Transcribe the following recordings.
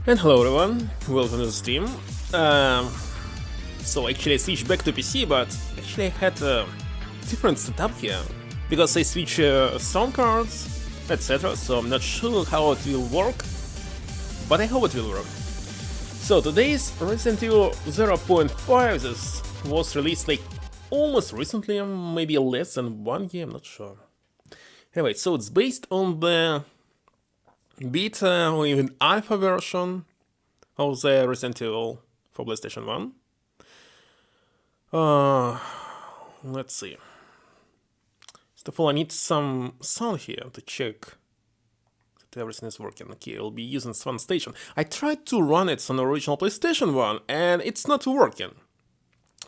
And hello everyone, welcome to the stream. So actually I switched back to PC, but actually I had a different setup here, because I switched sound cards, etc, so I'm not sure how it will work, but I hope it will work. So today's Resident Evil 0.5, this was released like almost recently, maybe less than 1 year, I'm not sure. Anyway, so it's based on the beta or even alpha version of the Resident Evil for PlayStation 1. Let's see. First of all, I need some sound here to check that everything is working. Okay, I'll be using Swan Station. I tried to run it on the original PlayStation 1 and it's not working.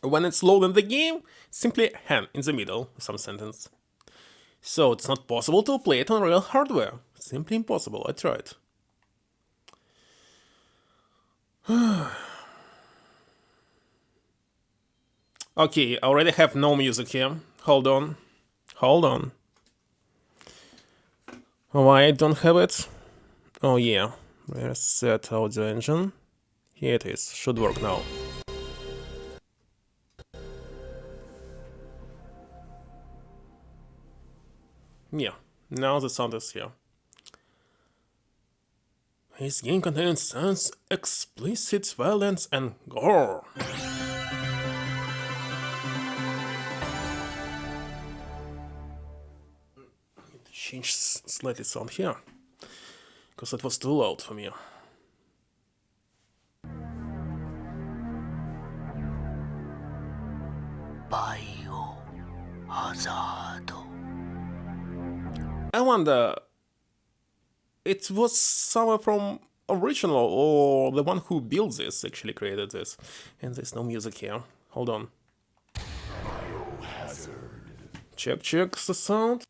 When it's loading the game, simply hand in the middle, some sentence. So it's not possible to play it on real hardware. Simply impossible, I tried. Okay, I already have no music here. Hold on. Why I don't have it? Oh yeah, reset audio engine. Here it is, should work now. Yeah, now the sound is here. This game contains scenes, explicit violence and gore. Change slightly sound here, because it was too loud for me. I wonder, it was someone from original or the one who built this actually created this. And there's no music here. Hold on. Check the sound.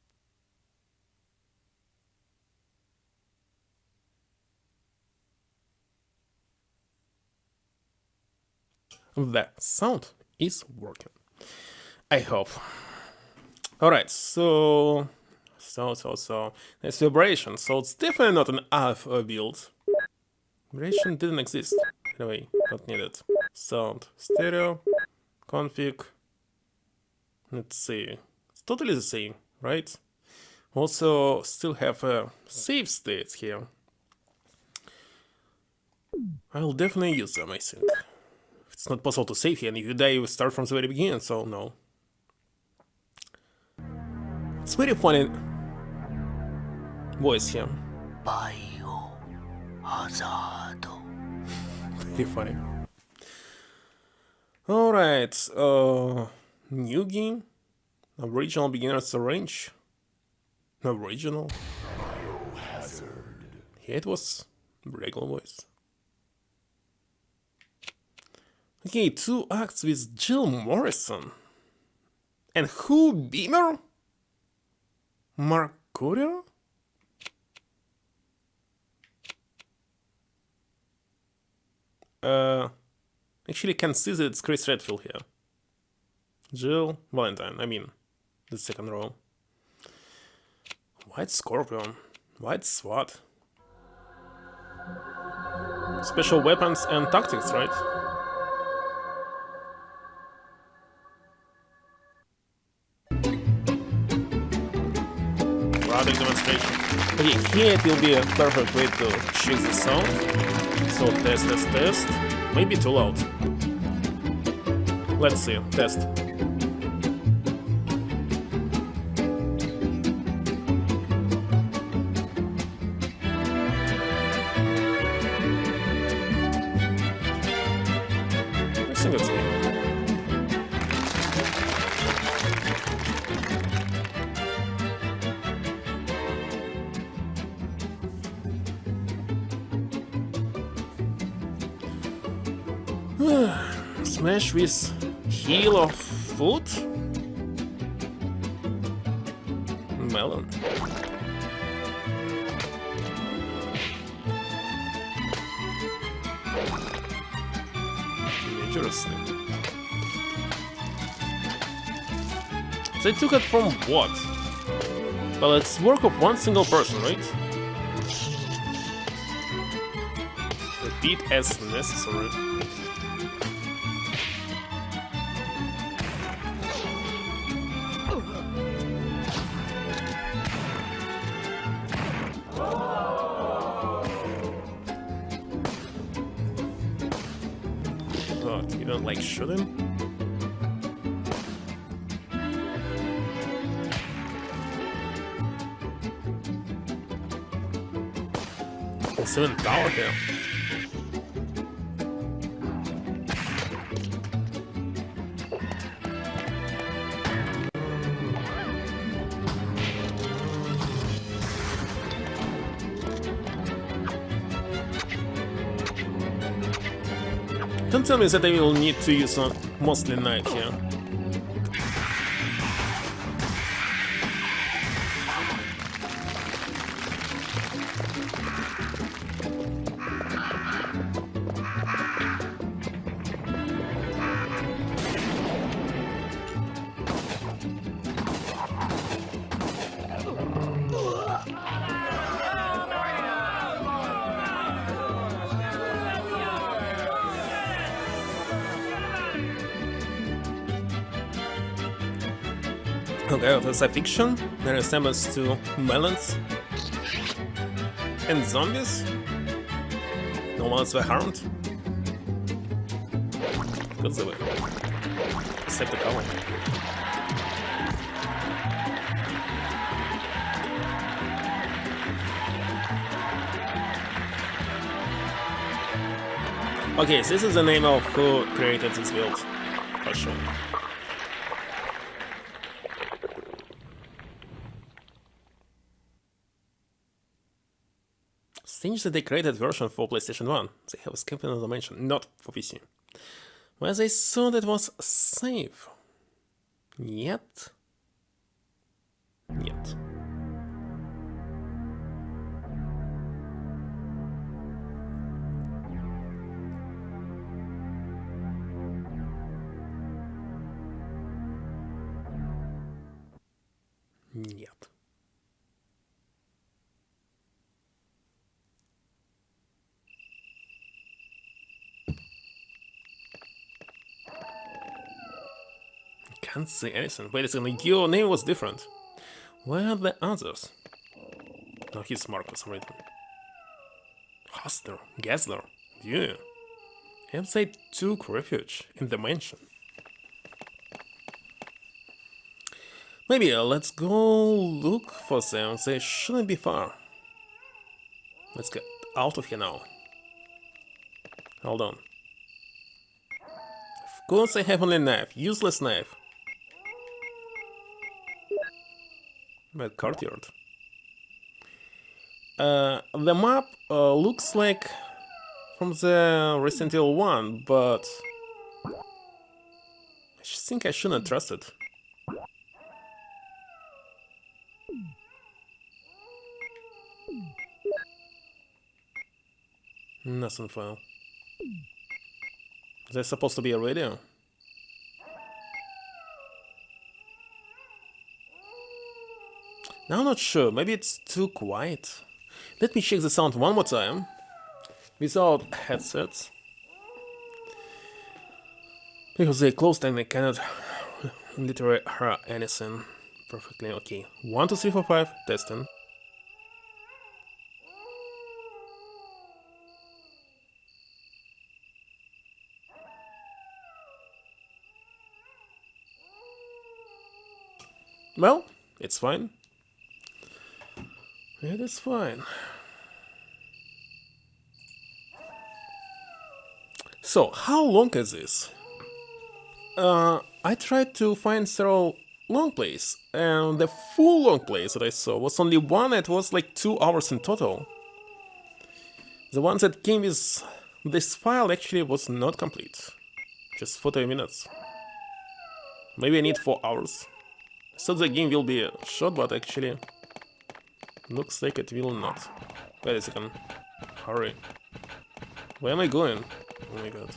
The sound is working. I hope. Alright, so there's vibration, so it's definitely not an alpha build. Vibration didn't exist. Anyway, not needed. Sound, stereo, config. Let's see. It's totally the same, right? Also, still have save states here. I'll definitely use them, I think. It's not possible to save here, and if you die, you start from the very beginning, so no. It's very funny voice here. Very funny. Alright, new game. Original beginner's range. Original. Here it was regular voice. Okay, 2 acts with Jill Morrison. And who? Beamer? Mercurio? Actually can see that it's Chris Redfield here. Jill Valentine, I mean, the second role. White Scorpion, White SWAT. Special weapons and tactics, right? Product demonstration. Okay, here it will be a perfect way to check the sound. So test. Maybe too loud. Let's see, test. I think it's good. Smash with heel of foot? Melon. Interesting. They took it from what? Well, it's work of one single person, right? speed as necessary. Oh, you don't like shooting? Also in tower here. Don't tell me that I will need to use a mostly knife here. Okay, there's a fiction that resembles to melons and zombies. No ones were harmed. Good the way. Except the color. Okay, so this is the name of who created this build, for sure. Strange that they created version for PlayStation 1. They have skipped another mention, not for PC. Where they thought it was safe. Yet. Can't say anything. Wait a second, your name was different. Where are the others? No, he's Marcus, right? Hoster, Gessler, yeah. Have they took refuge in the mansion? Maybe let's go look for them. They shouldn't be far. Let's get out of here now. Hold on. Of course I have only a knife. Useless knife. But courtyard. The map looks like from the Resident Evil 1, but I think I shouldn't trust it. Nothing file. Is there supposed to be a radio? Now I'm not sure, maybe it's too quiet. Let me check the sound one more time. Without headsets. Because they closed and I cannot literally hear anything perfectly. Okay, 1, 2, 3, 4, 5, testing. Well, it's fine. It is fine. So, how long is this? I tried to find several long plays, and the full long plays that I saw was only one. It was like 2 hours in total. The one that came with this file actually was not complete. Just 40 minutes. Maybe I need 4 hours. So the game will be short, but actually looks like it will not. Wait a second. Hurry. Where am I going? Oh my god.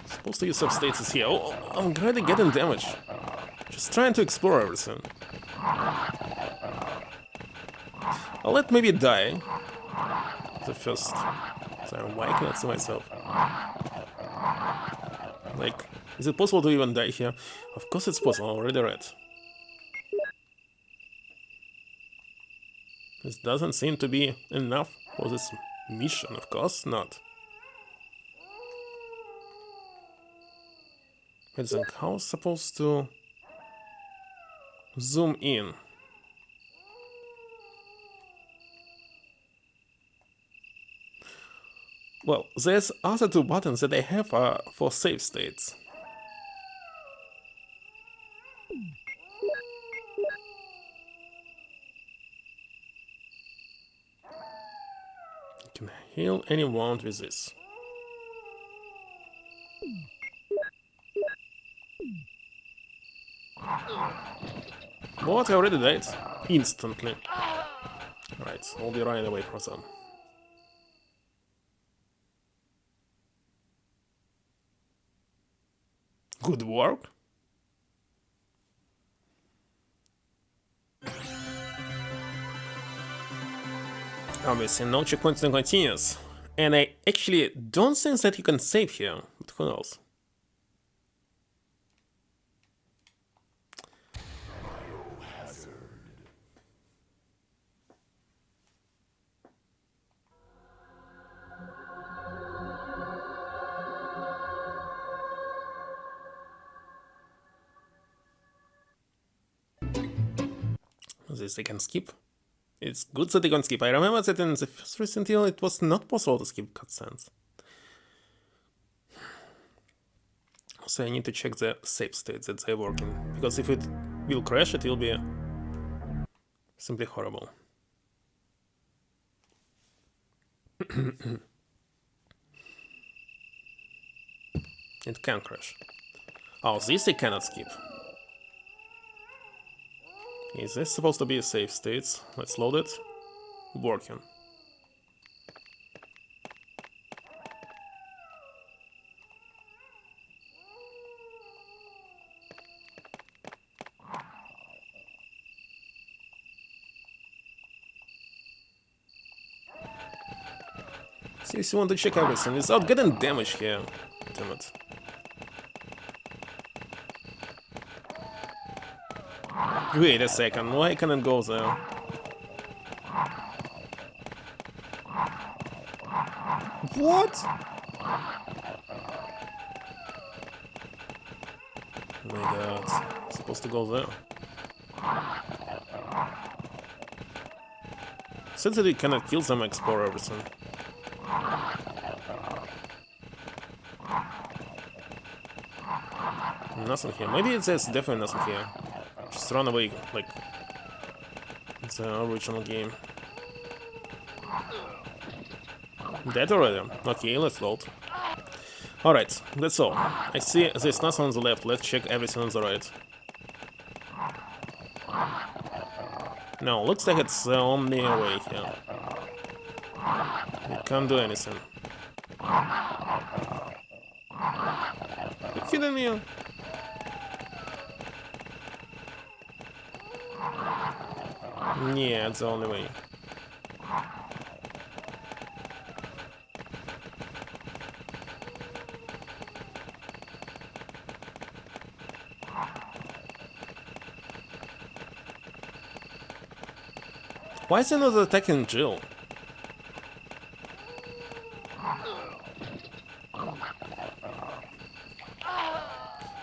Supposed to use some status here. Oh, I'm already getting damage. Just trying to explore everything. I'll let maybe die. the first time. Why I cannot see myself? Like, is it possible to even die here? Of course it's possible, I already read. This doesn't seem to be enough for this mission, of course not. It's like, how supposed to zoom in? Well, there's other two buttons that I have for save states. You can heal any wound with this. What? I already died? Instantly. Alright, I'll be running away from them. Good work. Obviously, no checkpoints and continues. And I actually don't think that you can save here, but who knows? This they can skip. It's good that they can skip. I remember that in the first Resident Evil it was not possible to skip cutscenes. So I need to check the save states that they're working, because if it will crash, it will be simply horrible. It can crash. Oh, this I cannot skip. Is this supposed to be a save states? Let's load it. Working. See if you want to check everything without getting damage here. Damn it. Wait a second, why can it go there? What? Oh my god, it's supposed to go there. Since that it cannot kill them, explore everything. Nothing here. Maybe there's definitely nothing here. Just run away, like the original game. Dead already? Okay, let's load. Alright, that's all. I see there's nothing on the left, let's check everything on the right. No, looks like it's the only way here. It can't do anything. You kidding me? Yeah, it's the only way. Why is he not attacking Jill?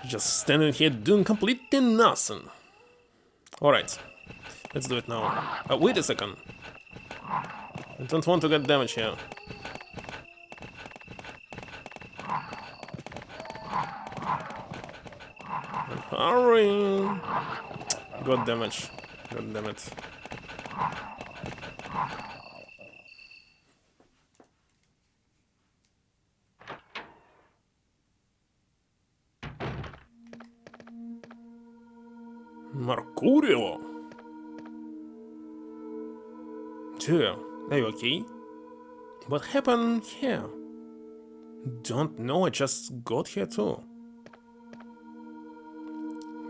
Just standing here doing completely nothing. Alright, let's do it now. Wait a second. I don't want to get damage here. Hurry! Got damage. God damn it. Mercurio? Dear, are you okay? What happened here? Don't know, I just got here too.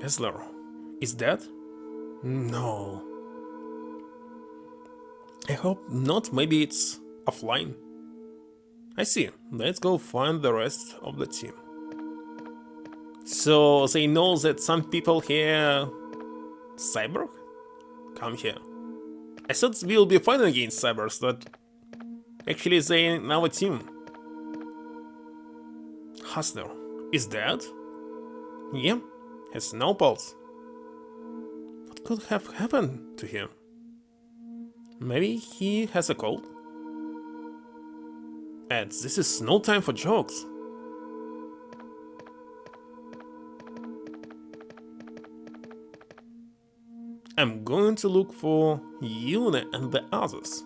Kessler, is that? No. I hope not, maybe it's offline. I see. Let's go find the rest of the team. So they know that some people here... Cyborg? Come here. I thought we'll be fighting against cyborgs, but... Actually they in our team. Hustler is dead? Yeah, has no pulse. What could have happened to him? Maybe he has a cold? And this is no time for jokes. I'm going to look for Yuna and the others.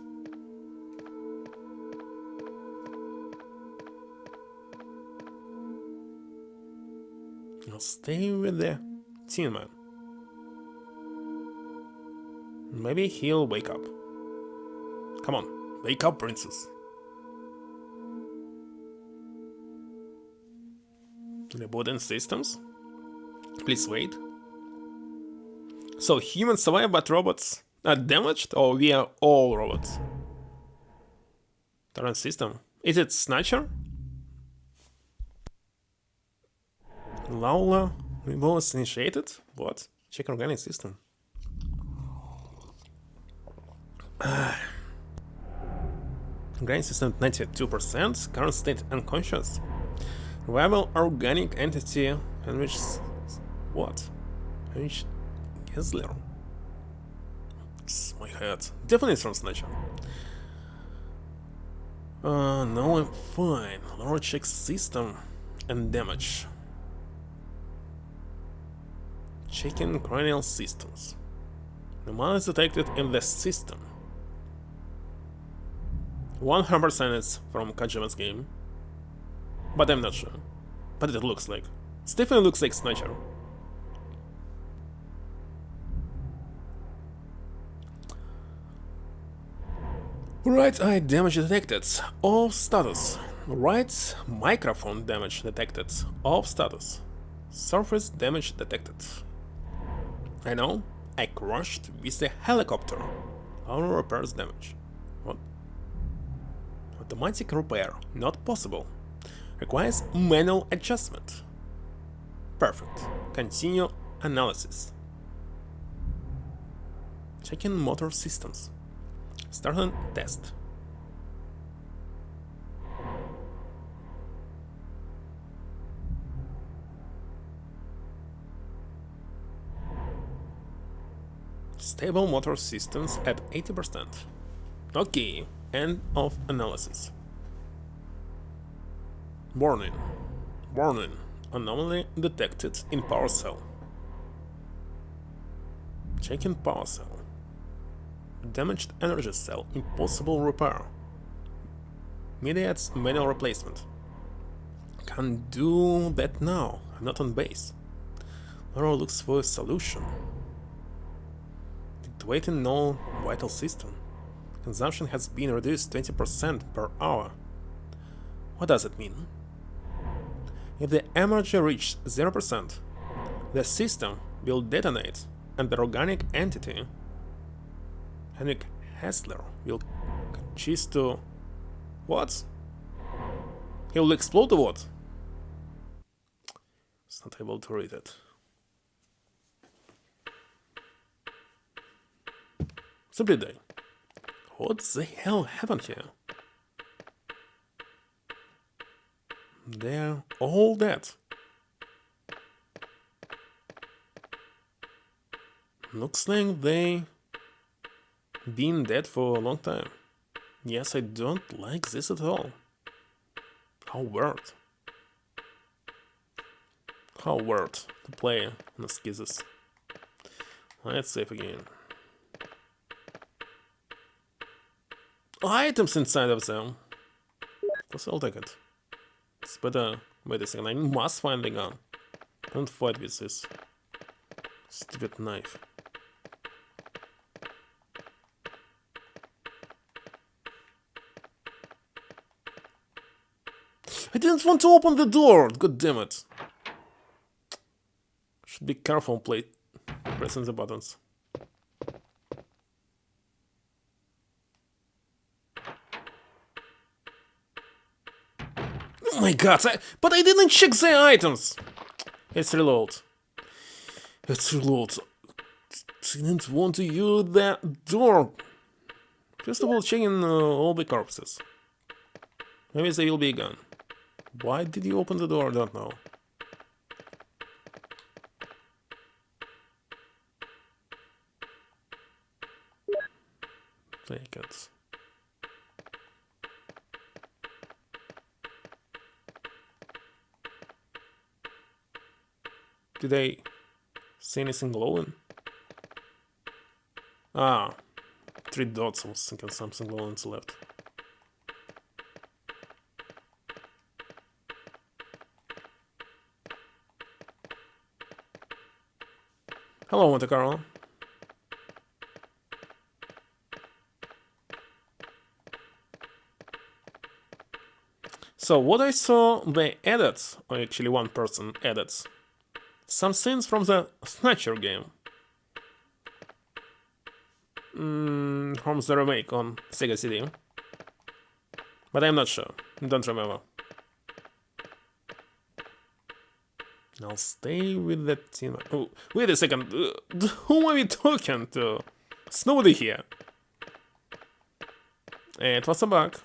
I'll stay with the Tin Man. Maybe he'll wake up. Come on, wake up, princess. Rebooting systems? Please wait. So humans survive, but robots are damaged, or we are all robots? Current system. Is it Snatcher? Laula was initiated? What? Check organic system. Organic system 92%, current state unconscious. Viable organic entity in which... What? In which... Gessler? It's my head. Definitely from Snatcher. No, I'm fine. Laura checks system and damage. Checking cranial systems. The man is detected in the system. 100% it's from Kajima's game. But I'm not sure. But it looks like. It definitely looks like Snatcher. Right eye damage detected. Off status. Right microphone damage detected. Off status. Surface damage detected. I know. I crashed with a helicopter. Auto repairs damage. What? Automatic repair. Not possible. Requires manual adjustment. Perfect. Continue analysis. Checking motor systems. Starting test. Stable motor systems at 80%. Okay, end of analysis. Warning. Warning. Anomaly detected in power cell. Checking power cell. Damaged energy cell. Impossible repair. Mediate's manual replacement. Can't do that now. I'm not on base. Laura looks for a solution. Activating no vital system. Consumption has been reduced 20% per hour. What does it mean? If the energy reaches 0%, the system will detonate and the organic entity, Henrik Hessler, will choose to... What? He will explode or what? It's not able to read it. Simply die. What the hell happened here? They're all dead. Looks like they been dead for a long time. Yes, I don't like this at all. How weird. How weird to play on the skizes. Let's save again. Items inside of them. Plus I'll take it. It's better. Wait a second, I must find the gun. Don't fight with this stupid knife. I didn't want to open the door! God damn it! Should be careful pressing the buttons. my god, but I didn't check the items! It's reload. It's reload. Didn't want to use that door. First of all, checking all the corpses. Maybe they will be gone. Why did you open the door? I don't know. Take it. Did I see anything glowing? Ah, 3 dots. I was thinking something glowing to the left. Hello, MonteCarlo. So what I saw, they added, or actually one person added, some scenes from the Snatcher game. From the remake on Sega CD. But I'm not sure, don't remember. I'll stay with that team. Oh, wait a second, whom are we talking to? There's nobody here. It was a bug.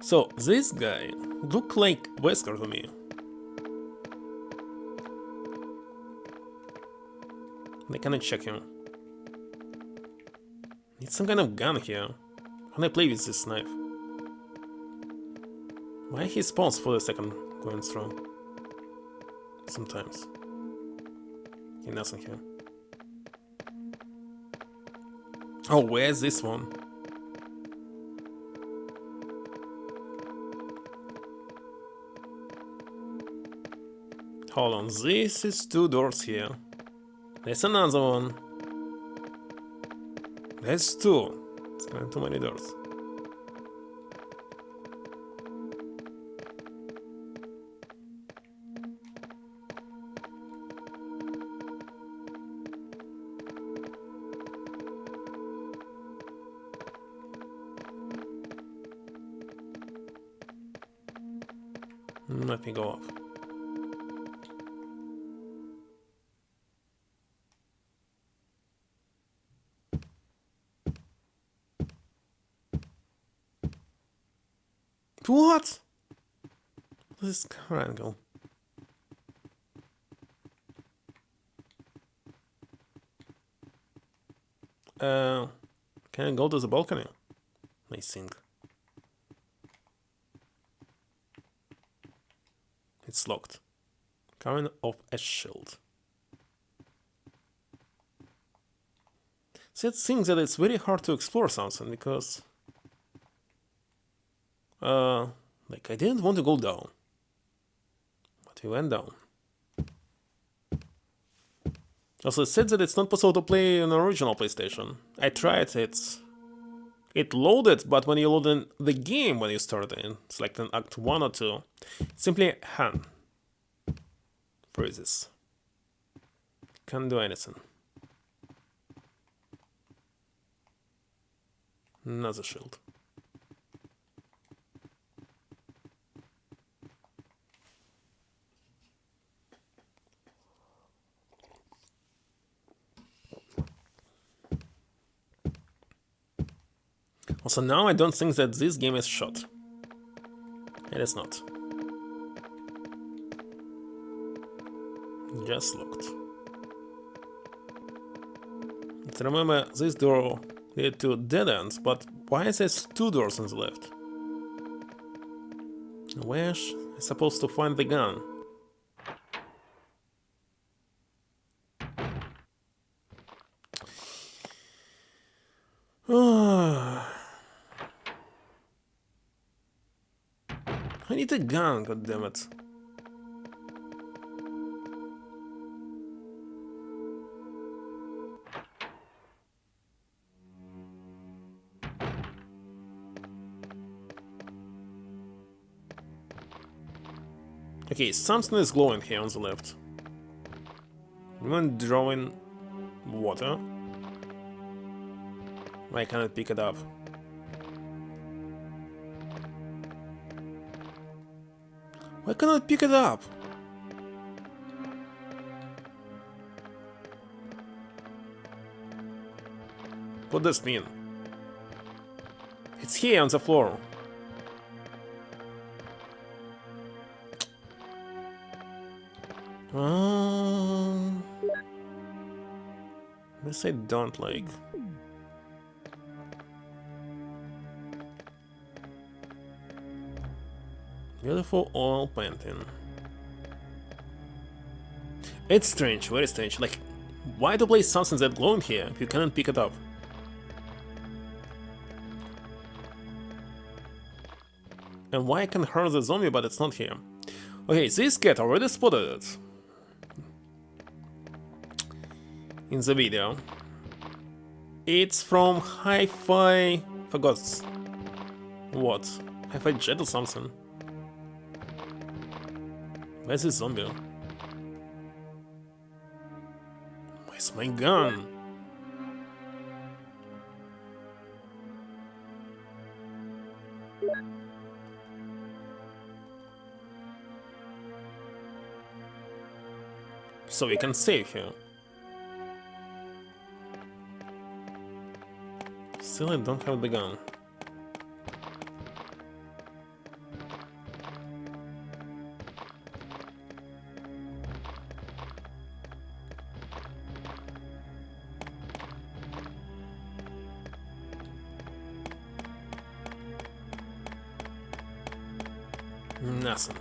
So, this guy looked like Wesker to me. I cannot check him. Need some kind of gun here. Can I play with this knife? Why he spawns for a second going through? Sometimes. Okay, nothing here. Oh, where's this one? Hold on, this is 2 doors here. There's another one. There's 2. It's kind of too many doors. Let me go up. What? This camera angle. Can I go to the balcony? I think. It's locked. Coming off a shield. See, it seems that it's very hard to explore something because like I didn't want to go down. But we went down. Also, it said that it's not possible to play an original PlayStation. I tried it. It loaded, but when you load in the game when you start in, it's like in Act 1 or 2, it simply freezes. Can't do anything. Another shield. Also, now I don't think that this game is shot. It is not. Just locked. But remember, this door led to dead ends, but why is there 2 doors on the left? Where am I supposed to find the gun? I need a gun, goddammit. Okay, something is glowing here on the left. Even drawing water. I cannot pick it up. Why cannot I pick it up? What does this mean? It's here on the floor. This I don't like. Beautiful oil painting. It's strange, very strange. Like, why to place something that glowing here if you cannot pick it up? And why I can hurt the zombie but it's not here? Okay, this cat already spotted it in the video. It's from Hi-Fi... forgot what? Hi-Fi Jet or something. Where's this zombie? Where's my gun? So we can save here. Still I don't have the gun. Nothing.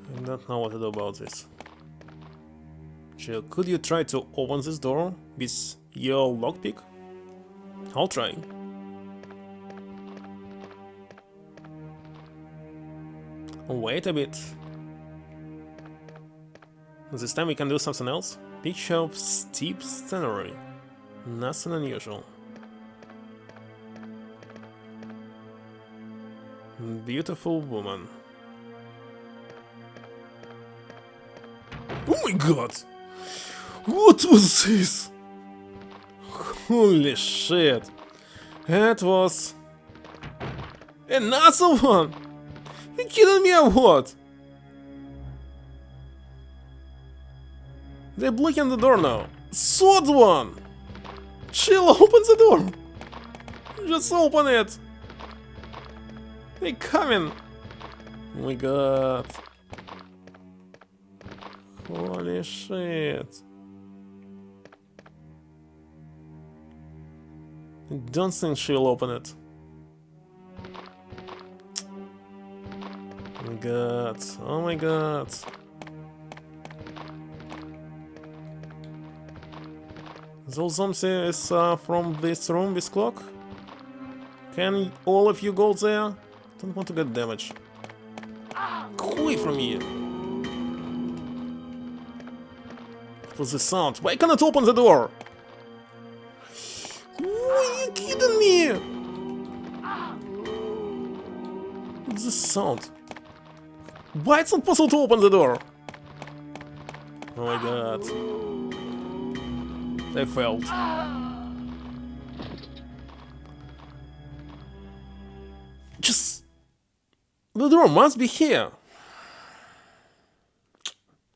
I don't know what to do about this. Jill, could you try to open this door with your lockpick? I'll try. Wait a bit. This time we can do something else. Picture of steep scenery. Nothing unusual. Beautiful woman. Oh my god! What was this? Holy shit! That was... another one! You kidding me or what? They're blocking the door now. Third one! Chill, open the door! Just open it! They coming! Oh my god. Holy shit. I don't think she'll open it. Oh my god. Oh my god. Those zombies from this room with clock? Can all of you go there? Don't want to get damaged. Go away from me! What was the sound? Why can't I open the door? Are you kidding me? What's the sound? Why it's not possible to open the door? Oh my god. I failed. Just... the door must be here.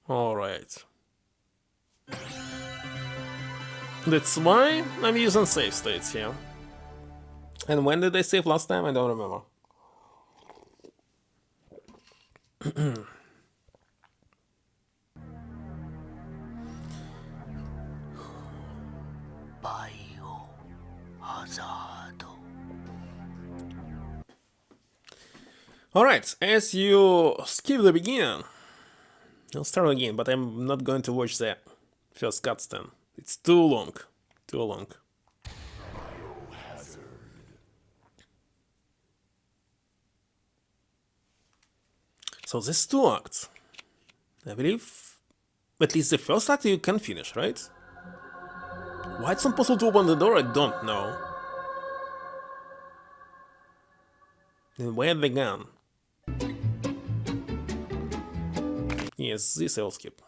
Alright. That's why I'm using save states here. And when did I save last time? I don't remember. Alright, as you skip the beginning, I'll start again, but I'm not going to watch the first cutscene. It's too long. Too long. So there's 2 acts. I believe at least the first act you can finish, right? Why it's not possible to open the door, I don't know. Then where the gun? Yes, this I'll skip.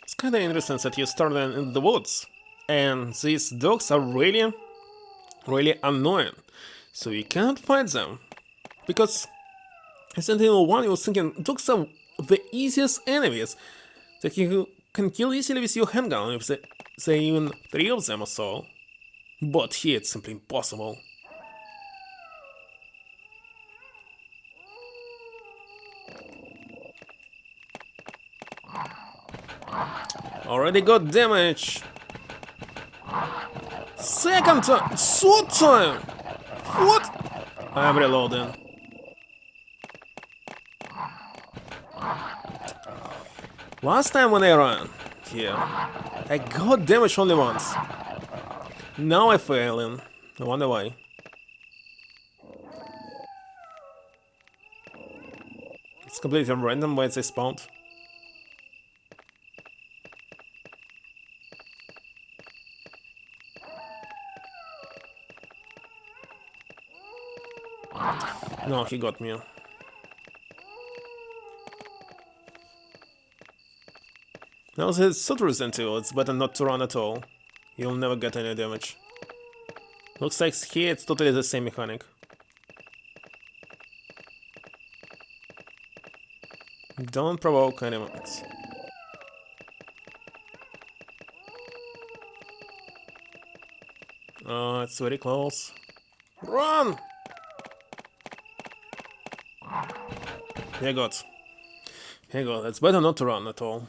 It's kinda interesting that you started in the woods, and these dogs are really, really annoying, so you cannot fight them. Because Resident Evil 1, you was thinking dogs are the easiest enemies that you can kill easily with your handgun if there are even 3 of them or so. But here it's simply impossible. Already got damage. Second time! Third time! What? I'm reloading. Last time when I ran here, I got damage only once. Now I failing. I wonder why. It's completely random where they spawned. No, he got me. Now there's so Resident Evil, it's better not to run at all. You'll never get any damage. Looks like here it's totally the same mechanic. Don't provoke enemies. Oh, it's very close. Run! Here goes. Here goes. It's better not to run at all.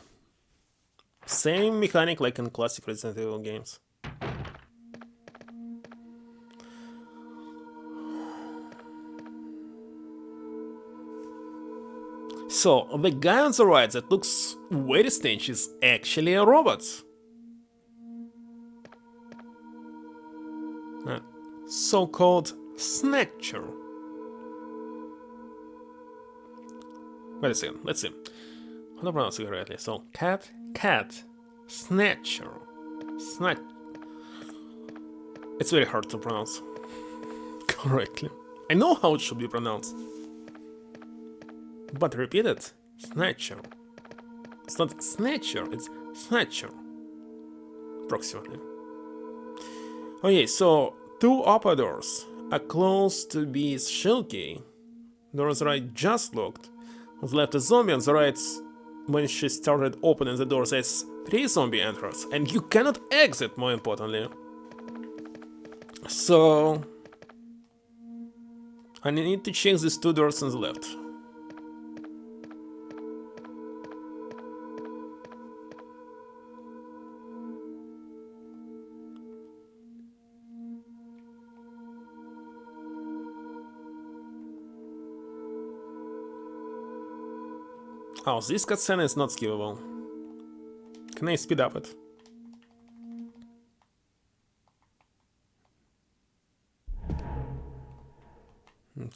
Same mechanic like in classic Resident Evil games. So, the guy on the right that looks very strange is actually a robot. So-called Snatcher. Wait a second, let's see. How to pronounce it correctly? So, cat, Snatcher. It's very hard to pronounce correctly. I know how it should be pronounced. But repeat it. Snatcher. It's not Snatcher, it's Snatcher. Approximately. Okay, so 2 upper doors are close to be shell key. Door on the right just locked. On the left is zombie, on the right, when she started opening the door, there's 3 zombie entrants, and you cannot exit, more importantly. So I need to check these 2 doors on the left. Oh, this cutscene is not skippable. Can I speed up it?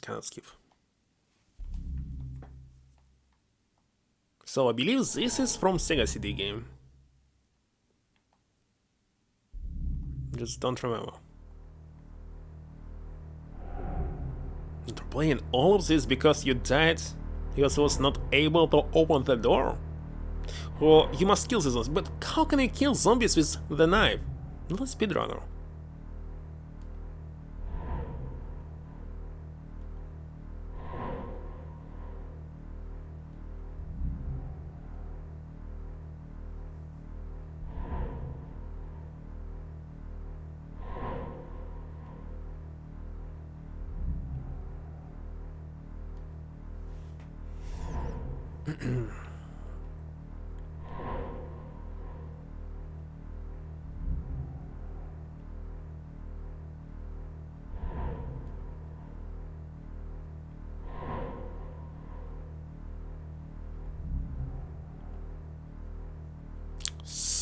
Cannot skip. So I believe this is from Sega CD game. Just don't remember. You're playing all of this because you died because I was not able to open the door? Or you must kill the zombies, but how can you kill zombies with the knife? Not a speedrunner.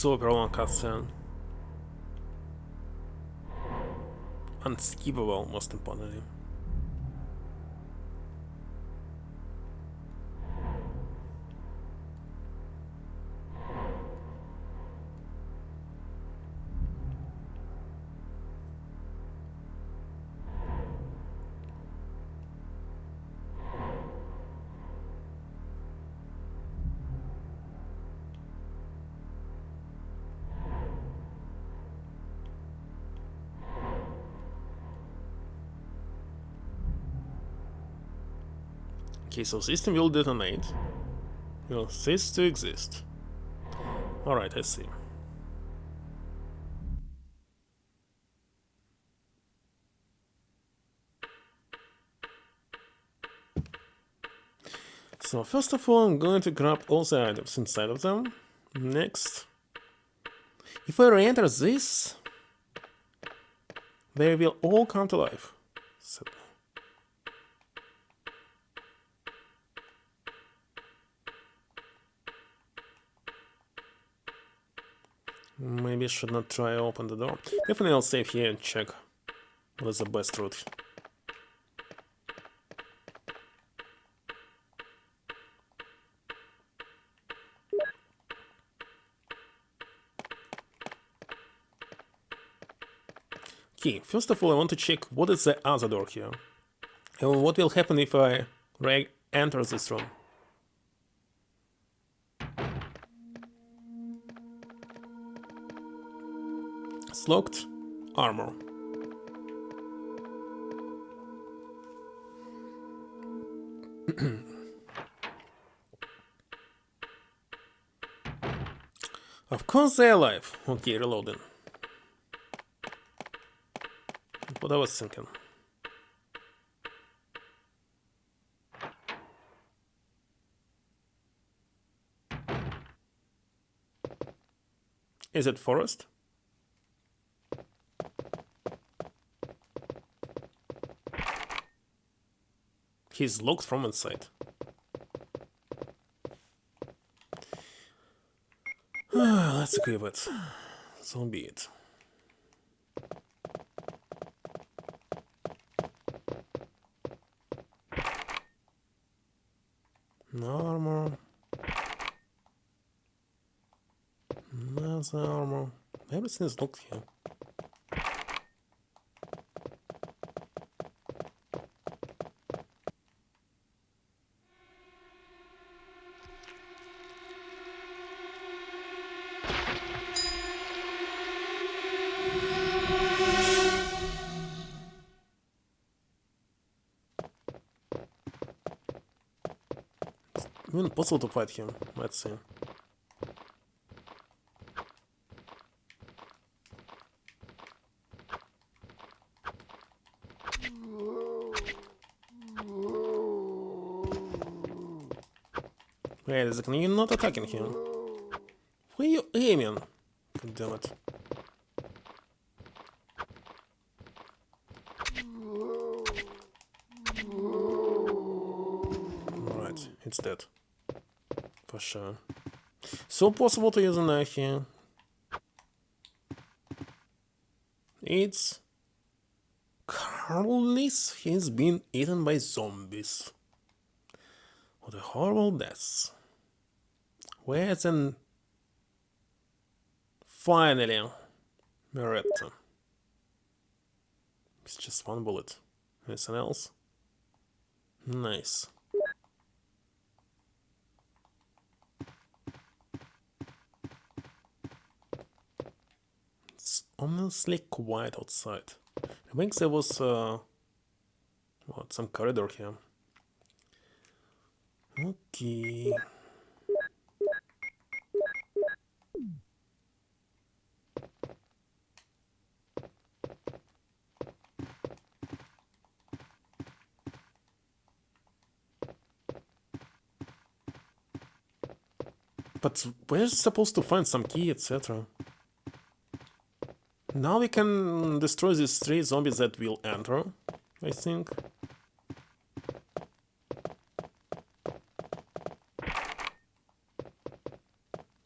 super long cutscene. Unskippable, most importantly. Okay, so system will detonate. Will cease to exist. Alright, I see. So first of all, I'm going to grab all the items inside of them. Next, if I re-enter this, they will all come to life. So maybe I should not try to open the door. Definitely I'll save here and check what is the best route. Okay, first of all I want to check what is the other door here. And what will happen if I re-enter this room. It's locked. Armor. Of course they're alive. Okay, reloading. What I was thinking. Is it forest? He's locked from inside. Let's equip it. So be it. No armor. Nothing armor. Everything is locked here. Even possible to fight him. Let's see. Wait a second, you're not attacking him. Where are you aiming? God damn it. Alright, it's dead. For sure. So possible to use a knife here. It's Carlos. He's been eaten by zombies. What a horrible death. Where's then finally Meretta? It's just one bullet. Anything else? Nice. It's honestly quiet outside. I think there was what, some corridor here. Okay. But we're supposed to find some key, etc. Now we can destroy these 3 zombies that will enter, I think.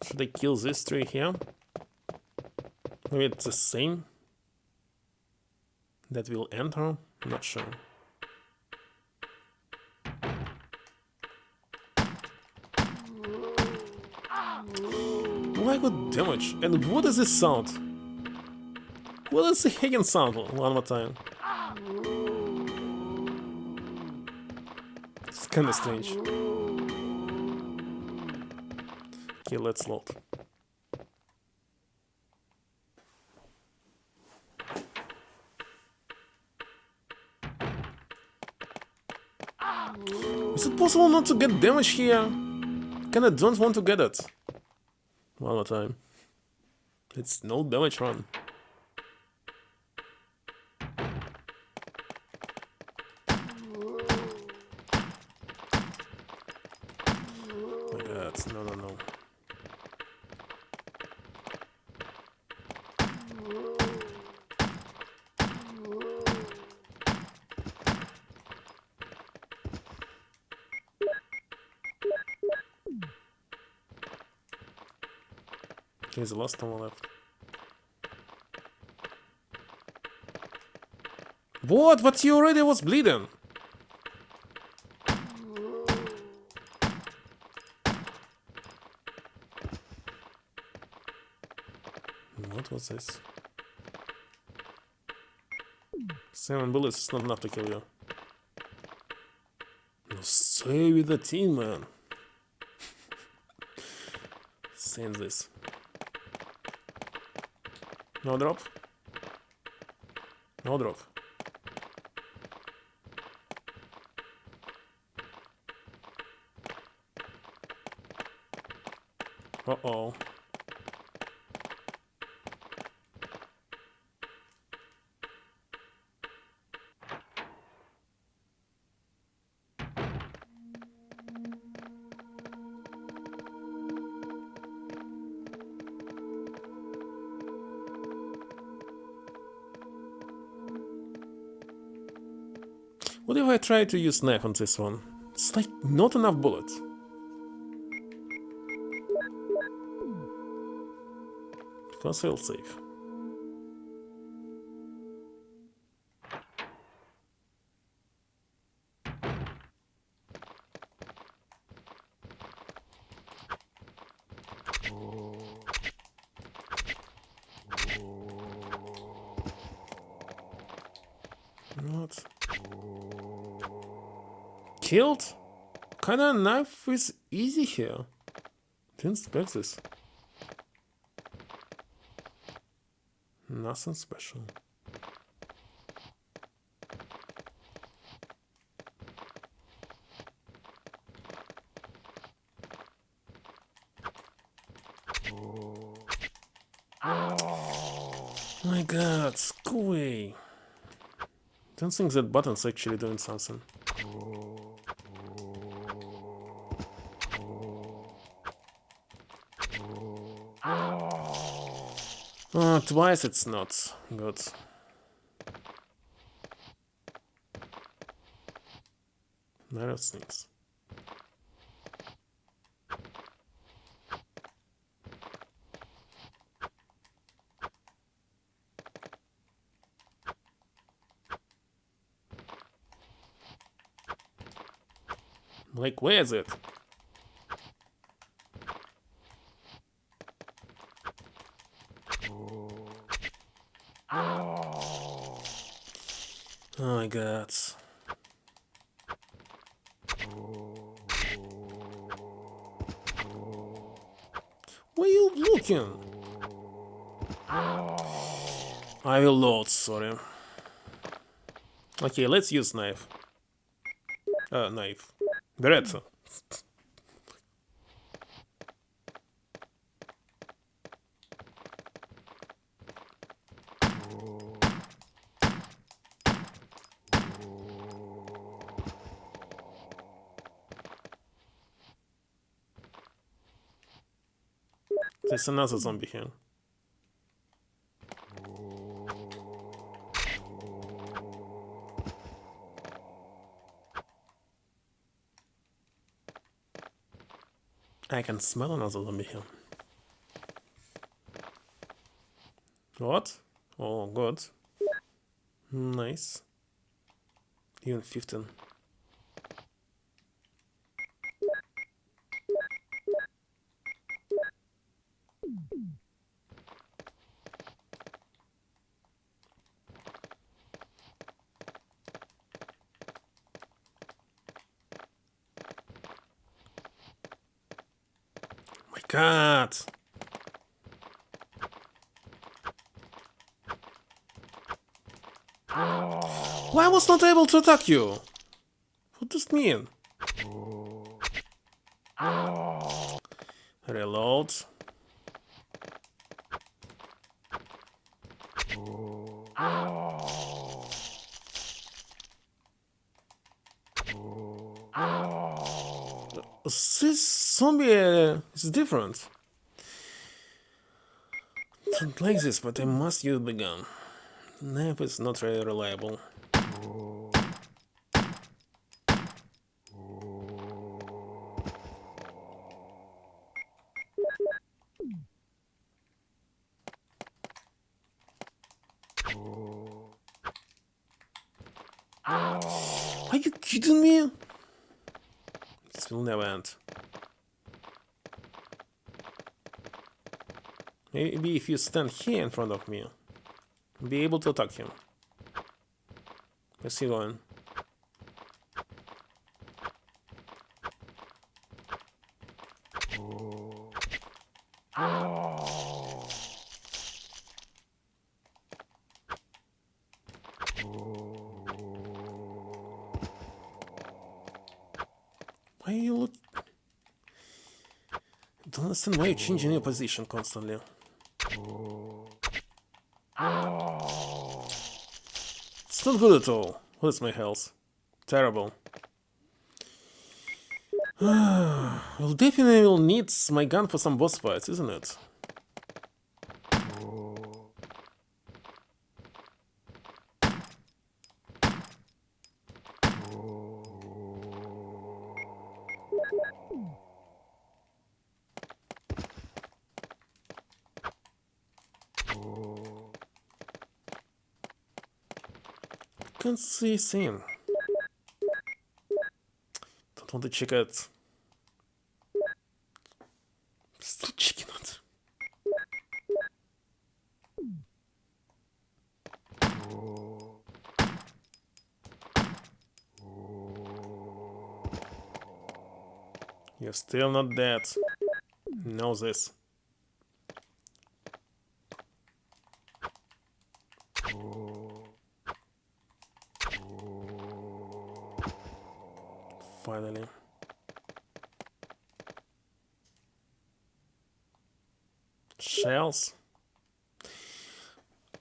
Should I kill these 3 here? Maybe it's the same that will enter? I'm not sure. Oh, I got damage. And what is this sound? What is the hacking sound? One more time. It's kinda strange. Okay, let's load. Is it possible not to get damage here? Kinda don't want to get it. One more time. It's no damage run. Oh my god, no. Here's the last one left. What? But he already was bleeding. What was this? 7 bullets is not enough to kill you. No, stay with the team, man. Saying this. No drop. No drop. Uh-oh. What if I try to use knife on this one? It's like not enough bullets. Because I'll save. What? Killed? Kinda knife is easy here. Didn't expect this. Nothing special. Oh my god, Squee. Don't think that button's actually doing something. Twice it's not good. Narrow things. Like, where is it? Oh my god. Where are you looking? I will load, sorry. Okay, let's use knife. Knife. Beretta. There's another zombie here. I can smell another zombie here. What? Oh, good. Nice. Even 15. My God! Why I was not able to attack you? What does it mean? Reload. This zombie is different. I don't like this, but I must use the gun. Knife is not really reliable. Are you kidding me? This will never end. Maybe if you stand here in front of me, I'll be able to attack him. Where's he going? Why you look... I don't understand why you're changing your position constantly. It's not good at all. What is my health? Terrible. We'll definitely will need my gun for some boss fights, isn't it? Can't see a thing. Don't want to check it. Still checking it. You're still not dead. Know this. Finally. Shells.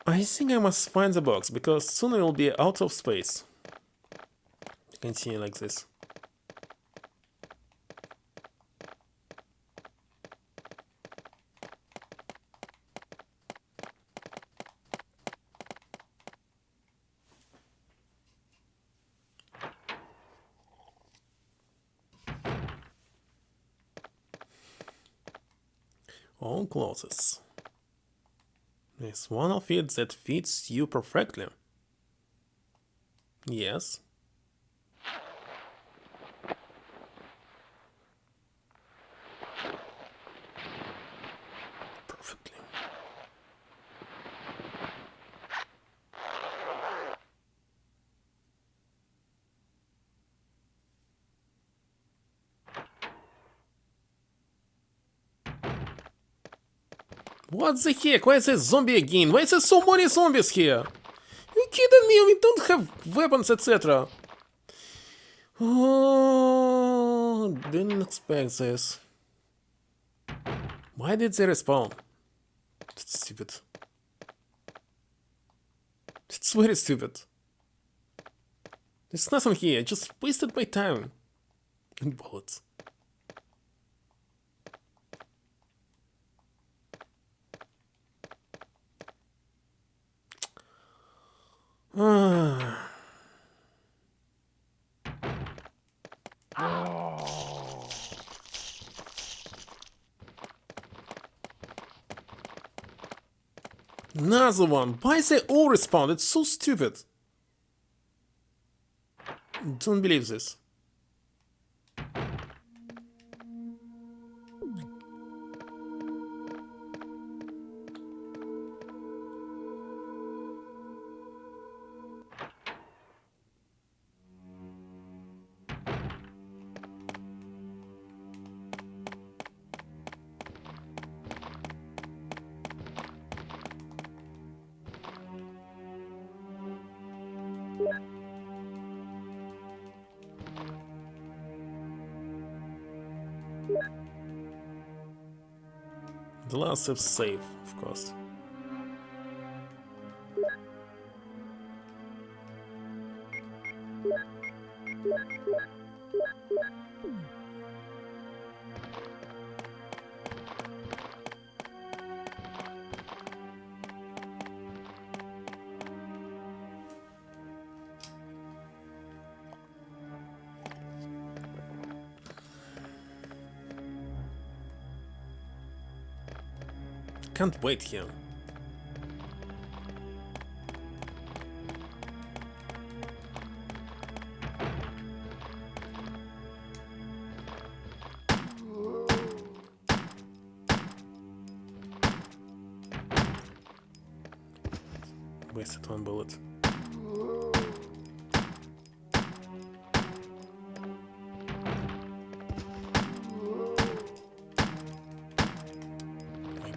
I think I must find the box, because soon I will be out of space. Continue like this. All clothes. Is one of it that fits you perfectly? Yes. Perfectly. What the heck? Why is there zombie again? Why is there so many zombies here? You kidding me? We don't have weapons, etc. Oh, didn't expect this. Why did they respawn? That's stupid. It's very stupid. There's nothing here, I just wasted my time. And bullets. Another one. Why is they all respawn? It's so stupid. Don't believe this. The last step's safe, of course. Can't wait here. Wasted one bullet.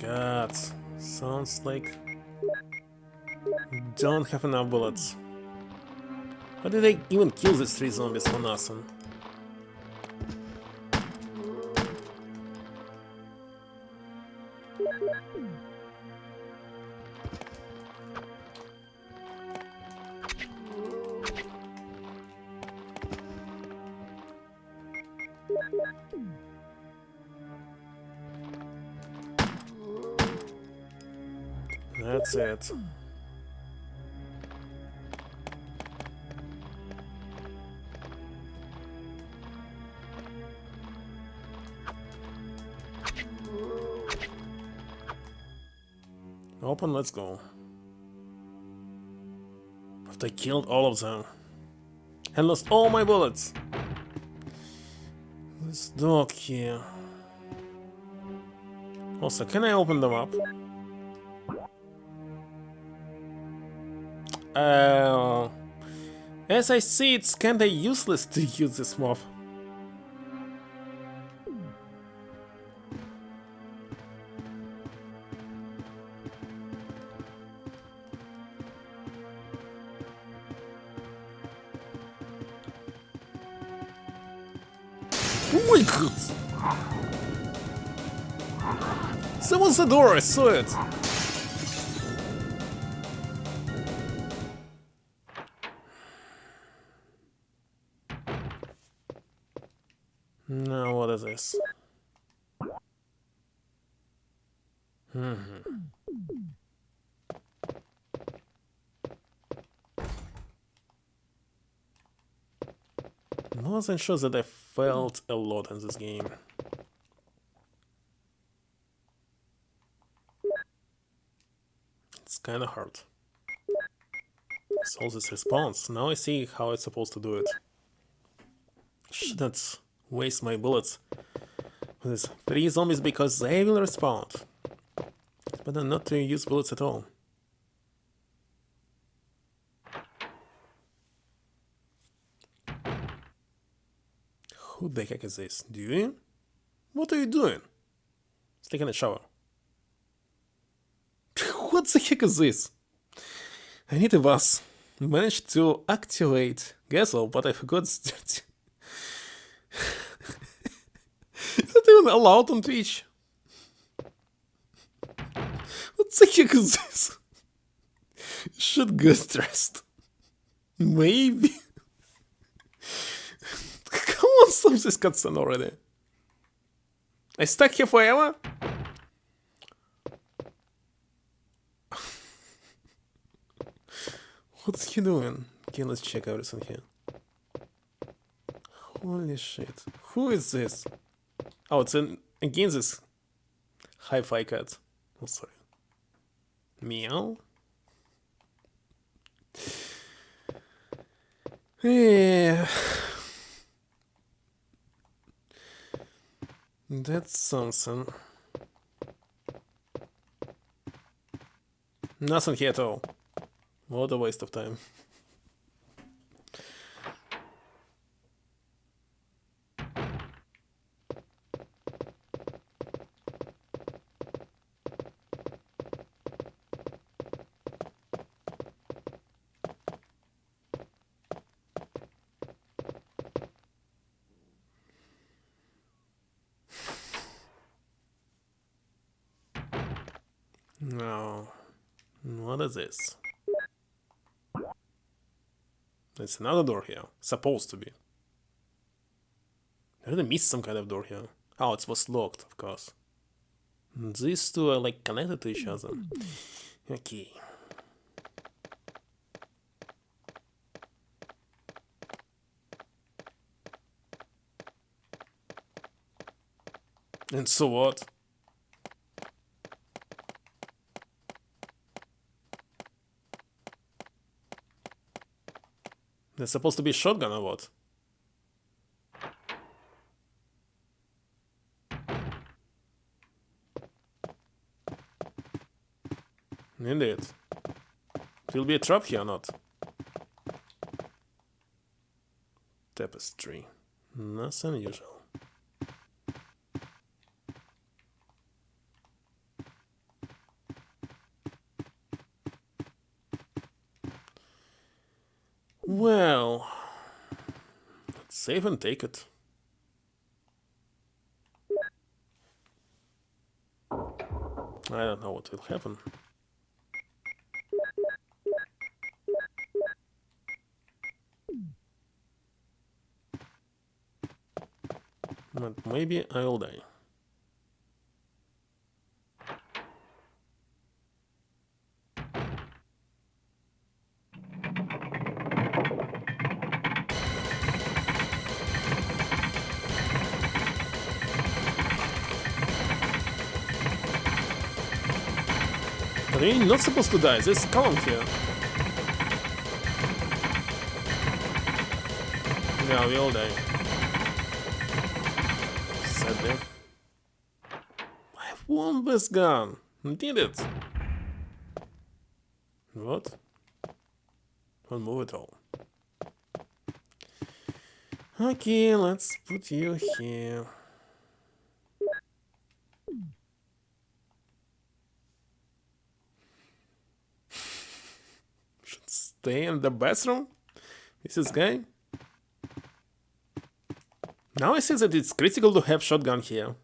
God, sounds like don't have enough bullets. Why did they even kill these 3 zombies for nothing? That's it. Open, let's go. After I killed all of them and lost all my bullets. This dog here. Also, can I open them up? As I see, it's kinda useless to use this mob. Oh my god! Someone's the door, I saw it! Now what is this? Wasn't sure that I failed a lot in this game. It's kinda hard. So this response. Now I see how it's supposed to do it. Shouldn't waste my bullets with these 3 zombies because they will respond. It's better not to use bullets at all. Who the heck is this? Do you? What are you doing? He's taking a shower. What the heck is this? I need a bus. Managed to activate Gasol, but I forgot it's not even allowed on Twitch. What the heck is this? Should get dressed. Maybe. Come on, stop this cutscene already. I stuck here forever? What's he doing? Okay, let's check everything here. Holy shit. Who is this? Oh, it's again this hi-fi cat. Oh, sorry. Meow. Yeah. That's something. Nothing here at all. What a waste of time. No. What is this? It's another door here. Supposed to be. Did I miss some kind of door here? Oh, it was locked, of course. These two are like connected to each other. Okay. And so what? There's supposed to be a shotgun or what? Indeed. It will be a trap here or not? Tapestry. Nothing unusual. Well, let's save and take it. I don't know what will happen. But maybe I will die. But you're not supposed to die, there's count here. Yeah, we all die. Sadly. I've won this gun. Did it? What? Don't move at all. Okay, let's put you here. Should stay in the bathroom? This is guy? Now I see that it's critical to have shotgun here.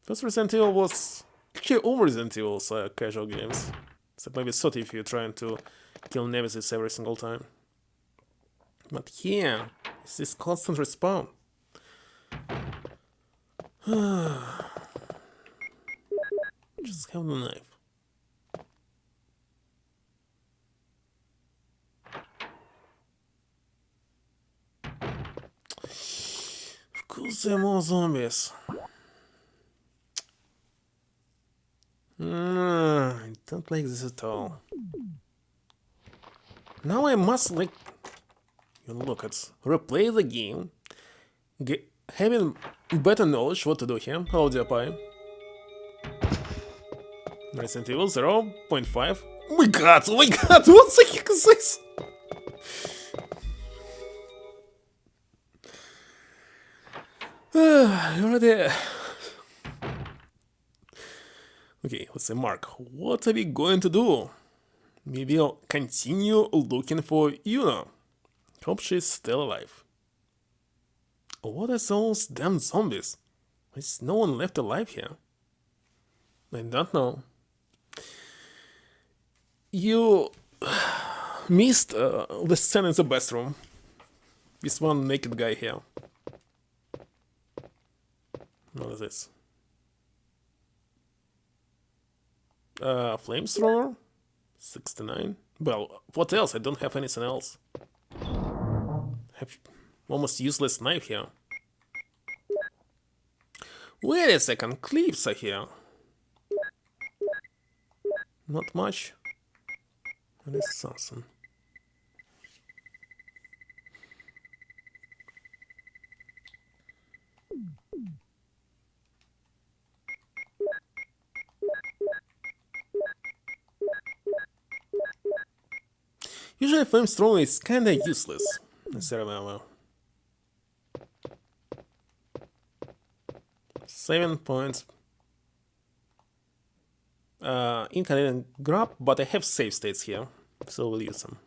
First Resident Evil was... Actually, all Resident Evils are casual games. Except maybe 30 if you're trying to kill Nemesis every single time. But here, it's this constant respawn. Just have the knife. Of course there are more zombies. I don't like this at all. Now I must like... You look at... Replay the game. Having better knowledge what to do here. Hello dear pie. Resident Evil 0.5. Oh my god, what the heck is this? Already. Okay, let's say Mark, what are we going to do? We will continue looking for Yuna. Hope she's still alive. What are those damn zombies? There's no one left alive here. I don't know. You missed the scene in the bathroom. This one naked guy here. What is this? Flamethrower? 69? Well, what else? I don't have anything else. Have almost useless knife here. Wait a second, clips are here. Not much. At least something. Usually flamethrower is kinda useless, as I remember. 7 points. Inconvenient grab, but I have save states here, so we'll use them.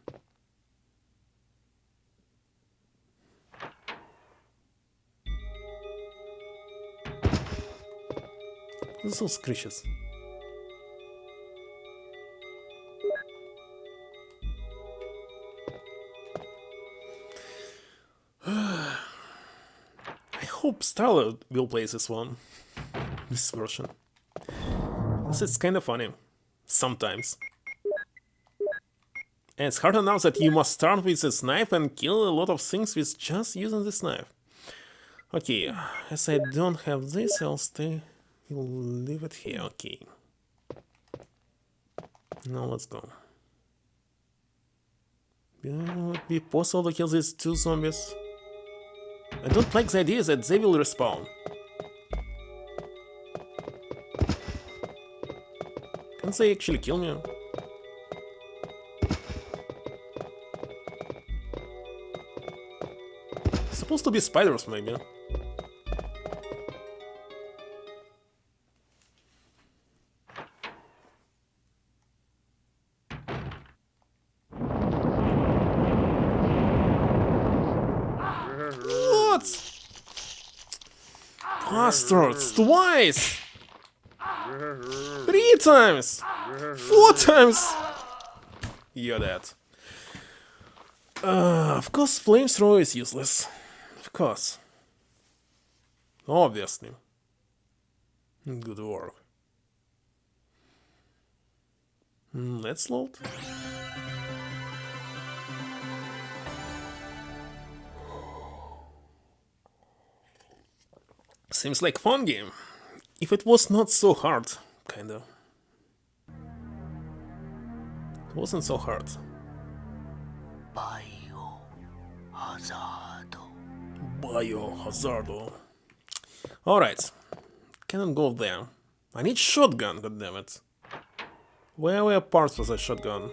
This is so screeches. I hope Starlord will play this one, this version. This is kinda funny, sometimes. And it's hard enough that you must start with this knife and kill a lot of things with just using this knife. Okay, as I don't have this, I'll leave it here, okay. Now let's go. Will it be possible to kill these 2 zombies? I don't like the idea that they will respawn. Can they actually kill me? Supposed to be spiders, maybe. What? Bastards! Twice! 3 times! 4 times! You're dead. Of course, flamethrower is useless. Of course. Obviously. Good work. Let's load. Seems like fun game. If it was not so hard, kinda. It wasn't so hard. Biohazard. Alright. Cannot go there. I need shotgun, goddammit. Where were parts for the shotgun?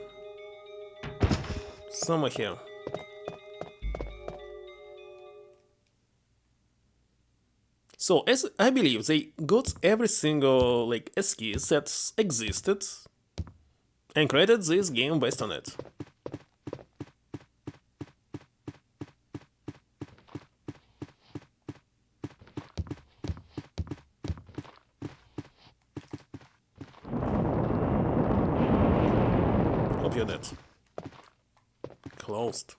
Somewhere here. So, as I believe they got every single like eskiz that existed and created this game based on it. Hope you're dead. Closed.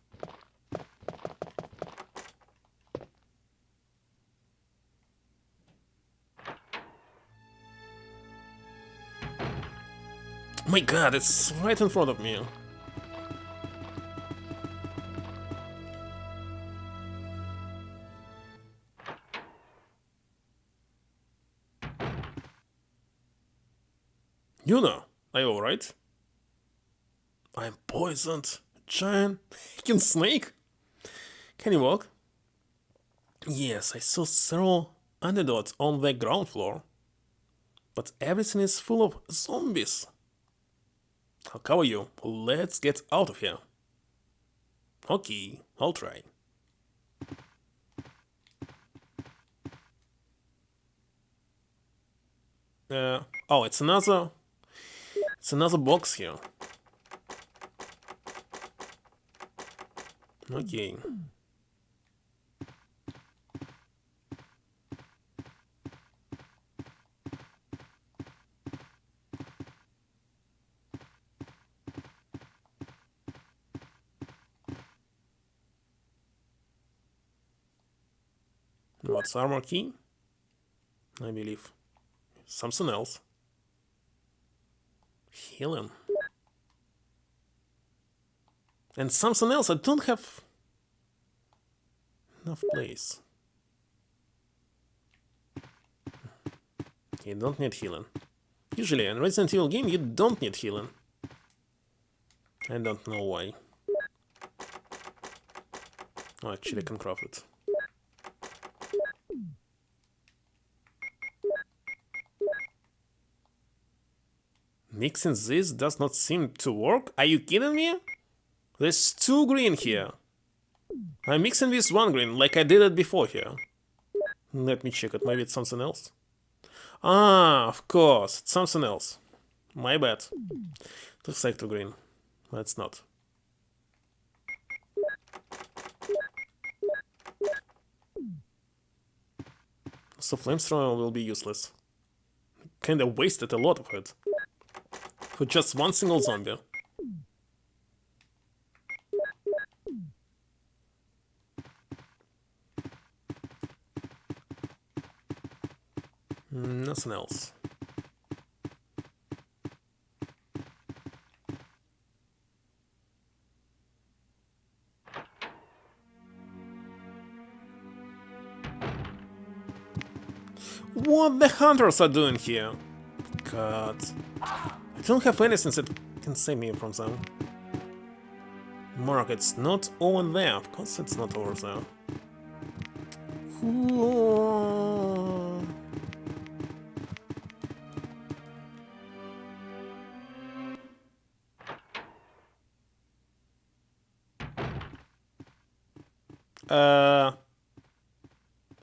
My god, it's right in front of me. Yuna, are you alright? I'm poisoned. Giant freaking snake? Can you walk? Yes, I saw several antidotes on the ground floor. But everything is full of zombies. I'll cover you. Let's get out of here. Okay, I'll try. Oh, it's another box here. Okay. What's armor key? I believe. Something else. Healing. And something else I don't have enough place. Okay, don't need healing. Usually in Resident Evil game you don't need healing. I don't know why. Oh, actually I can craft it. Mixing this does not seem to work? Are you kidding me? There's 2 green here. I'm mixing this 1 green like I did it before here. Let me check it, maybe it's something else. Ah, of course, it's something else. My bad. Looks like 2 green. But it's not. So flamethrower will be useless. Kinda wasted a lot of it. For just 1 single zombie. Nothing else. What the hunters are doing here? God. I don't have anything that can save me from them. Mark, it's not over there. Of course it's not over there.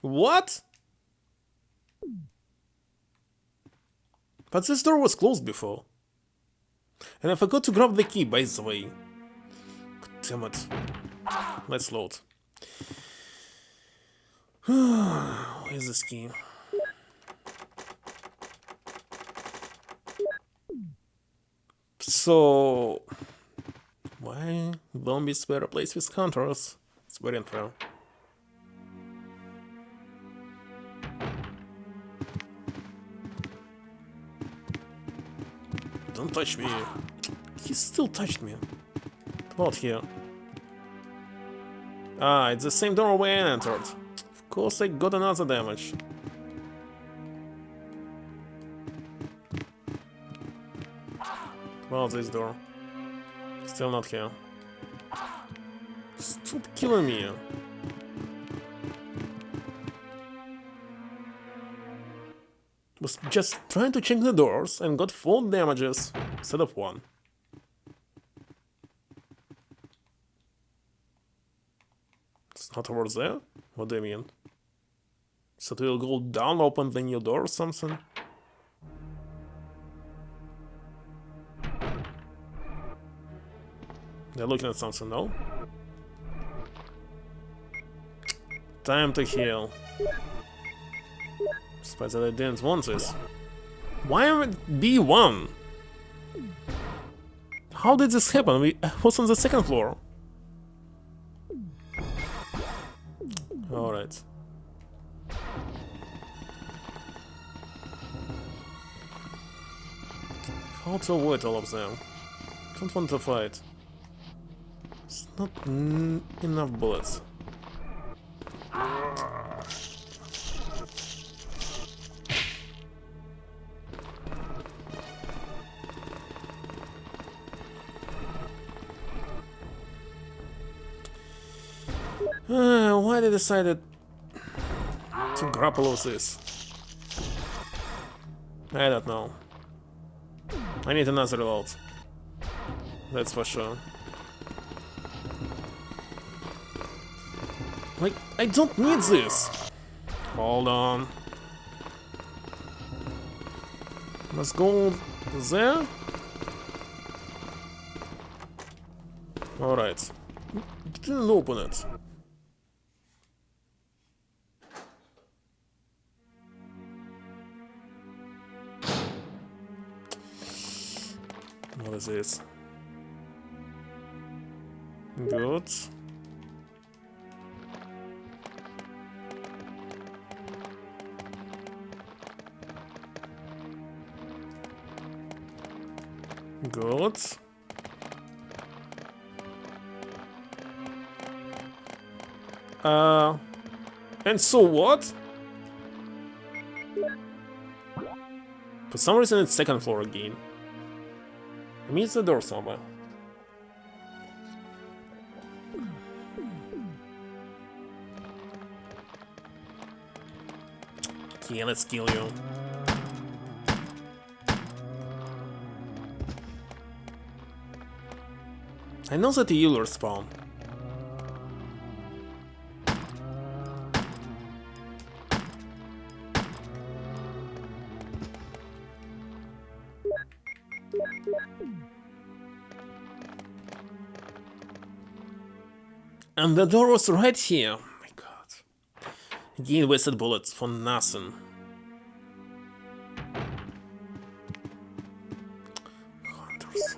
What? But this door was closed before. And I forgot to grab the key, by the way. God damn it. Let's load. Where is this key? So... why zombies were replaced with hunters? It's very unfair. Don't touch me. He still touched me. What here? Ah, it's the same doorway I entered. Of course I got another damage. Well, this door. Still not here. Stop killing me. Was just trying to check the doors and got 4 damages instead of 1. It's not over there? What do you mean? So it will go down, open the new door or something? They're looking at something, no? Time to heal. Despite that I didn't want this. Why am I B1? How did this happen? I was on the 2nd floor. Alright. How to avoid all of them? Don't want to fight. It's not enough bullets. Why they decided to grapple with this? I don't know. I need another reload. That's for sure. Like, I don't need this! Hold on. Let's go there. Alright. Didn't open it. What is this? Good. Good. And so what? For some reason it's second floor again. I mean, it's the door somewhere. Okay, let's kill you. I know that you will respawn. And the door was right here. Oh my god. Again, wasted bullets for nothing. Hunters.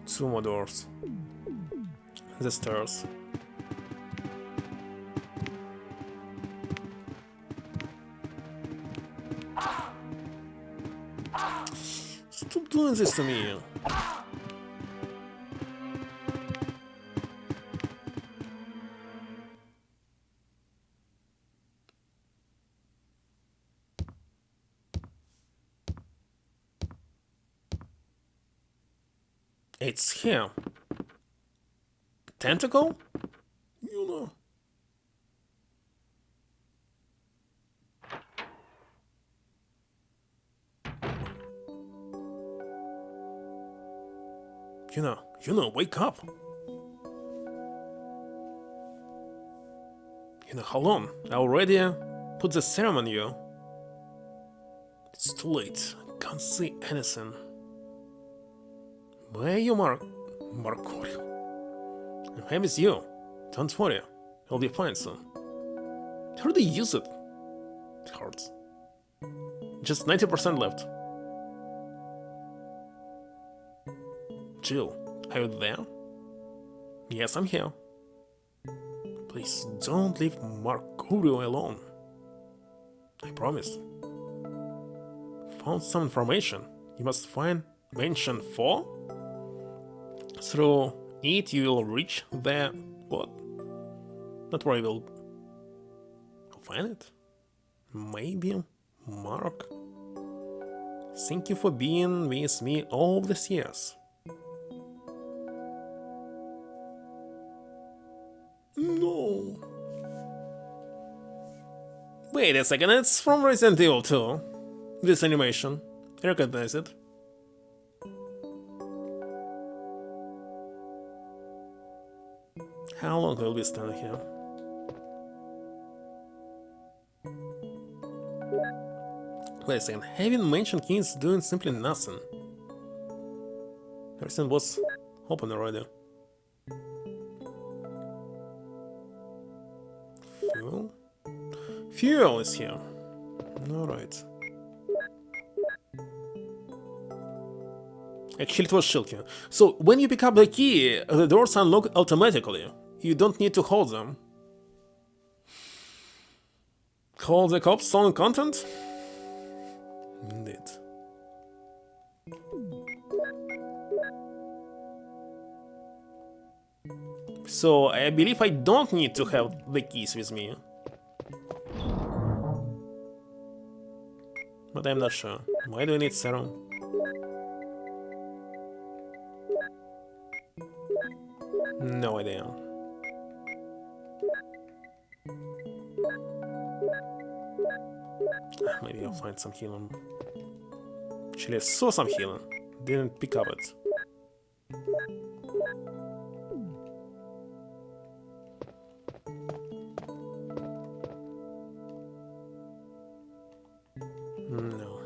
Two more doors. The stairs. Stop doing this to me. It's here. Tentacle? You know. You know, wake up. Hold on. I already put the serum on you. It's too late. I can't see anything. Where are you, MonteCarlo? I'm happy with you. Don't worry. I'll be fine soon. How do you use it? It hurts. Just 90% left. Jill, are you there? Yes, I'm here. Please don't leave MonteCarlo alone. I promise. Found some information. You must find Mansion 4? Through it you will reach the... what? Not where you will... find it? Maybe Mark? Thank you for being with me all these years. No. Wait a second, it's from Resident Evil 2. This animation. I recognize it. How long will we stand here? Wait a second, having mentioned Kings doing simply nothing. Everything was open already. Fuel? Fuel is here. Alright. Actually, it was Shilky. So, when you pick up the key, the doors unlock automatically. You don't need to hold them. Call the cops, stolen content? Indeed. So, I believe I don't need to have the keys with me. But I'm not sure. Why do I need serum? No idea. Maybe I'll find some healing. Actually, I saw some healing. Didn't pick up it. No.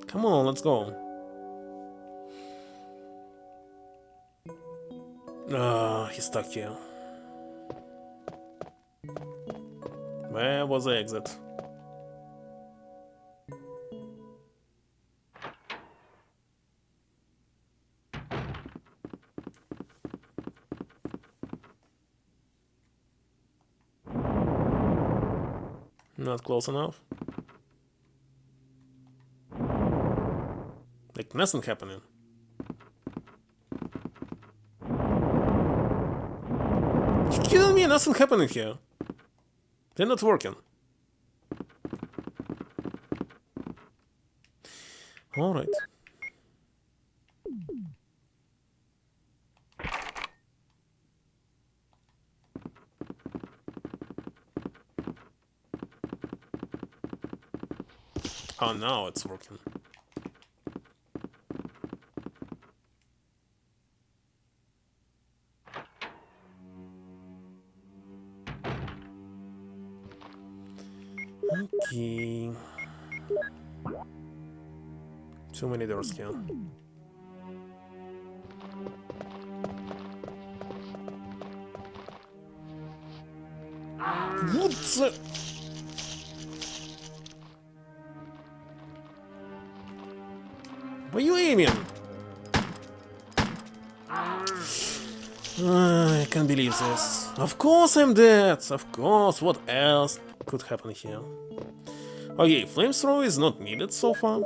Come on, let's go. He's stuck here. Where was the exit? Not close enough. Like nothing happening. nothing happening here. They're not working. Alright. Oh, now it's working. Okay. Too many doors here. What the? Were you aiming? I can't believe this. Of course I'm dead. Of course, what else could happen here? Okay, flamethrower is not needed so far.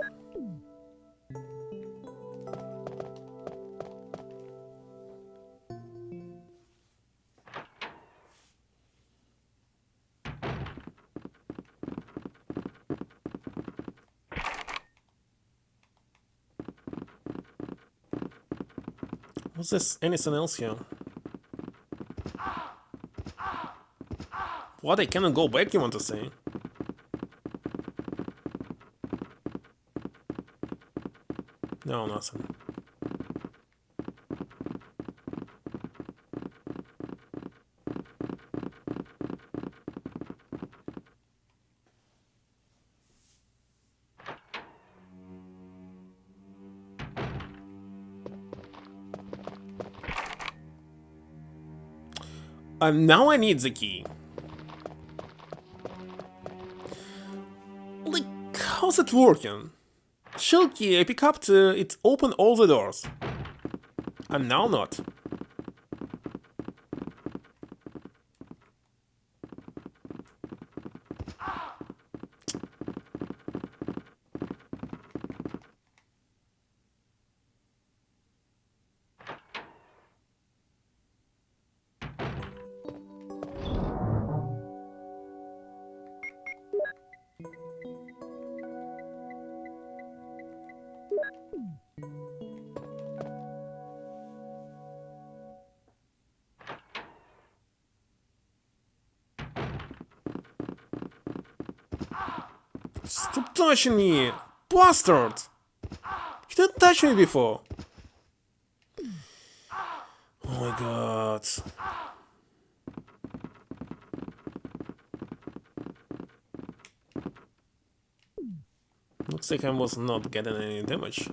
Was there anything else here? What, I cannot go back, you want to say? No, nothing. Now I need the key. Like, how's it working? Shell key I pick up to it open all the doors. And now not. Stop touching me! Bastard! You didn't touch me before! Oh my god. Looks like I was not getting any damage.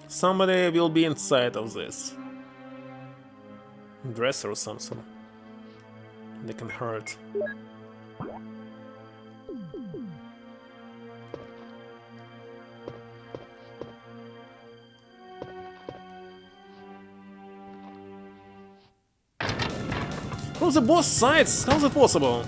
Somebody will be inside of this dresser or something. They can hurt. From the both sides? How's it possible?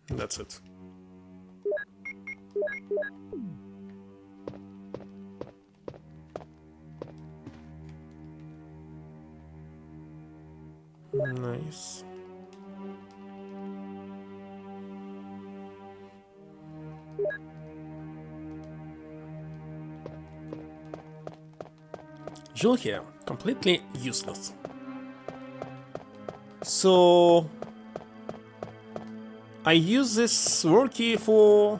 That's it. Nice. Jewel here, completely useless. So I use this war key for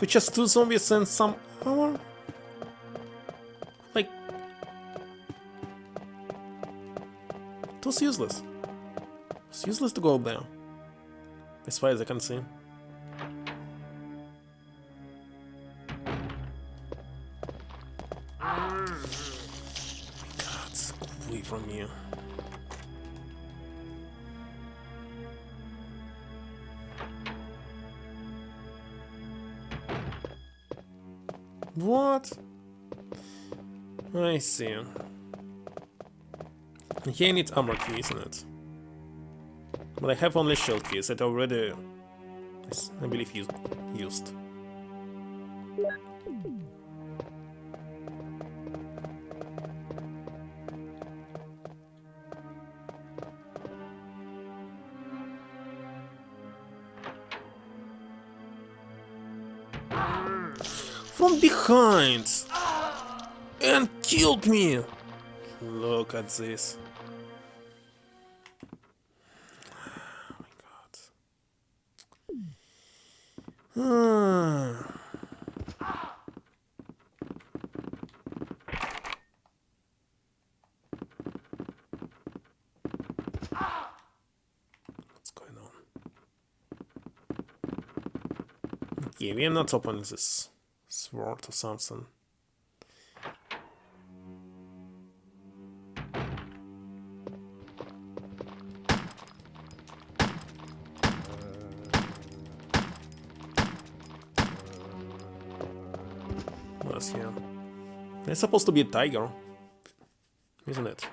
just 2 zombies and some armor? Like, it was useless. It's useless to go up there, as far as I can see. God, away from you. What? I see. Here I need armor key, isn't it? But I have only shield keys that already, I believe, used. From behind! And killed me! Look at this. Oh my god. What's going on? Okay, we are not opening this sword or something. What's here? It's supposed to be a tiger, isn't it?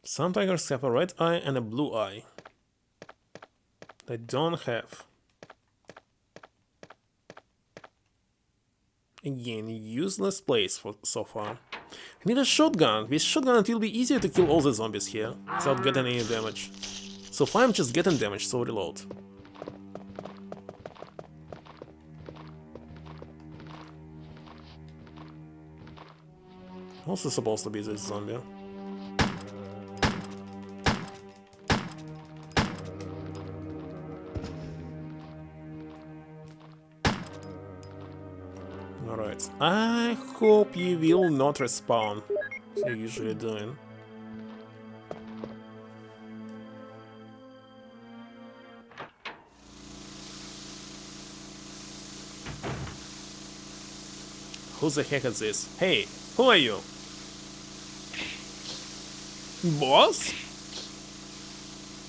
Some tigers have a red eye and a blue eye. They don't have. Again, useless place for so far. I need a shotgun. With shotgun it will be easier to kill all the zombies here without getting any damage. So far I'm just getting damage, so reload. Also supposed to be this zombie. Alright, I hope you will not respawn, as you're usually doing. Who the heck is this? Hey, who are you? Boss?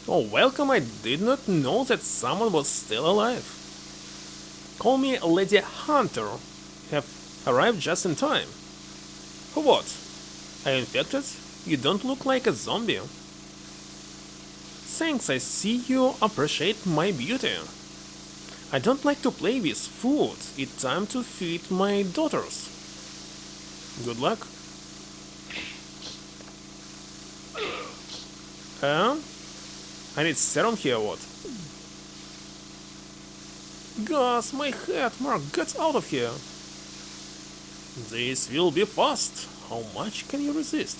Oh, welcome, I did not know that someone was still alive. Call me Lady Hunter. Have arrived just in time. For what? Are you infected? You don't look like a zombie. Thanks, I see you appreciate my beauty. I don't like to play with food. It's time to feed my daughters. Good luck. I need serum here, what? Gus, my head, Mark, get out of here. This will be fast. How much can you resist?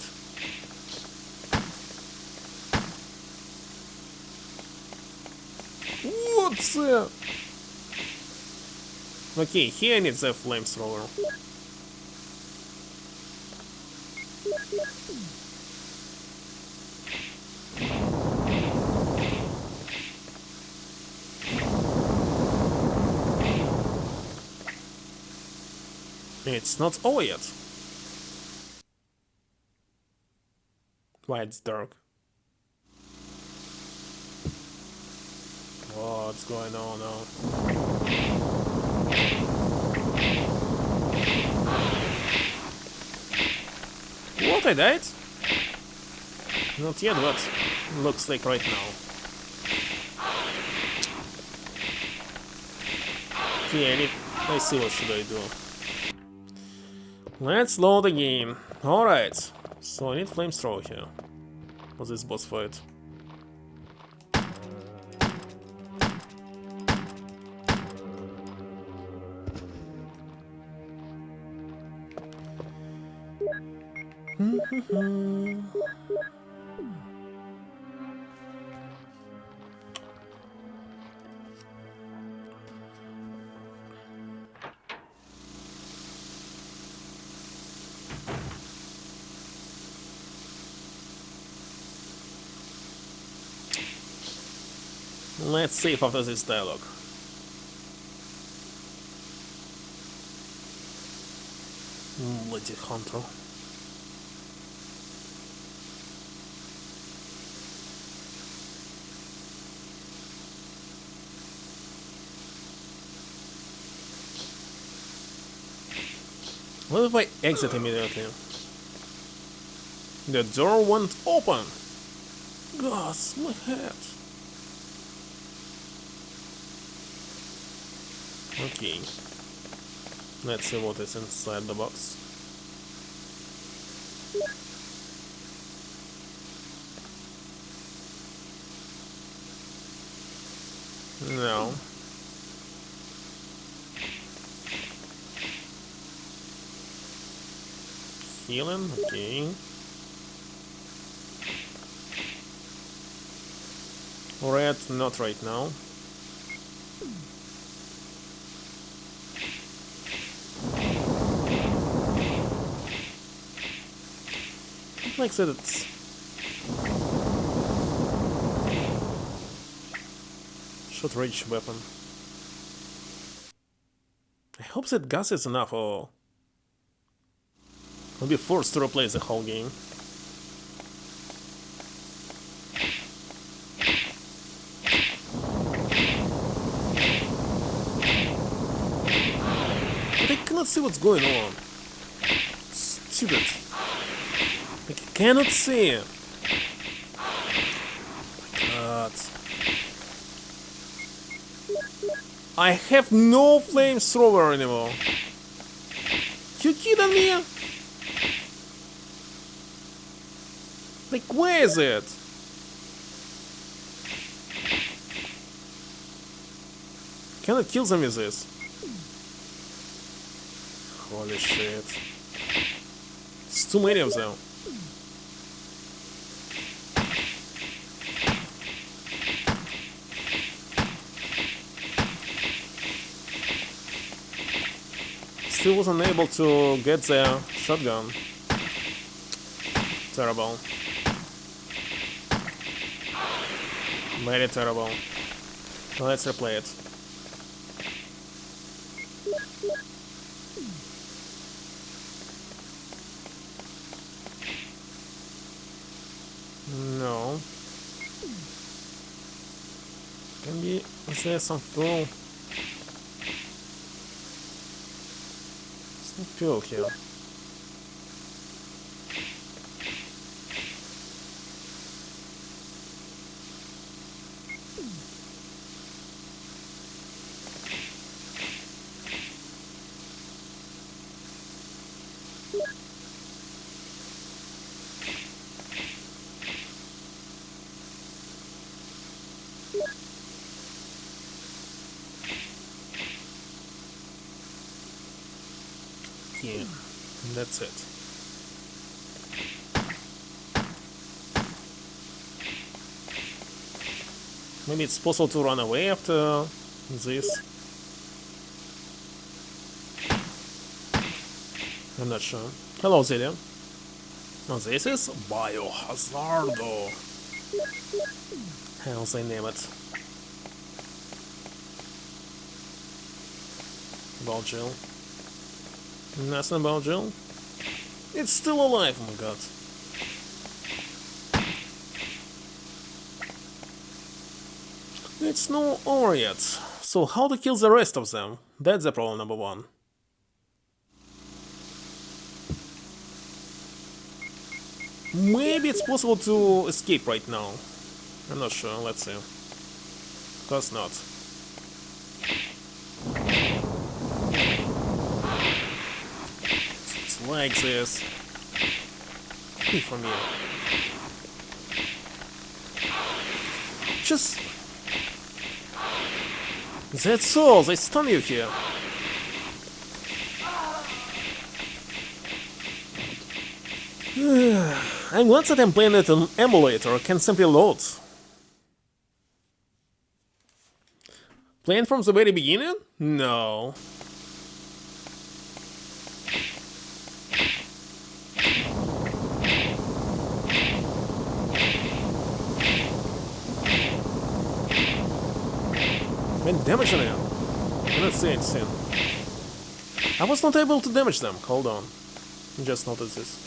What's that? Okay, here I need the flamethrower. It's not over yet. Why it's dark? What's going on now? What, I died? Not yet, but looks like right now. Okay, I see what should I do. Let's load the game. Alright, so I need flamethrower here for this boss fight. Let's save after this dialogue. Bloody hunter. What if I exit immediately? The door won't open! Gosh, my head! Okay. Let's see what is inside the box. No. Healing, okay. Red, not right now. Like I said, it's short-range weapon. I hope that gas is enough, or I'll be forced to replace the whole game. But I cannot see what's going on. Stupid. I cannot see. Oh my God. I have no flamethrower anymore. You kidding me? Like, where is it? Can I kill them with this? Holy shit. It's too many of them. Still wasn't able to get the shotgun. Terrible. Very terrible. Let's replay it. No. Can be. Is there some fuel? Some fuel here. Yeah, that's it. Maybe it's possible to run away after this. I'm not sure. Hello, Zelia. Now this is Biohazardo. How's they name it? About Jill. Nothing about Jill? It's still alive, oh my God. It's no over yet. So how to kill the rest of them? That's the problem number one. Maybe it's possible to escape right now. I'm not sure, let's see. Of course not. It's like this. Hey, from here. Just... That's all, they stun you here. I'm glad that I'm playing it on emulator, can simply load. Playing from the very beginning? No. And damage on him. Cannot see anything. I was not able to damage them. Hold on. Just notice this.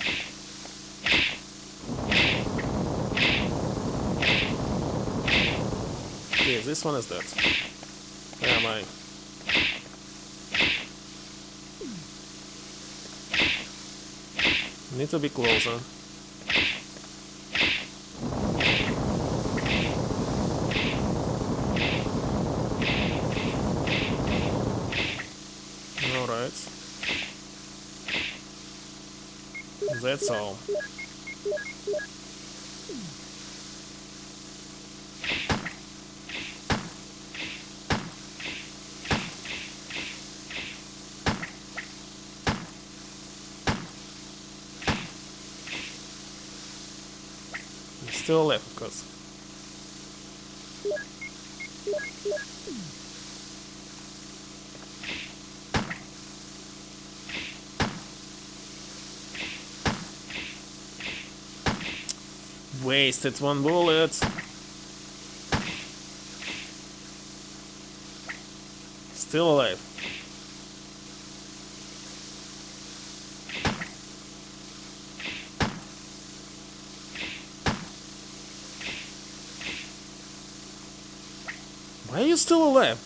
Okay, this one is dead. Where am I? Need to be closer. Alright. That's all. Still left, of course. Wasted one bullet. Still alive. Why are you still alive?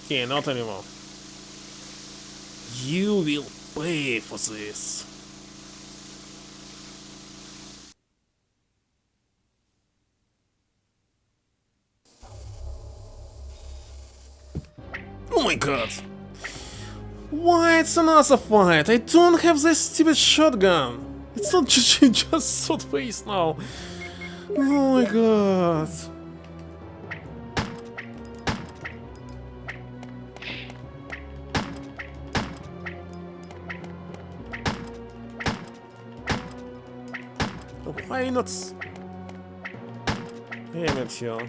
Okay, not anymore. You will pay for this. Oh my god! Why it's another fight? I don't have this stupid shotgun. It's not just sword face now. Oh my god. Why not aim at you?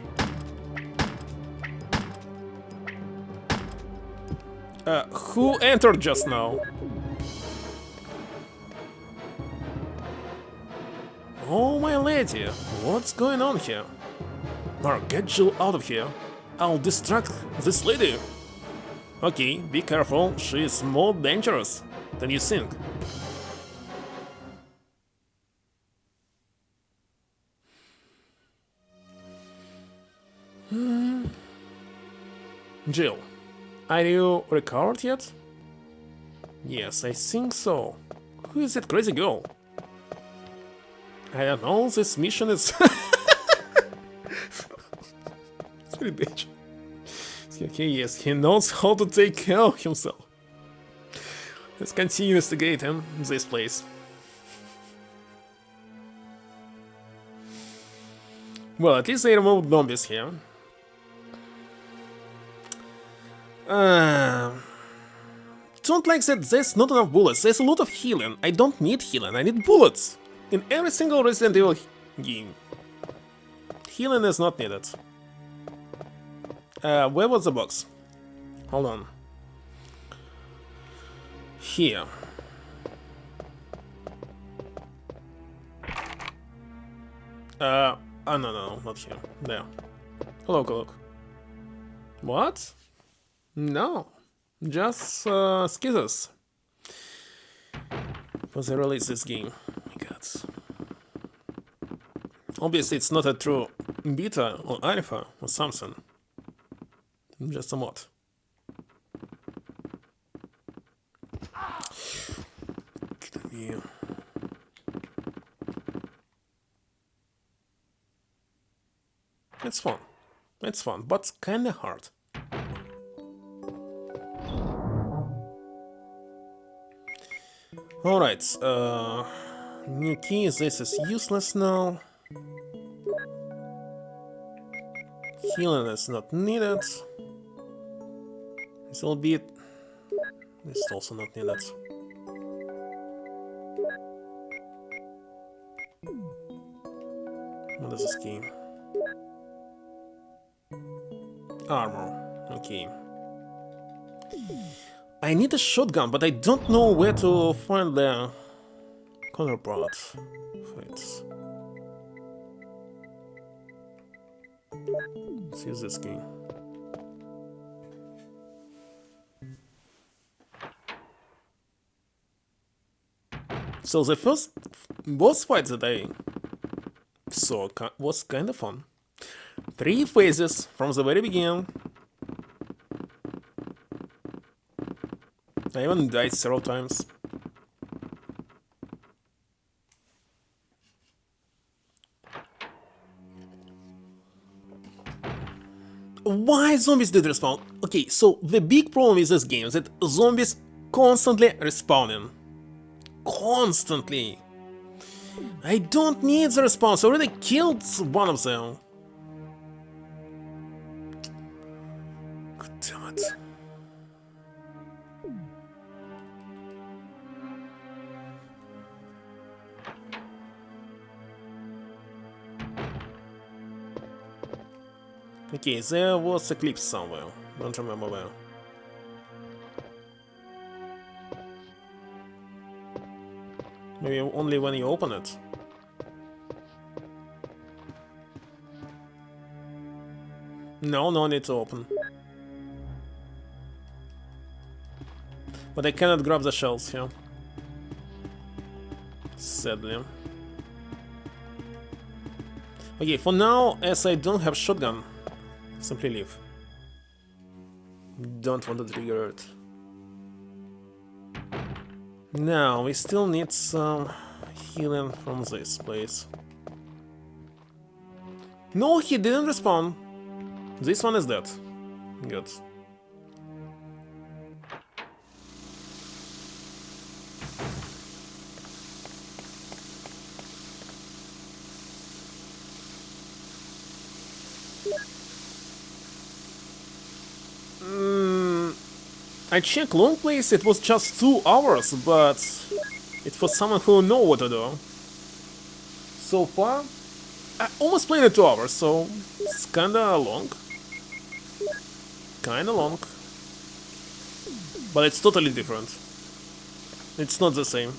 Who entered just now? Oh my lady, what's going on here? Mark, get Jill out of here. I'll distract this lady. Okay, be careful, she is more dangerous than you think. Jill, are you recovered yet? Yes, I think so. Who is that crazy girl? I don't know, this mission is... Sorry, bitch. Okay, yes, he knows how to take care of himself. Let's continue investigating this place. Well, at least they removed zombies here. Don't like that there's not enough bullets. There's a lot of healing. I don't need healing, I need bullets. In every single Resident Evil game. Healing is not needed. Where was the box? Hold on. Here. Oh no, not here. There. Hello, look. What? No. Just skizzers. For the release this game. Oh my god. Obviously it's not a true beta or alpha or something. Just a mod. Yeah. It's fun. It's fun, but kinda hard. Alright, new key, this is useless now. Healing is not needed. This will be... This is also not needed. What is this key? Armor. Okay. I need a shotgun, but I don't know where to find the counterpart for it. Let's use this key. So the first boss fight that I saw was kind of fun. 3 phases from the very beginning. I even died several times. Why zombies did respawn? Okay, so the big problem with this game is that zombies constantly respawning. Constantly. I don't need the response, I already killed one of them. God damn it. Okay, there was a clip somewhere, don't remember where. Maybe only when you open it. No need to open. But I cannot grab the shells here. Sadly. Okay, for now, as I don't have shotgun, simply leave. Don't want to trigger it. Now, we still need some healing from this place. No, he didn't respawn. This one is dead. Good. I checked long place, it was just 2 hours, but it's for someone who know what to do. So far, I almost played it 2 hours, so it's kinda long. Kinda long. But it's totally different. It's not the same.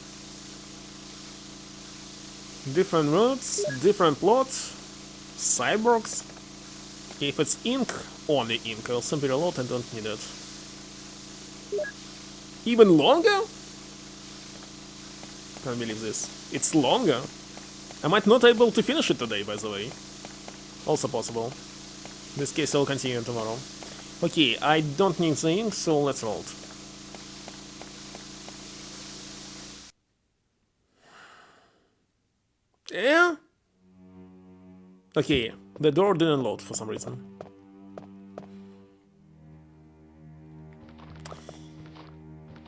Different routes, different plot, cyborgs. If it's ink, only ink, I'll simply reload, I don't need it. Even longer? Can't believe this. It's longer. I might not be able to finish it today, by the way. Also possible. In this case, I'll continue tomorrow. Okay, I don't need the ink, so let's roll. Yeah? Okay, the door didn't load for some reason.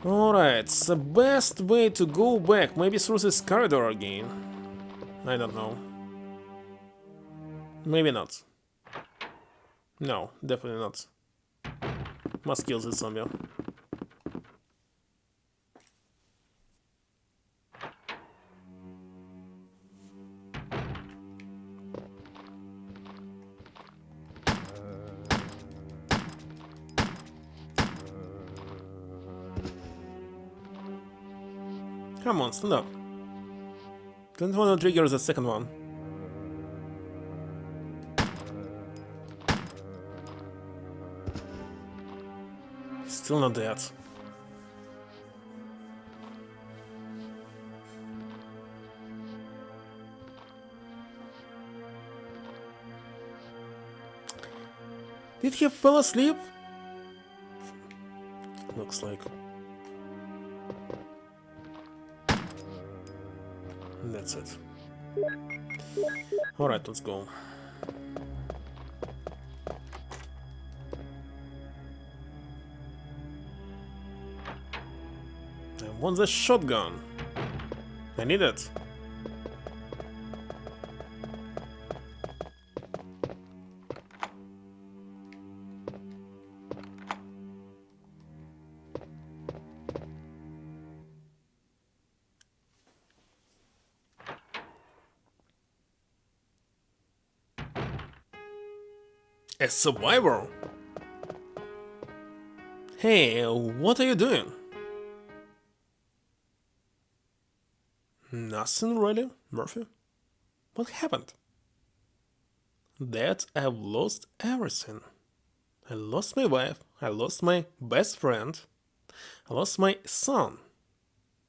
Alright, the best way to go back, maybe through this corridor again. I don't know. Maybe not. No, definitely not. Must kill this zombie. Come on, stand up. Don't want to trigger the second one. Still not dead. Did he fall asleep? Looks like. That's it. Alright, let's go. I want the shotgun. I need it. A survivor? Hey, what are you doing? Nothing really, Murphy. What happened? That I've lost everything. I lost my wife, I lost my best friend, I lost my son,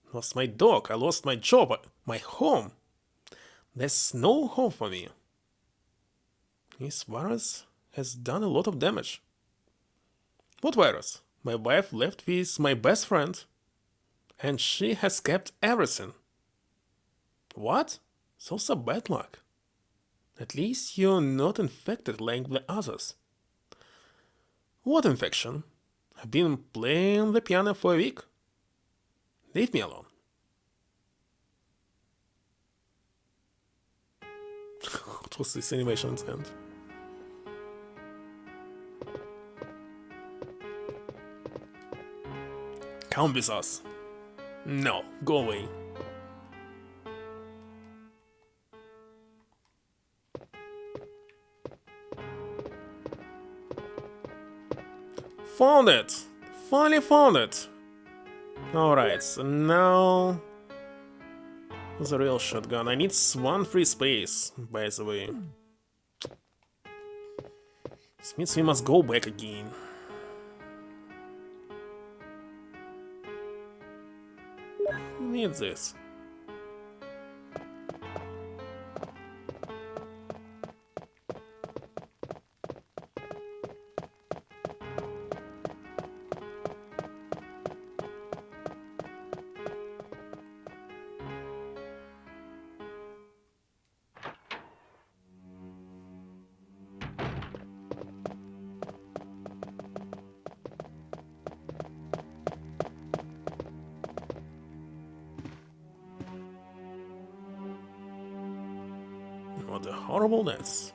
I lost my dog, I lost my job, my home. There's no home for me. This virus has done a lot of damage. What virus? My wife left with my best friend, and she has kept everything. What? So bad luck. At least you're not infected like the others. What infection? I've been playing the piano for a week. Leave me alone. What was this animation intent? Come with us. No, go away. Found it! Finally found it! Alright, so now... the real shotgun. I need one free space, by the way. This means we must go back again. Who needs this? What a horribleness.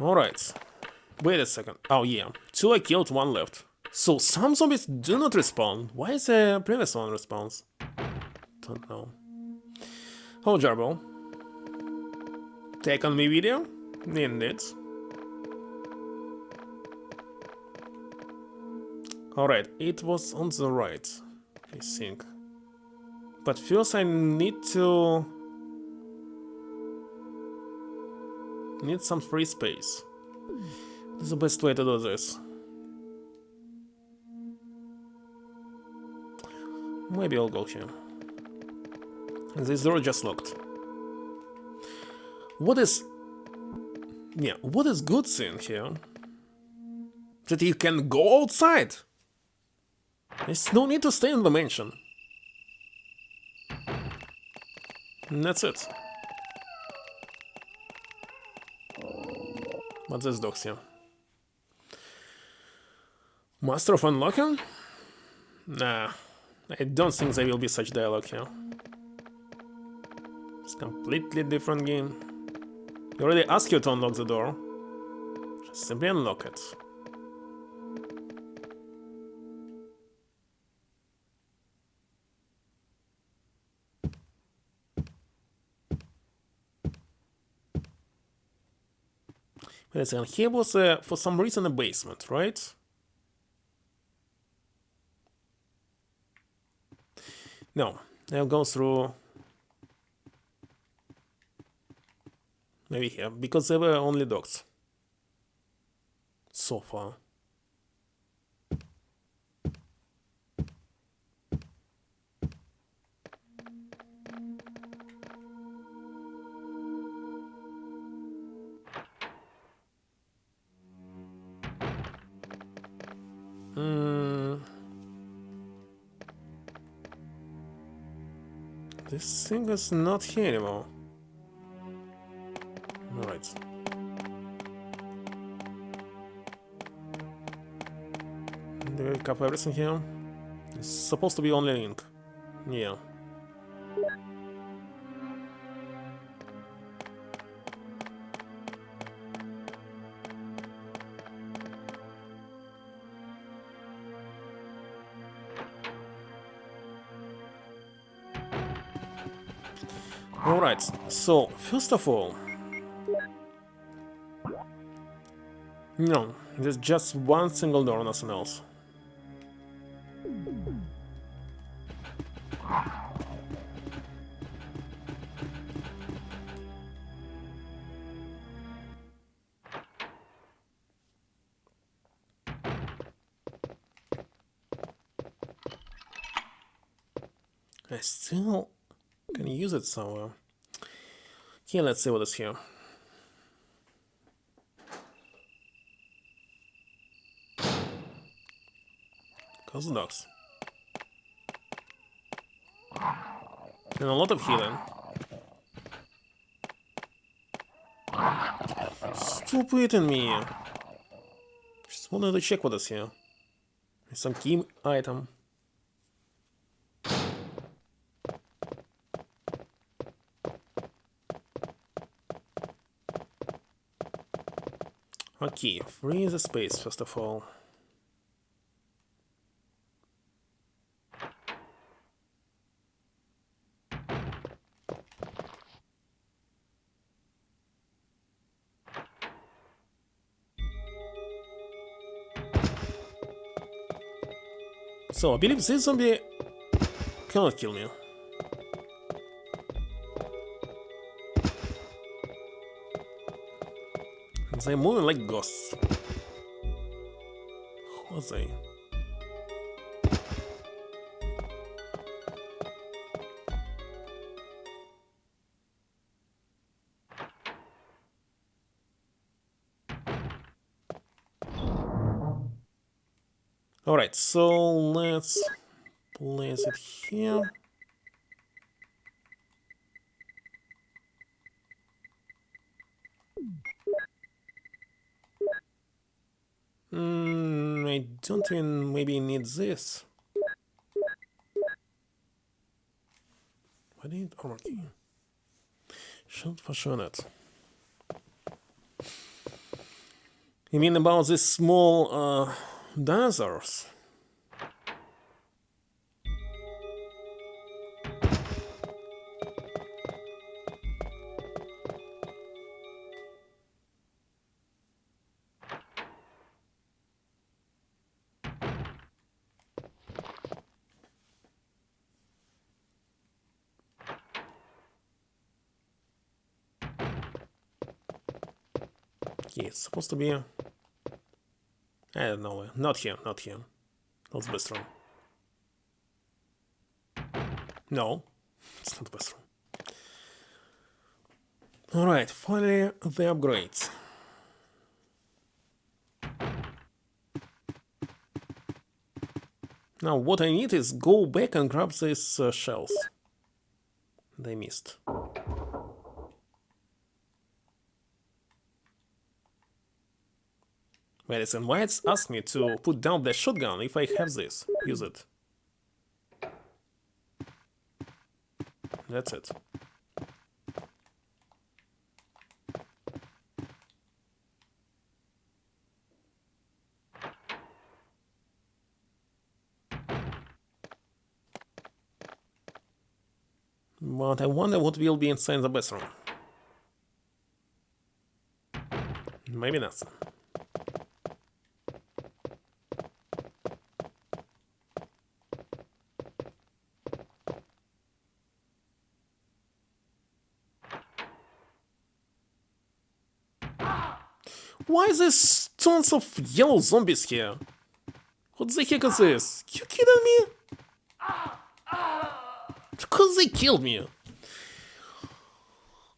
Alright. Wait a second. Oh yeah, 2 I killed, 1 left. So some zombies do not respawn. Why is the previous one respawns? Don't know. Oh, Jarbo. Take on me video? Indeed. Alright, it was on the right, I think. But first I need some free space. This is the best way to do this. Maybe I'll go here. This door just locked. What is good thing here? That you can go outside. There's no need to stay in the mansion. And that's it. What's this dogs here? Master of Unlocking? Nah, I don't think there will be such dialogue here. It's a completely different game. They already ask you to unlock the door. Just simply unlock it. Wait a second, here was for some reason a basement, right? No, I'll go through... maybe here, because there were only dogs. So far. This thing is not here anymore. Right. Do we cover everything here? It's supposed to be only link. Yeah. Alright, so, first of all... No, there's just one single door, nothing else. I still can use it somewhere. Here, let's see what is here. Close the dogs. And a lot of healing. Stop eating me! Just wanted to check what is here. Some key item. Okay, free the space first of all. So, I believe this zombie cannot kill me. They're moving like ghosts. Who are they? Alright, so let's place it here. I don't even maybe need this. Why do you need armor key? Should for sure not. You mean about these small dinosaurs? Yeah, it's supposed to be... I don't know, not here, not here. That's the best room. No, it's not the best room. Alright, finally the upgrades. Now what I need is go back and grab these shells. They missed. Wait a second, why it's asked me to put down the shotgun if I have this? Use it. That's it. But I wonder what will be inside the bathroom. Maybe nothing. Why is there tons of yellow zombies here? What the heck is this? You kidding me? Because they killed me.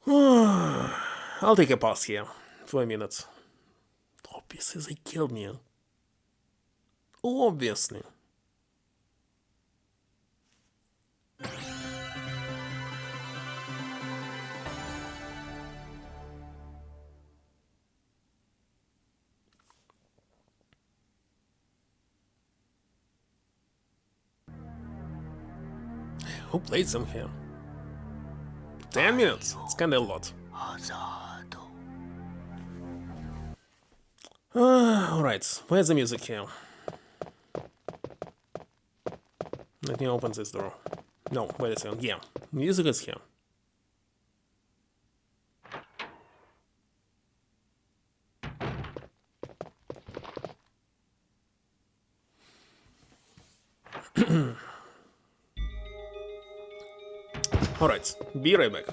I'll take a pause here for a minute. Obviously they killed me. Obviously. Who played some here? 10 minutes. It's kinda a lot. Alright, where's the music here? Let me open this door. No, wait a second. Yeah, music is here. Alright, be right back.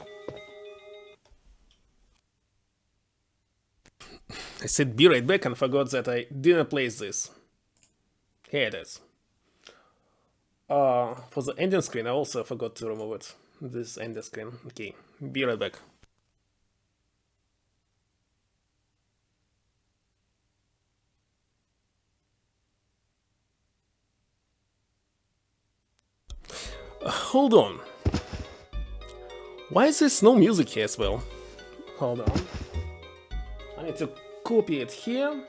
I said be right back and forgot that I didn't place this. Here it is. For the ending screen, I also forgot to remove it. This ending screen. Okay, be right back. Hold on. Why is there no music here as well? Hold on. I need to copy it here.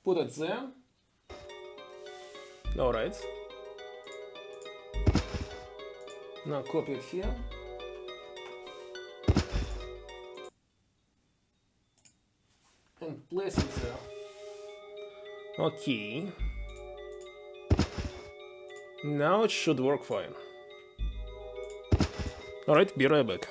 Put it there. Alright. Now copy it here. And place it there. Okay. Now it should work fine. Alright, be right back.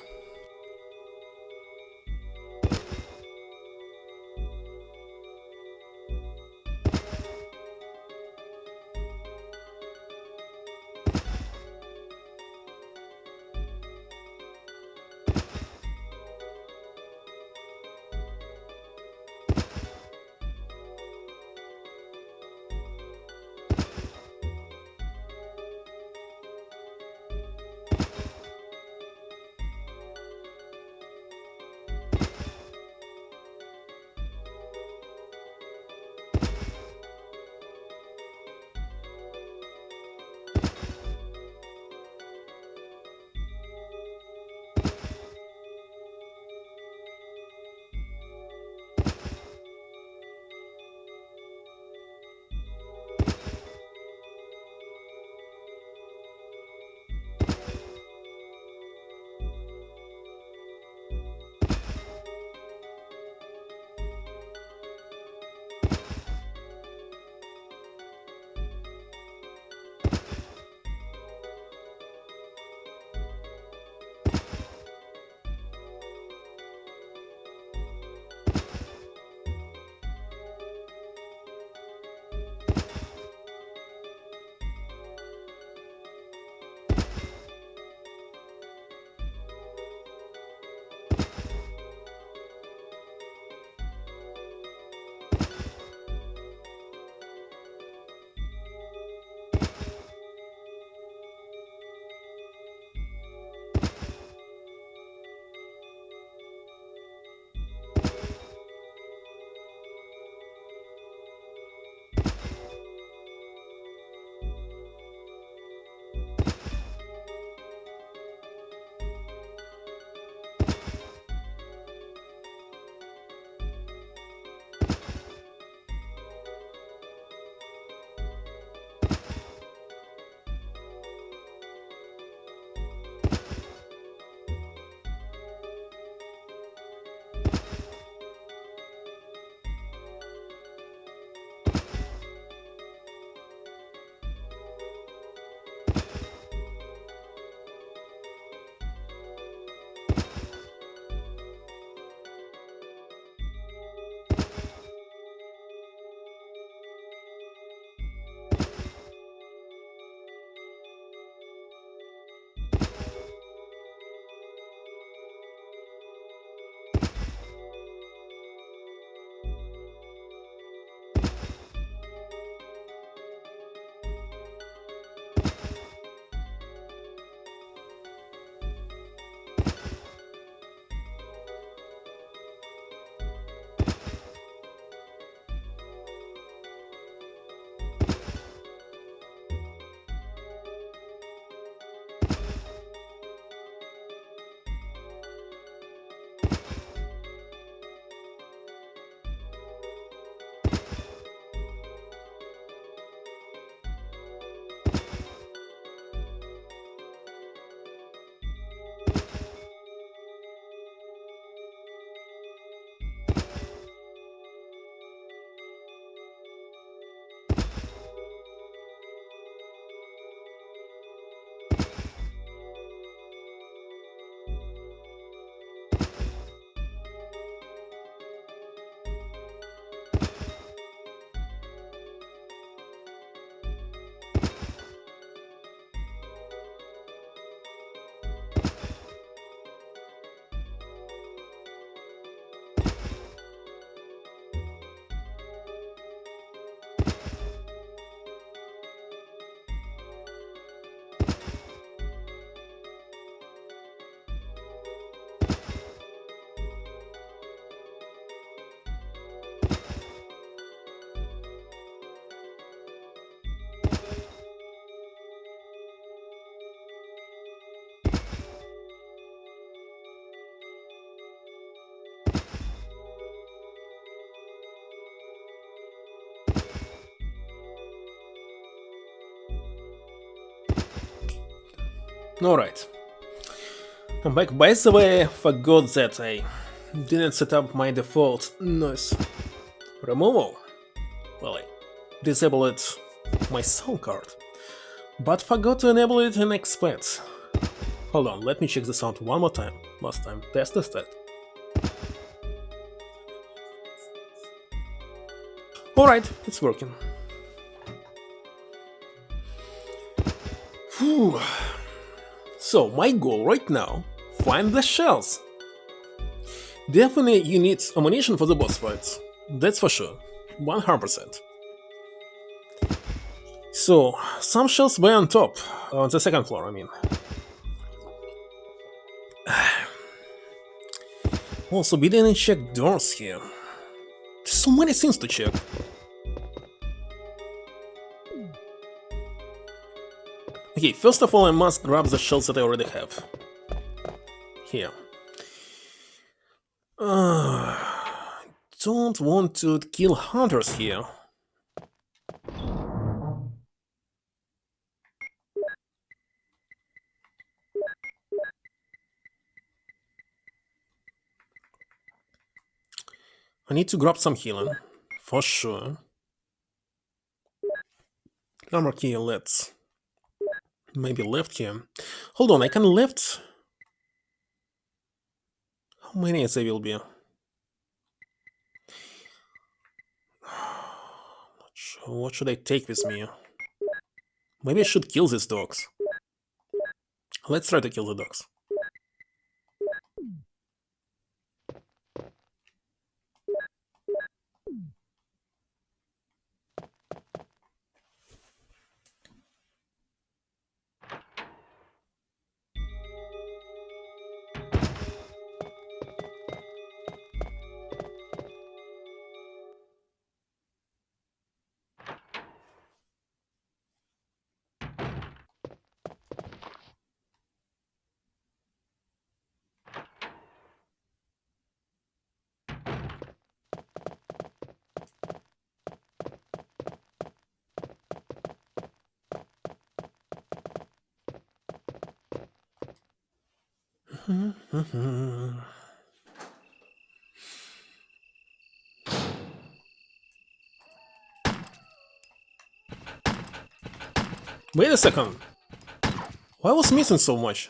Alright. I'm back. By the way, forgot that I didn't set up my default noise removal. Well, I disabled my sound card, but forgot to enable it in Expert. Hold on, let me check the sound one more time. Last time. Test. Alright, it's working. Phew. So, my goal right now, find the shells. Definitely you need ammunition for the boss fights. That's for sure. 100%. So, some shells were on top, on the second floor, I mean. Also, we didn't check doors here. There's so many things to check. Okay, first of all, I must grab the shells that I already have. Here. Don't want to kill hunters here. I need to grab some healing, for sure. Armor key, let's maybe left here. Hold on, I can left. How many there will be? Not sure. What should I take with me? Maybe I should kill these dogs. Let's try to kill the dogs. Wait a second. Why was missing so much?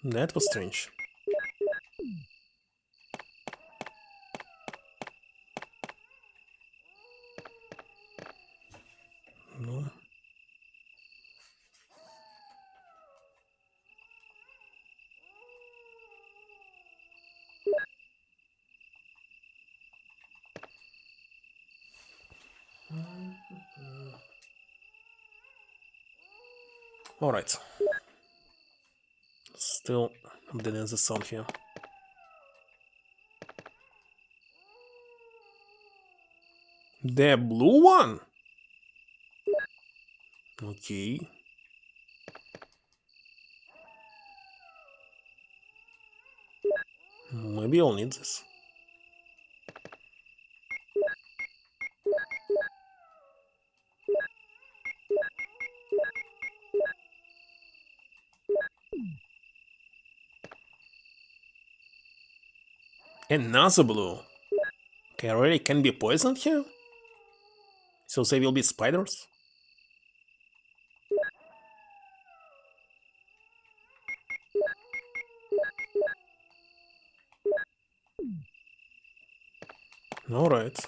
That was strange. No. Alright. Still updating the sound here. The blue one? Okay. Maybe I'll need this. Another blue. Okay, I really can be poisoned here? So they will be spiders? Alright.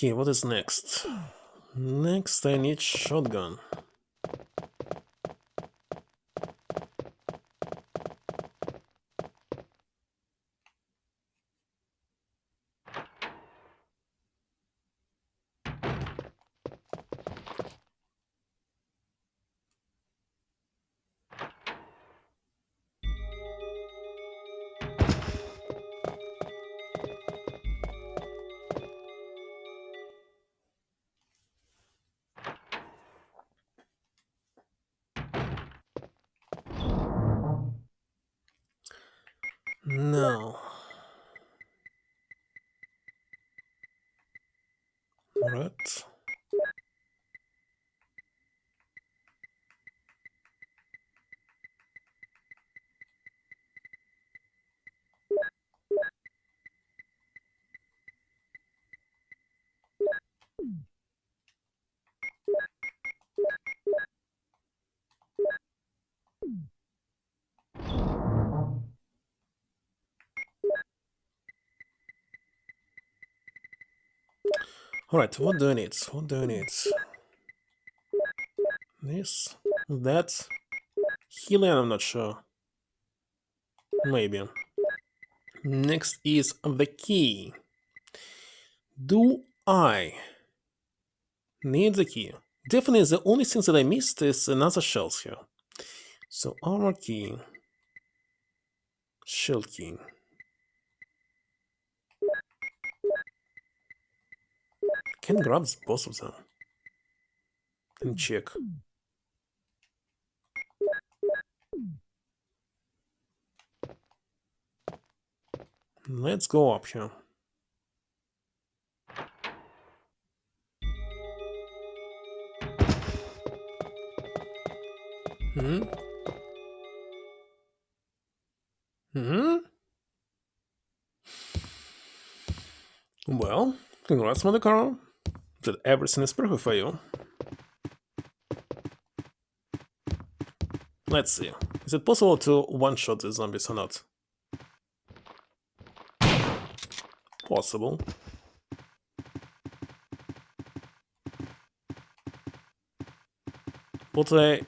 Okay, what is next? Next I need shotgun. No. Right. Alright, what do I need? What do I need? This? That? Healing, I'm not sure. Maybe. Next is the key. Do I need the key? Definitely the only thing that I missed is another shells here. So armor key. Shell key. Can grab both of them. And check. Let's go up here. Hmm? Hmm? Well, congrats, MonteCarlo. That everything is perfect for you. Let's see. Is it possible to one-shot the zombies or not? Possible. What I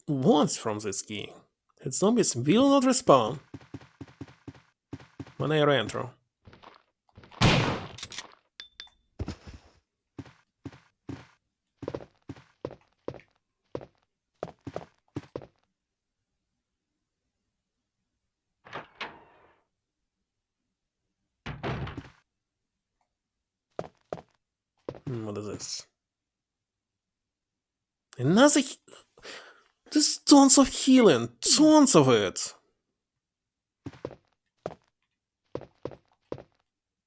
want from this key that zombies will not respawn when I re-enter. What is this? Another. There's tons of healing, tons of it.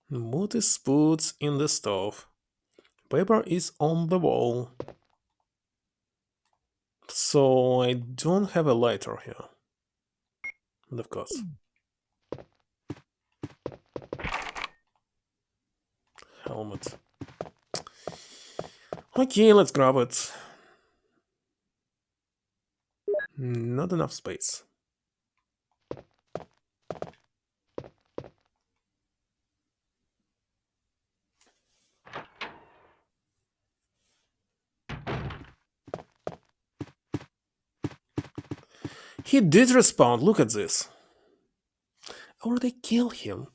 Wood is put in the stove. Paper is on the wall. So I don't have a lighter here. But of course. Helmet. Okay, let's grab it. Not enough space. He did respawn, look at this. Or they kill him.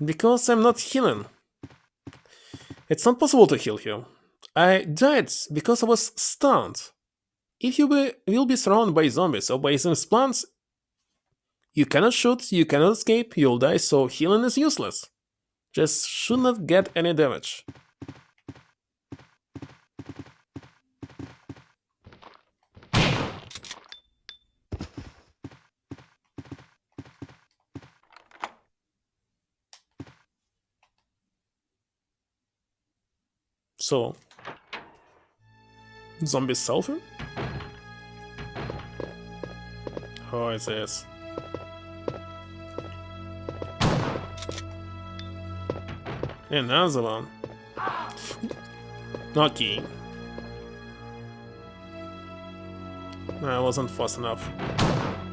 Because I'm not healing. It's not possible to heal him. I died because I was stunned. If you will be surrounded by zombies or by these plants, you cannot shoot, you cannot escape, you'll die, so healing is useless. Just should not get any damage. So, zombie selfie? How is this? Another one. Okay. I wasn't fast enough.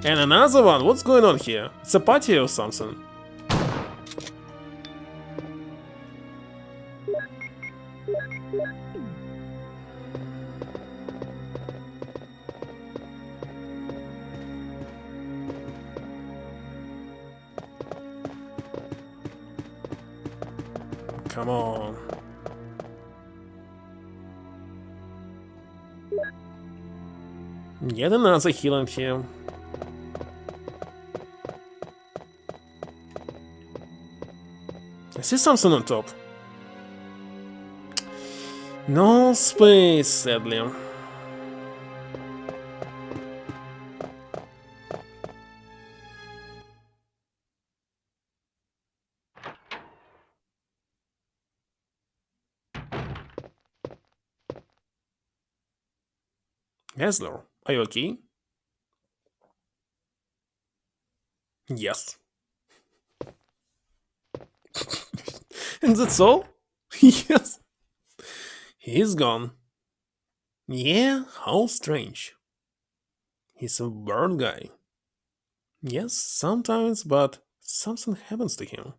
And another one! What's going on here? It's a party or something? Come on. Yet another healing here. see something on top. No space, sadly. Gessler, are you okay? Yes. And that's all? Yes. He's gone. Yeah, how strange. He's a bird guy. Yes, sometimes, but something happens to him.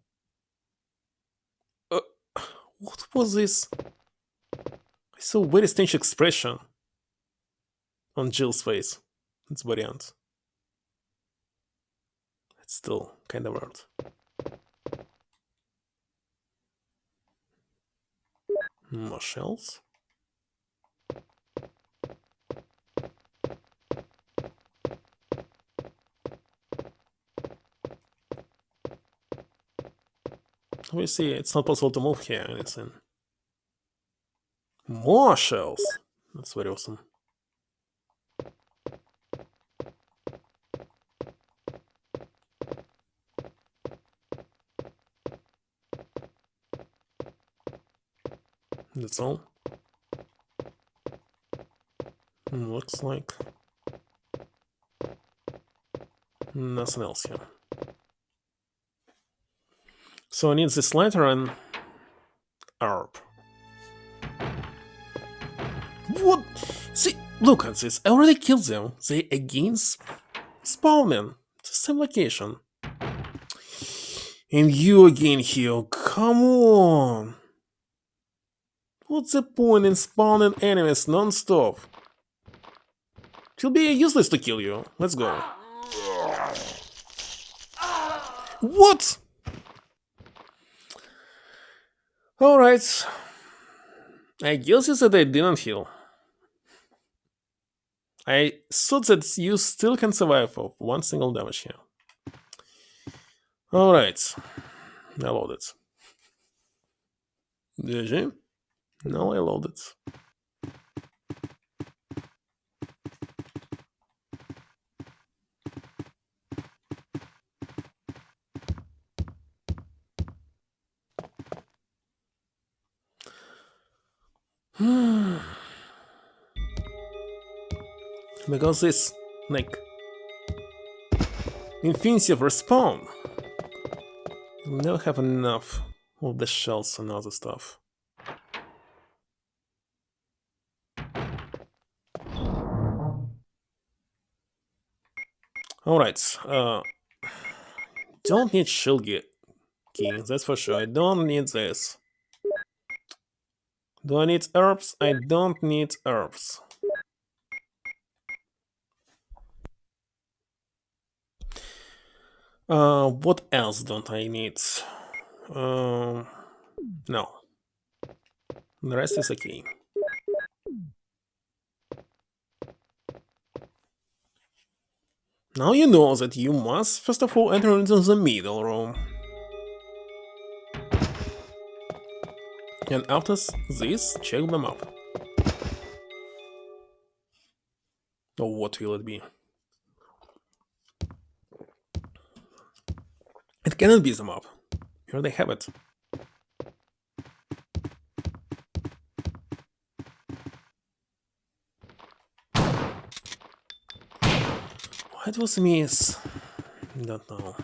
Uh, what was this? I saw a very strange expression on Jill's face. It's variant. It's still kinda weird. More shells? Obviously, it's not possible to move here or anything. More shells! That's very awesome. That's all. Looks like nothing else here. So I need this lighter and herb. What? See, look at this. I already killed them. They again spawning. It's the same location. And you again here. Come on. What's the point in spawning enemies non-stop? It'll be useless to kill you. Let's go. What? Alright. I guess you said I didn't heal. I thought that you still can survive of one single damage here. Alright. I load it. GG. Now I load it. Because this, like, infinity of respawn, we'll never have enough of the shells and other stuff. Alright, don't need shield key, that's for sure. I don't need this. Do I need herbs? I don't need herbs. What else don't I need? No. The rest is okay. Now you know that you must first of all enter into the middle room. And after this, check them up. Or what will it be? It cannot be the map. Here they have it. What was miss? Don't know.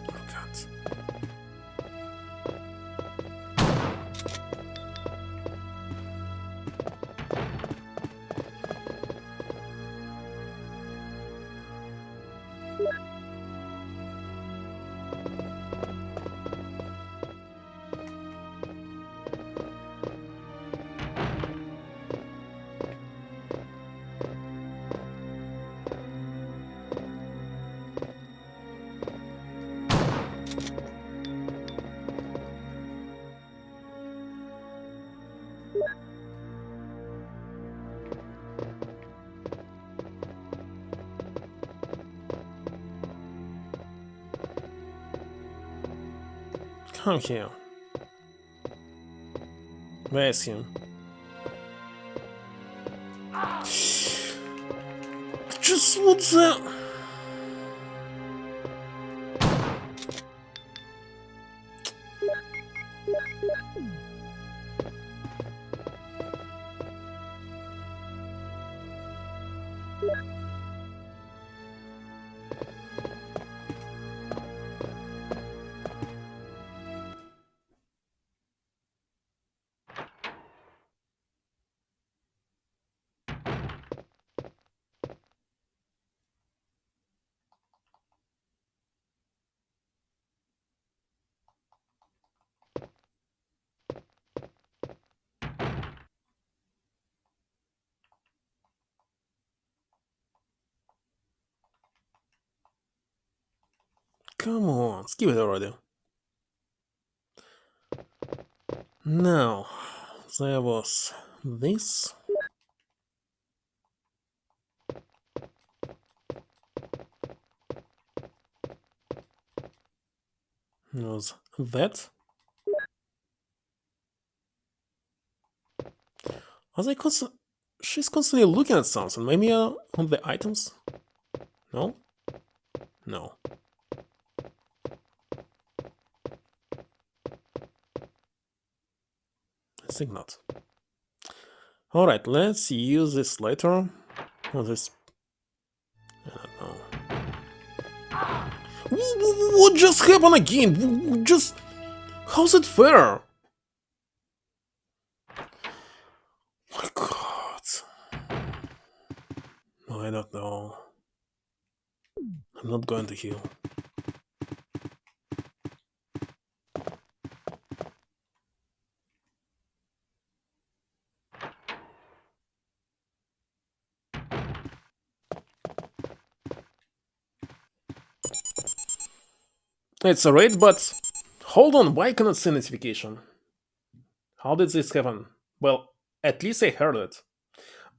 Oh god. I'm here. Where is he? Just what the... Come on, skip it already. Now, there was this. Was that. Was I She's constantly looking at something. Maybe on the items? No? No. I think not. Alright, let's use this later. Oh, this... I don't know. What just happened again? Just... How's it fair? My god. I don't know. I'm not going to heal. It's a raid, but... Hold on, why cannot see notification? How did this happen? Well, at least I heard it.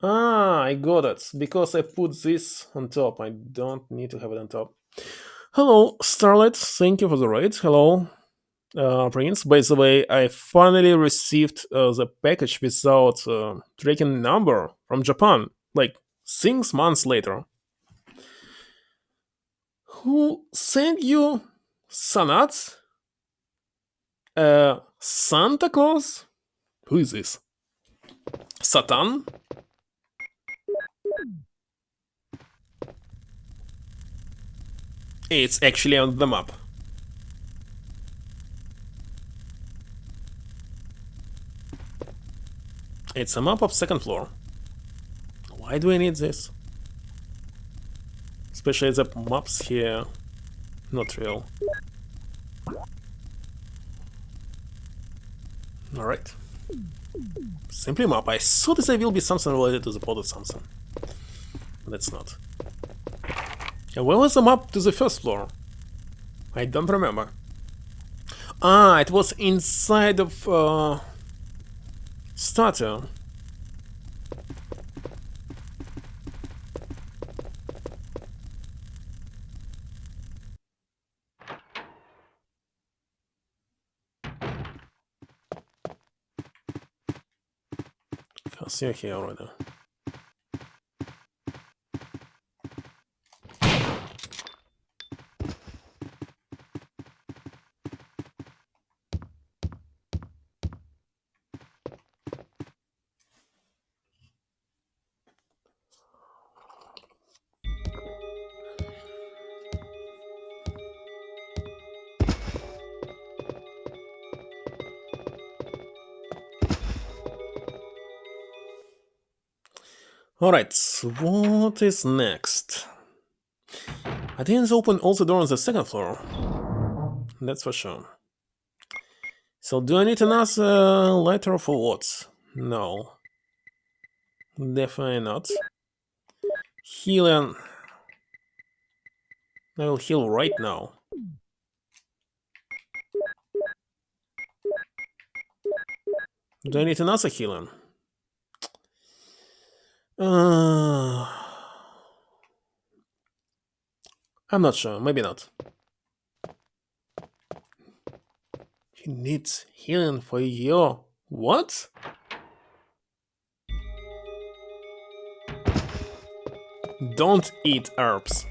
Ah, I got it. Because I put this on top. I don't need to have it on top. Hello, Starlight. Thank you for the raid. Hello, Prince. By the way, I finally received the package without tracking number from Japan. Like 6 months later. Who sent you Sanat? Santa Claus? Who is this? Satan? It's actually on the map. It's a map of second floor. Why do I need this? Especially the maps here. Not real. Alright. Simply map. I thought there will be something related to the plot or something. But it's not. And where was the map to the first floor? I don't remember. Ah, it was inside of starter. Because you're here already. Alright, what is next? I didn't open all the doors on the second floor. That's for sure. So do I need another letter for what? No. Definitely not. Healing. I will heal right now. Do I need another healing? I'm not sure. Maybe not. He needs healing for you. What? Don't eat herbs.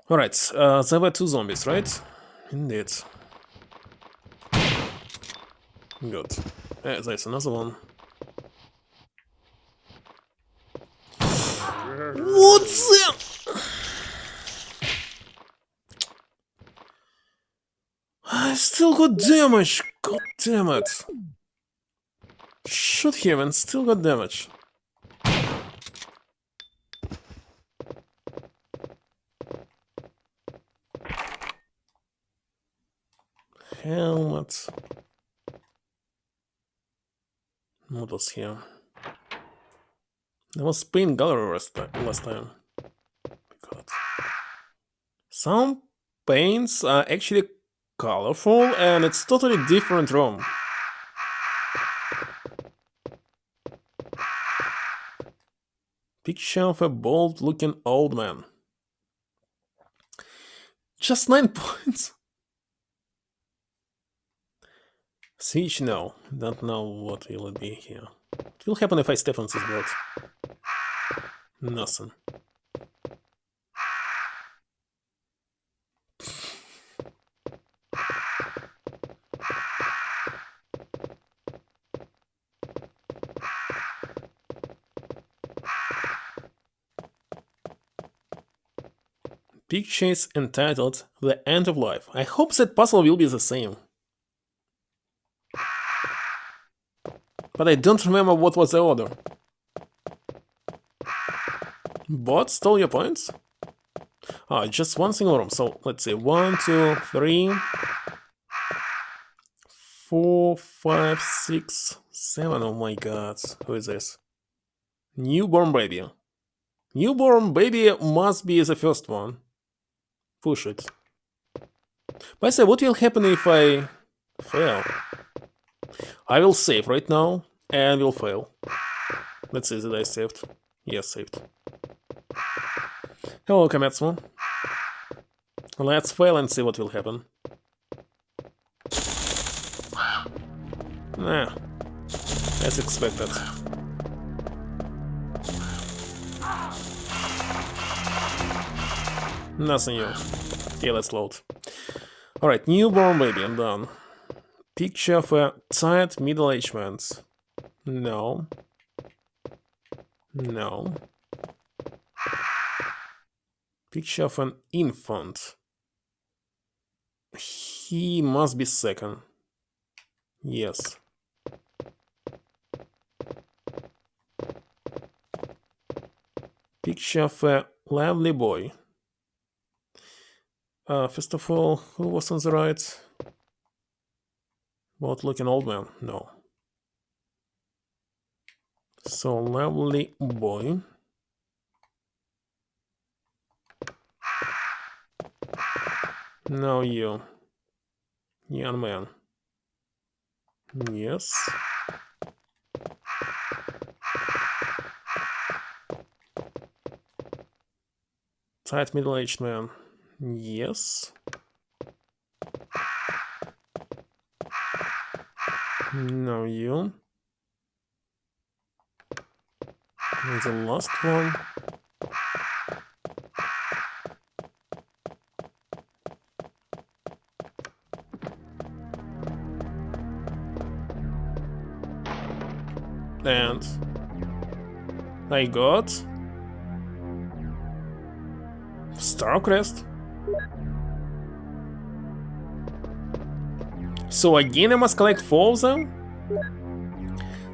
Alright, there were 2 zombies, right? Indeed. Good. There's another one. What the? I still got damage. God damn it. Shoot him and still got damage. Helmet. What was here? There was paint gallery last time. God. Some paints are actually colorful and it's totally different room. Picture of a bold looking old man. Just 9 points. Switch, no. Don't know what will it be here. What will happen if I step on this board? Nothing. Picture is entitled The End of Life. I hope that puzzle will be the same. But I don't remember what was the order. Bot stole your points? Ah, just one single room. So let's see. 1, 2, 3, 4, 5, 6, 7. Oh my god. Who is this? Newborn baby. Newborn baby must be the first one. Push it. By the way, what will happen if I fail? I will save right now and will fail. Let's see that I saved. Yes, saved. Hello, Kametsu. Let's fail and see what will happen. Nah, as expected. Nothing new. Okay, let's load. Alright, newborn baby, I'm done. Picture of a tired middle-aged man. No. No. Picture of an infant. He must be second. Yes. Picture of a lovely boy. First of all, who was on the right? Both looking old man? No. So, lovely boy. Now you. Young man. Yes. Tight middle-aged man. Yes. Now you. And the last one. And I got Star Crest. So again I must collect 4 of them?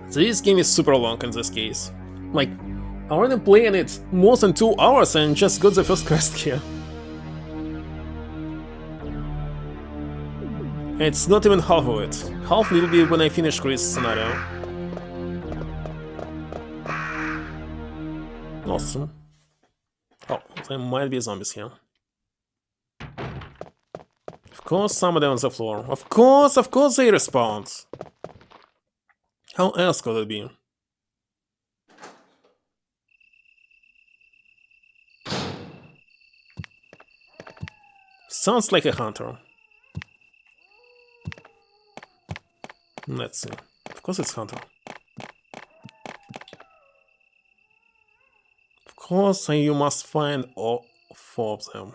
This game is super long in this case. Like, I already playing it more than 2 hours and just got the first quest here. It's not even half of it. Half will be when I finish Chris' scenario. Awesome. Oh, there might be zombies here. Of course, somebody on the floor. Of course they respawn. How else could it be? Sounds like a hunter. Let's see. Of course it's hunter. Of course you must find all 4 of them.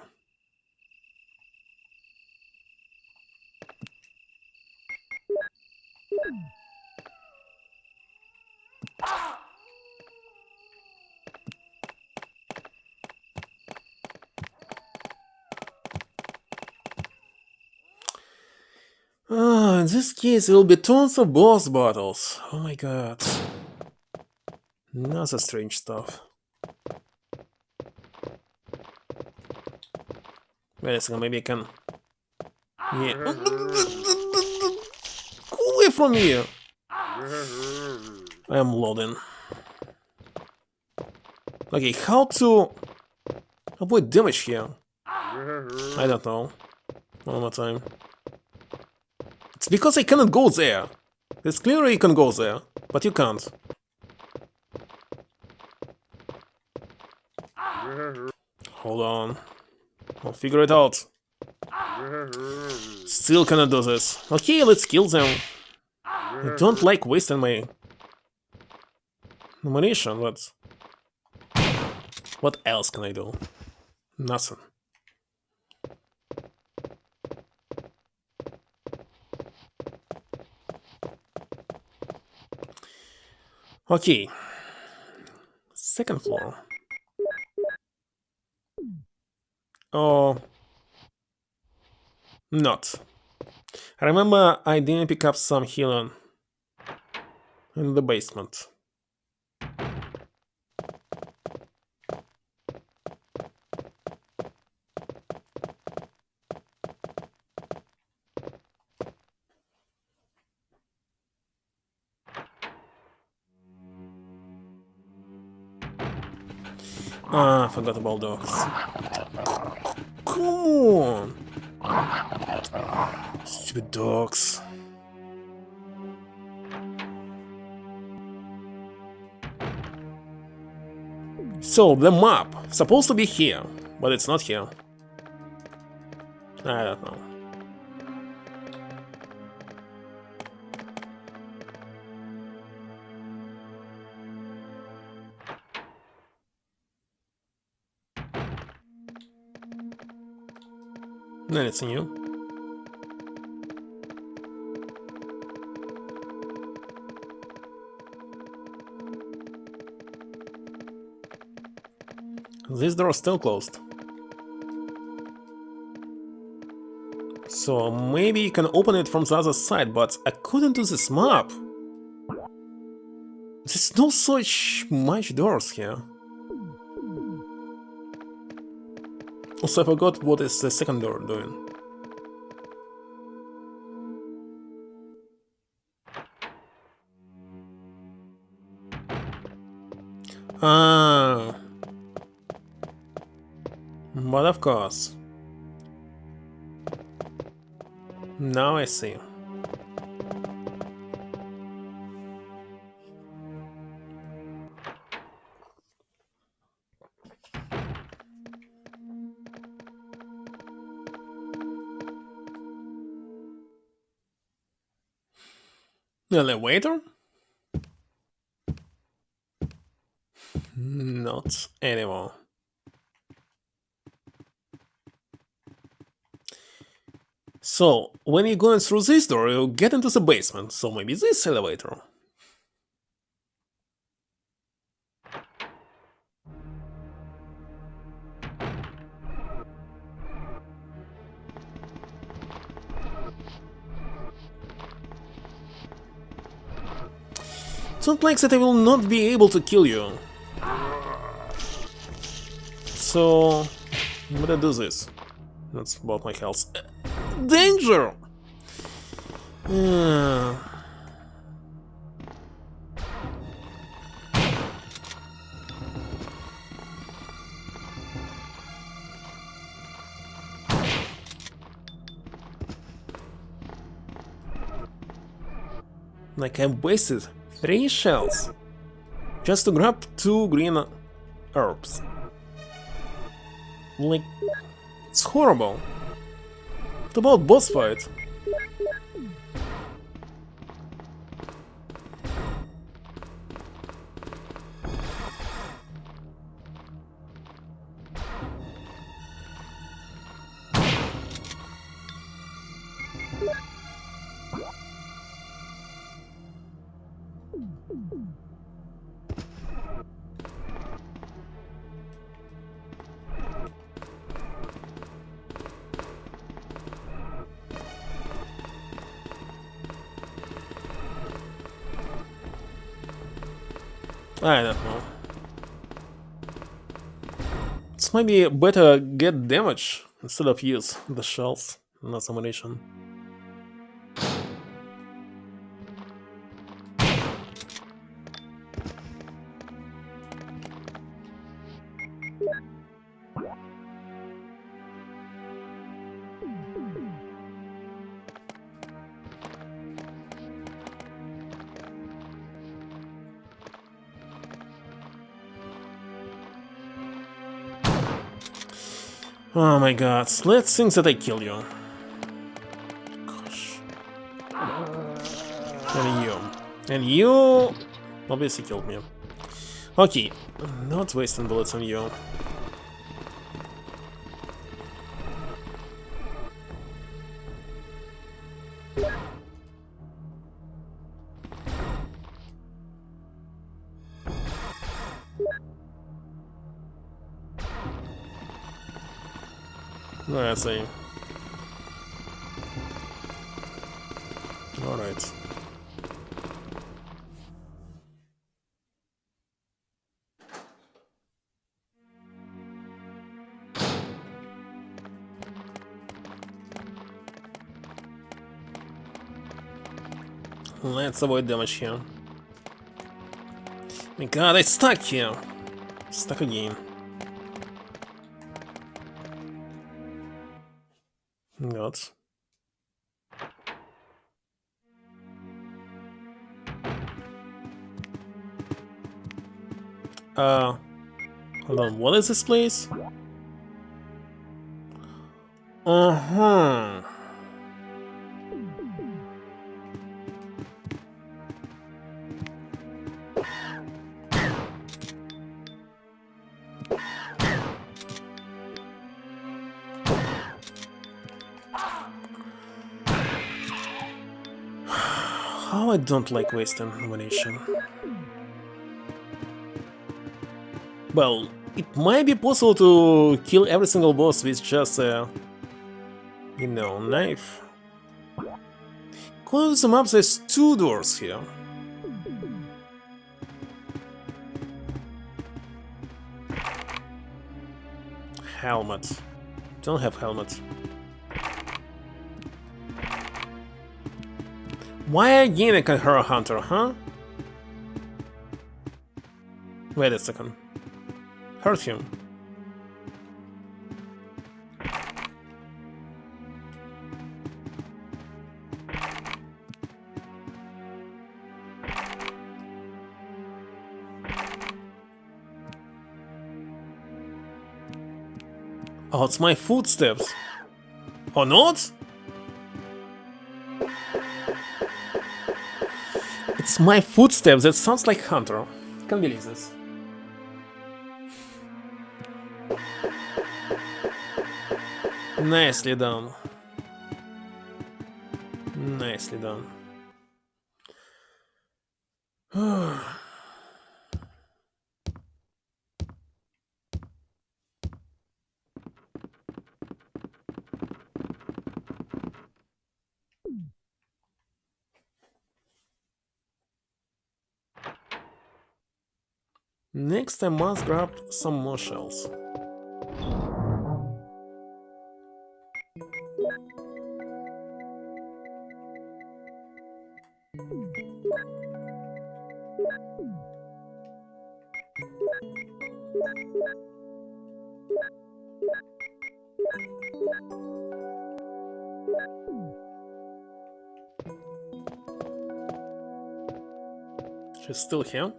In this case, it will be tons of boss battles. Oh my god. Another strange stuff. Wait a second, maybe I can... Yeah. Go away from me! I am loading. Okay, how to avoid damage here? I don't know. One more time. It's because I cannot go there. It's clear you can go there, but you can't. Hold on. I'll figure it out. Still cannot do this. Okay, let's kill them. I don't like wasting my ammunition, but... What else can I do? Nothing. Okay. Second floor. Oh. Not. I remember I didn't pick up some healing in the basement. Ah, I forgot about dogs. Come on! Stupid dogs. So, the map. Supposed to be here, but it's not here. I don't know. Then it's new. This door is still closed. So maybe you can open it from the other side, but according to this map, there's no such much doors here. Also, I forgot what is the second door doing. Ah, but of course. Now I see. Elevator? Not anymore. So, when you're going through this door, you get into the basement, so maybe this elevator. Don't like that I will not be able to kill you. So, I'm gonna do this. That's about my health. Danger! Like I wasted 3 shells just to grab 2 green herbs. Like, it's horrible. What about boss fight? I don't know. It's maybe better get damage instead of use the shells, not ammunition. Oh my god, let's think that I kill you. Gosh. And you. And you obviously killed me. Okay, not wasting bullets on you. I see. Alright. Let's avoid damage here. My god, I stuck here! Stuck again. God. Hold on, what is this place? Uh-huh. How I don't like wasting ammunition. Well, it might be possible to kill every single boss with just a, you know, knife. According to the map, there's 2 doors here. Helmet. Don't have helmet. Why again a Hero Hunter, huh? Wait a second. Hurt him. Oh, it's my footsteps. Or not? It's my footsteps. That sounds like Hunter. Can't believe this. Nicely done. Nicely done. Next, I must grab some more shells. She's still here?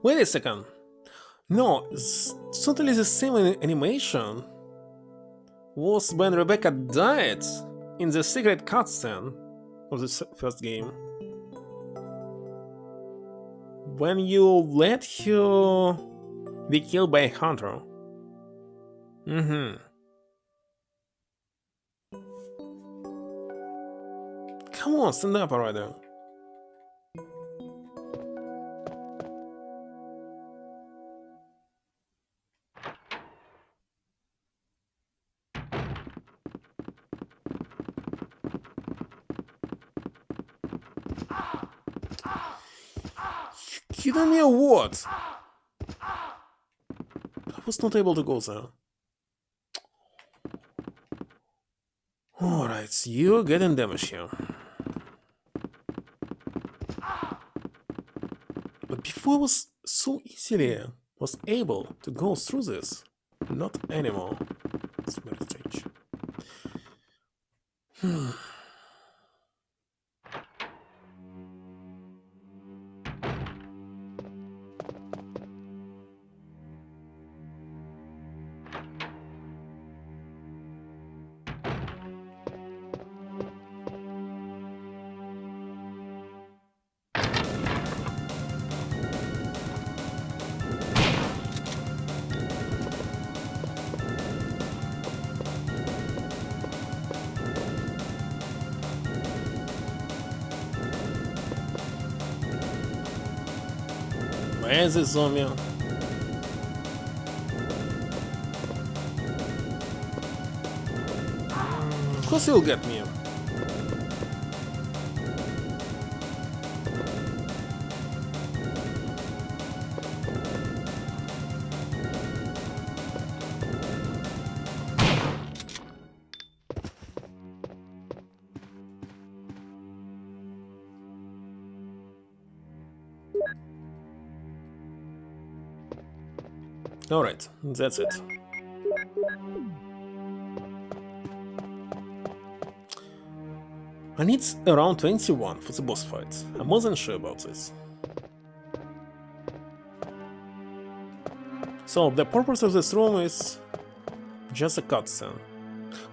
Wait a second. No, it's totally the same animation was when Rebecca died in the secret cutscene of the first game. When you let her be killed by a hunter. Come on, stand up already. Kidding me or what? I was not able to go there. Alright, you're getting damage here. But before I was so easily was able to go through this. Not anymore. It's very strange. Where is this zombie? Of course he'll get me. Alright, that's it. I need around 21 for the boss fight. I'm more than sure about this. So, the purpose of this room is just a cutscene.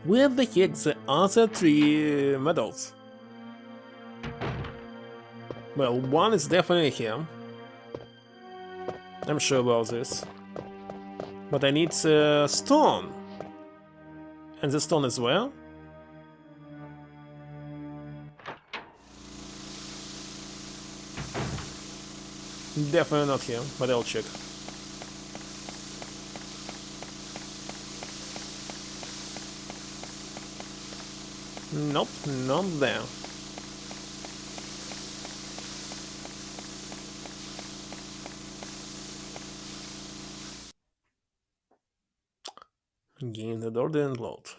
Where the heck the other 3 medals? Well, one is definitely him. I'm sure about this. But I need stone. And the stone as well? Definitely not here, but I'll check. Nope, not there. Again, the door didn't load.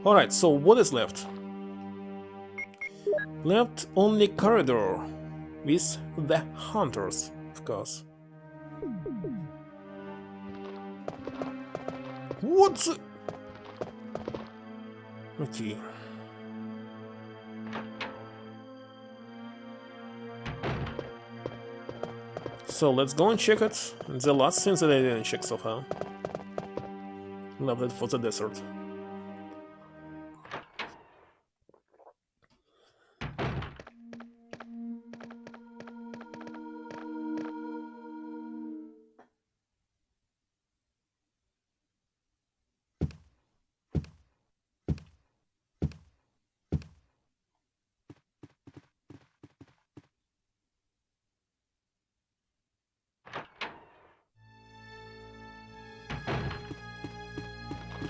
Alright, so what is left? Left only corridor with the hunters, of course. What the... Okay. So let's go and check it. The last things that I didn't check so far. Left it for the desert.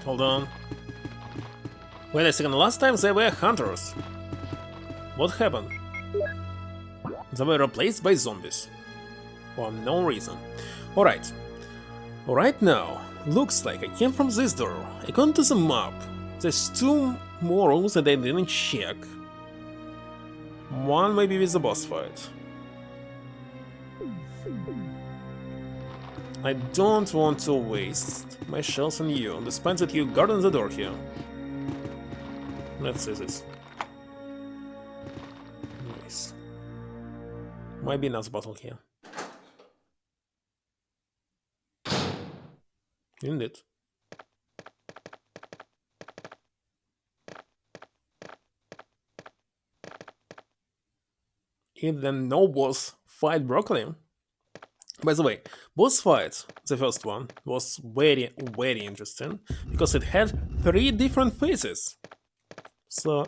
Hold on. Wait a second, last time they were hunters. What happened? They were replaced by zombies. For no reason. Alright. Right now, looks like I came from this door. According to the map, there's 2 more rooms that I didn't check. One maybe with the boss fight. I don't want to waste my shells on you, despite that you guarding the door here. Let's see this. Nice. Might be another bottle here. Indeed. If the no boss fight broccoli. By the way, boss fight, the first one, was very, very interesting because it had 3 different phases. So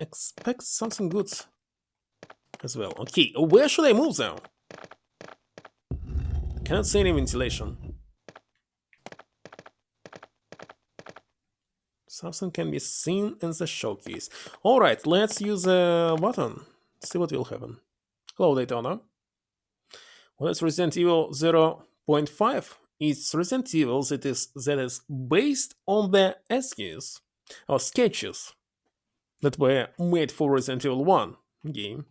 expect something good as well. Okay, where should I move now? Cannot see any ventilation. Something can be seen in the showcase. Alright, let's use a button. See what will happen. Hello, Daytona. Well, it's Resident Evil 0.5. It's Resident Evil that is based on the essays or sketches that were made for Resident Evil 1 game.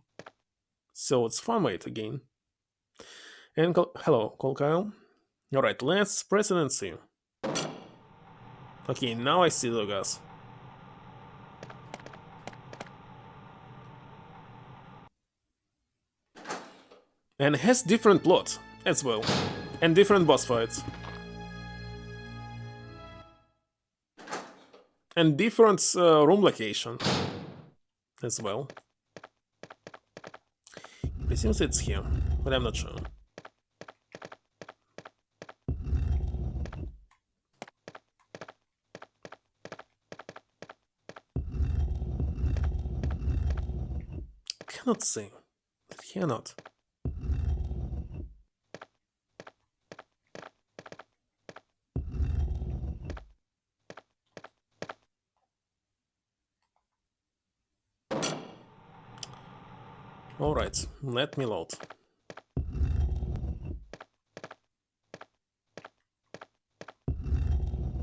So it's fan-made again. And hello, Call Kyle. Alright, let's press it and see. Okay, now I see the gas. And has different plots as well. And different boss fights. And different room location as well. It seems it's here, but I'm not sure. Cannot say. Cannot. Alright, let me load.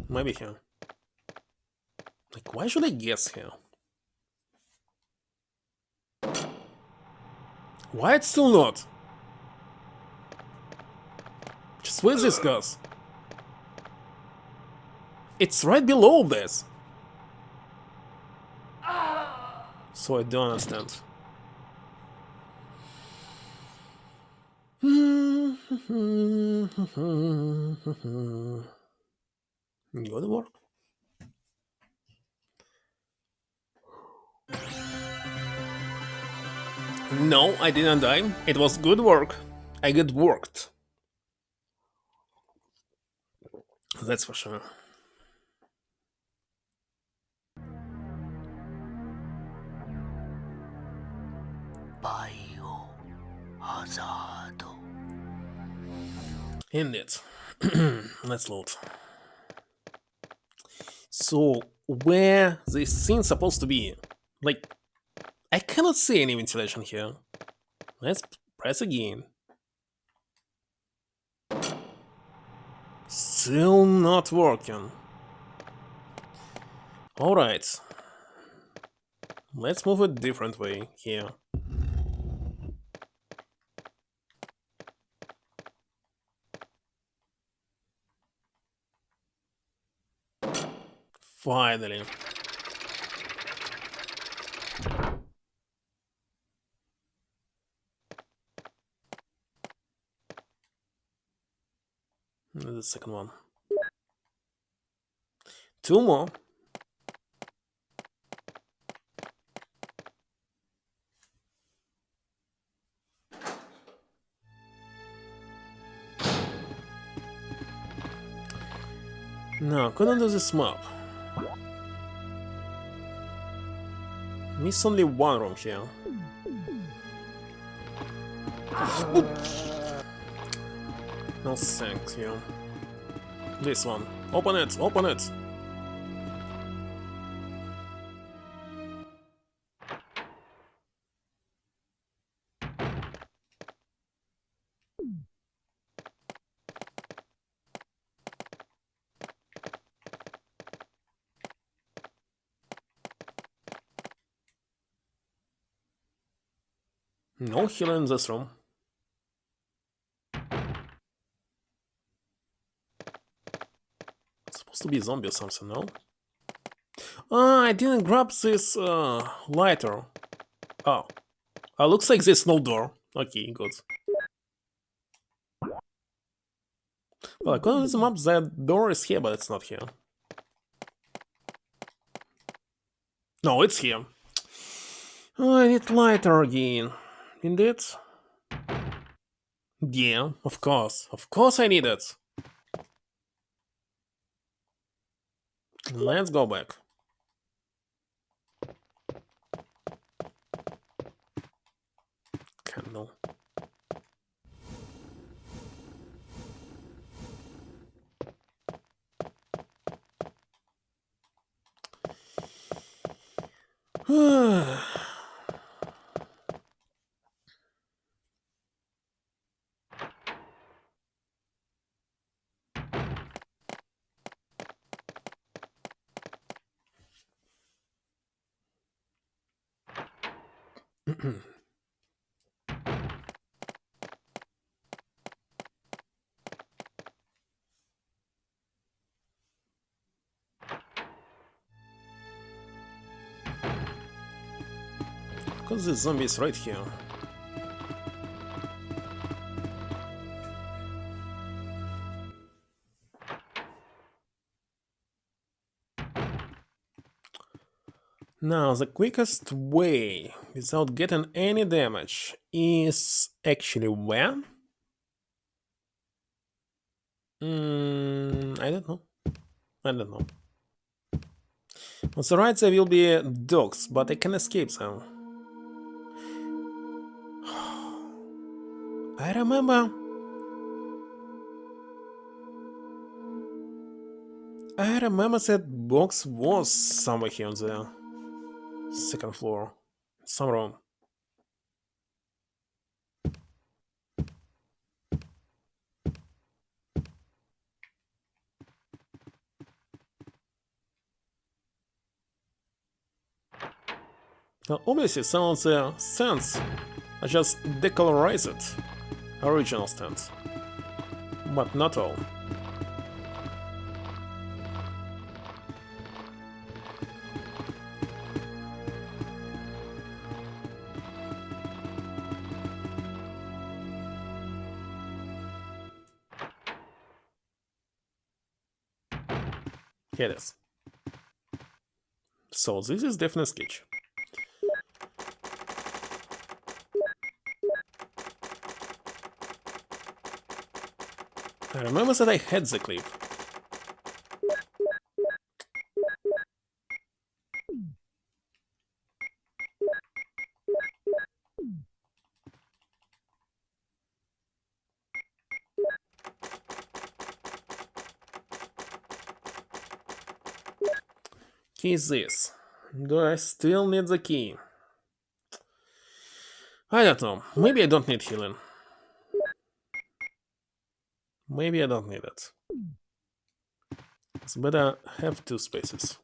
Maybe here. Like, why should I guess here? Why it's still not? Just where's this gas? It's right below this. So I don't understand. Good work. No, I didn't die. It was good work. I get worked. That's for sure. Biohazard. Indeed. Let's load. So, where this scene supposed to be? Like, I cannot see any ventilation here. Let's press again. Still not working. Alright. Let's move a different way here. Finally. The second one. 2 more. No, couldn't do this map. Miss only one room here. No thank you. This one. Open it, open it! No healer in this room. to be a zombie or something, no? Ah, I didn't grab this lighter. Oh. Looks like there's no door. Okay, good. Well, according to the map, that door is here, but it's not here. No, it's here. Oh, I need lighter again. Indeed? Yeah, of course. Of course I need it. Let's go back. Candle. Because the zombie is right here. Now, the quickest way, without getting any damage, is actually where? I don't know. I don't know. On the right there will be dogs, but I can escape them. I remember... that box was somewhere here on the second floor. Some room. Well, obviously some of the stands are just decolorized original stands, but not all. Here it is. So this is definitely sketch. I remember that I had the clip. Key is this. Do I still need the key? I don't know. Maybe I don't need healing. Maybe I don't need it. It's better have two spaces.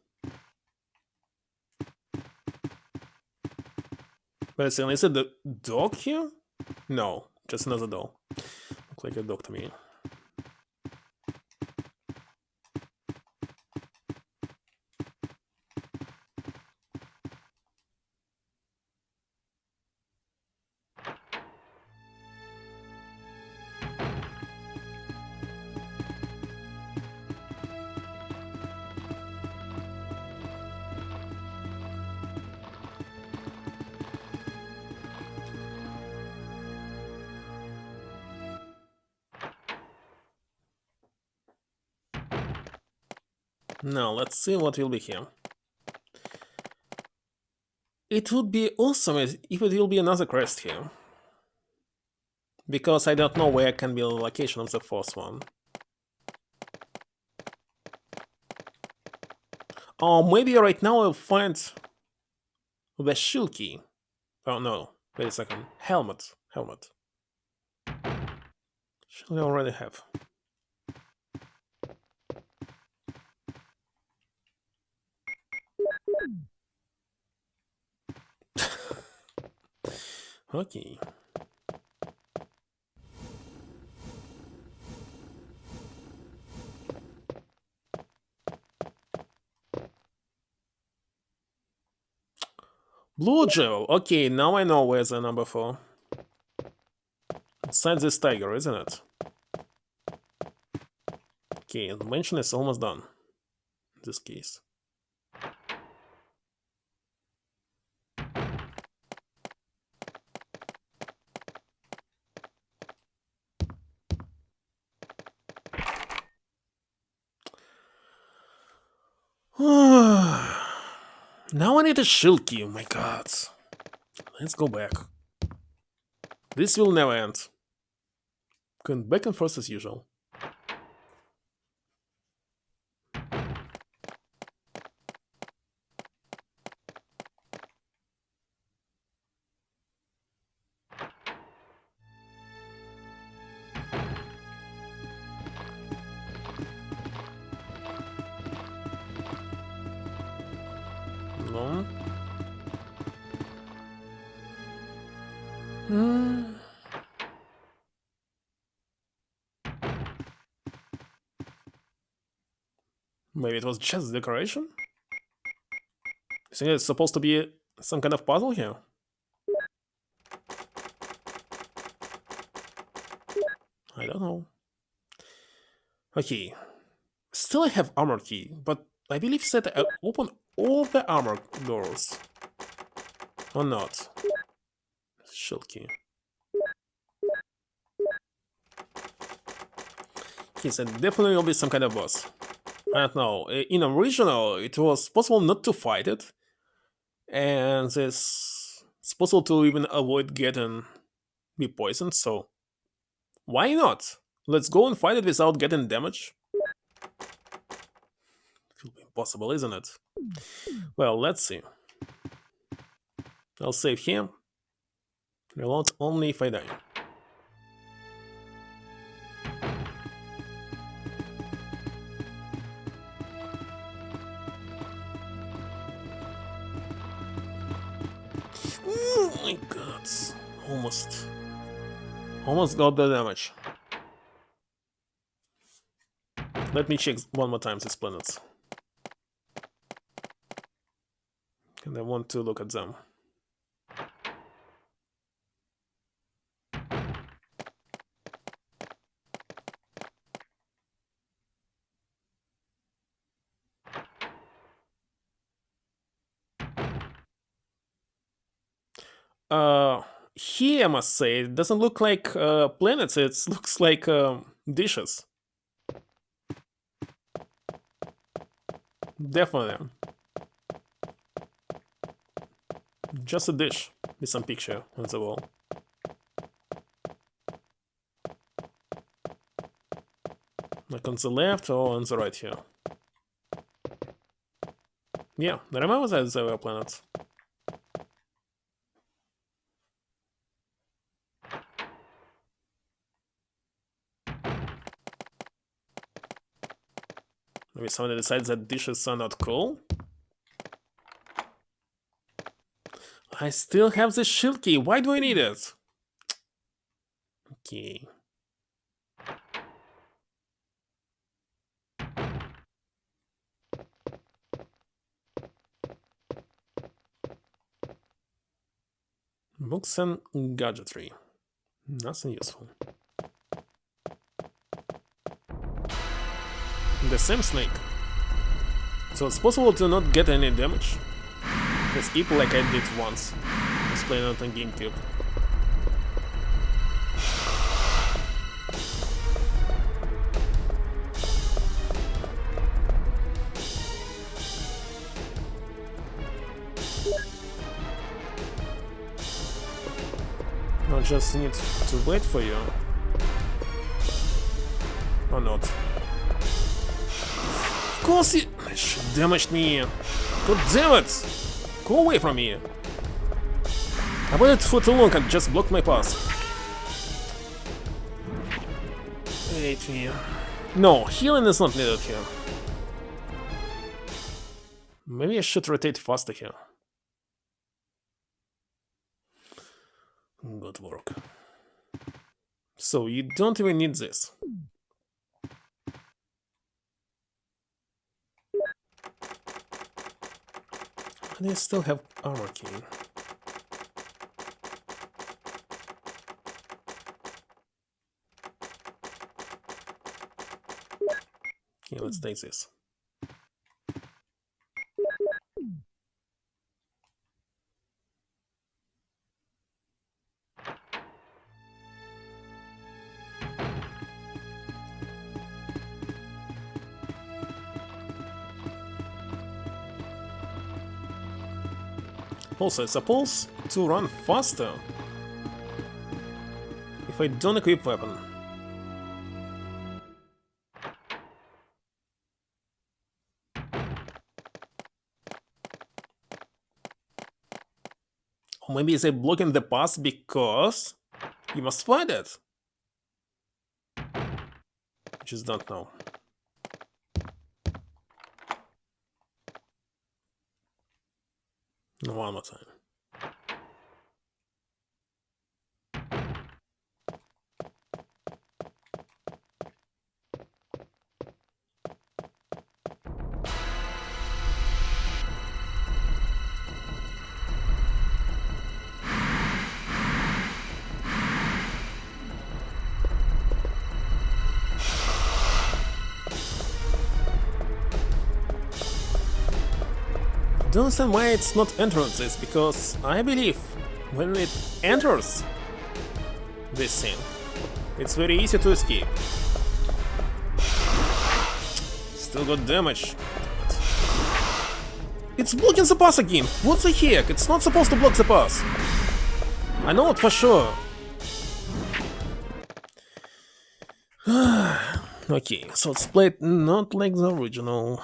But still, is it the dog here? No, just another doll. Look like a dog to me. Now, let's see what will be here. It would be awesome if it will be another crest here. Because I don't know where can be the location of the fourth one. Or maybe right now I'll find the shield key. Oh no, wait a second. Helmet. Helmet. Shall I already have? Okay. Blue gel. Okay, now I know where's the number 4. Inside this tiger, isn't it? Okay, the mansion is almost done. In this case. Now I need a shield key, oh my god. Let's go back. This will never end. Going back and forth as usual. No. Maybe it was just decoration? You think it's supposed to be some kind of puzzle here? I don't know. Okay. Still I have armor key, but I believe that I open all the armor doors. Or not. Shield key. Okay, so definitely will be some kind of boss. I don't know. In original, it was possible not to fight it. And it's possible to even avoid getting be poisoned, so why not? Let's go and fight it without getting damage. It will be impossible, isn't it? Well, let's see. I'll save here. Reload only if I die. Oh my god. Almost got the damage. Let me check one more time these planets. And I want to look at them. Here I must say, it doesn't look like planets, it looks like dishes. Definitely. Just a dish with some picture on the wall. Like on the left or on the right here. Yeah, I remember that there were planets. Maybe somebody decides that dishes are not cool? I still have the shield key, why do I need it? Okay. Books and gadgetry. Nothing useful. The same snake. So it's possible to not get any damage. Just keep like I did once. Just playing it on GameCube. I just need to wait for you. Or not. Of course you damaged me. God damn it! Go away from me. I waited for too long and just blocked my path. Wait me. No, healing is not needed here. Maybe I should rotate faster here. Good work. So you don't even need this. And I still have armor key. Okay, let's take this. Also, I suppose to run faster if I don't equip weapon. Or maybe they blocking the path because you must find it. Just don't know. No, one more time. Don't understand why it's not entering this, because I believe when it enters this thing, it's very easy to escape. Still got damage. Damn it. It's blocking the pass again! What the heck? It's not supposed to block the pass! I know it for sure! Okay, so it's played not like the original.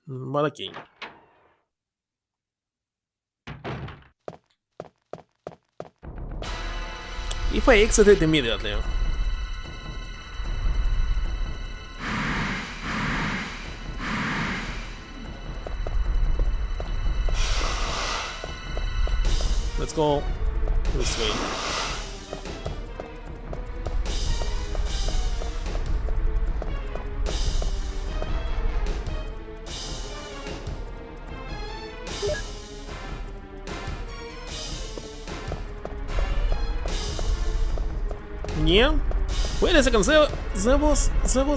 But okay. If I exit it immediately. Let's go this way. Yeah? Wait a second, there was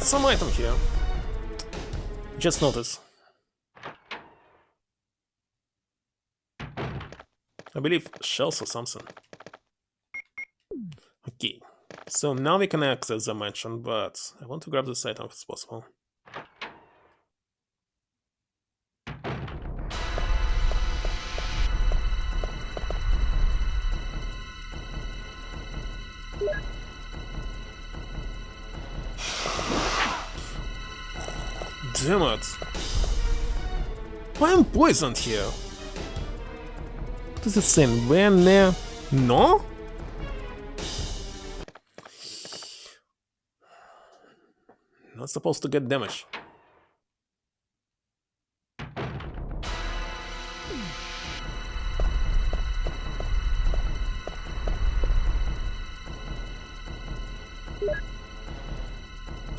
some item here. Just notice. I believe shells or something. Okay, so now we can access the mansion, but I want to grab this item if it's possible. Damn it! Why am I poisoned here? What is it saying? When there? No? Not supposed to get damage.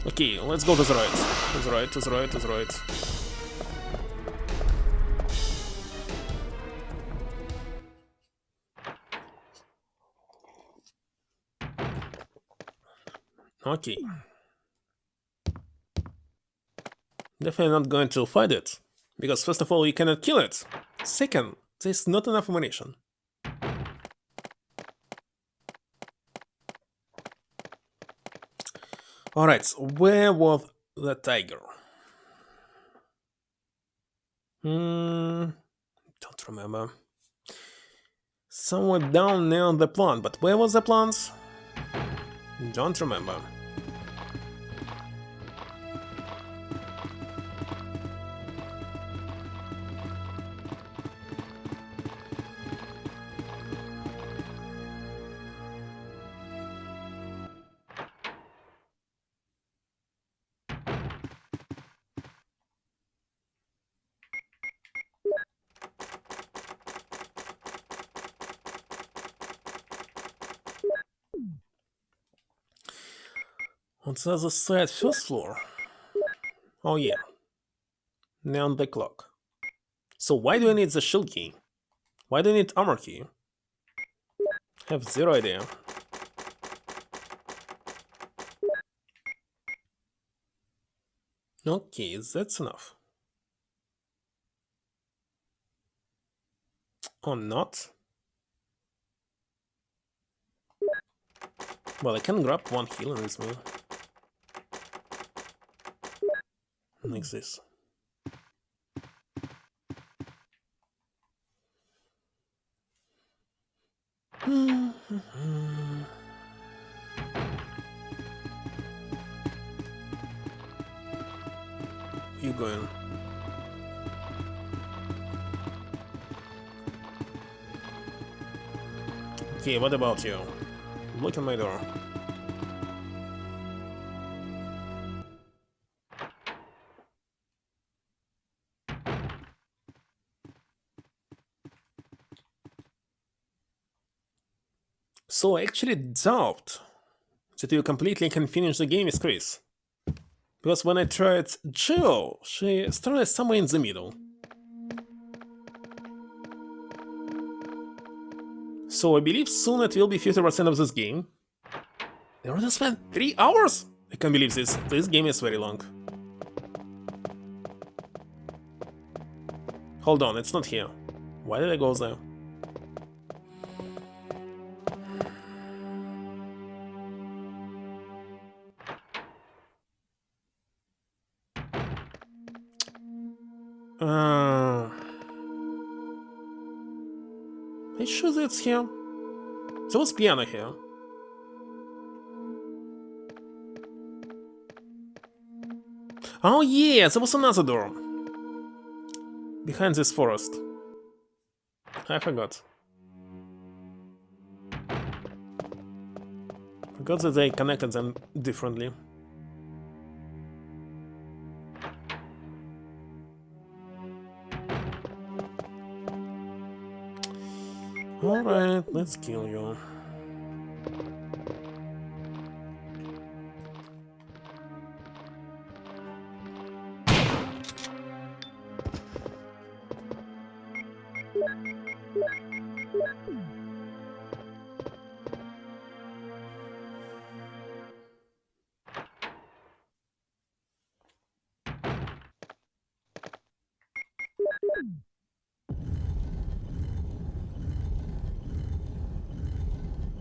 Okay, let's go to the right. To the right, to the right, to the right. Okay. Definitely not going to fight it. Because first of all, you cannot kill it. Second, there's not enough ammunition. Alright, so where was the tiger? Don't remember. Somewhere down near the plant, but where was the plant? Don't remember. What's the other side? First floor. Oh yeah. Neon the clock. So why do I need the shield key? Why do I need armor key? Have zero idea. Okay, that's enough. Or not? Well, I can grab one healing with me. Like this. You going? Okay, what about you? Look at my door. So I actually doubt that you completely can finish the game with Chris. Because when I tried Jill, she started somewhere in the middle. So I believe soon it will be 50% of this game. I already spent 3 hours? I can't believe this. This game is very long. Hold on, it's not here. Why did I go there? Are you sure that's here? There was piano here. Oh yeah, there was another door. Behind this forest. I forgot. Forgot that they connected them differently. Alright, let's kill you.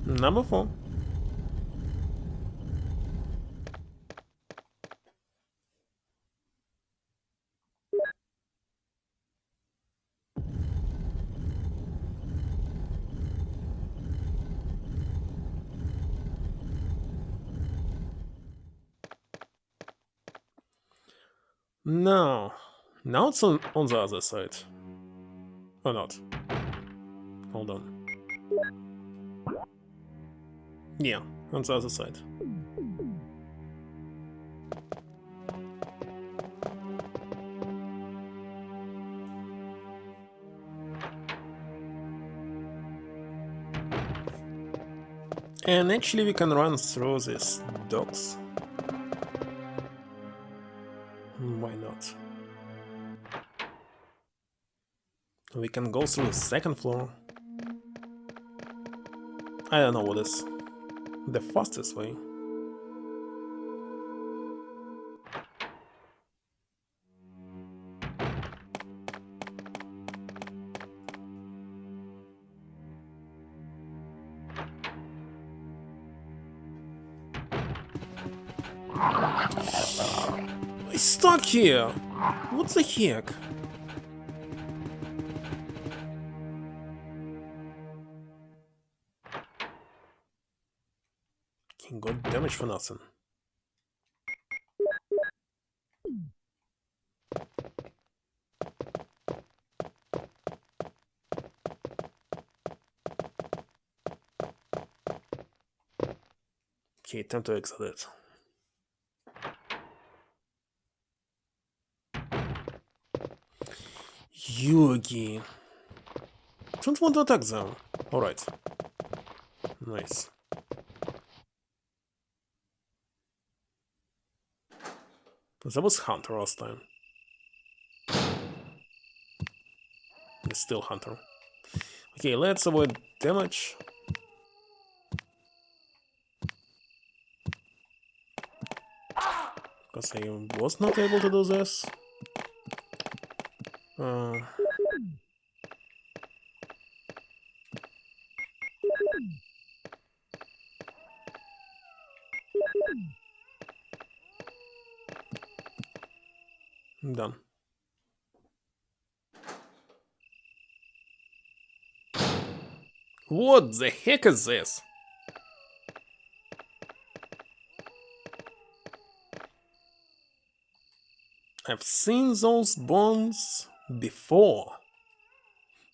Number 4. No. Now it's on the other side. Or not. Hold on. Yeah, on the other side. And actually we can run through these docks. Why not? We can go through the second floor. I don't know what is the fastest way. I'm stuck here! What the heck? Got damage for nothing. Okay, time to exit it. Yugi. Don't want to attack them. Alright. Nice. That was Hunter last time. It's still Hunter. Okay, let's avoid damage. Because I was not able to do this. I'm done. What the heck is this? I've seen those bones before.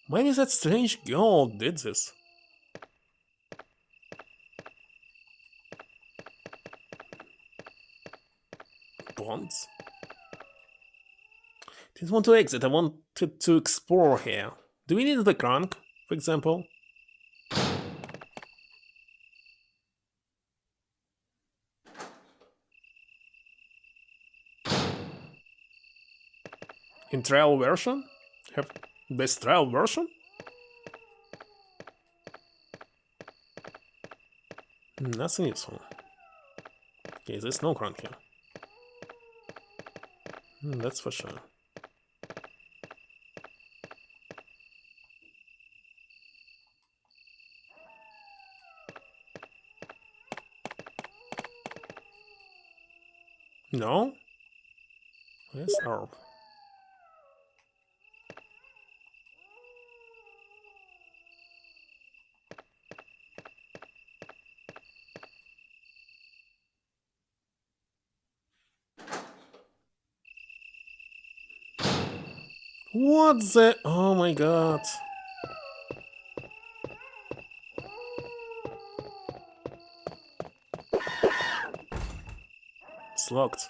Maybe that strange girl did this. Bones? Didn't want to exit, I wanted to explore here. Do we need the crank, for example? In trial version? Have best trial version? Nothing useful. Okay, there's no crank here. That's for sure. No? Where's herb? What the? Oh my god. It's locked.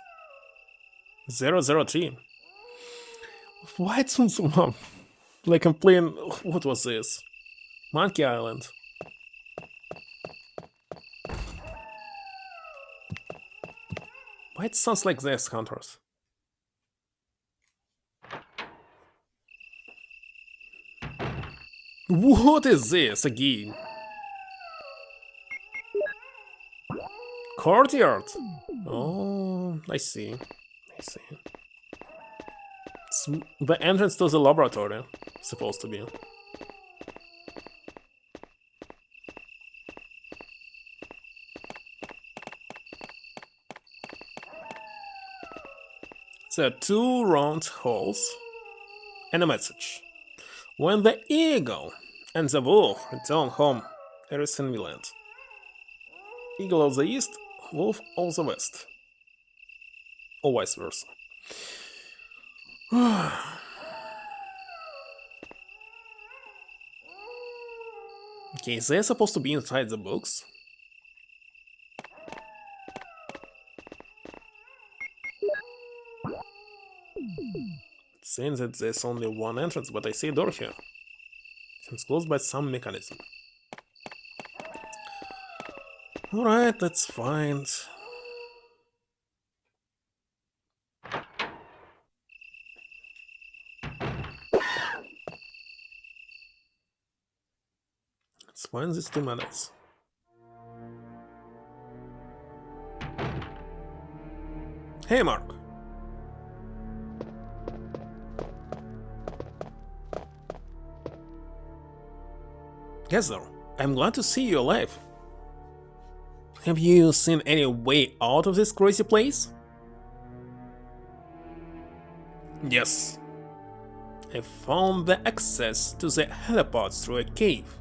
003. Why Tsum Tsum? Like I'm playing. What was this? Monkey Island. Why it sounds like this, Hunters? What is this again? Courtyard? Oh, I see. I see. It's the entrance to the laboratory, supposed to be. There are two round holes and a message. When the eagle and the wolf return home, everything will end. Eagle of the east, wolf of the west. Or vice versa. Okay, they're supposed to be inside the books. It seems that there's only one entrance, but I see a door here. Seems closed by some mechanism. Alright, let's find... Let's find these 2 minutes. Hey, Mark. Yes, sir. I'm glad to see you alive. Have you seen any way out of this crazy place? Yes. I found the access to the helipads through a cave.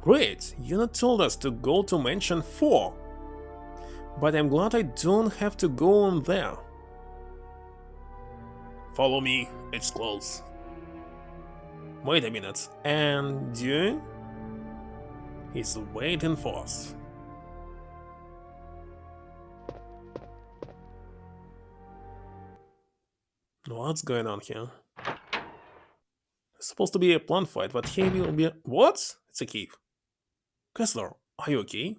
Great, you not told us to go to Mansion 4. But I'm glad I don't have to go on there. Follow me, it's close. Wait a minute, and you? He's waiting for us. What's going on here? It's supposed to be a plant fight, but here will be a... What? It's a cave. Kessler, are you okay?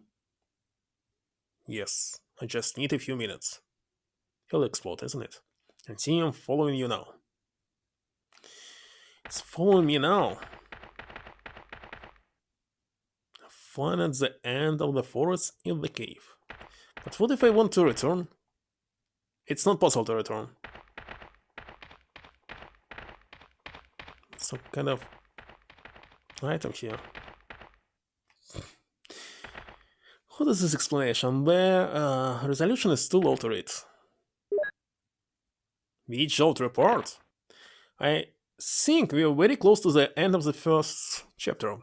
Yes, I just need a few minutes. He'll explode, isn't it? And see, I'm following you now. It's following me now. Fun at the end of the forest in the cave. But what if I want to return? It's not possible to return. Some kind of item here. What is this explanation? The resolution is too low to read. We jolt report. I think we are very close to the end of the first chapter.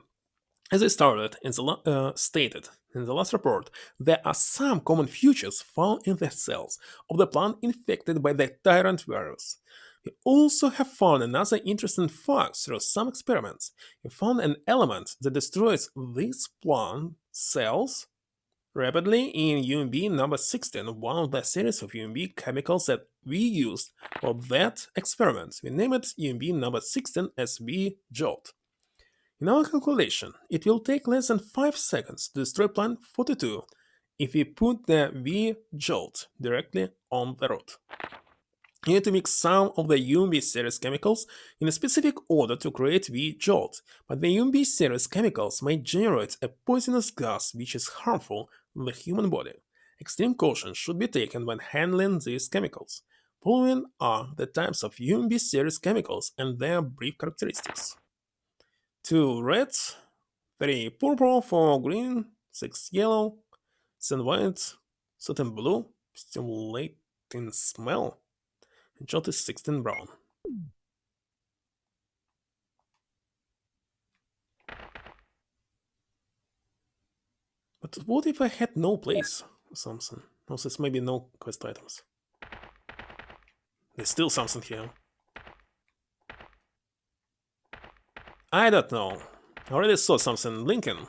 As I stated in the last report, there are some common features found in the cells of the plant infected by the tyrant virus. We also have found another interesting fact through some experiments. We found an element that destroys these plant cells rapidly in UMB number 16, one of the series of UMB chemicals that we used for that experiment. We named it UMB number 16 as V-Jolt. In our calculation, it will take less than 5 seconds to destroy plant 42 if we put the V-Jolt directly on the root. You need to mix some of the UMB series chemicals in a specific order to create V-Jolt, but the UMB series chemicals may generate a poisonous gas which is harmful to the human body. Extreme caution should be taken when handling these chemicals. Following are the types of UMB series chemicals and their brief characteristics. 2 red, 3 purple, 4 green, 6 yellow, 7 white, 7 blue, stimulating smell, and Jot is 16 brown. But what if I had no place or something? Also, it's maybe no quest items. There's still something here. I don't know. I already saw something blinking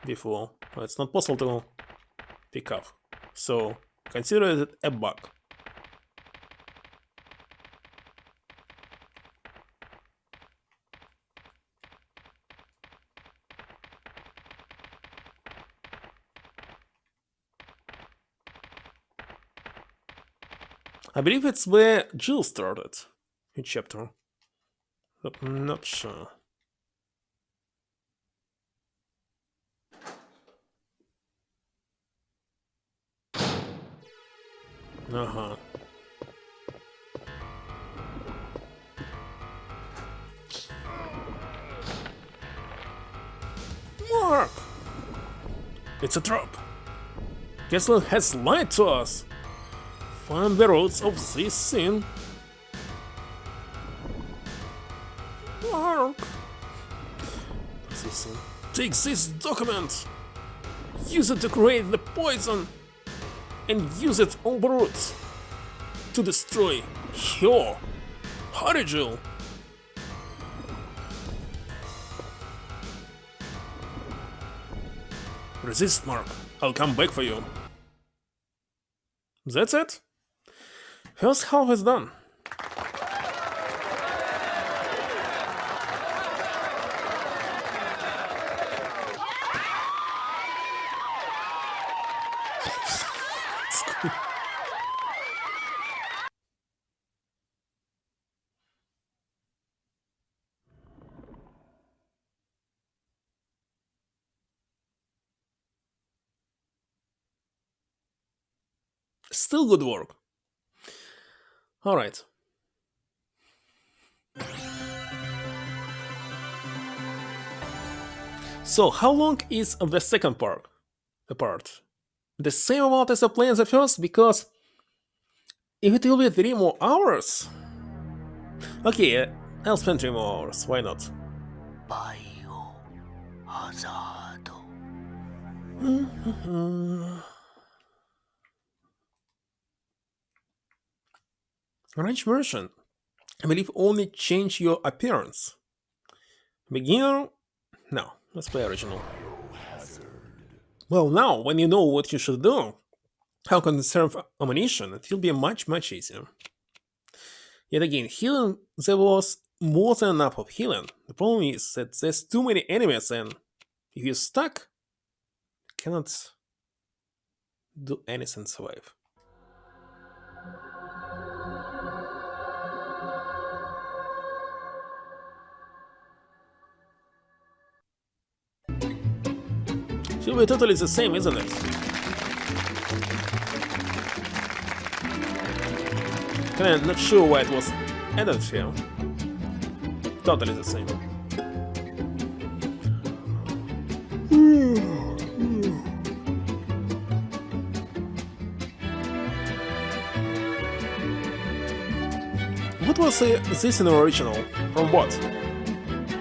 before, but it's not possible to pick up. So consider it a bug. I believe it's where Jill started in chapter, but I'm not sure. Uh-huh. Mark! It's a trap. Kessler has lied to us. Find the roots of this sin. Mark! Persistent. Take this document. Use it to create the poison. And use it on the roots to destroy your Jill. Resist, Mark. I'll come back for you. That's it. First half is done. Still good work. Alright. So, how long is the second part? The same amount as I played the first, because if it will be 3 more hours... Okay, I'll spend 3 more hours, why not? Range version. I believe only change your appearance. Beginner? No, let's play original. Well, now, when you know what you should do, how to conserve ammunition, it will be much easier. Yet again, healing, there was more than enough of healing. The problem is that there's too many enemies, and if you're stuck, you cannot do anything to survive. Should be totally the same, isn't it? Kinda not sure why it was added here. Totally the same. What was this in the original? From what?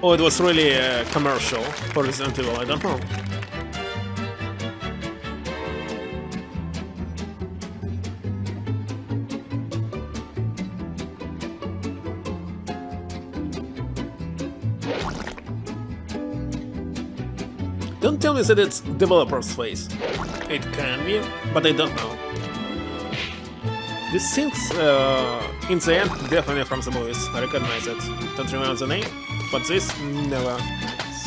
Oh, it was really a commercial for Resident Evil, I don't know. Don't tell me that it's developer's face. It can be, but I don't know. These things, in the end, definitely from the movies. I recognize it. Don't remember the name, but this never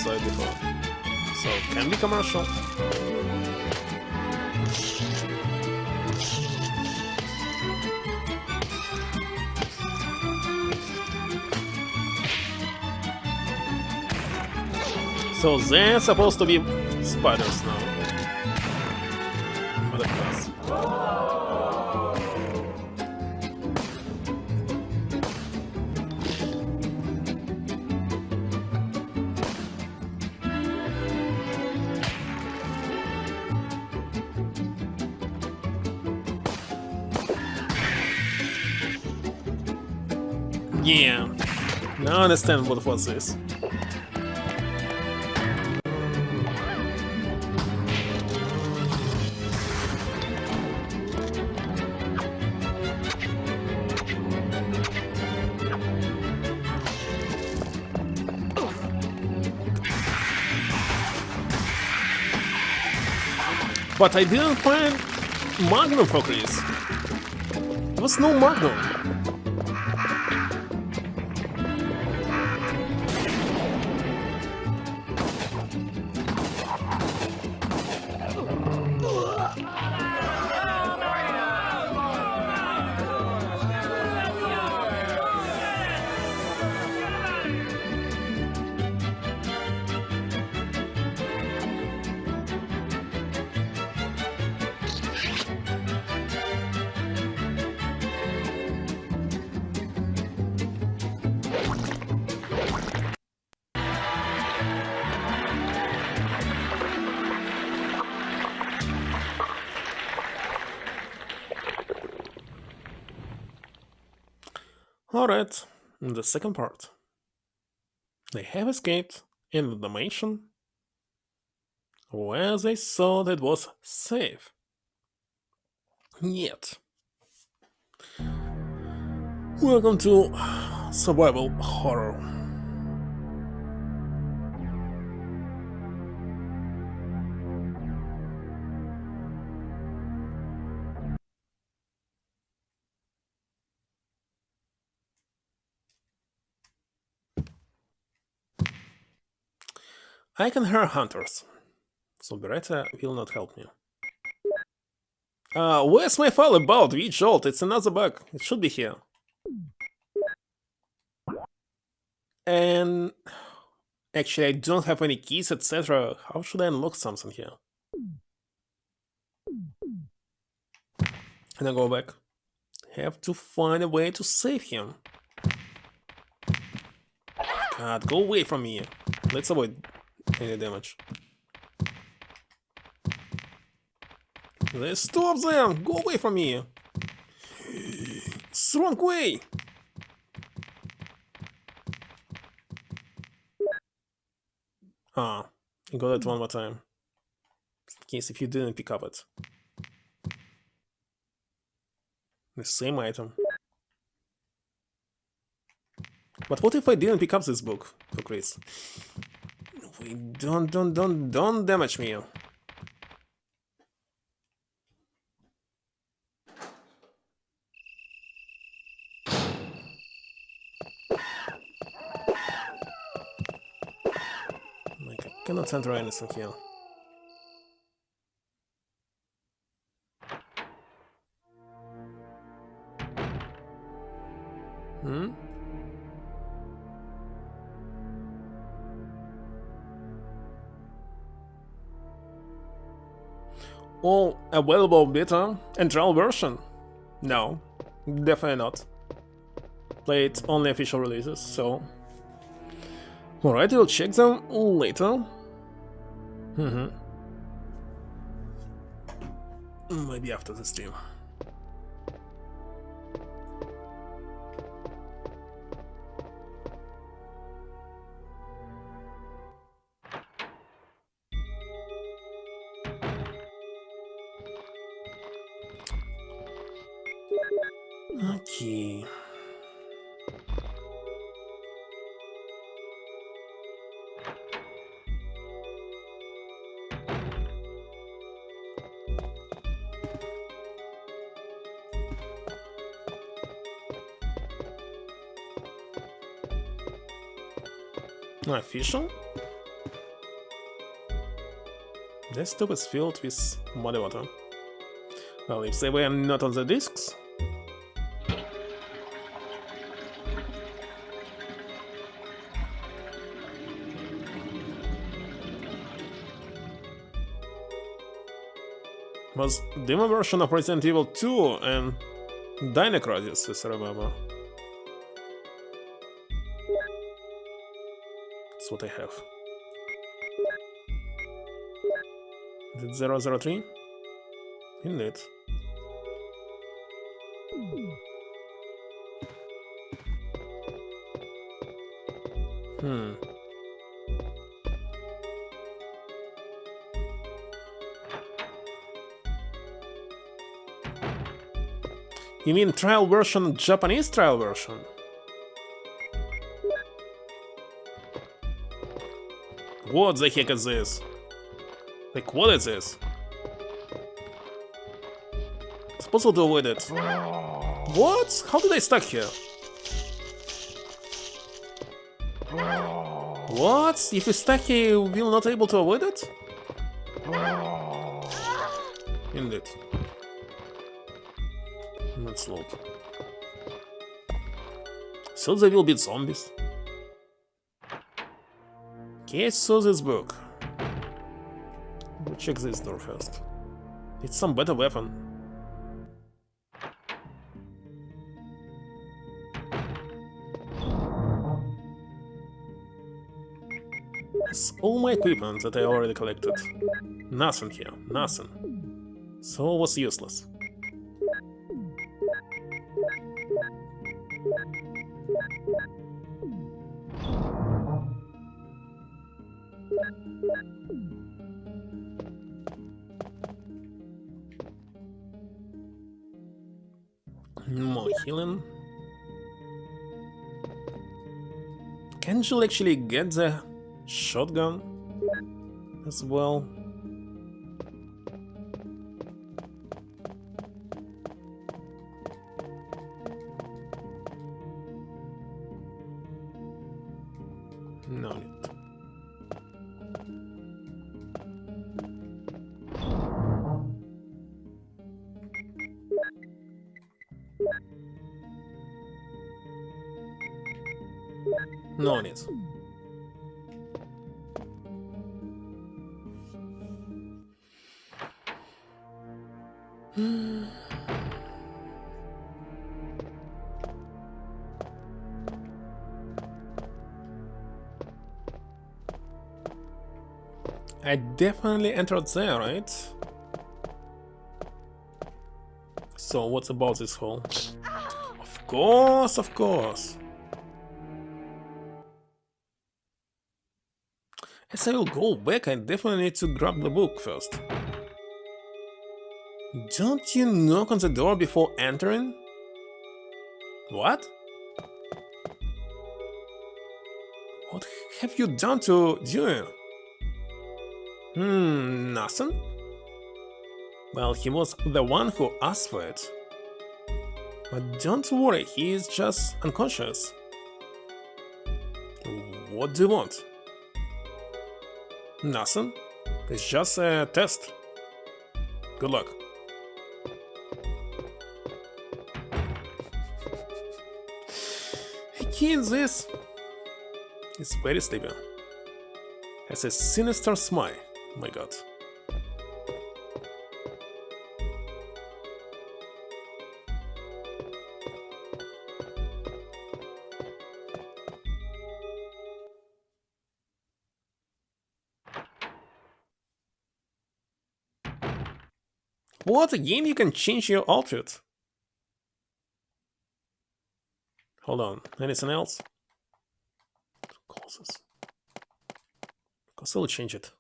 saw it before. So it can be commercial. So they're supposed to be spiders now. But of course. Yeah, now I understand what was this. But I didn't find Magnum for Chris. There was no Magnum. Alright, the second part. They have escaped in the dimension where they thought it was safe. Yet. Welcome to survival horror. I can hear hunters, so Beretta will not help me. Where's my file about? Which jolt? It's another bug. It should be here. And actually, I don't have any keys, etc. How should I unlock something here? And I go back. Have to find a way to save him. God, go away from me. Let's avoid any damage. Stop them! Go away from me! It's the wrong way! Ah, I got it one more time. In case if you didn't pick up it. The same item. But what if I didn't pick up this book? Oh, Chris. Wait, don't damage me. Like, I cannot enter anything here. Hmm? All available beta and trial version? No, definitely not. played only official releases, so... Alright, we'll check them later. Maybe after the stream. Okay. Official? Desktop is filled with muddy water. Well, if they were not on the discs... Was demo version of Resident Evil 2 and Dino Crisis, as I remember. That's what I have. Is it 003? Indeed. You mean trial version, Japanese trial version? What the heck is this? Like, what is this? It's possible to avoid it. What? How did I stuck here? What? If you stuck here, you will not able to avoid it? Indeed. Let's load. So there will be zombies. Okay, so this book. We'll check this door first. It's some better weapon. It's all my equipment that I already collected. Nothing here, nothing. So it was useless. More healing. Can you actually get the shotgun as well? No need. No need. I definitely entered there, right? So what's about this hole? Of course, of course. As I will go back, I definitely need to grab the book first. Don't you knock on the door before entering? What? What have you done to Dewey? Nothing? Well, he was the one who asked for it. But don't worry, he is just unconscious. What do you want? Nothing. It's just a test. Good luck. He this is very sleepy. Has a sinister smile. My god. What? Again, you can change your outfit. Hold on. Anything else? Closes. I'll still change it.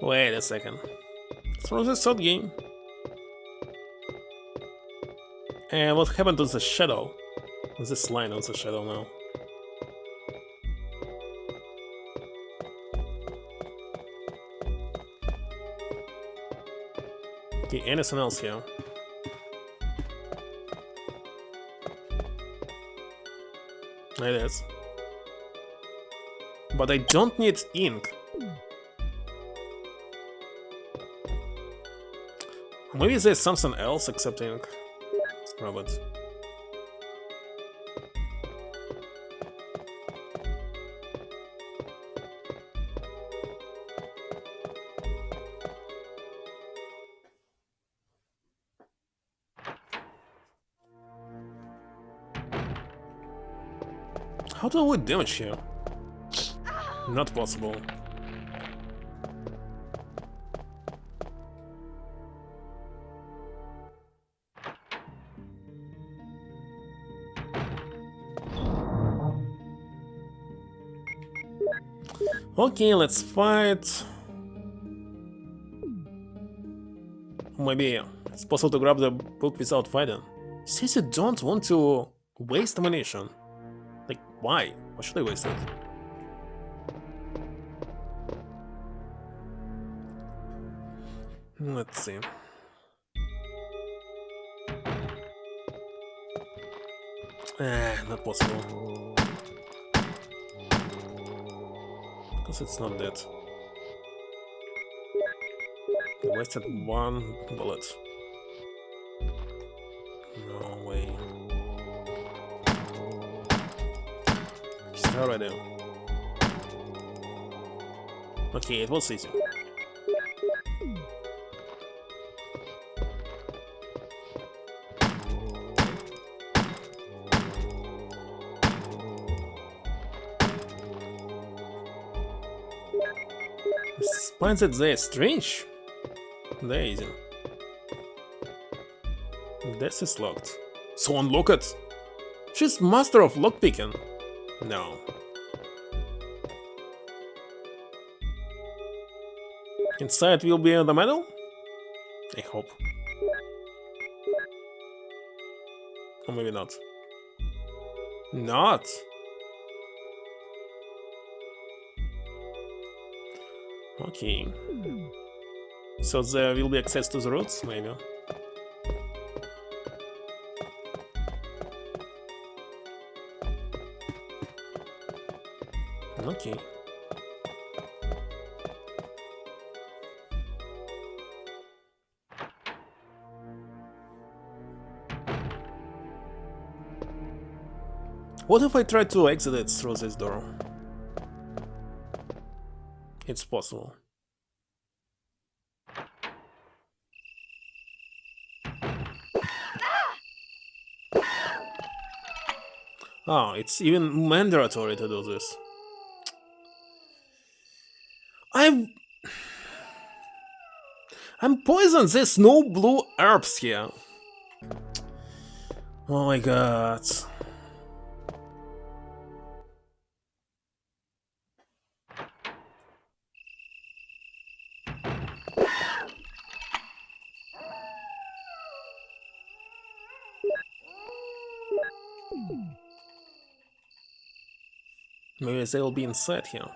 Wait a second. It's from the third game. And what happened to the shadow? This line on the shadow now. Okay, anything else here? It is. But I don't need ink. Maybe there's something else except ink. Let's grab it. How do I avoid damage here? Not possible. Okay, let's fight. Maybe it's possible to grab the book without fighting. Since you don't want to waste ammunition. Like, why? Why should I waste it? Let's see. Not possible. Because it's not dead. I wasted one bullet. No way. It's already. Okay, it was easy. Spines that they're strange. They're easy. This is locked. So unlock it. She's master of lockpicking. No. Inside will be the medal? I hope. Or maybe not. Not? Okay. So there will be access to the roads, maybe. Okay. What if I try to exit it through this door? It's possible. Oh, it's even mandatory to do this. I'm poisoned. There's no blue herbs here. Oh my god. Maybe they'll be inside here.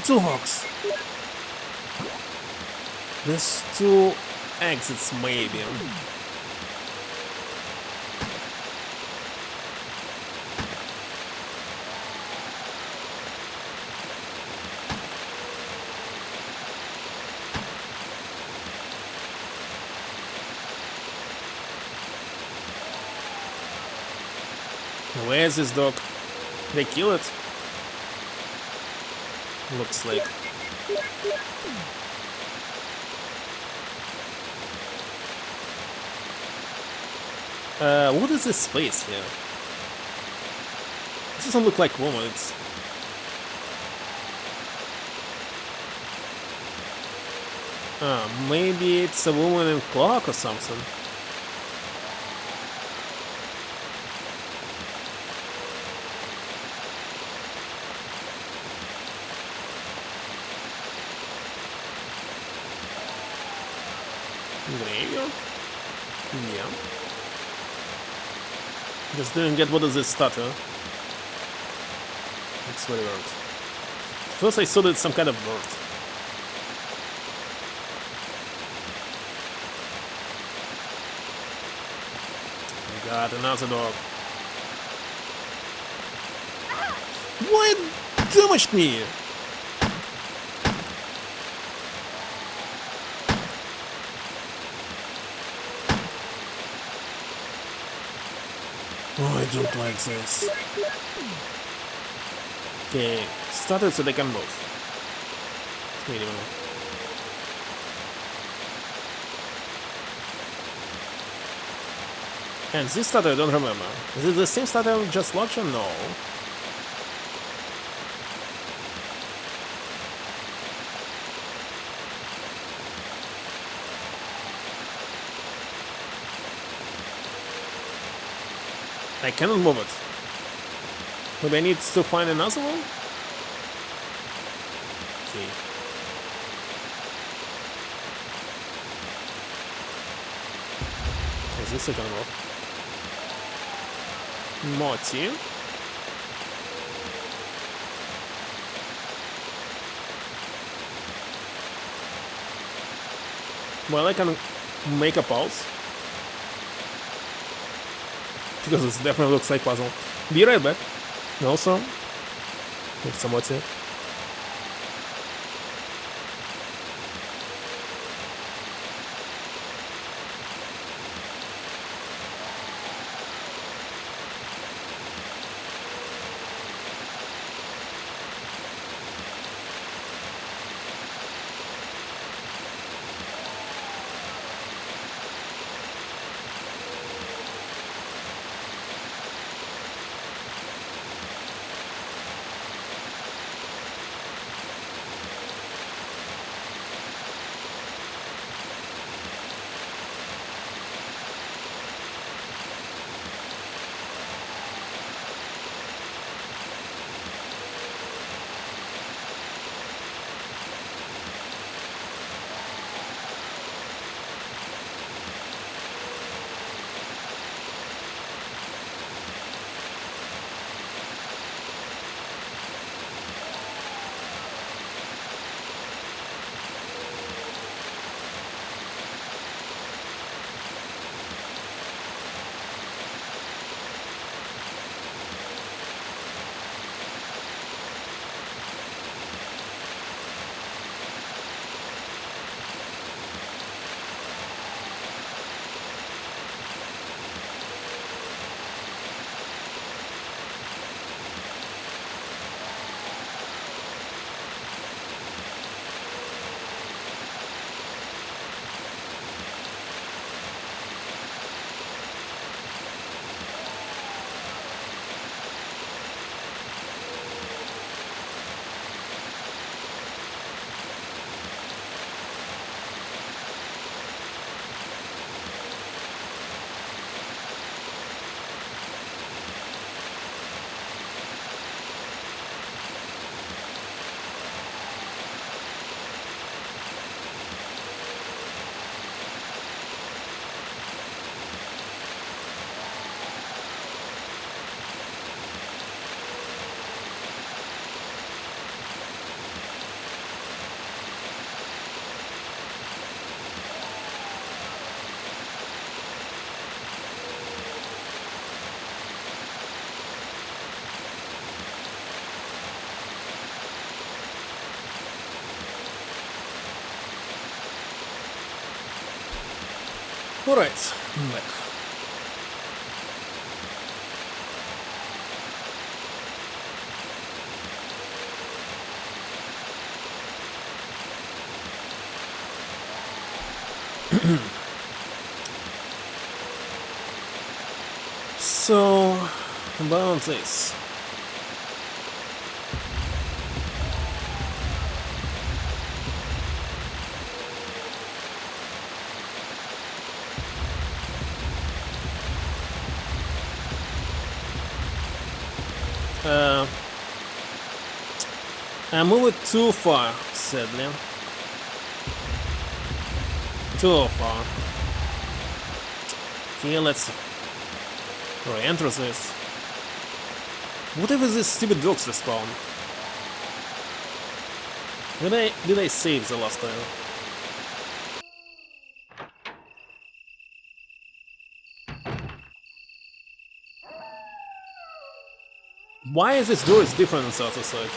Dogs! There's two exits, maybe. Where is this dog? They kill it? Looks like. What is this face here? It doesn't look like woman, it's... maybe it's a woman in cloak or something. Graveyard? Yeah. Just didn't get what is this stutter. It's very weird. First I thought it's some kind of bird. I got another dog. Why it damaged me? Oh, I don't like this. Okay, started so they can move. Minimum. And this starter I don't remember. Is it the same starter I just launched or no? I cannot move it. Maybe I need to find another one? Okay. Is this a gun move? Moti. Well, I can make a pulse. Because it definitely looks like puzzle. Be right back. Also, it's somewhat here. Alright, I'm back. So, about this. I moved too far, sadly. Too far. Okay, let's re-enter this. What if these stupid dogs respawn? Did I save the last time? Why is this door different on the other side?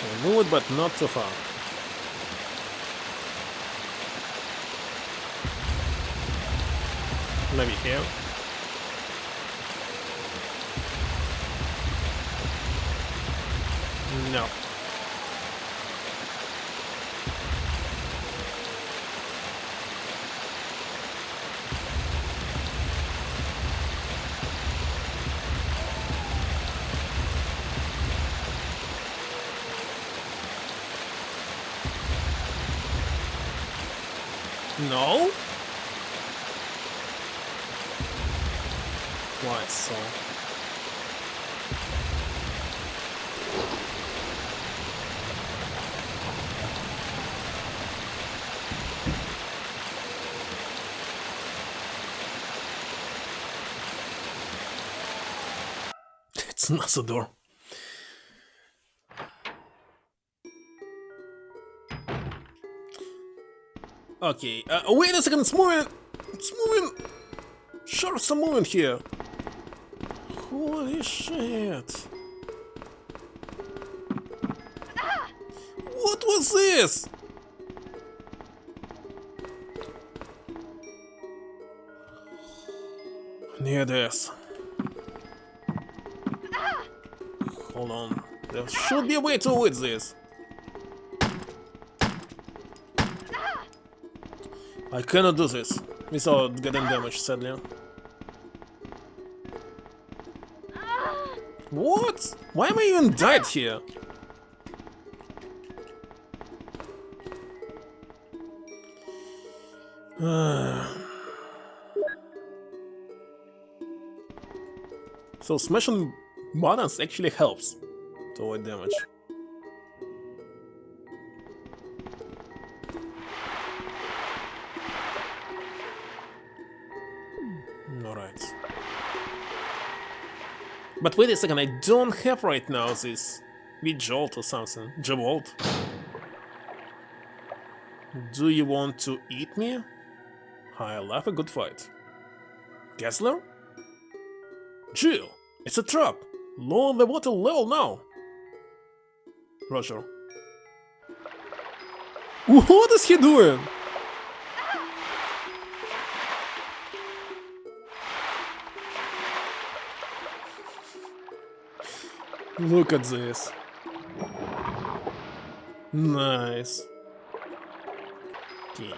I move it, but not too far. Maybe here. No. No? Why so? It's not the door. Okay, wait a second, it's moving! It's moving! Sharks are moving here! Holy shit! What was this? Near this. Hold on. There should be a way to avoid this. I cannot do this without getting damaged, sadly. What? Why am I even died here? So smashing buttons actually helps to avoid damage. Alright. But wait a second, I don't have right now this Jolt or something. Jolt. Do you want to eat me? I love a good fight. Kessler? Jill, it's a trap. Lower the water level now. Roger. What is he doing? Look at this. Nice. Okay.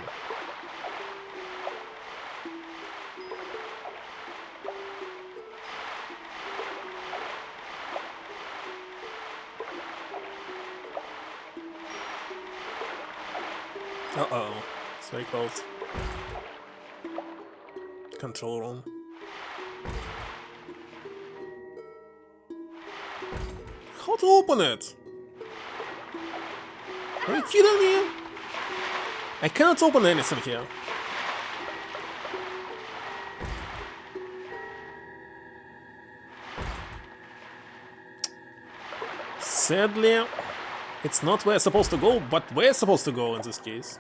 Uh-oh. It's very close. Control room. How to open it? Are you kidding me? I cannot open anything here. Sadly, it's not where I'm supposed to go, but where I'm supposed to go in this case.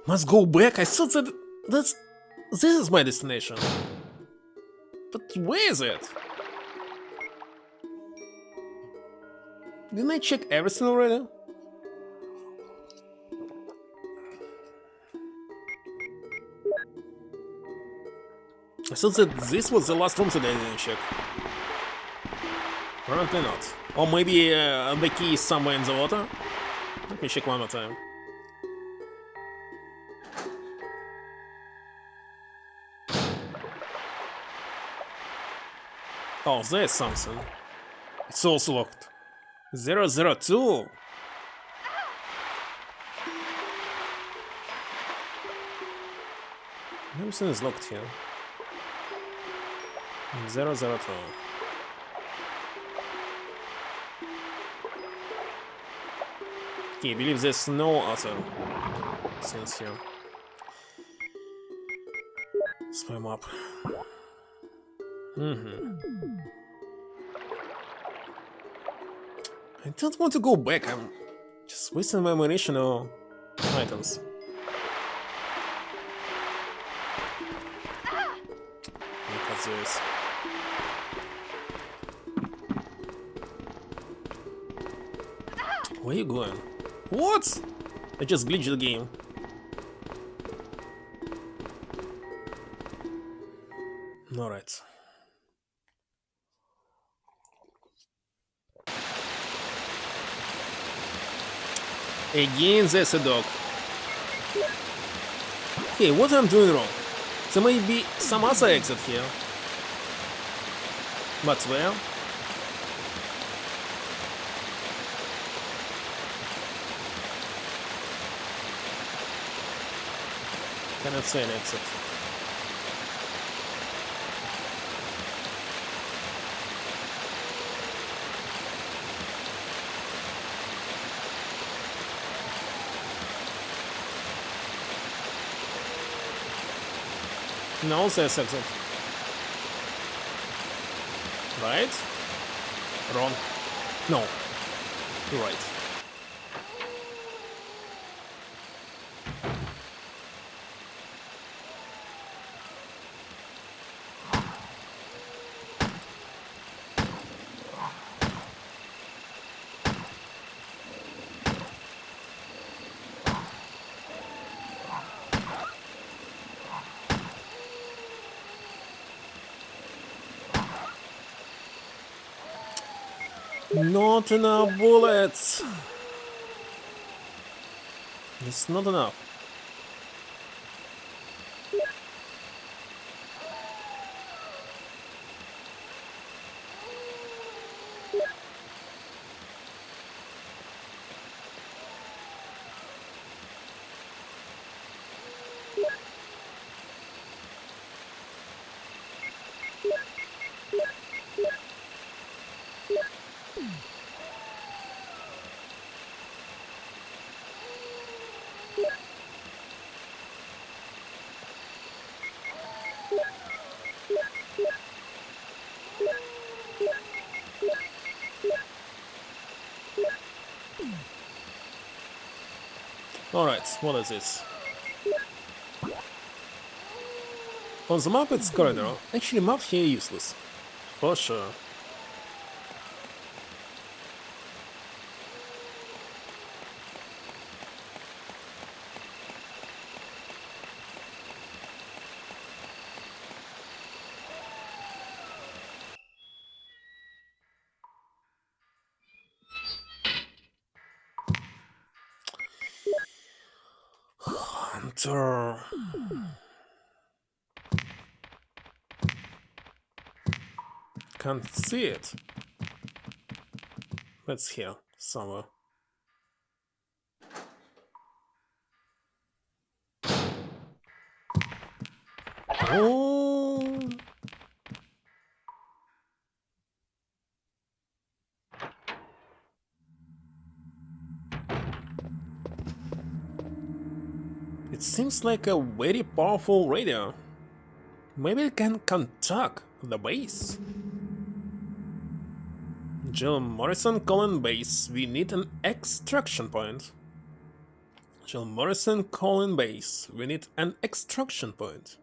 Must go back? I thought that this is my destination. But where is it? Didn't I check everything already? thought that this was the last room that I didn't check. Apparently not. Or maybe the key is somewhere in the water? Let me check one more time. Oh, there's something. It's also locked. 002. Everything is locked here. 002. Okay, I believe there's no other things here. Spam up. I don't want to go back. I'm just wasting my ammunition or items. Look at this. Where are you going? What? I just glitched the game. Alright. Again, there's a dog. Okay, what I'm doing wrong? There may be some other exit here. But where? Cannot see an exit. No, there's exit. Right? Wrong. No. You're right. Not enough bullets. It's not enough. Alright, what is this? On the map it's corridor. Actually, maps here are useless. For sure. Hunter. Can't see it. It's here, somewhere. Oh. It seems like a very powerful radio. Maybe it can contact the base. Jill Morrison calling base. We need an extraction point. Jill Morrison calling base. We need an extraction point.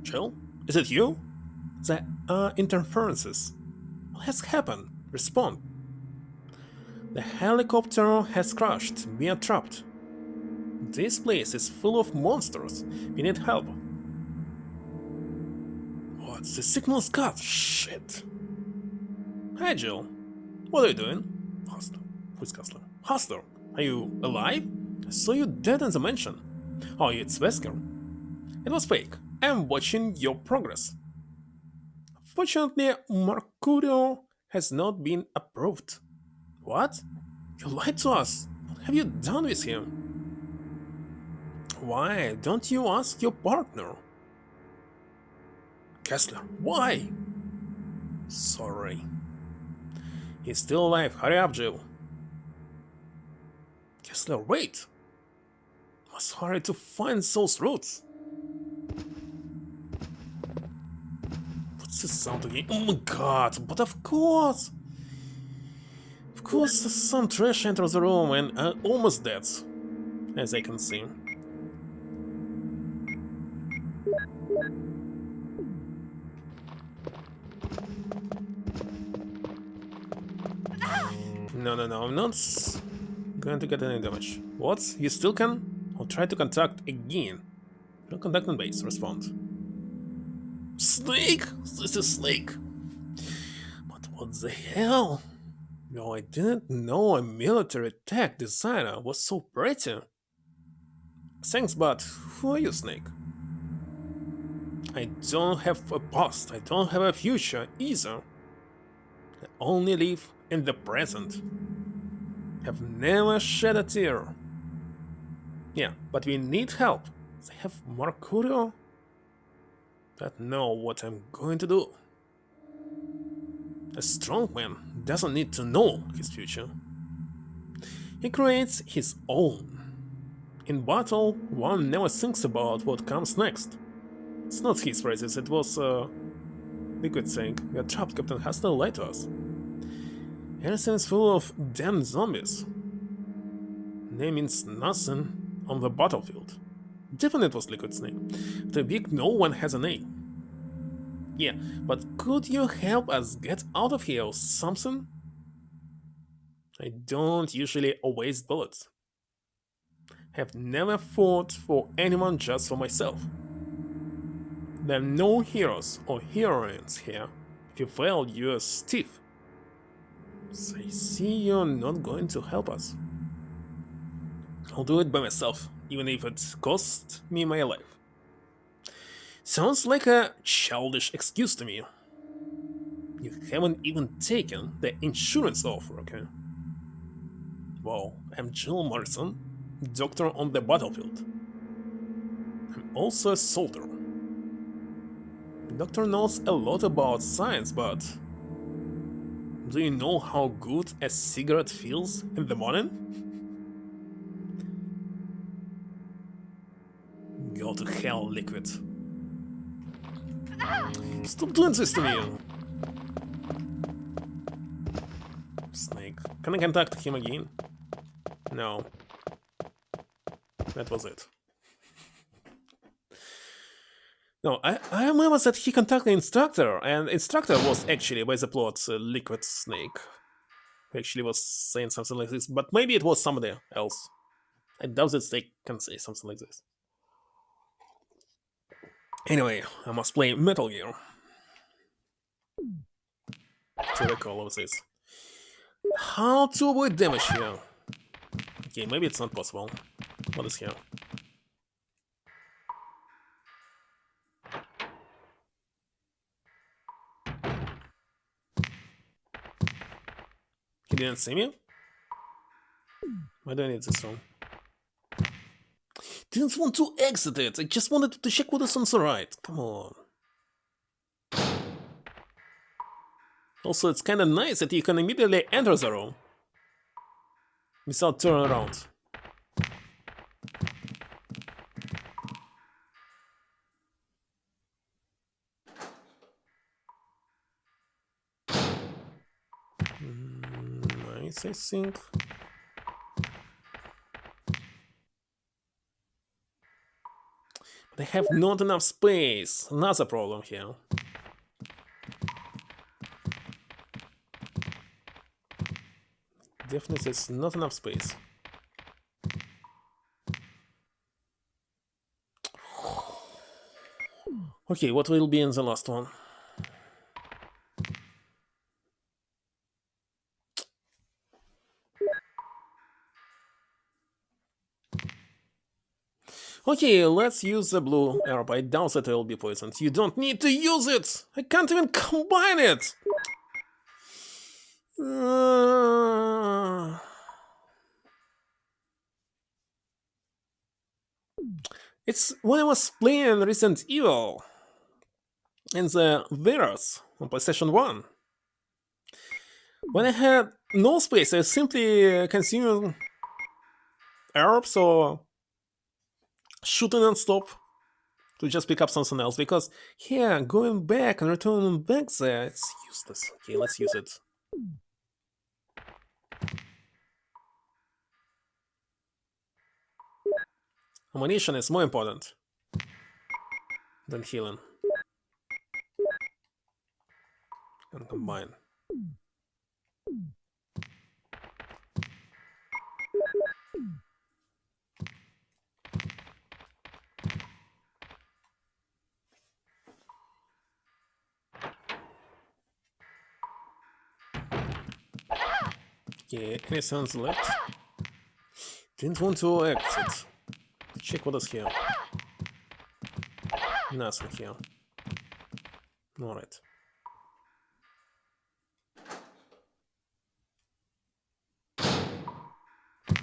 Jill? Is it you? There are interferences. What has happened? Respond. The helicopter has crashed. We are trapped. This place is full of monsters. We need help. god, the signal's cut! Shit! Hi, Jill. What are you doing? Hustler. Who's Hustler? Hustler, are you alive? I saw you dead in the mansion. Oh, it's Wesker. It was fake. I'm watching your progress. Fortunately, Mercurio has not been approved. What? You lied to us. What have you done with him? Why don't you ask your partner? Kessler, why? Sorry. He's still alive. Hurry up, Jill. Kessler, wait. Must hurry to find those roots. What's the sound again? Oh my god, but of course! Of course, some trash enters the room and almost dead, as I can see. No, I'm not going to get any damage. What? You still can? I'll try to contact again. No contact on base, respond. Snake? This is Snake. But what the hell? No, I didn't know a military tech designer was so pretty. Thanks, but who are you, Snake? I don't have a past, I don't have a future either. I only live in the present. Have never shed a tear. Yeah, but we need help. They have Mercurio that know what I'm going to do. A strong man doesn't need to know his future. He creates his own. In battle, one never thinks about what comes next. It's not his phrases, it was Liquid saying, "We are trapped, Captain Hastler lied to us. Everything is full of damn zombies. Name means nothing on the battlefield." Definitely it was Liquid Snake. The weak no one has a name. Yeah, but could you help us get out of here or something? I don't usually waste bullets. Have never fought for anyone, just for myself. There are no heroes or heroines here. If you fail, you're stiff. So I see you're not going to help us. I'll do it by myself, even if it costs me my life. Sounds like a childish excuse to me. You haven't even taken the insurance offer, okay? Well, I'm Jill Morrison, doctor on the battlefield. I'm also a soldier. The doctor knows a lot about science, but do you know how good a cigarette feels in the morning? Go to hell, Liquid. Stop doing this to me! Snake. Can I contact him again? No. That was it. No, I remember that he contacted instructor, and instructor was actually, by the plot, Liquid Snake. He actually was saying something like this, but maybe it was somebody else. I doubt that Snake can say something like this. Anyway, I must play Metal Gear to recall all of this. How to avoid damage here? Okay, maybe it's not possible. What is here? He didn't see me? Why do I need this one? Didn't want to exit it, I just wanted to check whether something's alright. Come on. Also, it's kinda nice that you can immediately enter the room without turning around. Nice, I think. But I have not enough space. Another problem here. Definitely there's not enough space. Okay, what will be in the last one? Okay, let's use the blue herb. I doubt that it will be poisoned. You don't need to use it! I can't even combine it! It's when I was playing Resident Evil in the virus on PlayStation 1. When I had no space, I simply consumed herbs or shooting and stop to just pick up something else, because here, going back and returning back there, it's useless. Okay, let's use it. Ammunition is more important than healing. And combine. Okay, any sounds left? Didn't want to exit. Check what is here. Nothing here. Alright.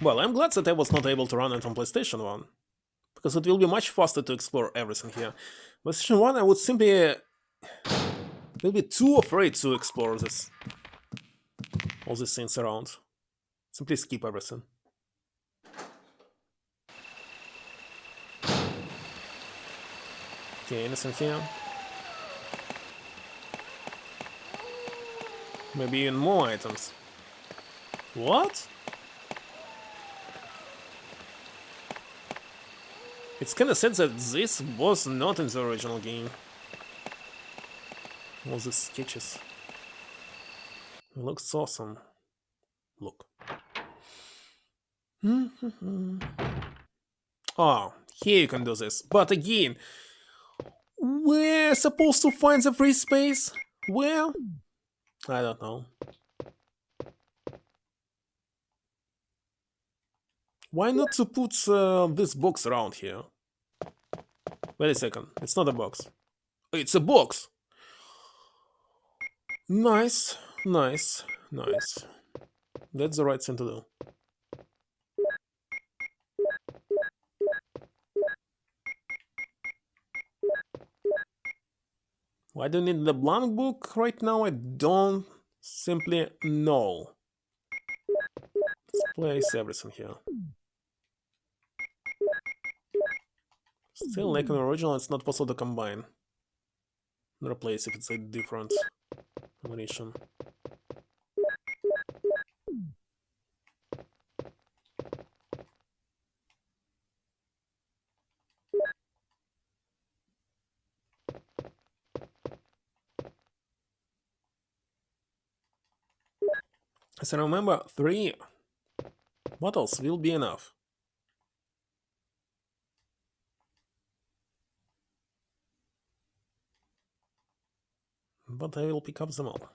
Well, I'm glad that I was not able to run it on PlayStation 1, because it will be much faster to explore everything here. PlayStation 1, I would simply will be too afraid to explore this, all these things around. Simply skip everything. Okay, anything here? Maybe even more items. What? It's kinda sad that this was not in the original game. All these sketches. It looks awesome. Look. Oh, here you can do this. But again, we're supposed to find the free space? Where? I don't know. Why not to put this box around here? Wait a second, it's not a box. It's a box! Nice, nice, nice. That's the right thing to do. Why do you need the blank book right now? I don't simply know. Let's place everything here. Still, like an original, it's not possible to combine and replace if it's a different combination. As I remember, 3 bottles will be enough. But I will pick up them all.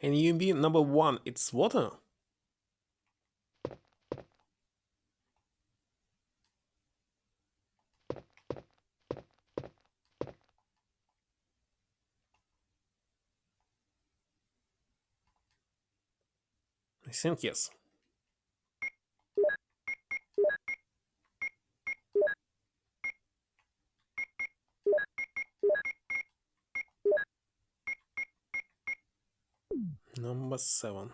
And UMB number 1, it's water? I think yes. Number 7.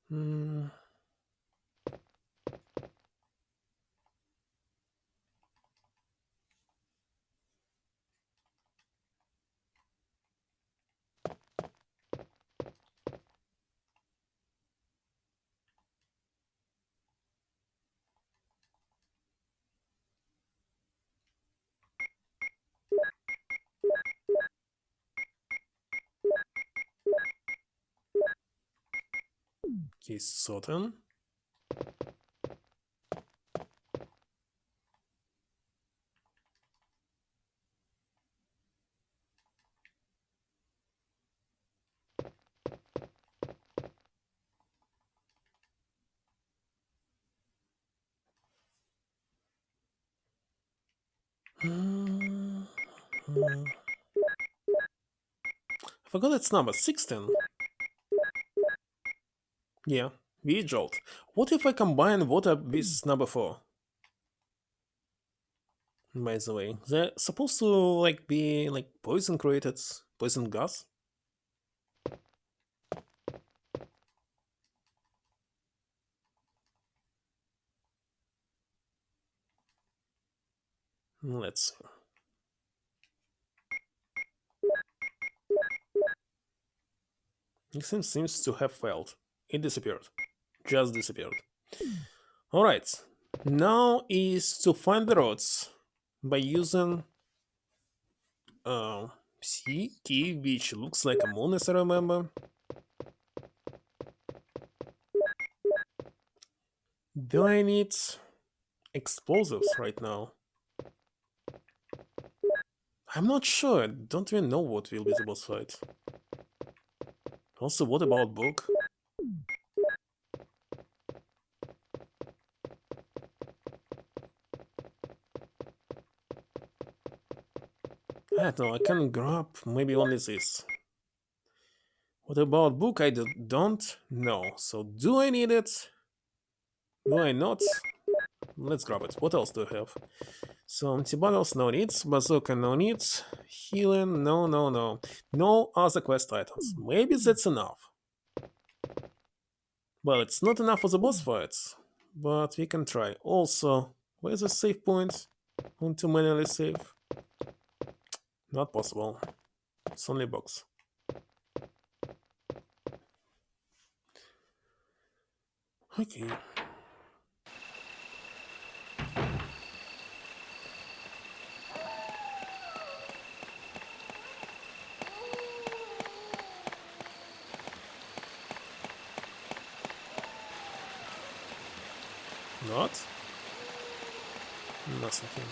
Hmm. Okay, certain. I forgot its number. 16. Yeah, we jolt. What if I combine water with number 4? By the way, they're supposed to like be like poison created, poison gas. Let's see. This thing seems to have failed. It disappeared. Just disappeared. Alright. Now is to find the roads by using C key, which looks like a moon as I remember. Do I need explosives right now? I'm not sure. I don't even know what will be the boss fight. Also, what about book? I don't know, I can grab maybe only this. What about book? I don't know. So do I need it? Do I not? Let's grab it. What else do I have? So antibottles, no needs. Bazooka, no needs. Healing, no, no, no. No other quest items. Maybe that's enough. Well, it's not enough for the boss fights, but we can try. Also, where's the save point? Want to manually save? Not possible. It's only box. Okay. Not? Nothing.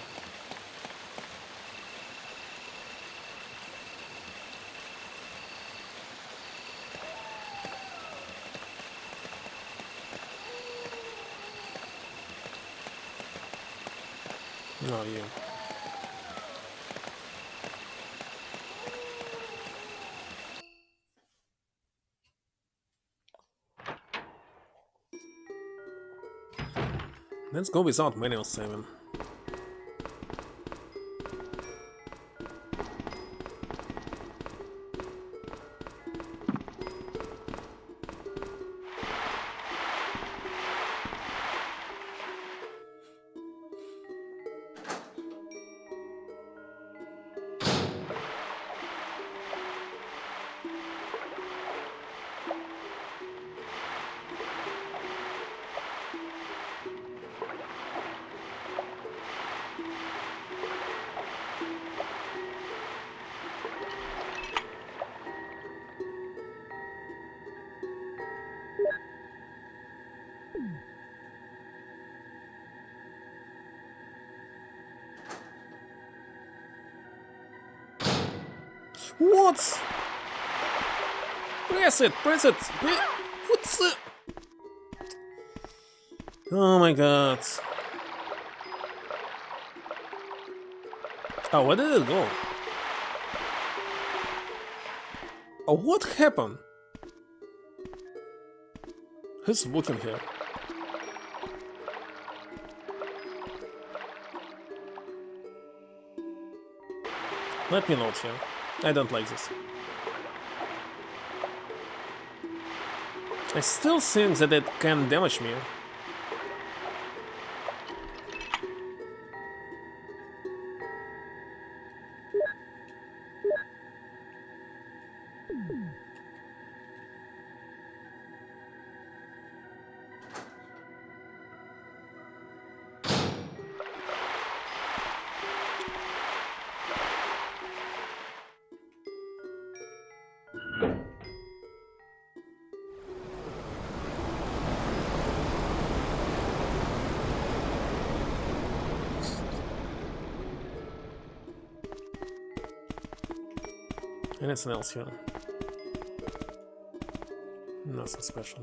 Oh, yeah. Let's go without manual saving. What? Press it! Press it! What's the... Oh my god. Oh, where did it go? Oh, what happened? Who's looking here? Let me note here. I don't like this. I still think that it can damage me. Anything else here? Nothing special.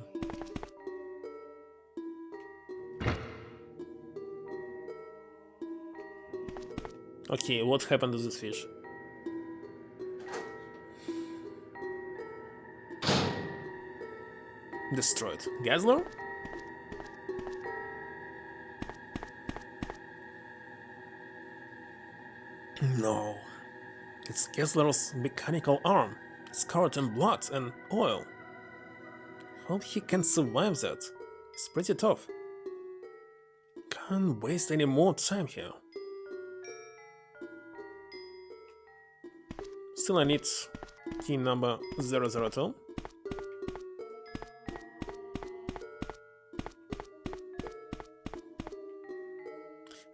Okay, what happened to this fish? Destroyed. Gazler? No. It's Gessler's mechanical arm. It's covered in blood and oil. How he can survive that? It's pretty tough. Can't waste any more time here. Still I need key number 002.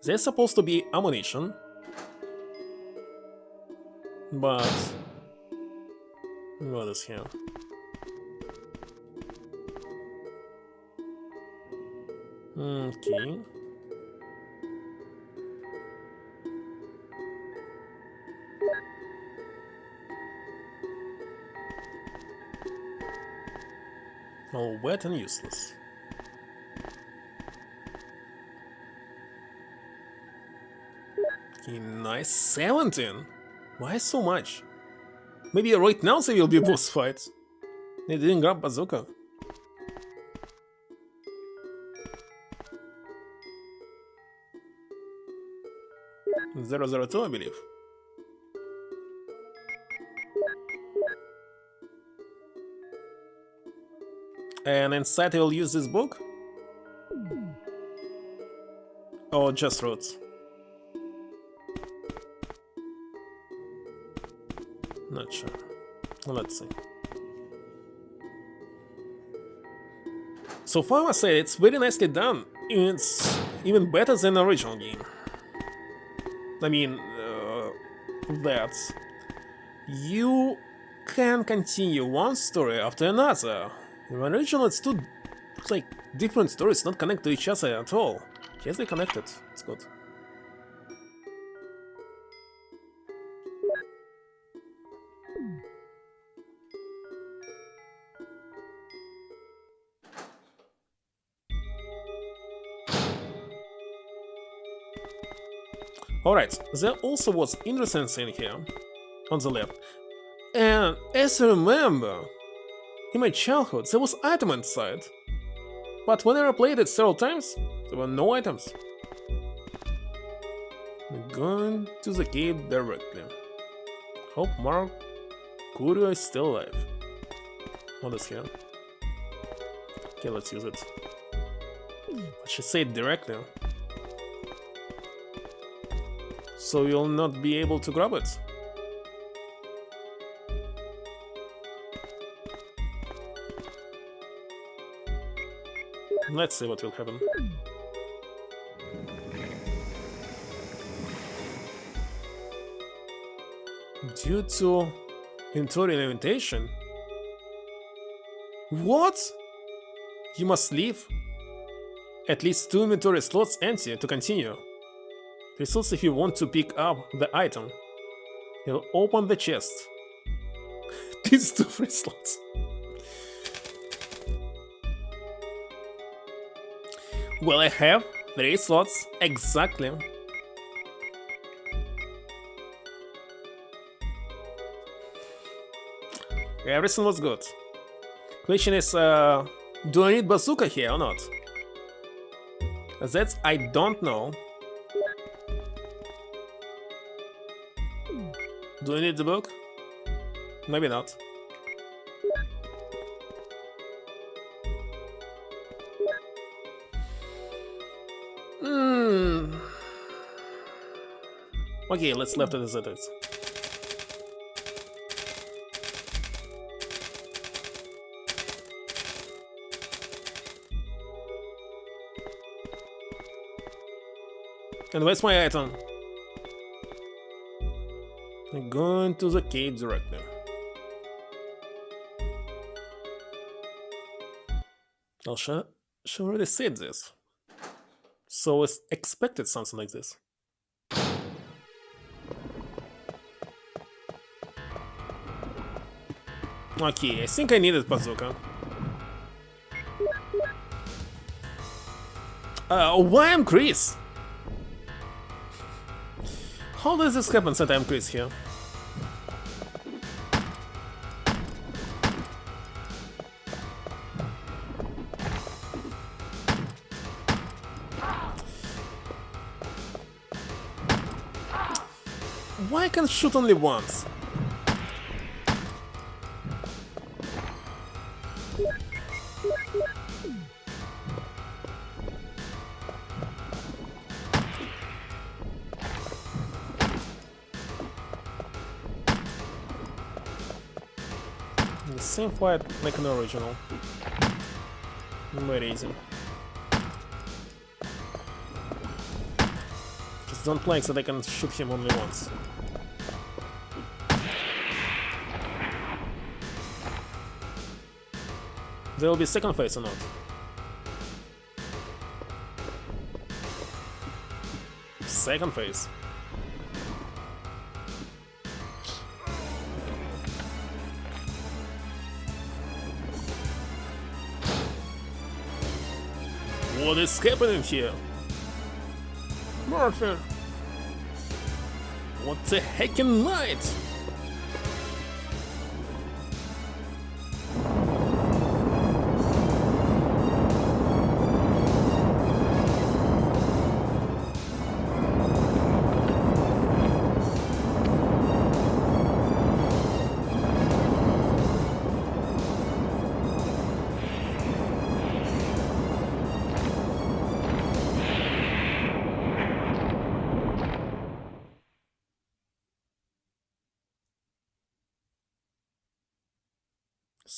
There's supposed to be ammunition, but what is here? Okay. All wet and useless. Okay, nice 17. Why so much? Maybe right now there will be a boss fight. They didn't grab bazooka. 002, I believe. And inside I will use this book? Or just roads? Not sure. Let's see. So far I say it's very nicely done. It's even better than the original game. I mean, that you can continue one story after another. In the original it's two like different stories, not connected to each other at all. Yes, they connected. It's good. Alright, there also was interesting thing here, on the left. And as I remember, in my childhood there was item inside. But when I replayed it several times, there were no items. I'm going to the cave directly. Hope Mark Curio is still alive. What is here? Okay, let's use it. I should say it directly, so you'll not be able to grab it. Let's see what will happen. Due to inventory limitation? What? You must leave at least 2 inventory slots empty to continue. This also if you want to pick up the item. You'll open the chest. These 2 free slots. Well, I have 3 slots exactly. Everything was good. Question is, do I need bazooka here or not? That I don't know. Do I need the book? Maybe not. Okay, let's leave it as it is. And where's my item? I'm going to the cave directly. She already said this. So I expected something like this. Okay, I think I needed bazooka. Why I'm Chris? How does this happen that I'm Chris here? Why I can shoot only once? The same fight like an original. Very easy. Just don't like that I can shoot him only once. There will be second phase or not? Second phase. What is happening here? Murphy! What the heckin' night?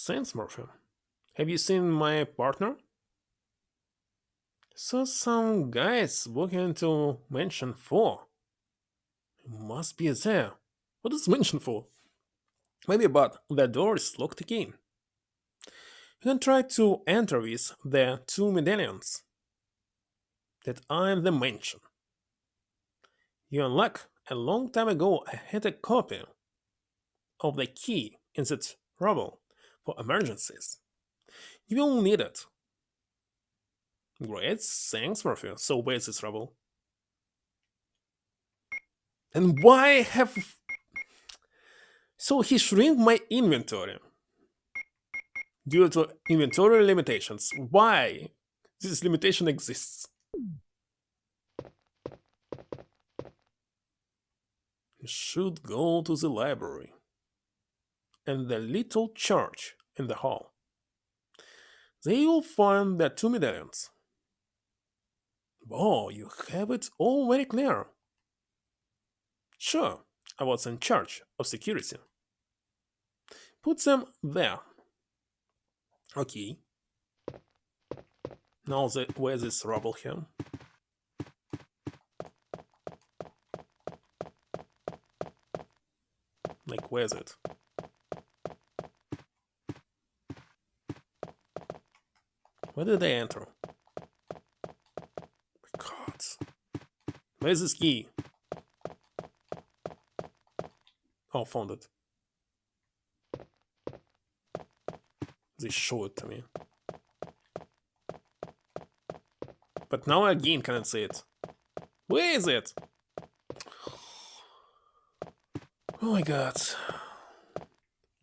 Thanks, Murphy. Have you seen my partner? Saw some guys walking into Mansion 4. Must be there. What is Mansion 4? Maybe, but the door is locked again. You can try to enter with the two medallions that are in the mansion. You unlock a long time ago I had a copy of the key in that rubble for emergencies. You will need it. Great, thanks, Murphy. So where's this rubble? And why have... So he shrink my inventory. Due to inventory limitations. Why this limitation exists? You should go to the library and the little church in the hall. There you'll find the two medallions. Oh, you have it all very clear. Sure, I was in charge of security. Put them there. Okay. Now where's this rubble here? Like, where's it? Where did they enter? God. Where's this key? Oh, found it. They show it to me. But now I again cannot see it. Where is it? Oh my god.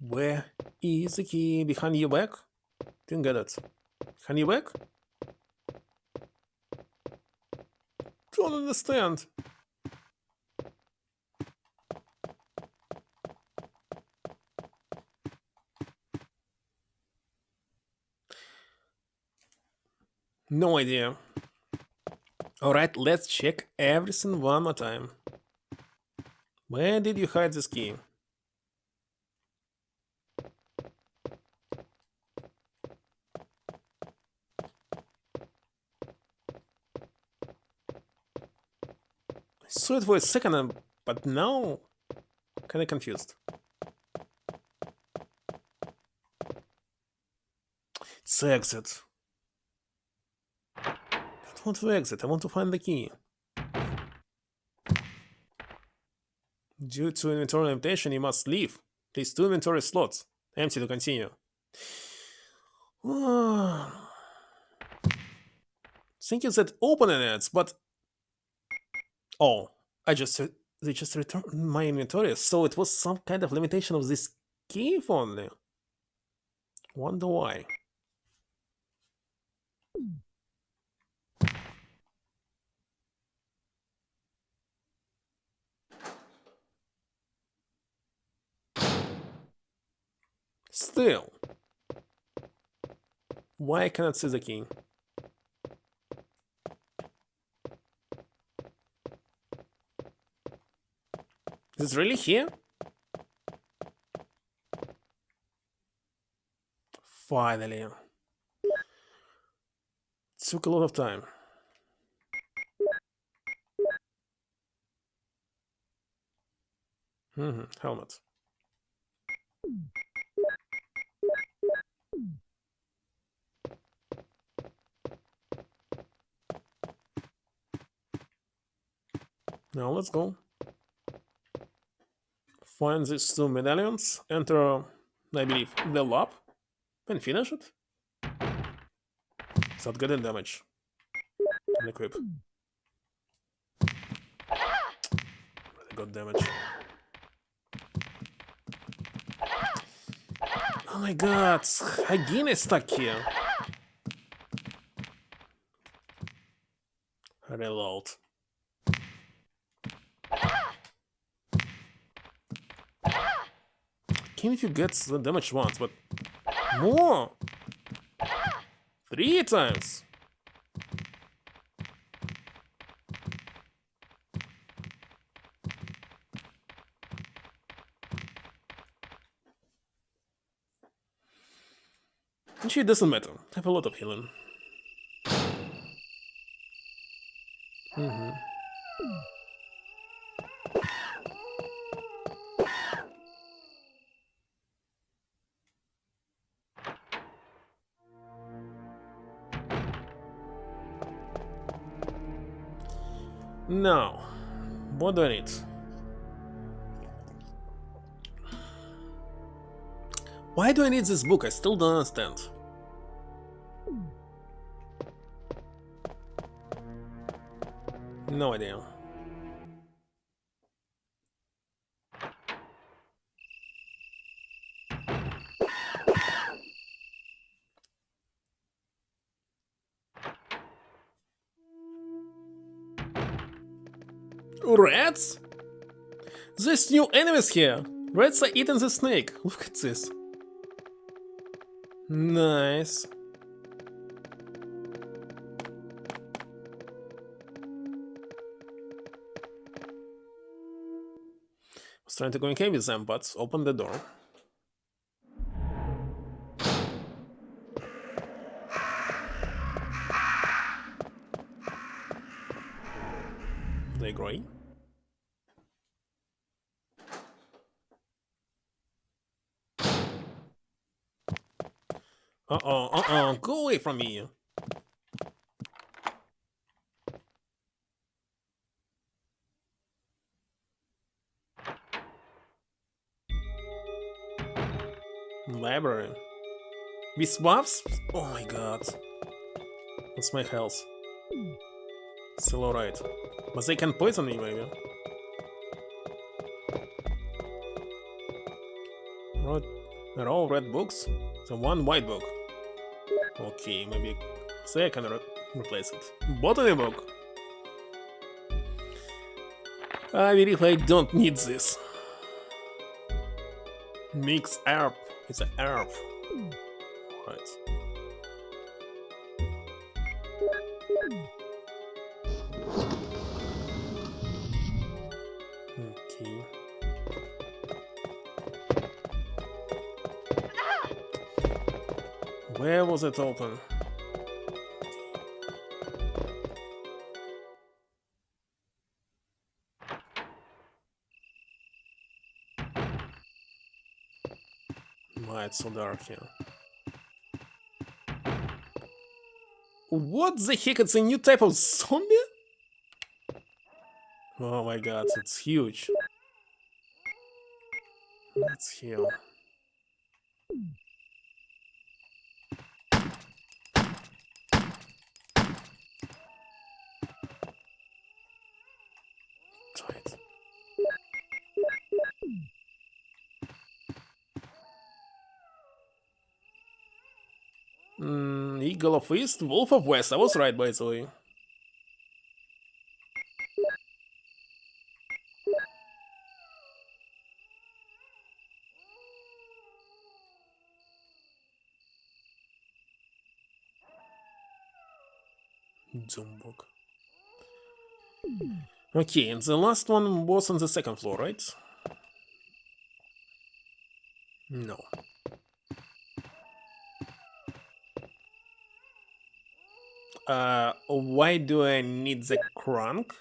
Where is the key? Behind your back? Didn't get it. Behind your back? Don't understand. No idea. Alright, let's check everything one more time. Where did you hide this key? I saw it for a second, but now kinda confused. It's the exit. I don't want to exit, I want to find the key. Due to inventory limitation, you must leave. Place 2 inventory slots. Empty to continue. Thinking that opening it, but oh, they just returned my inventory, so it was some kind of limitation of this key if only. Wonder why. Still, why I cannot see the key? Is it really here? Finally. Took a lot of time. Helmet. Now let's go. Find these two medallions, enter, I believe, the lab, and finish it. Without getting damage. And equip. Really got damage. Oh my god, again is stuck here. Reload. Can if you get the damage once, but more! 3 times! Actually, it doesn't matter. I have a lot of healing. Now, what do I need? Why do I need this book? I still don't understand. No idea. Rats? There's new enemies here! Rats are eating the snake. Look at this. Nice. Was trying to communicate with them, but open the door. They agree. Go away from me. Library. With wasps? Oh my god. What's my health? Still alright. But they can poison me, maybe. They're all red books? So one white book. Okay, maybe say I can replace it. Botany book. I believe I don't need this. Mix herb. It's an herb. Right. Okay. Where was it open? Why it's so dark here? What the heck? It's a new type of zombie? Oh my god, it's huge. Let's heal. Try it. Eagle of East, Wolf of West. I was right, by the way. Zombog. Okay, and the last one was on the second floor, right? No. Why do I need the crank?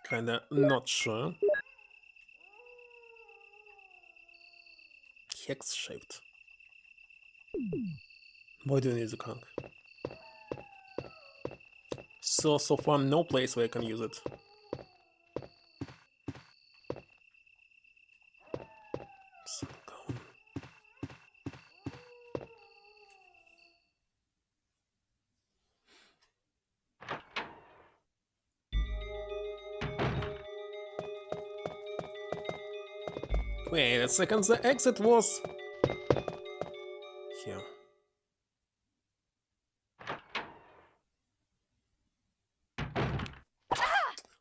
Kinda not sure. Hex shaped. Why do I need the crank? So far, no place where I can use it. Wait a second, the exit was here.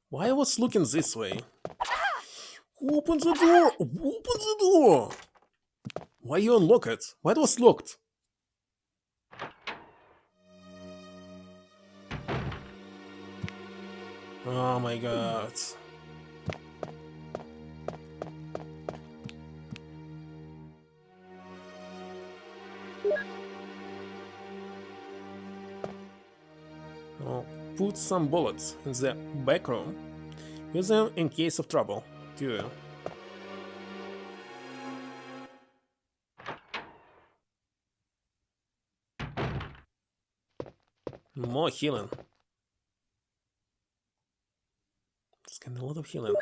Why I was looking this way? Open the door! Open the door! Why you unlock it? Why it was locked? Oh my god. I'll put some bullets in the back room. Use them in case of trouble. Too. More healing. It's kind of a lot of healing.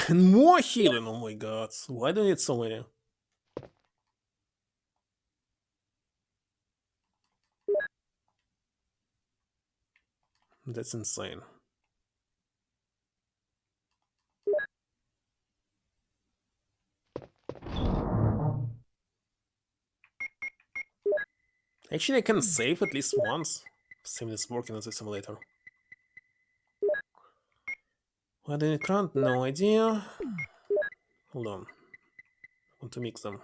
And more healing, oh my god. Why do I need so many? That's insane. Actually, I can save at least once. Same as working on the simulator. Why do I need crank? No idea. Hold on. I want to mix them.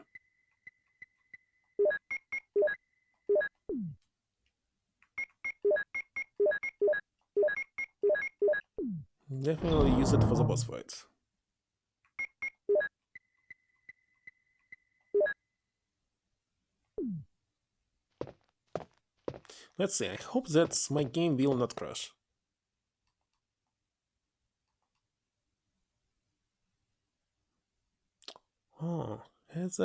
Definitely use it for the boss fights. Let's see, I hope that my game will not crash. Oh, it's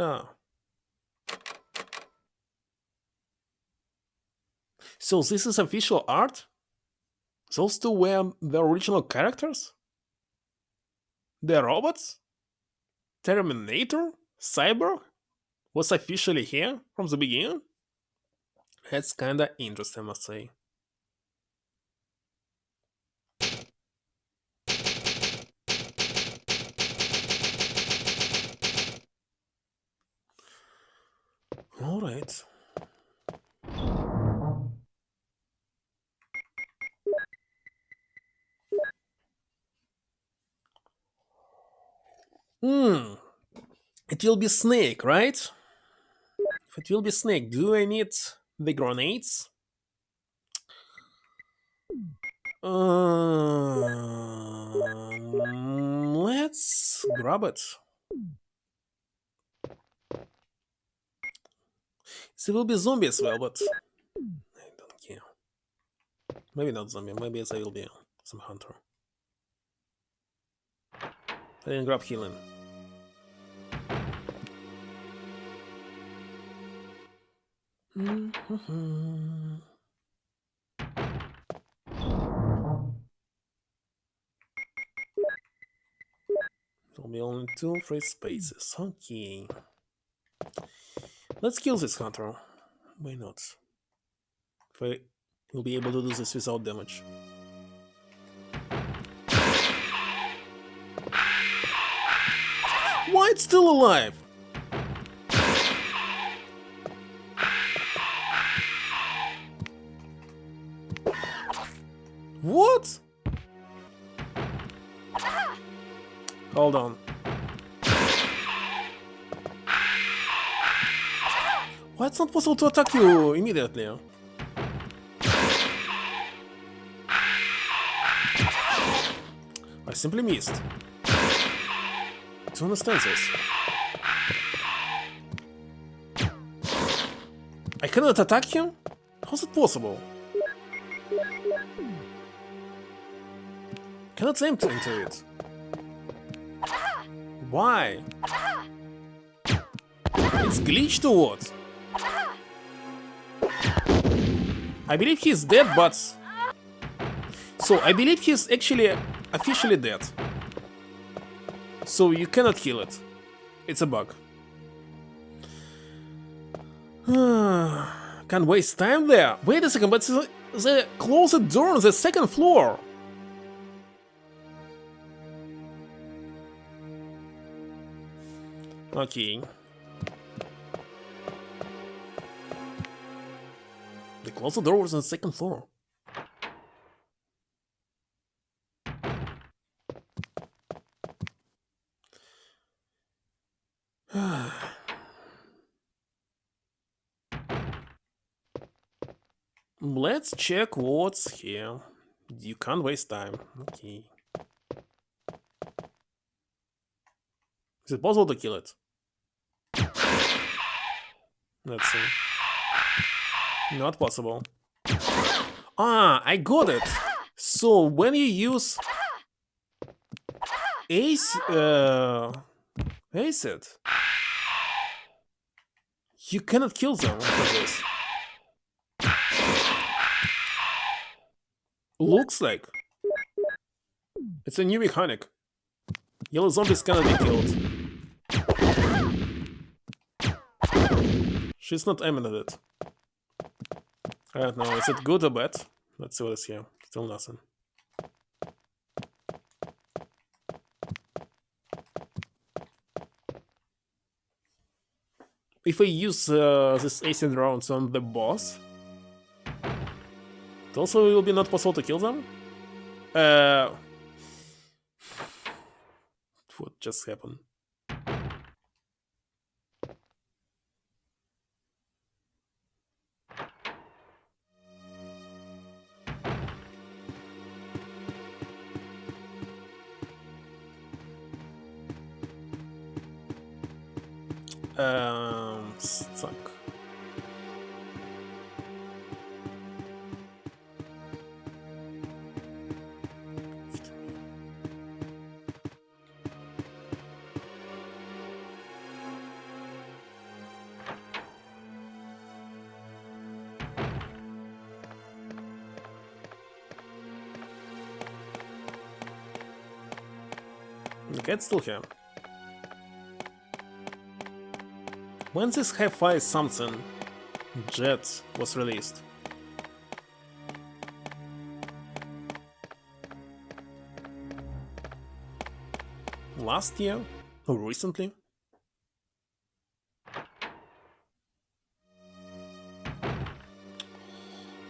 So this is official art? Those two were the original characters? The robots? Terminator? Cyborg? Was officially here from the beginning? That's kinda interesting, I must say. Alright. Hmm. It will be Snake, right? If it will be Snake, do I need the grenades? Let's grab it. There will be zombie as well, but I don't care. Maybe not zombie, maybe there will be some hunter. I didn't grab healing. There'll be only 2 free spaces. Okay. Let's kill this hunter. Why not? We'll be able to do this without damage. Why it's still alive? What? Hold on. Why it's not possible to attack you immediately? I simply missed. To understand this. I cannot attack him? How's it possible? Cannot aim into it. Why? It's glitched or what? I believe he's dead, but... So, I believe he's actually officially dead. So you cannot kill it. It's a bug. Can't waste time there. Wait a second, but they closed the door on the 2nd floor. Okay. They closed the doors on the 2nd floor. Let's check what's here. You can't waste time. Okay. Is it possible to kill it? Let's see. Not possible. Ah, I got it! So, when you use... acid, you cannot kill them after this. Looks like. It's a new mechanic. Yellow zombies cannot be killed. She's not aiming at it. I don't know, is it good or bad? Let's see what is here. Still nothing. If I use this acid rounds on the boss, it also will be not possible to kill them? What just happened? Stuck. The cat's still here. When this hi-fi something jet was released? Last year? Or recently?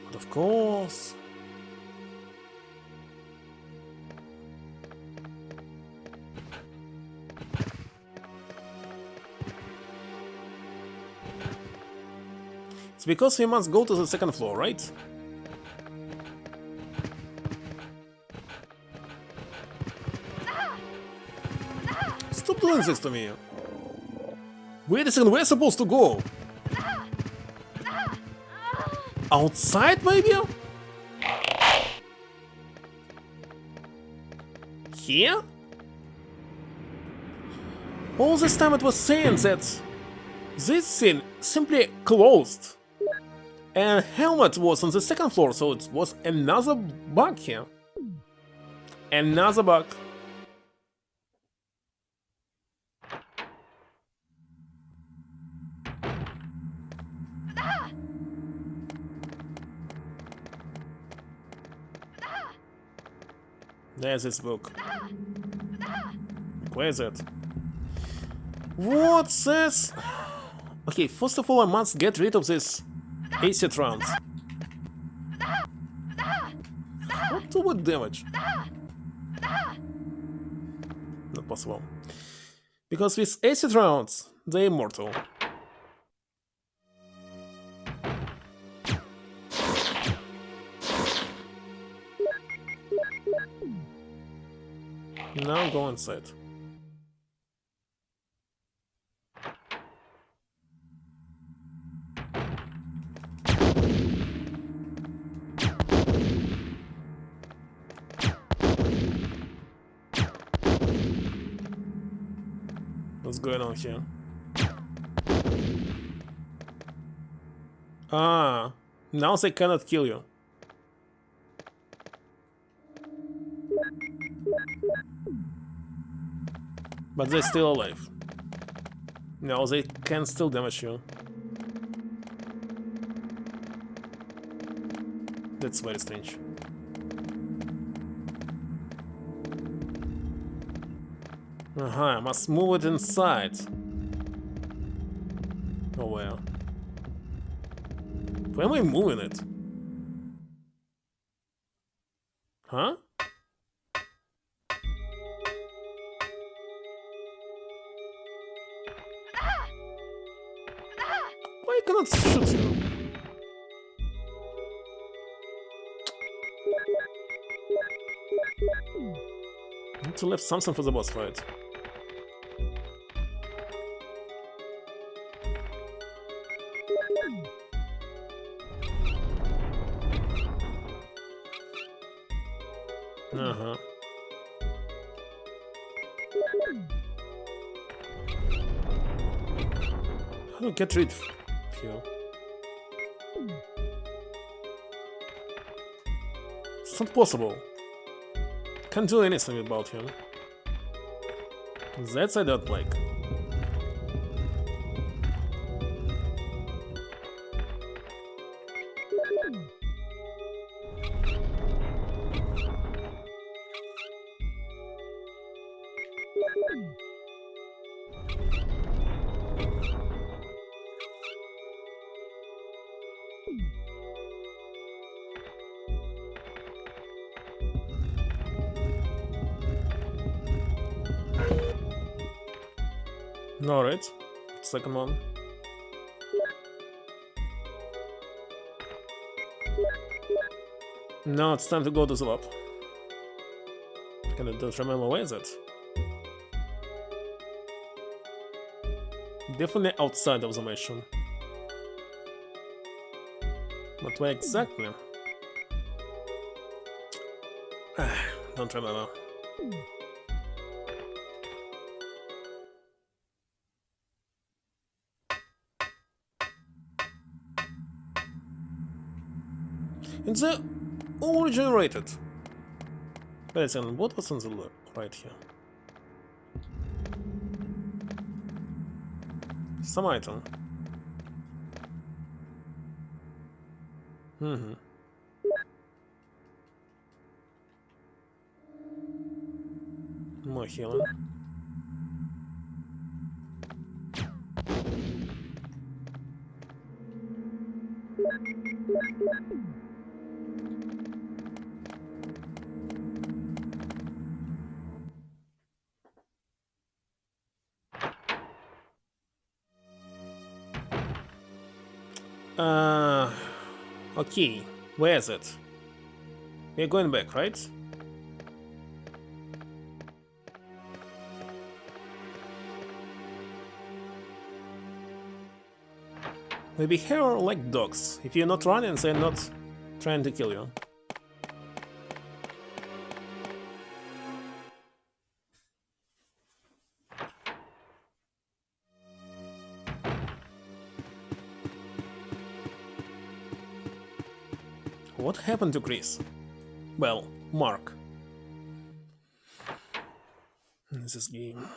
But of course... It's because we must go to the 2nd floor, right? Stop doing this to me! Wait a second, we're supposed to go? Outside, maybe? Here? All this time it was saying that this scene simply closed. And helmet was on the second floor, so it was another bug here. Another bug. There's this book. Where is it? What's this? Okay, first of all, I must get rid of this acid rounds. What do with damage? Not possible. Because with acid rounds, they're immortal. Now go inside. What's going on here? Ah, now they cannot kill you. But they're still alive. No, they can still damage you. That's very strange. I must move it inside. Oh well. Where am I moving it? Huh? Why cannot shoot you? Need to leave something for the boss fight. Uh-huh. How do I get rid of you? It's not possible. Can't do anything about him. That I don't like. Alright, second one. Now it's time to go to the lab. I don't remember where is it. Definitely outside of the mission. But where exactly? Don't remember. It's all regenerated. Wait a second, what was on the right here? Some item. More healing. Okay, where is it? We're going back, right? They behave like dogs. If you're not running, they're not trying to kill you. What happened to Chris? Well, Mark. This is game.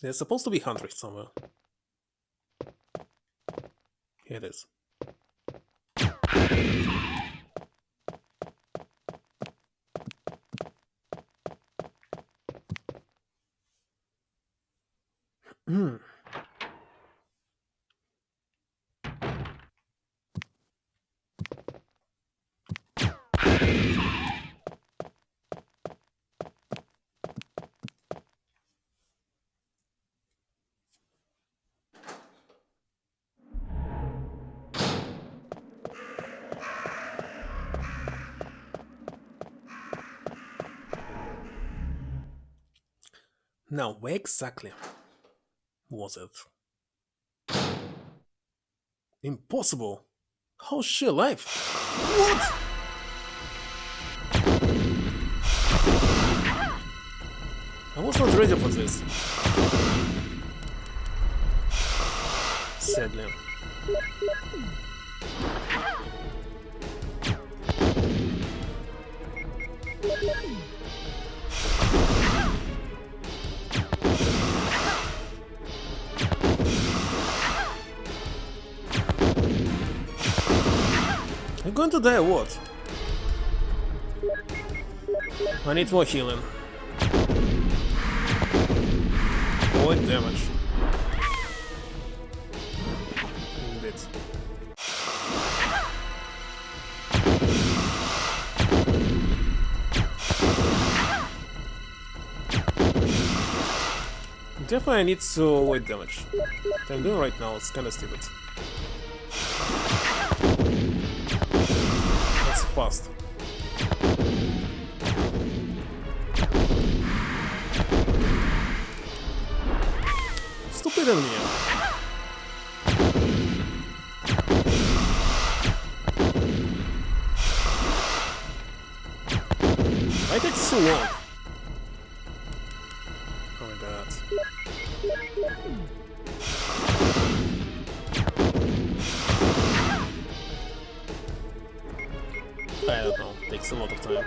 There's supposed to be Hunter somewhere. Here it is. Now, where exactly was it? Impossible! How's she alive? What? I was not ready for this. Sadly. I'm going to die or what? I need more healing. Avoid damage. Bit. Definitely I need to avoid damage. What I'm doing right now is kinda stupid. That's fast. Stupid on me. Why takes so long? Oh my god. I don't know, takes a lot of time.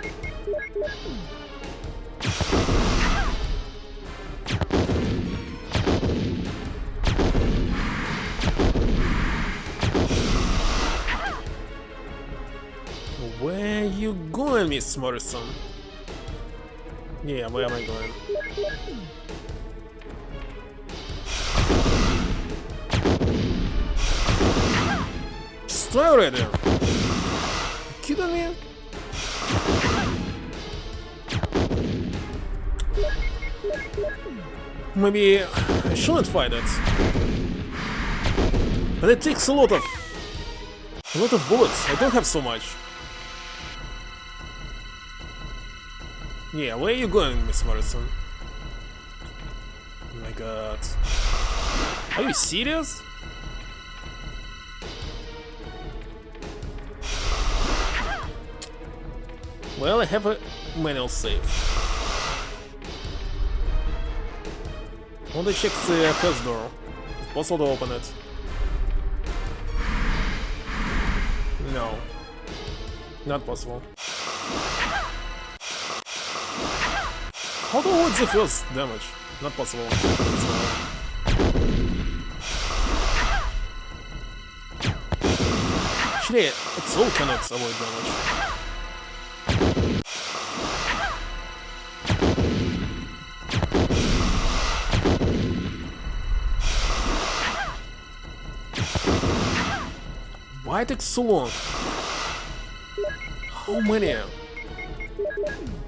Where you going, Miss Morrison? Yeah, where am I going? Just die already! You kidding me? Maybe I shouldn't fight it. But it takes a lot of bullets. I don't have so much. Yeah, where are you going, Miss Morrison? Oh my god. Are you serious? Well, I have a manual save. I want to check the first door. It's possible to open it. No. Not possible. How to avoid the first damage? Not possible. Actually, it's all cannot avoid damage. Why it takes so long? How many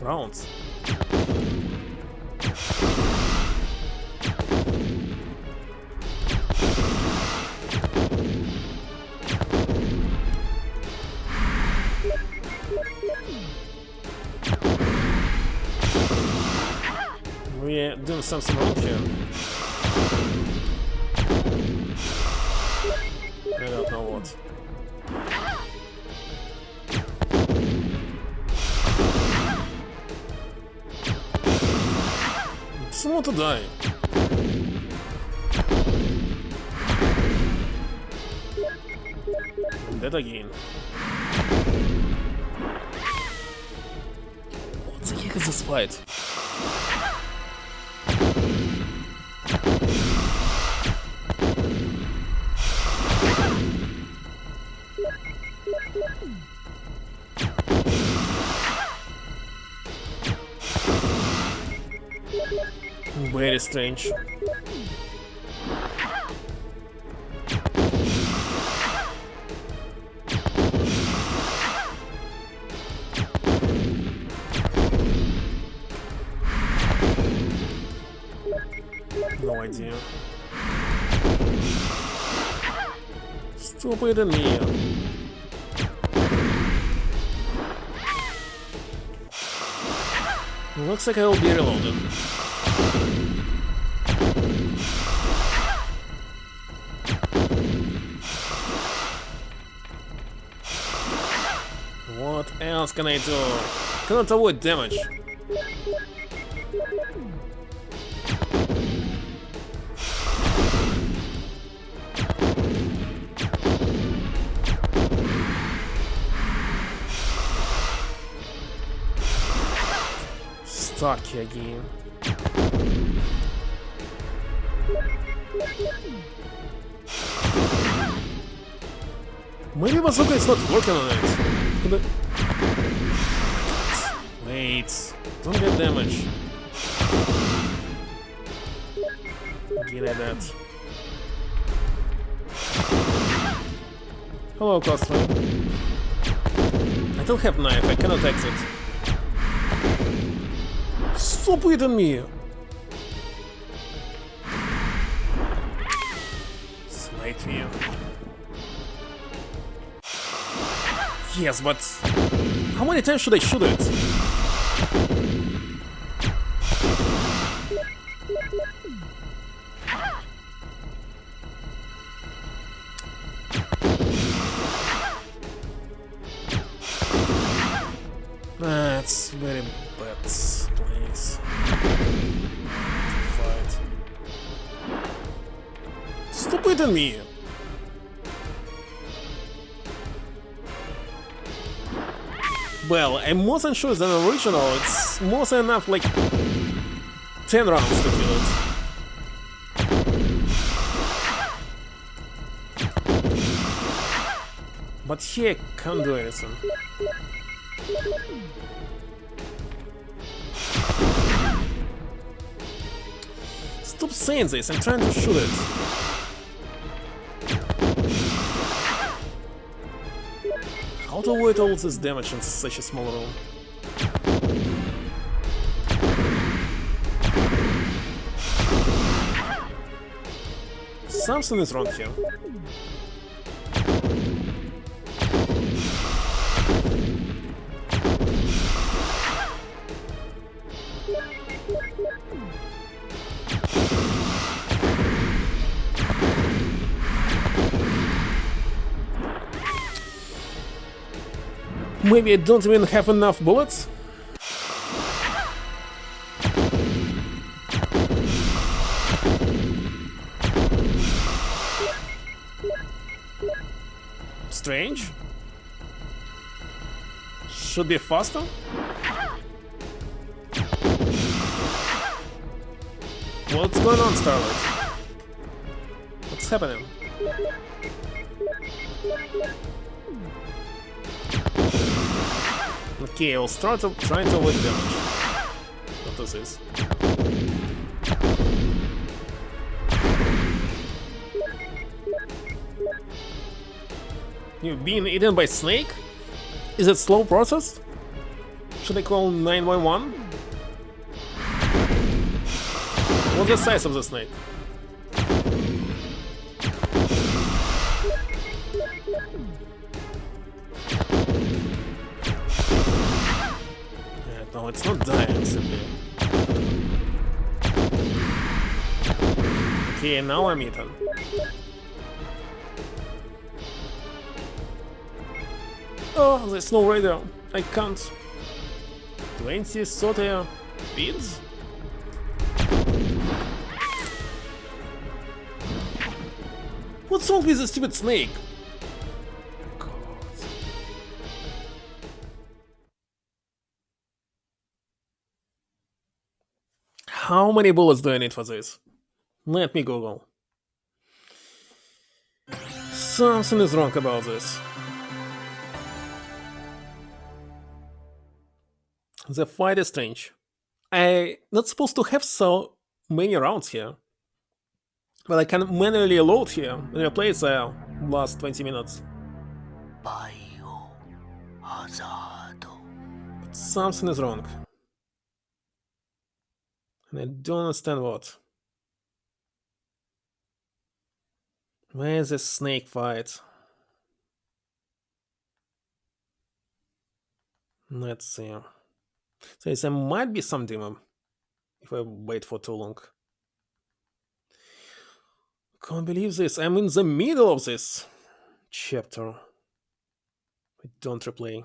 rounds? We're doing something wrong here. I don't know what. I just want to die. that again. What the heck is this fight? Very strange. No idea. Stupid and me. Looks like I will be reloaded. What else can I do? Cannot avoid damage. Stuck again. Maybe bazooka is not working on it. Could I... Wait, don't get damage. Get at that. Hello, customer. I don't have knife, I cannot exit. Stop hitting me! Slide view. Yes, but how many times should I shoot it? That's very bad place. Fight. Stop hitting me! Well, I'm more than sure than original, it's more than enough, like 10 rounds to kill it. But here I can't do anything. Stop saying this, I'm trying to shoot it. How to avoid all this damage in such a small room? Something is wrong here. Maybe I don't even have enough bullets? Strange. Should be faster? What's going on, Starlight? What's happening? Okay, I'll start trying to avoid damage. What is this? You've been eaten by snake? Is it slow process? Should I call 911? What's the size of the snake? No, it's not dying, simply. Okay, now I'm eaten. Oh, there's no radar. I can't. 20 30 feet? What's wrong with the stupid snake? God. How many bullets do I need for this? Let me Google. Something is wrong about this. The fight is strange. I'm not supposed to have so many rounds here. But I can manually load here and replace the last 20 minutes. Biohazard. But something is wrong. And I don't understand what. Where is this snake fight? Let's see. So there might be some demon if I wait for too long. Can't believe this. I'm in the middle of this chapter. I don't replay.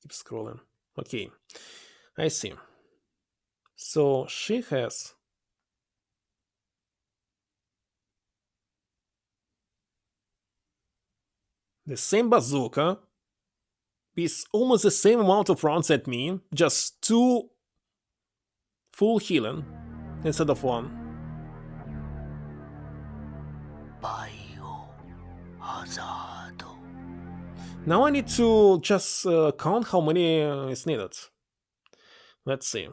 Keep scrolling. Okay. I see. So she has the same bazooka with almost the same amount of rounds at me, just 2 full healing instead of 1. Biohazard. Now I need to just count how many is needed. Let's see.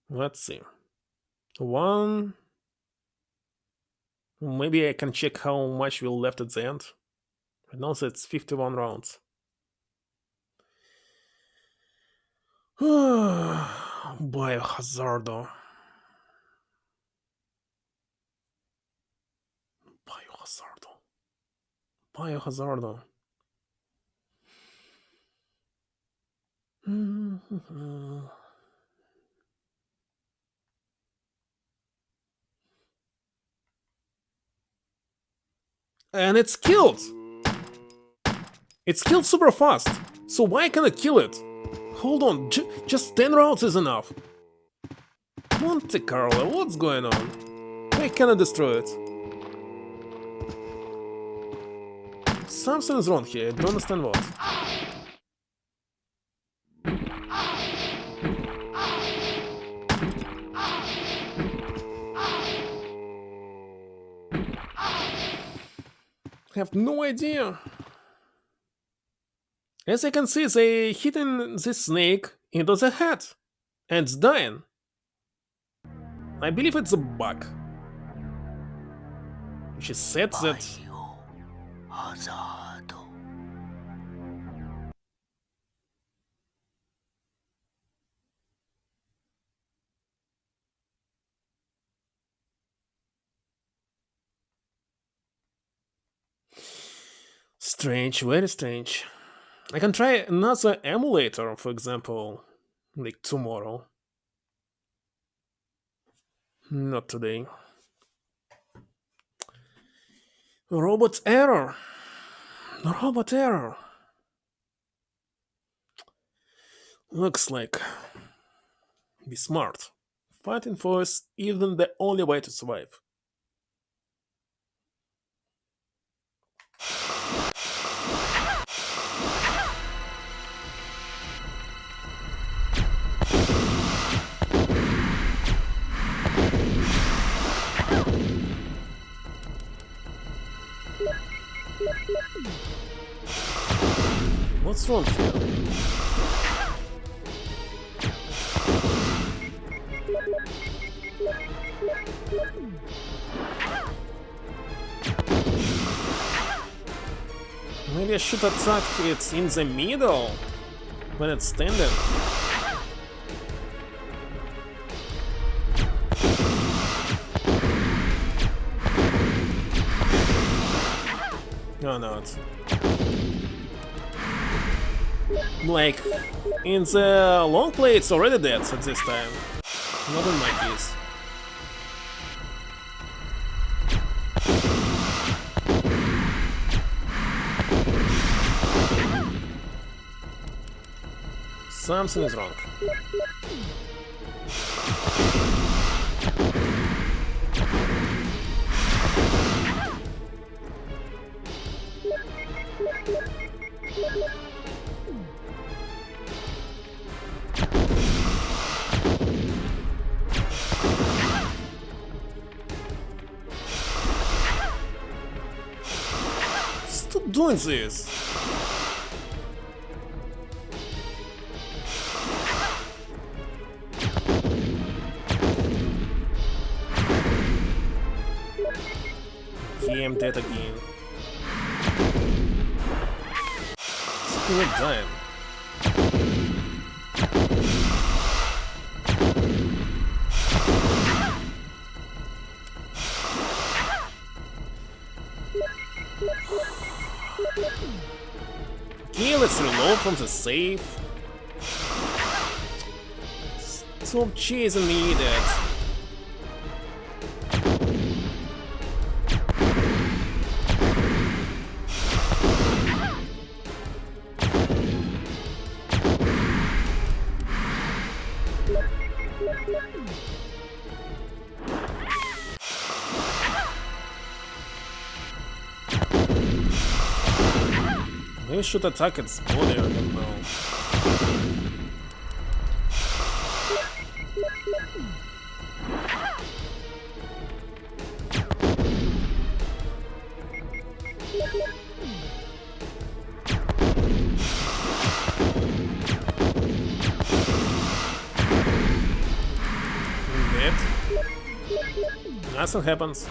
Let's see. 1. Maybe I can check how much we left at the end. Right now it's 51 rounds. Biohazardo. Biohazardo. And it's killed! It's killed super fast! So why can't I kill it? Hold on, just 10 rounds is enough. MonteCarlo, what's going on? Why can't I destroy it? Something is wrong here, I don't understand what. I have no idea. As I can see, they hitting this snake into the head, and it's dying. I believe it's a bug. She said that. Biohazard. Strange, very strange. I can try another emulator, for example, like tomorrow. Not today. Robot error. Robot error. Looks like. Be smart. Fighting force isn't the only way to survive. What's wrong here? Maybe I should attack it in the middle when it's standing. No, not. Like, in the long play it's already dead at this time. Not in my case. Something is wrong. Stop doing this! Okay, I'm dead again. Still dying. Okay, let's reload from the safe. Stop chasing me, idiot. Maybe should attack its body, I don't know. Dead. Nothing happens.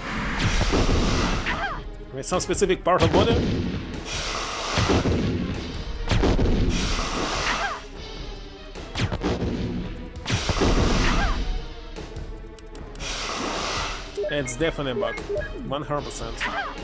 With some specific part of body? It's definitely a bug. 100%.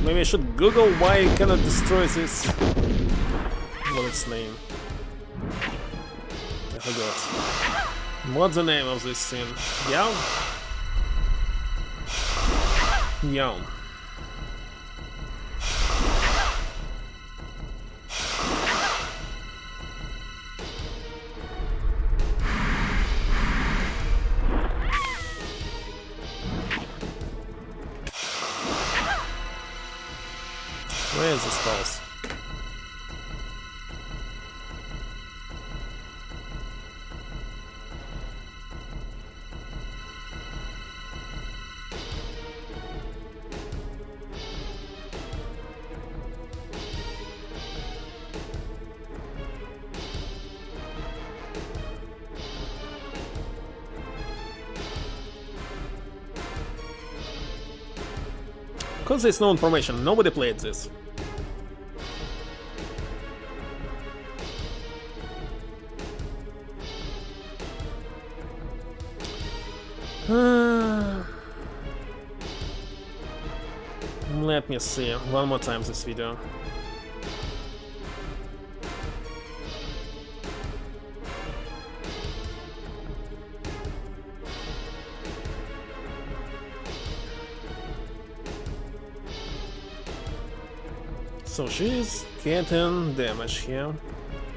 Maybe I should Google why I cannot destroy this. What's its name? I forgot. What's the name of this thing? Yawn? Yawn. Where is this pulse? Because there's no information, nobody played this. Let me see one more time this video. So she's getting damage here.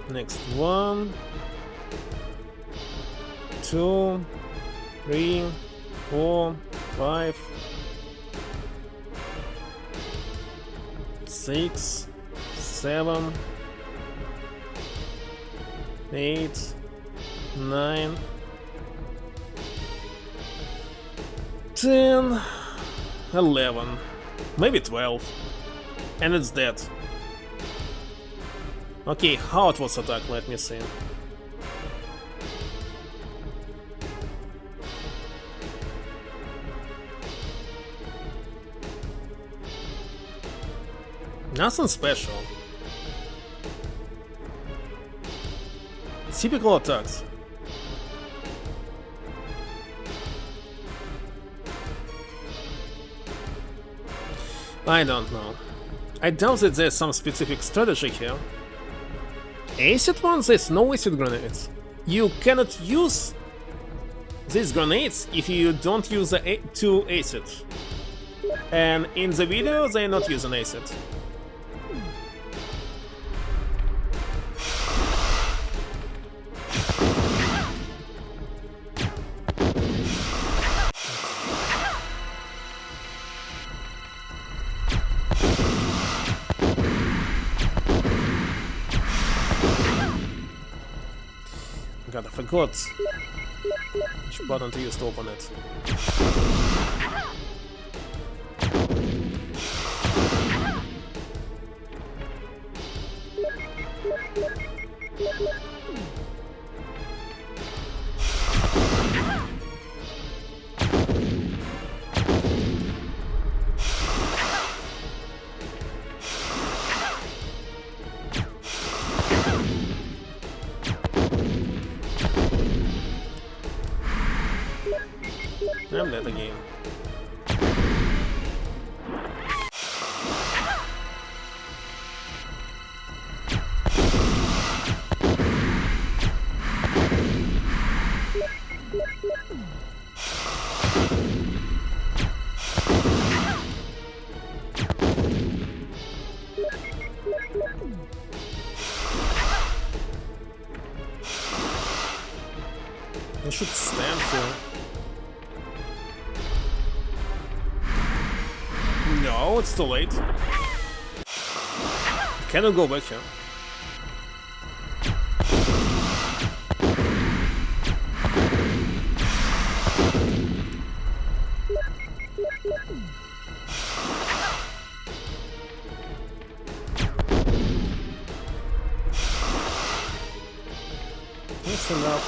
Next 1, 2, 3, 4, 5, 6, 7, 8, 9, 10, 11, maybe 12, and it's dead. Okay, how it was attacked, let me see. Nothing special. Typical attacks. I don't know. I doubt that there's some specific strategy here. Acid ones, there's no acid grenades. You cannot use these grenades if you don't use the 2 acid. And in the video, they're not using acid. God, I forgot which button to use to open it. I'm dead again. I should stand here. No, it's too late. I cannot go back here. Listen up.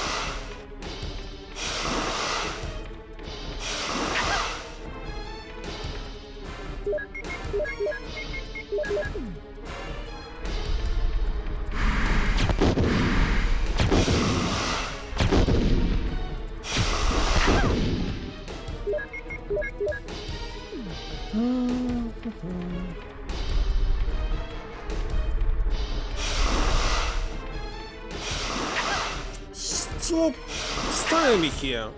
Stop staring me here.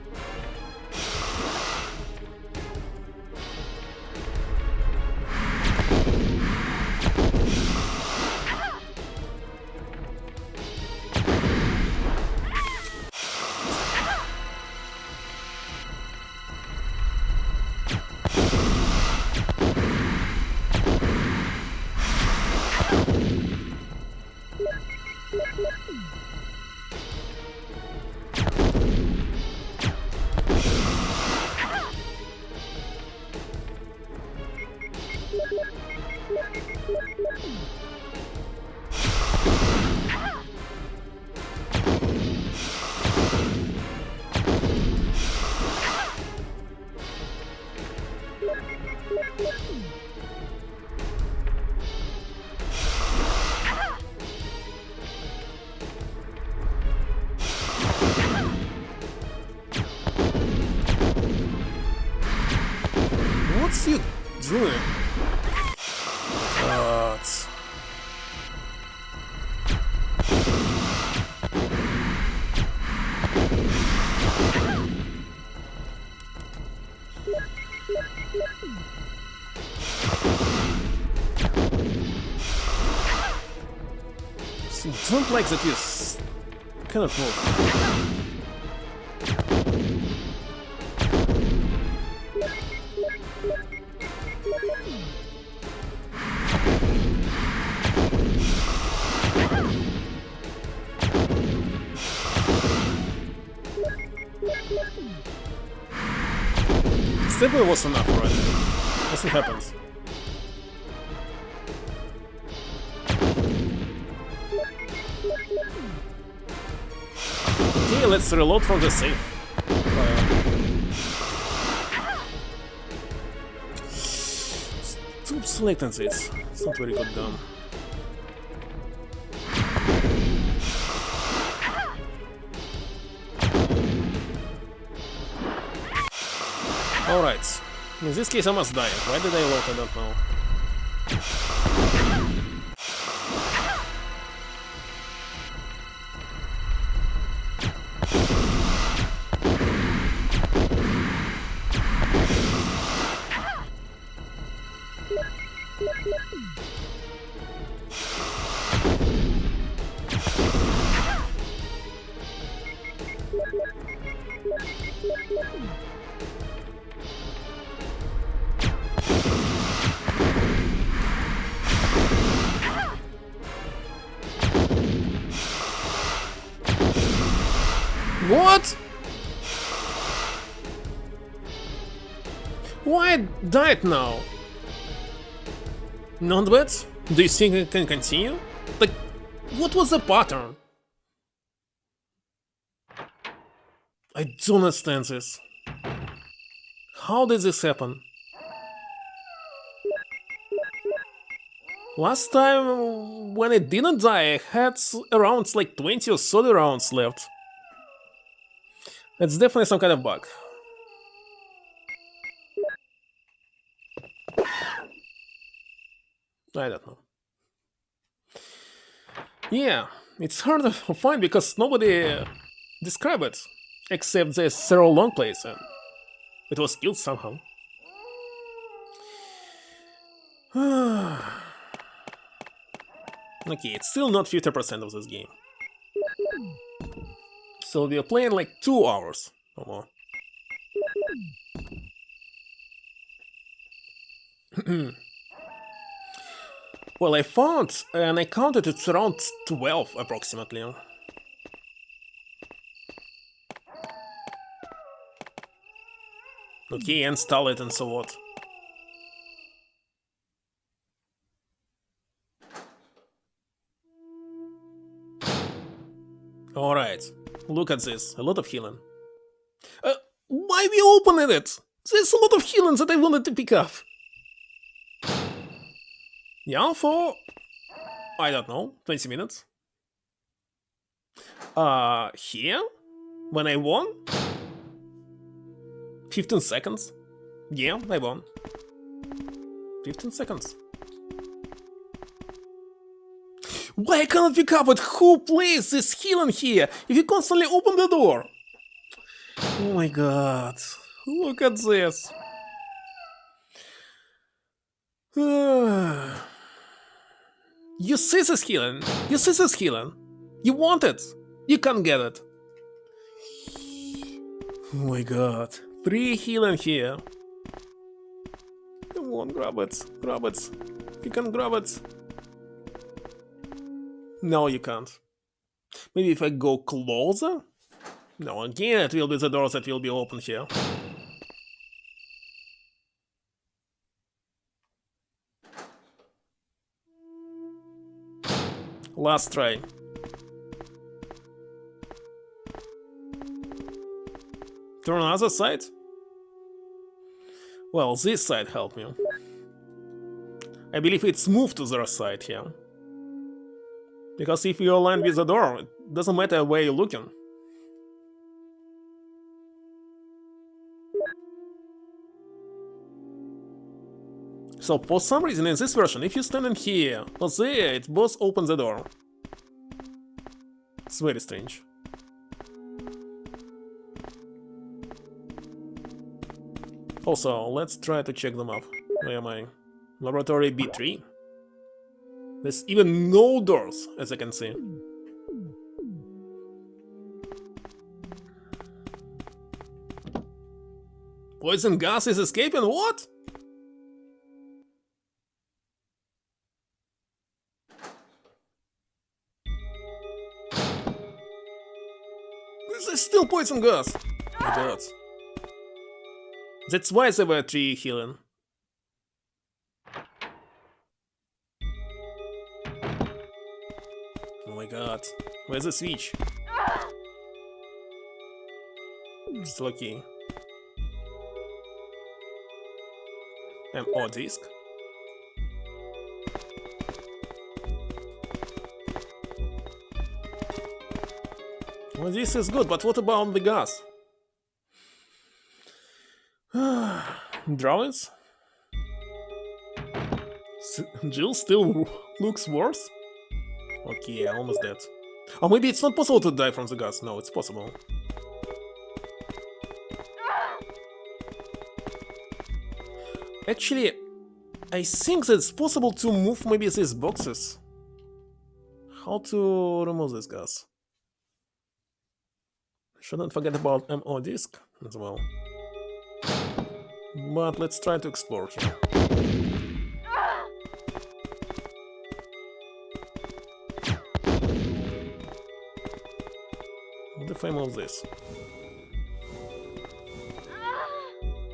What's you doing? God. So don't like that you cannot move. Stable was enough already. That's what happens. Okay, let's reload from the safe. Stop selecting this. It's not very good done. Alright. In this case I must die. Why did I load? I don't know. What? Why I died now? Not bad? Do you think I can continue? Like, what was the pattern? I don't understand this. How did this happen? Last time, when I didn't die, I had around like 20 or 30 rounds left. That's definitely some kind of bug. I don't know. Yeah, it's hard to find because nobody described it, except the several long plays, and it was killed somehow. Okay, it's still not 50% of this game. So we're playing like 2 hours or more. Well, I found, and I counted it's around 12 approximately. Okay, install it and so what. Alright, look at this, a lot of healing. Why we opening it? There's a lot of healing that I wanted to pick up. Yeah, for, I don't know, 20 minutes. Here? When I won? 15 seconds. Yeah, I won. 15 seconds. Why I cannot pick up it? Who plays this healing here if you constantly open the door? Oh my god. Look at this. You see this healing. You see this healing. You want it. You can't get it. Oh my god. 3 healing here. Come on, grab it. Grab it. You can grab it. No, you can't. Maybe if I go closer? No, again it will be the doors that will be open here. Last try. Turn on other side? Well, this side helped me. I believe it's moved to the other side here. Because if you align with the door, it doesn't matter where you're looking. So for some reason in this version, if you stand in here or there, it both opens the door. It's very strange. Also, let's try to check them up. Where am I? Laboratory B3. There's even no doors, as I can see. Poison gas is escaping? What? This is still poison gas. Oh my god. That's why there were 3 healing. Oh my god. Where's the switch? Still okay. MO disk. Well, this is good, but what about the gas? Drawings? Jill still looks worse? Okay, almost dead. Or maybe it's not possible to die from the gas. No, it's possible. Actually, I think that it's possible to move maybe these boxes. How to remove this gas? Shouldn't forget about MO disk as well. But let's try to explore here. What if I move this?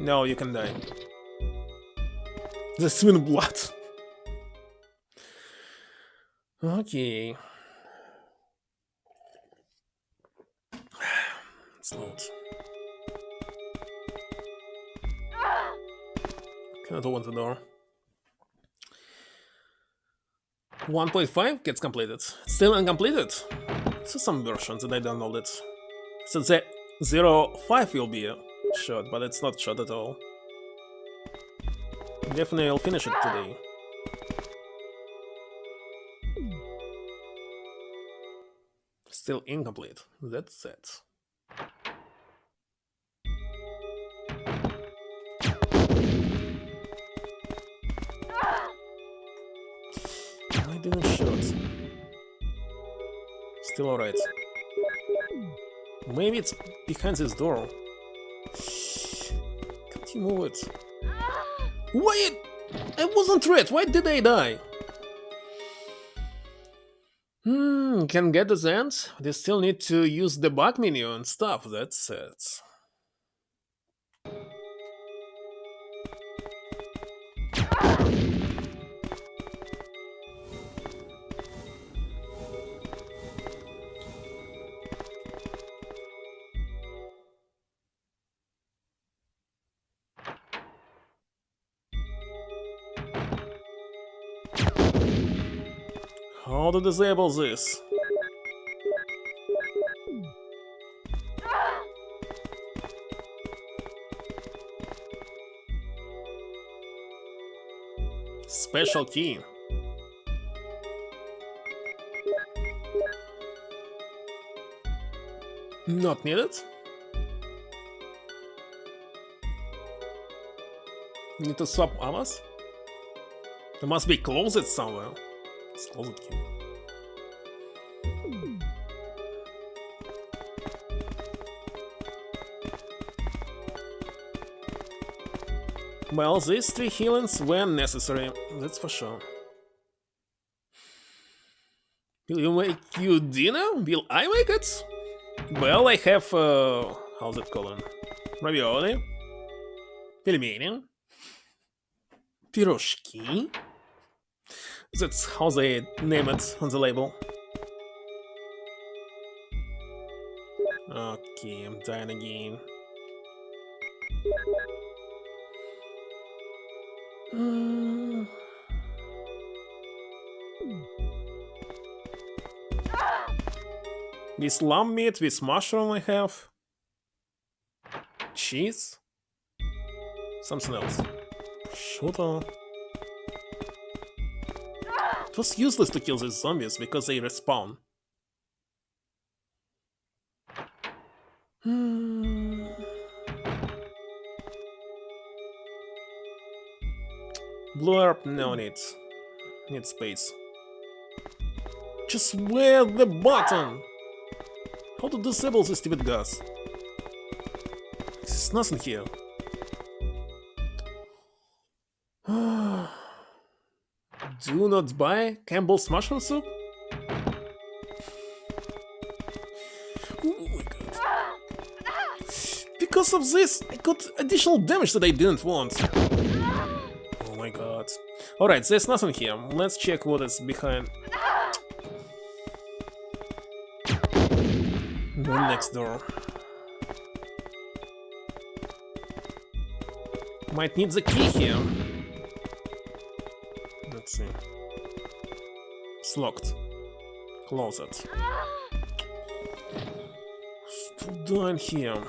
No, you can die. There's even blood. Okay. Let's load. Cannot open the door. 1.5 gets completed. Still uncompleted. So some versions that I downloaded. So the 0.5 will be shot, but it's not shot at all. Definitely I'll finish it today. Still incomplete. That's it. I didn't shoot. Still alright. Maybe it's behind this door. Can't you move it? Why? I wasn't red. Why did I die? Can get to the end. They still need to use the debug menu and stuff. That's it. How to disable this? Special key. Not needed. Need to swap armors. There must be closet somewhere. It's closet key. Well, these 3 healings were necessary, that's for sure. Will you make you dinner? Will I make it? Well, I have, how's it called? Ravioli, пельмени, пирожки. That's how they name it on the label. Okay, I'm dying again. With lamb meat, with mushroom I have. Cheese. Something else. Prosciutto. It was useless to kill these zombies because they respawn. Blue herb, no need. Need space. Just where the button? How to disable this stupid gas? There's nothing here. Do not buy Campbell's mushroom soup? Oh my god. Because of this, I got additional damage that I didn't want. Oh my god. Alright, there's nothing here. Let's check what is behind the next door. Might need the key here. Let's see. It's locked. Close it. Still down here.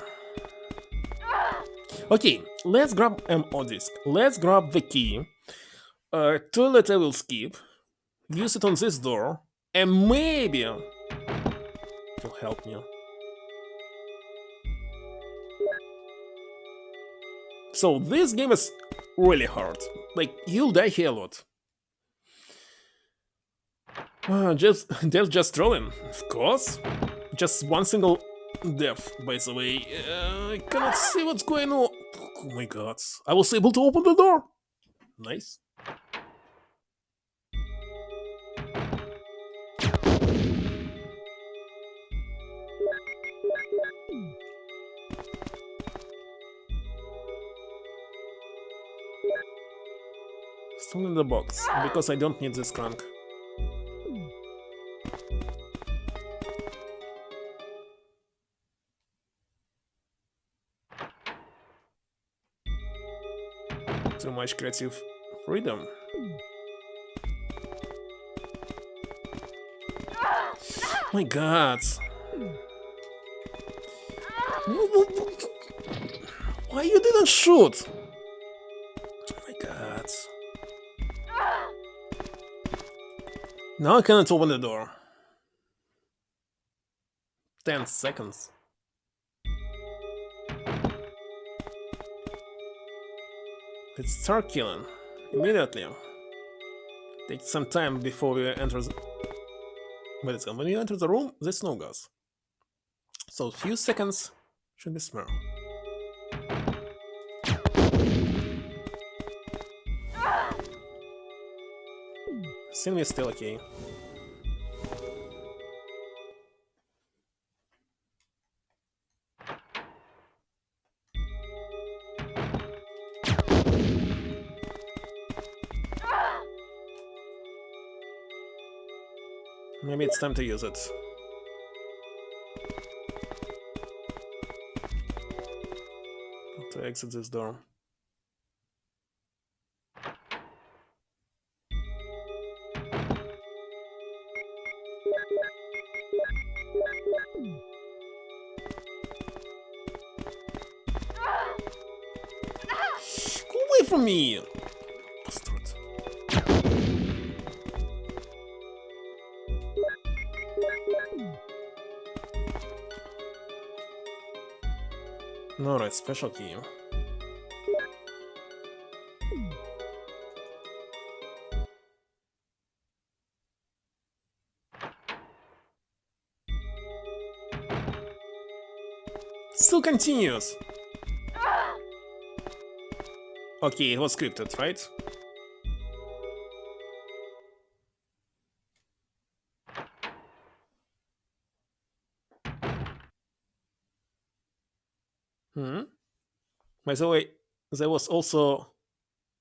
Okay, let's grab MO disk. Let's grab the key. Toilet I will skip. Use it on this door. And maybe it will help me. So this game is really hard. Like, you'll die here a lot. Death just trolling, of course. Just one single death, by the way. I cannot see what's going on. Oh my god. I was able to open the door. Nice. Still in the box, because I don't need this crank. Too much creative freedom. My god. Why you didn't shoot? Oh my god. Now I cannot open the door. 10 seconds. Let's start killing. Immediately. Take some time before we enter the... Wait, when you enter the room, there's no gas. So a few seconds should be smart. Scene is still okay. Maybe it's time to use it. To exit this door. Go away from me! Bastard. Alright, special key. Still continues. Okay, it was scripted, right? By the way, there was also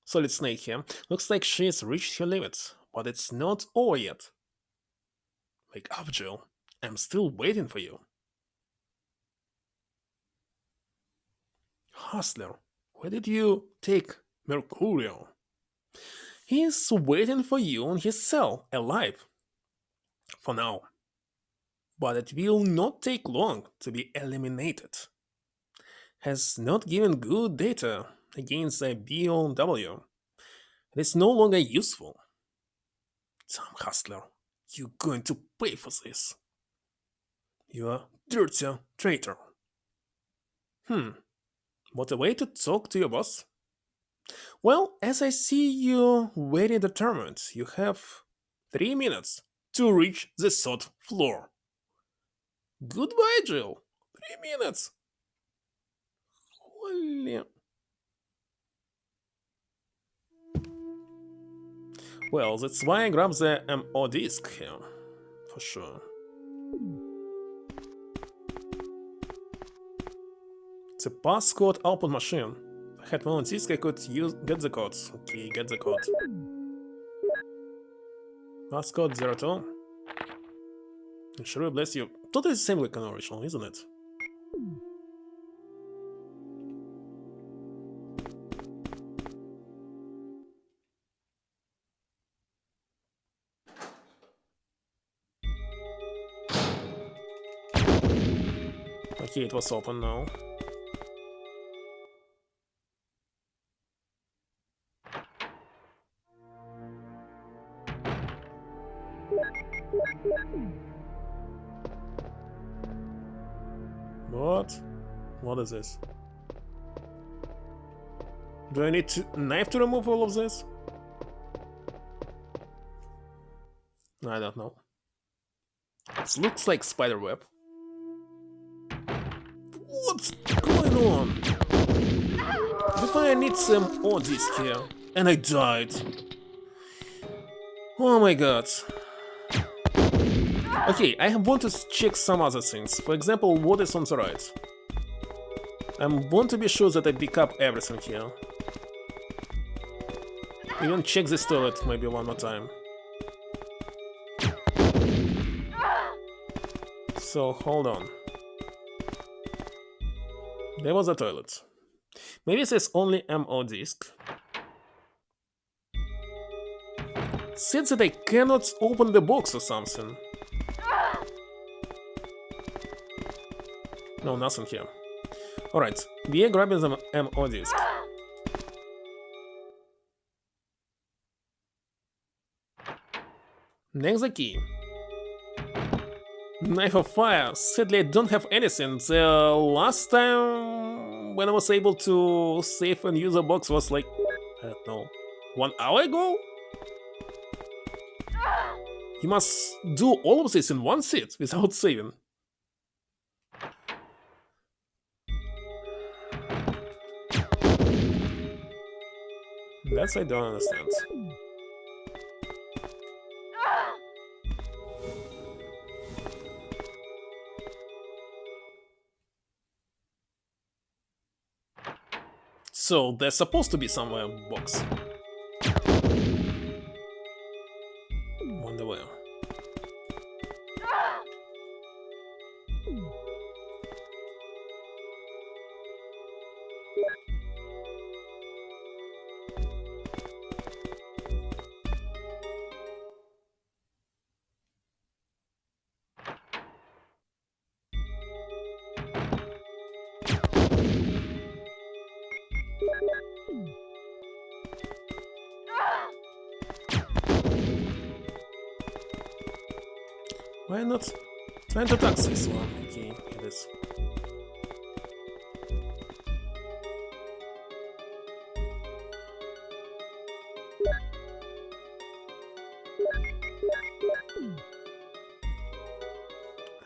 Solid Snake here. Looks like she's reached her limits, but it's not over yet. Wake up, Jill. I'm still waiting for you. Hustler, where did you take Mercurio? He's waiting for you in his cell, alive. For now. But it will not take long to be eliminated. Has not given good data against the BOW. It is no longer useful. Tom Hustler, you're going to pay for this. You are dirty traitor. What a way to talk to your boss. Well, as I see you very determined, you have 3 minutes to reach the third floor. Goodbye, Jill. 3 minutes. Holy. Well, that's why I grabbed the MO disc here. For sure. It's a passcode output machine. If I had one on disc, I could get the code. Okay, get the code. Passcode 02. And sure, bless you. Totally the same like an original, isn't it? Okay, it was open now. What? What is this? Do I need a knife to remove all of this? I don't know. It looks like spiderweb. What's going on? If I need some odd disk here, and I died. Oh my god. Okay, I want to check some other things. For example, what is on the right. I want to be sure that I pick up everything here. Even check this toilet maybe one more time. So, hold on. There was a toilet. Maybe there's only MO disk. Said that I cannot open the box or something. No, nothing here. Alright, we are grabbing the MO disk. Next the key. Knife of fire. Sadly, I don't have anything. The last time when I was able to save and use a box was like, I don't know, 1 hour ago? You must do all of this in one sit without saving. That's I don't understand. So there's supposed to be somewhere a box. Wonder where. Why not trying to tax this one? Okay, it is.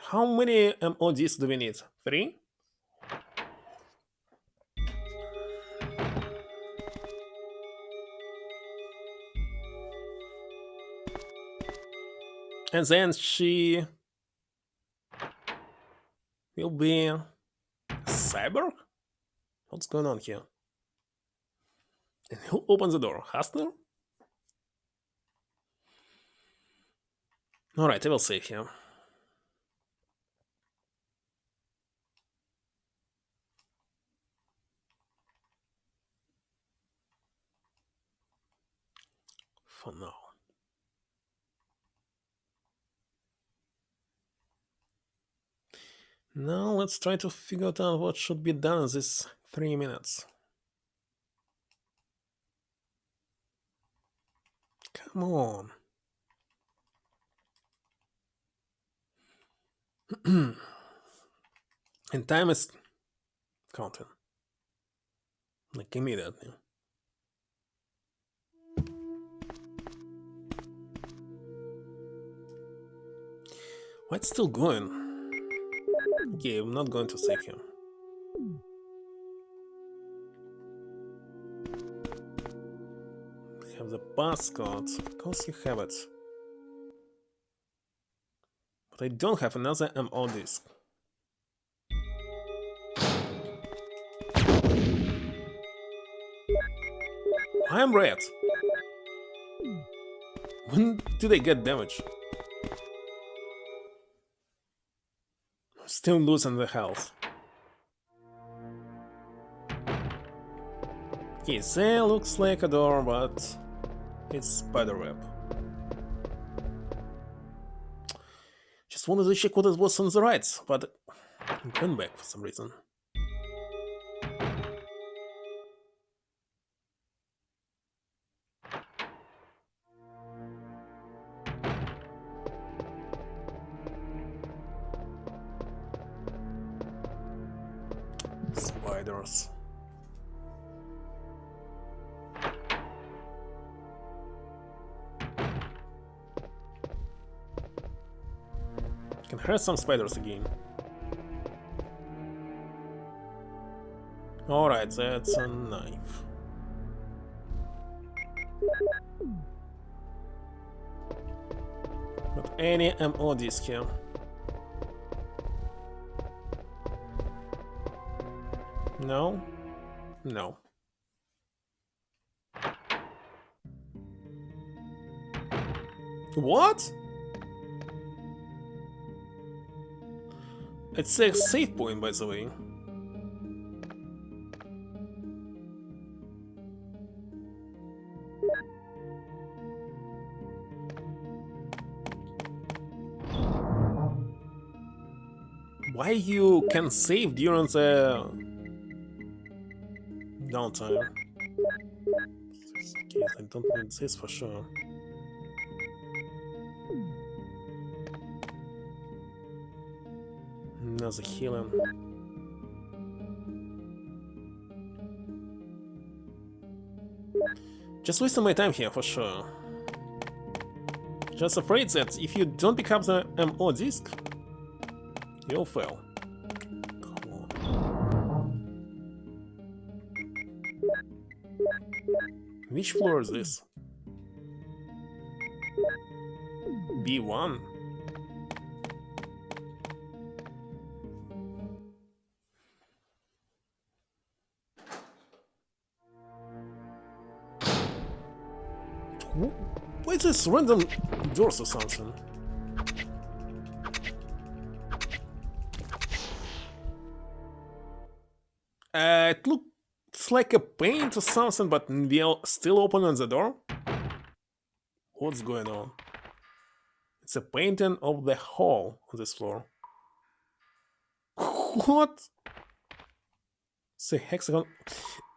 How many MODs do we need? 3? And then she will be a cyborg? What's going on here? And who opens the door? Hustler? Alright, I will save him. For now. Now let's try to figure out what should be done in these 3 minutes. Come on. And time is counting. Like immediately. Why it's still going? Okay, I'm not going to save him. Have the passcode. Of course you have it. But I don't have another MO disk. I'm red. When did I get damaged? I'm still losing the health. Okay, there looks like a door, but it's spiderweb. Just wanted to check what it was on the right, but I'm going back for some reason. Spiders. can hear some spiders again. Alright, that's a knife. Not any ammo disc here. No? No. What? It's a save point, by the way. Why you can save during the downtime? Okay, I don't need this for sure. Another healing. Just wasting my time here for sure. Just afraid that if you don't pick up the MO disc, you'll fail. Come on. Which floor is this? B1? Why is this random doors or something? It looks like a paint or something, but we're still opening the door? What's going on? It's a painting of the hole on this floor. What? It's a hexagon.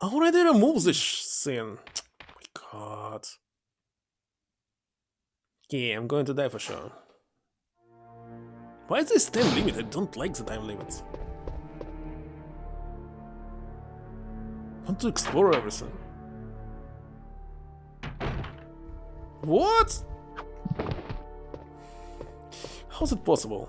I already removed this thing. Oh my god. Okay, I'm going to die for sure. Why is this time limit? I don't like the time limits. I want to explore everything. What? How's it possible?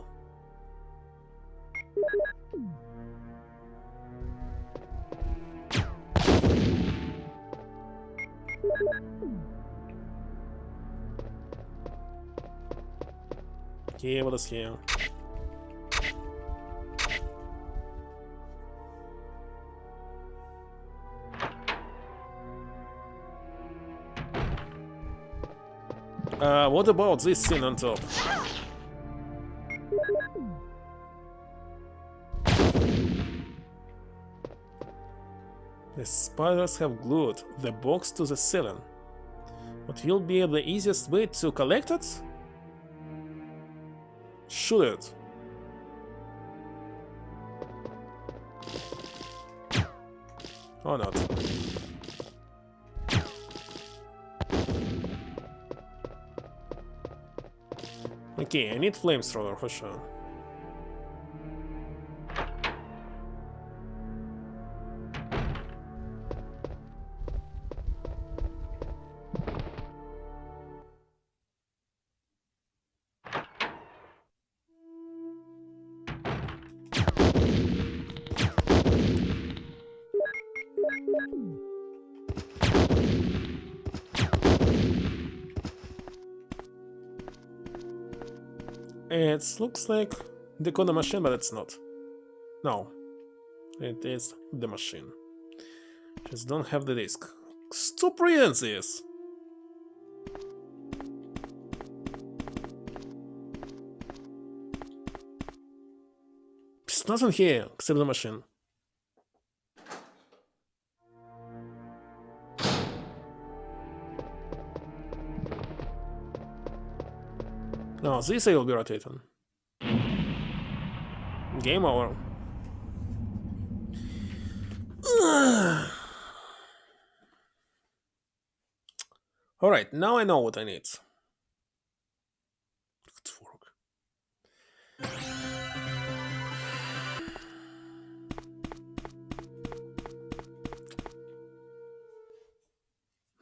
Okay, what is here? What about this scene on top? The spiders have glued the box to the ceiling. What will be the easiest way to collect it? Shoot it. Or not. Okay, I need flamethrower for sure. It looks like the code machine, but it's not. No, it is the machine. Just don't have the disk. Stop reading this! There's nothing here except the machine. No, this I will be rotating. Game over. Alright, now I know what I need.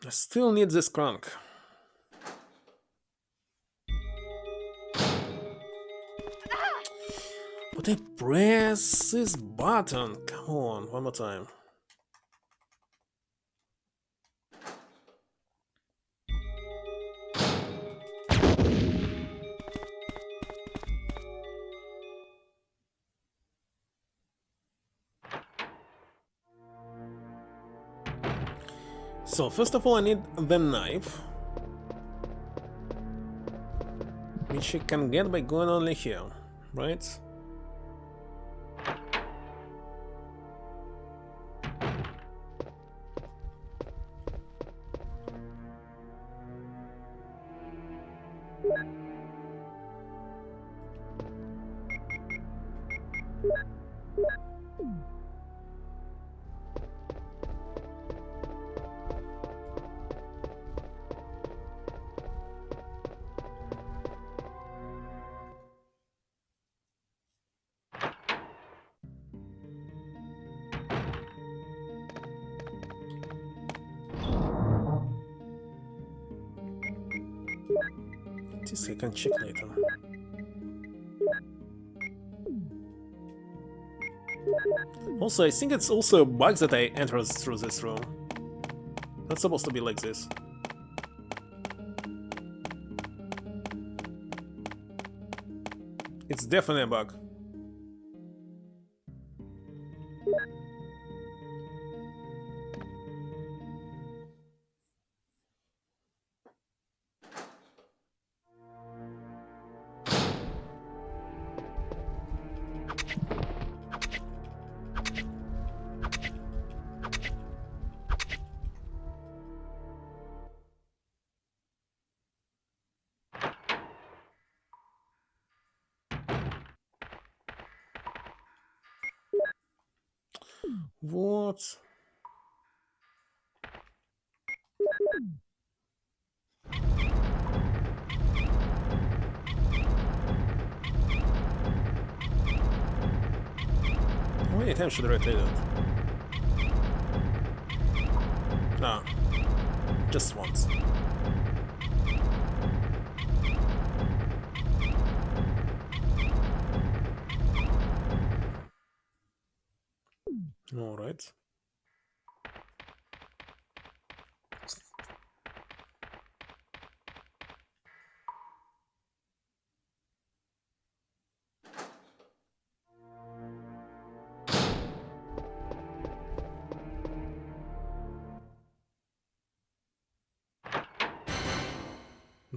I still need this crank. But I press this button. Come on, one more time. So first of all I need the knife, which I can get by going only here, right? This I can check later. Also, I think it's also a bug that I entered through this room. Not supposed to be like this. It's definitely a bug. What? How many times should I replay that? Ah, just once. Alright.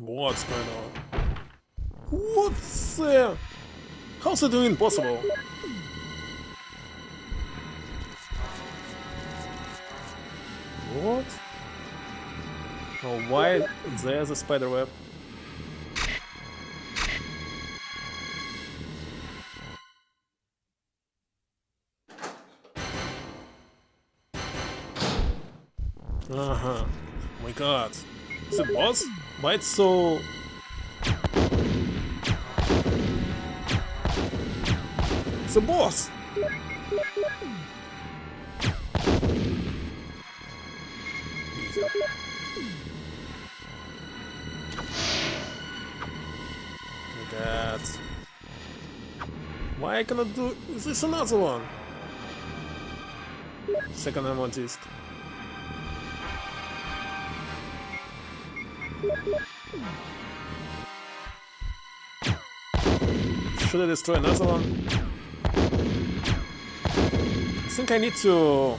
What's going on? What's how's it even possible? What? Oh, why there's a spider web? Uh-huh. Oh my god. Is it boss? Why it's so... It's a boss! My god. Why I cannot do... Is this another one? Second ammo disc. Should I destroy another one? I think I need to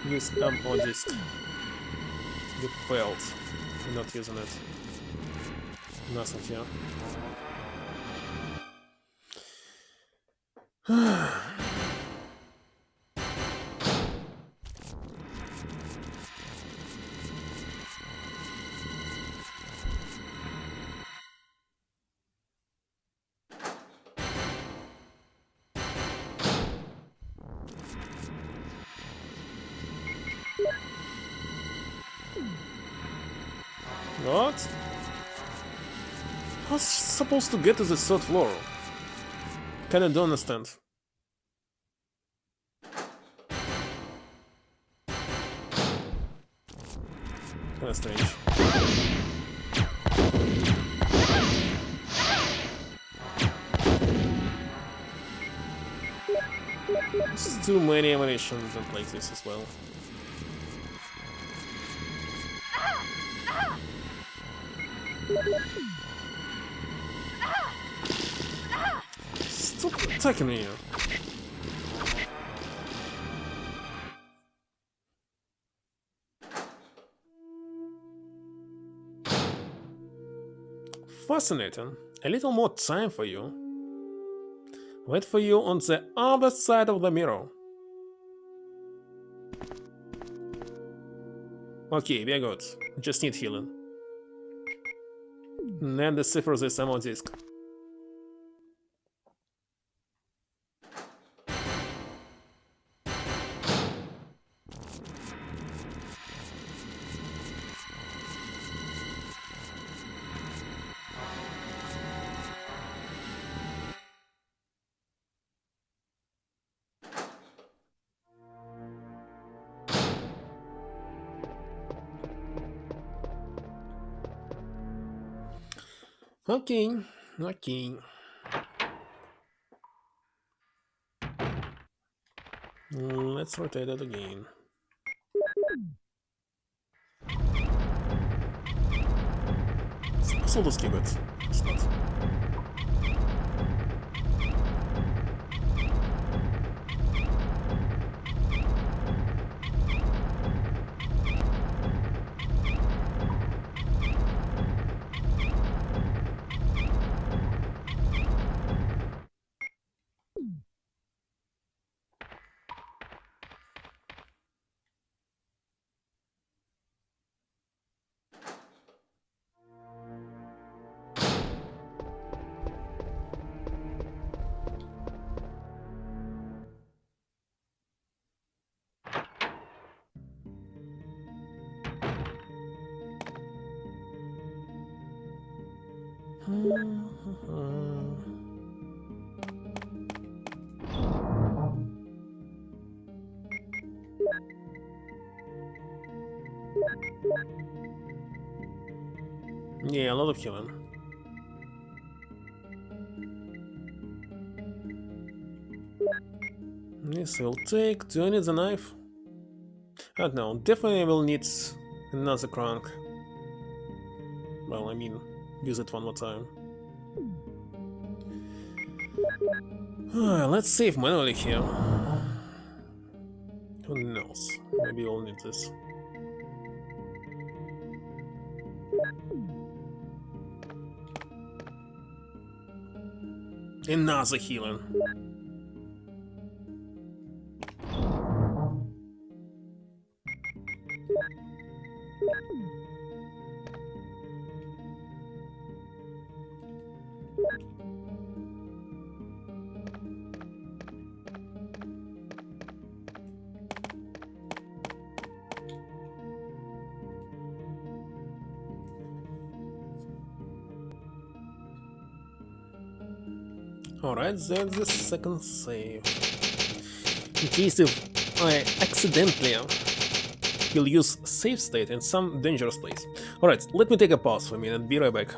use ammo disc. You failed. I'm not using it. Nothing here. What? How's supposed to get to the third floor? Kinda don't understand. Kinda strange. too many animations that like this as well. Stop attacking me! Fascinating. A little more time for you. Wait for you on the other side of the mirror. Okay, we're good. Just need healing. Then decipher this ammo disc. Okay, okay. Let's rotate it again. It's possible to skip it. It's not. Yeah, a lot of healing. This will take. Do I need the knife? I don't know. Definitely will need another crank. Well, I mean, use it one more time. Let's save manually here. Who knows? Maybe we'll need this. Another healing. Alright, that's the second save. In case if I accidentally will use save state in some dangerous place. Alright, let me take a pause for a minute, be right back.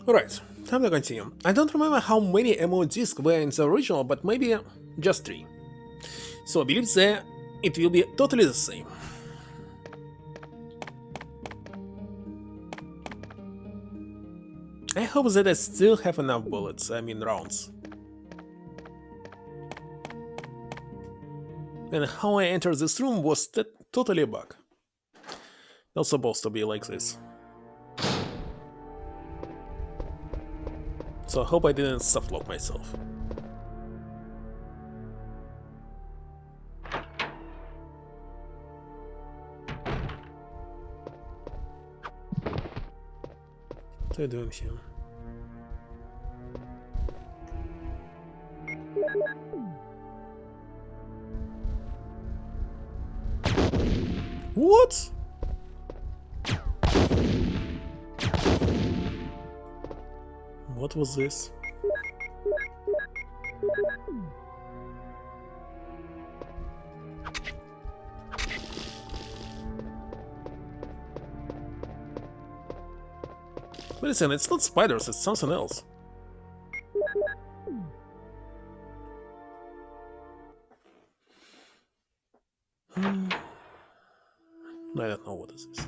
Alright, time to continue. I don't remember how many ammo discs were in the original, but maybe just 3. So I believe that it will be totally the same. I hope that I still have enough bullets, I mean rounds. And how I entered this room was totally a bug. Not supposed to be like this. So I hope I didn't softlock myself. What are you doing here? What? What was this? But listen, it's not spiders, it's something else. I don't know what this is.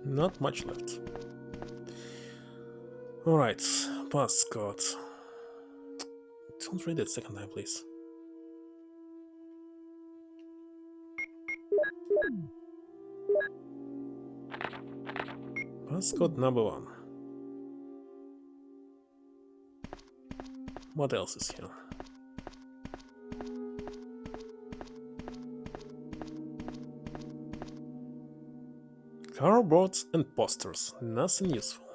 Not much left. Alright, passcode. Don't read it second time, please. Passcode number 1. What else is here? Cardboards and posters, nothing useful.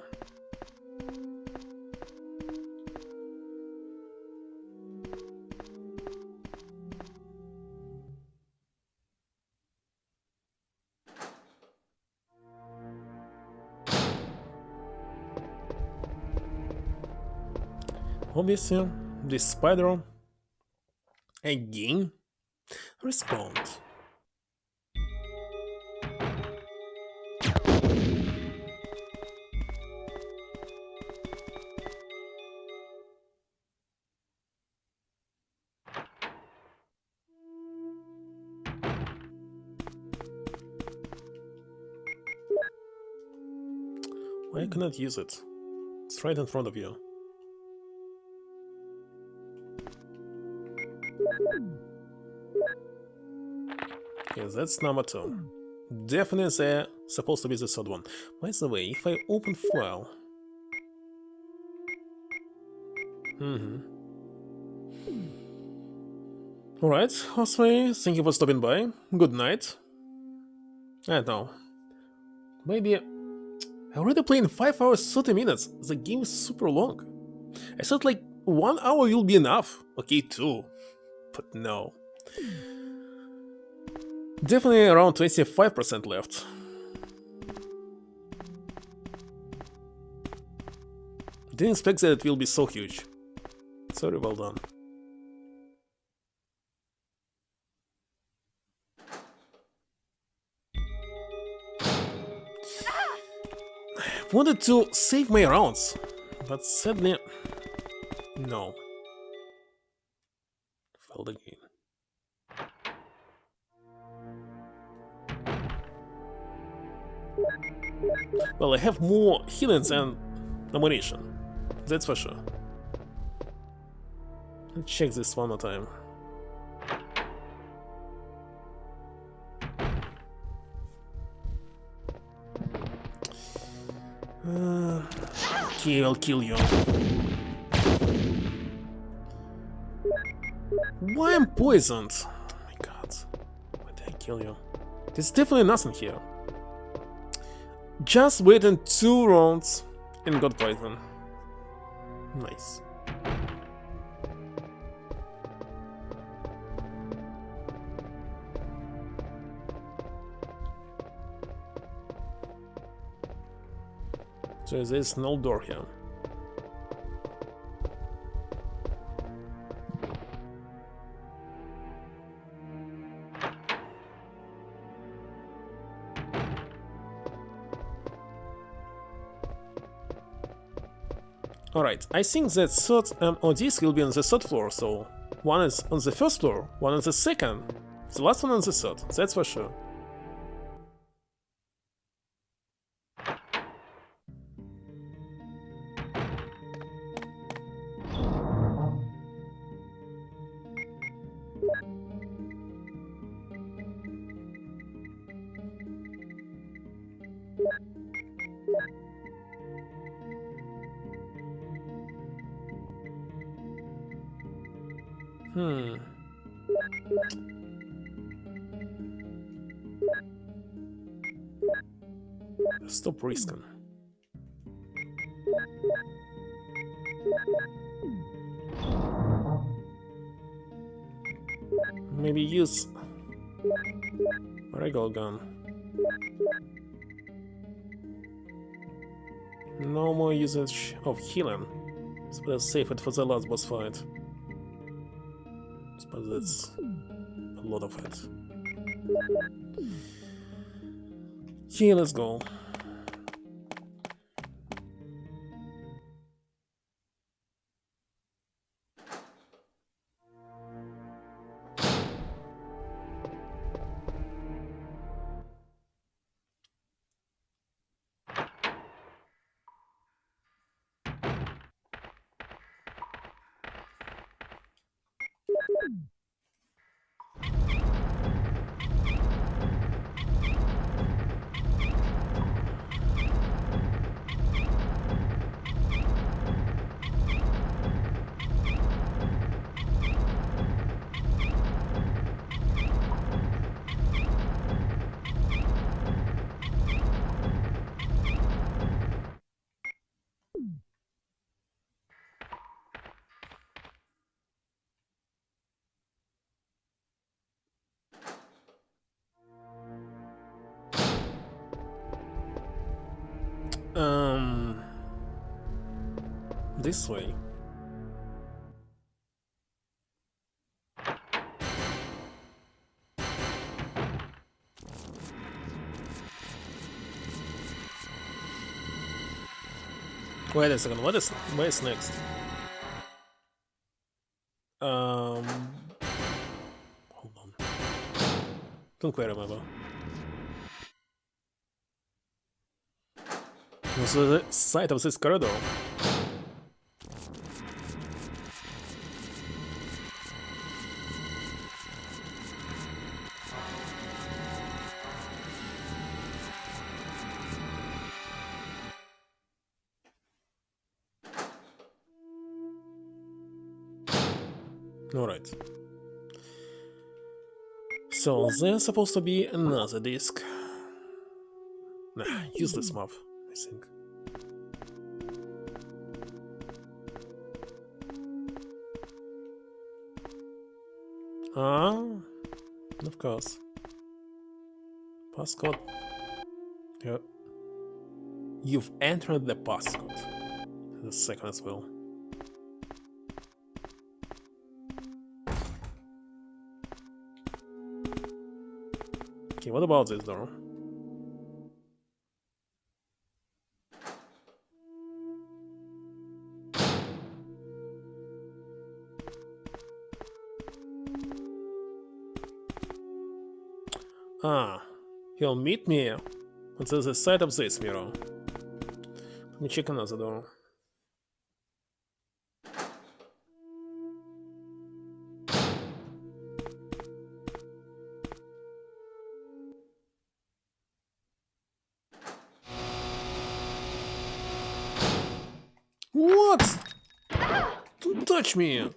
Obviously, this spider again respond. Why cannot use it? It's right in front of you. Okay, that's number 2. Definitely they're supposed to be the third one. By the way, if I open file... Alright, Josue, thank you for stopping by. Good night. I don't know. Maybe... I already played 5 hours 30 minutes. The game is super long. I thought like 1 hour will be enough. Okay, 2. But no. Definitely around 25% left. Didn't expect that it will be so huge. Sorry, well done. Wanted to save my rounds, but sadly, no. Failed again. Well, I have more healings and ammunition, that's for sure. Let's check this one more time. Okay, I'll kill you. Why I'm poisoned? Oh my god. Why did I kill you? There's definitely nothing here. Just waited 2 rounds and got poisoned. Nice. So there's no door here. Alright, I think that third MO disc will be on the third floor, so one is on the first floor, one on the second, the last one on the third, that's for sure. Stop risking. Maybe use regular gun. No more usage of healing. So let's save it for the last boss fight. But that's a lot of it. Okay, let's go. This way. Wait a second, what is next? Hold on. Don't quite remember. It was the side of this corridor. Alright. So there's supposed to be another disc. Nah, useless map, I think. Ah, of course. Passcode. Yep. You've entered the passcode. The second as well. Okay, what about this door? Ah, he'll meet me on the other side of this mirror. Let me check another door. What? Don't touch me!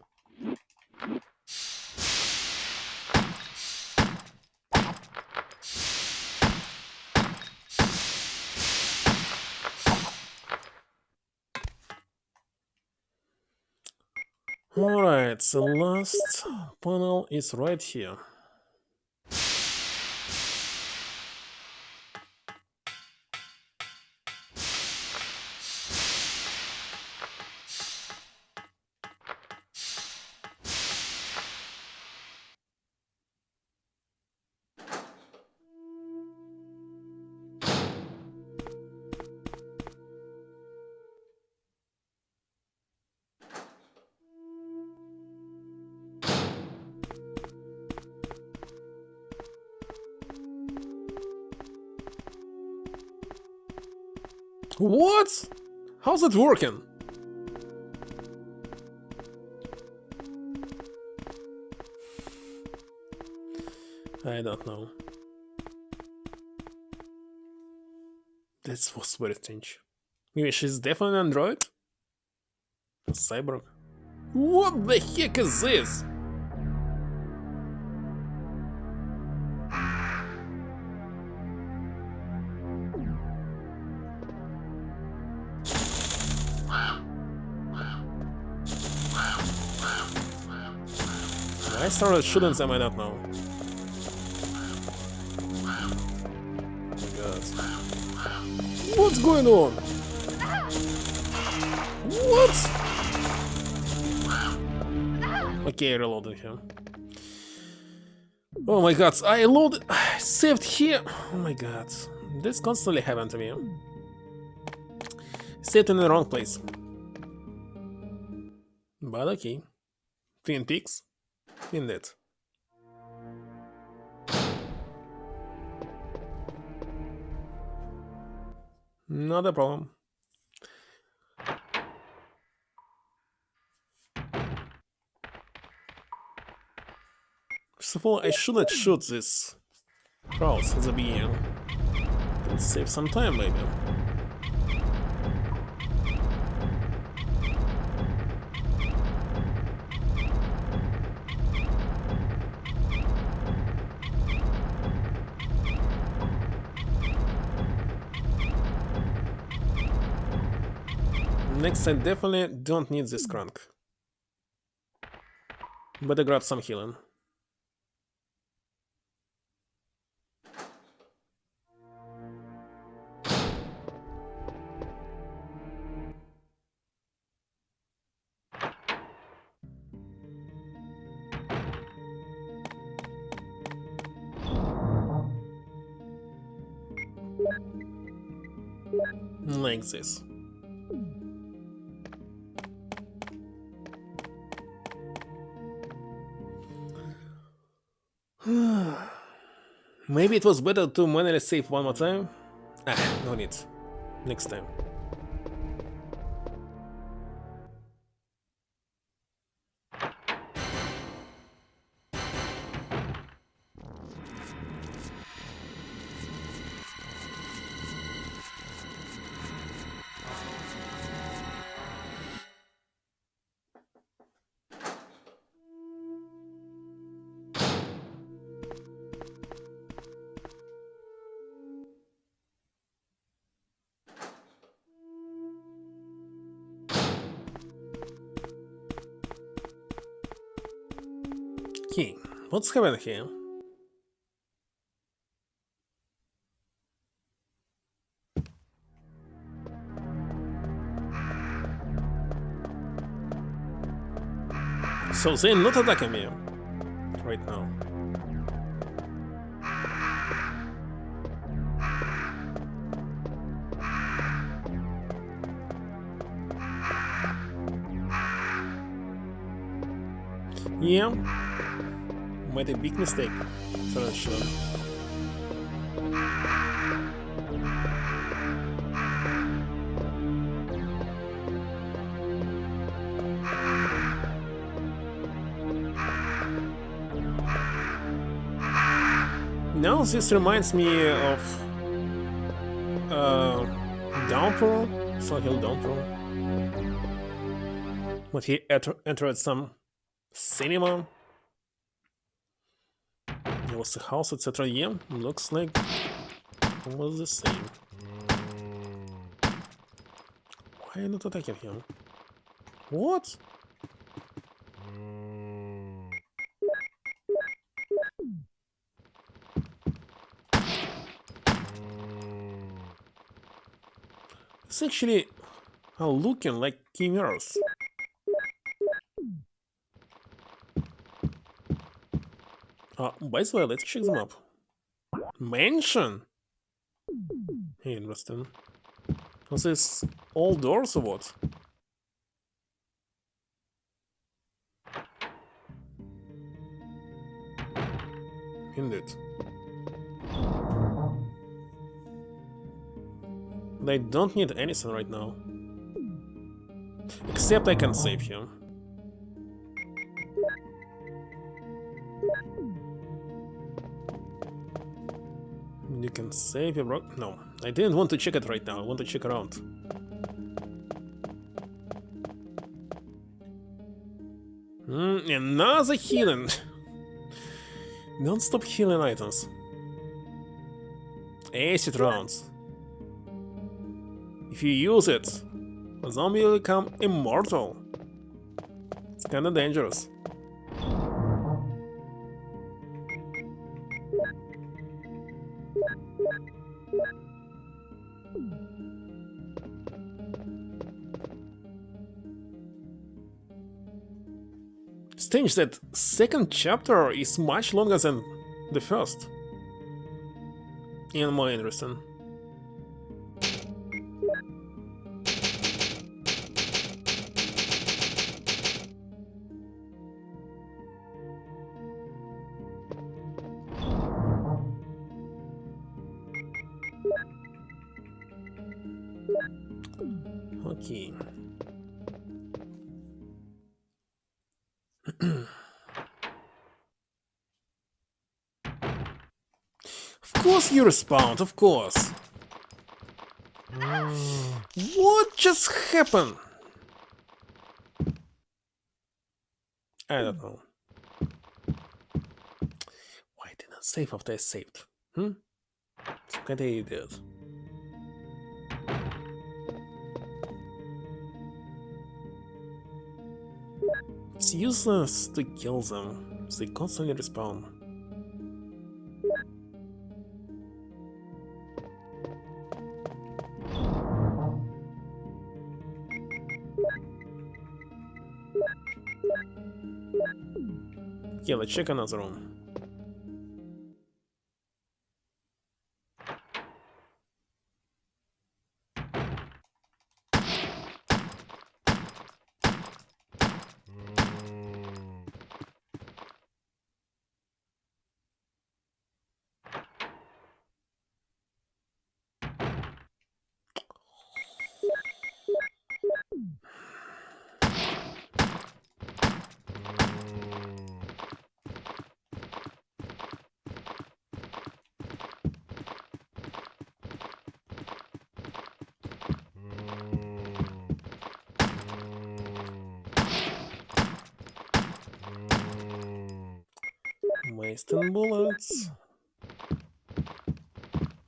Alright, the last panel is right here. What? How's it working? I don't know. That was very strange. Maybe she's definitely an android? A cyborg? What the heck is this? I started shooting them, I don't know. Oh my god. What's going on? What? Okay, I reloaded him. Oh my god, I saved here. Oh my god. This constantly happened to me. Saved in the wrong place. But okay. Twin Peaks? Indeed. Not a problem. First of all, I shouldn't shoot this crowds at the beginning. It'll save some time, maybe. Next, I definitely don't need this crank. Better grab some healing. Like this. Maybe it was better to manually save one more time? Ah, no need. Next time. Okay, what's happening here? So they're not attacking me right now. Yeah, made a big mistake. For sure. Now this reminds me of Downpour, Silent Hill Downpour. But he entered some cinema. There was a house, etc. Yeah, looks like it was the same. Why are you not attacking him? What? It's actually looking like chimeras. By the way, let's check them up. Mansion? Interesting. Was this all doors or what? Indeed. But I don't need anything right now. Except I can save him. You can save your rock. No, I didn't want to check it right now. I want to check around. Another healing. Don't stop healing items. Acid rounds. If you use it, a zombie will become immortal. It's kinda dangerous. Strange that second chapter is much longer than the first. And more interesting. Okay. Of course you respawned, of course. What just happened? I don't know. Why did I save after I saved? Some kind of idiot. It's useless to kill them. They constantly respawn. Okay, let's check another room. Wasting bullets.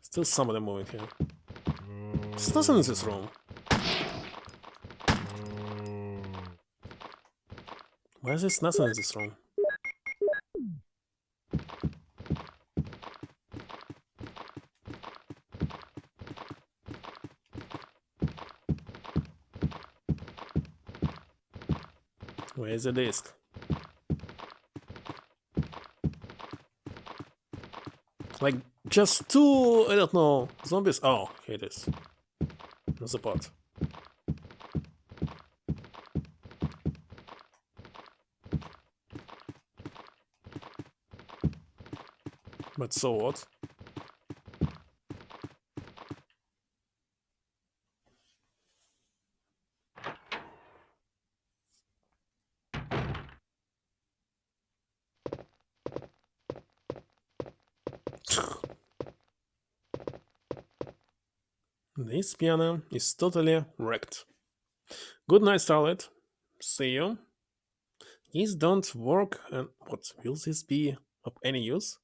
Still some of them moving here. There's nothing in this room. Why is there nothing in this room? Where is the disc? Like, just two, I don't know, zombies? Oh, here it is. There's a pot. But so what? This piano is totally wrecked. Good night, Starlight. See you. These don't work, and what, will this be of any use?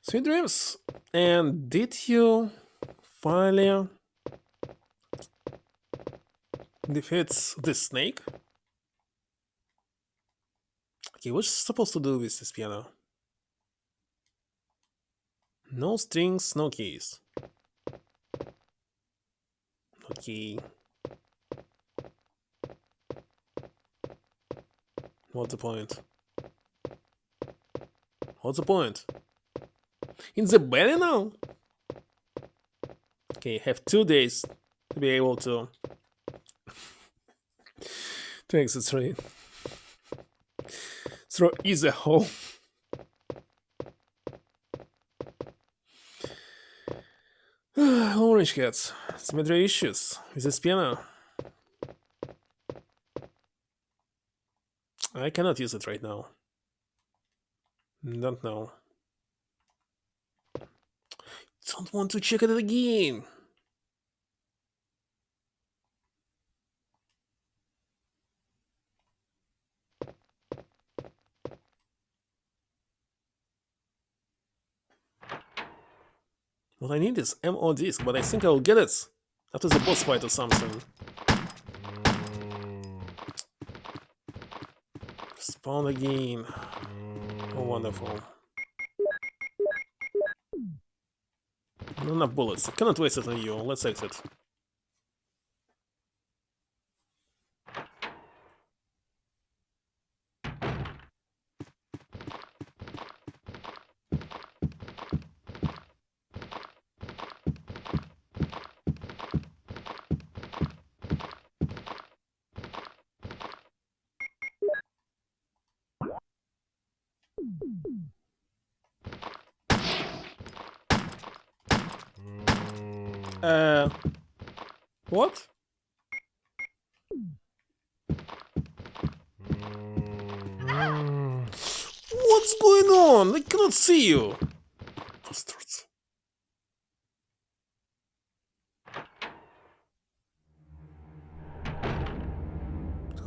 Sweet dreams! And did you finally defeat the snake? Okay, what's supposed to do with this piano? No strings, no keys. Okay. What's the point? What's the point? In the belly now? Okay, have 2 days to be able to exit through easy hole. Orange Cat. Symmetry issues with this piano. I cannot use it right now. Don't know. Don't want to check it again. What I need is MO disc, but I think I will get it after the boss fight or something. Spawn again. Oh, wonderful. Not enough bullets. I cannot waste it on you. Let's exit. What? What's going on? I cannot see you. Bastards.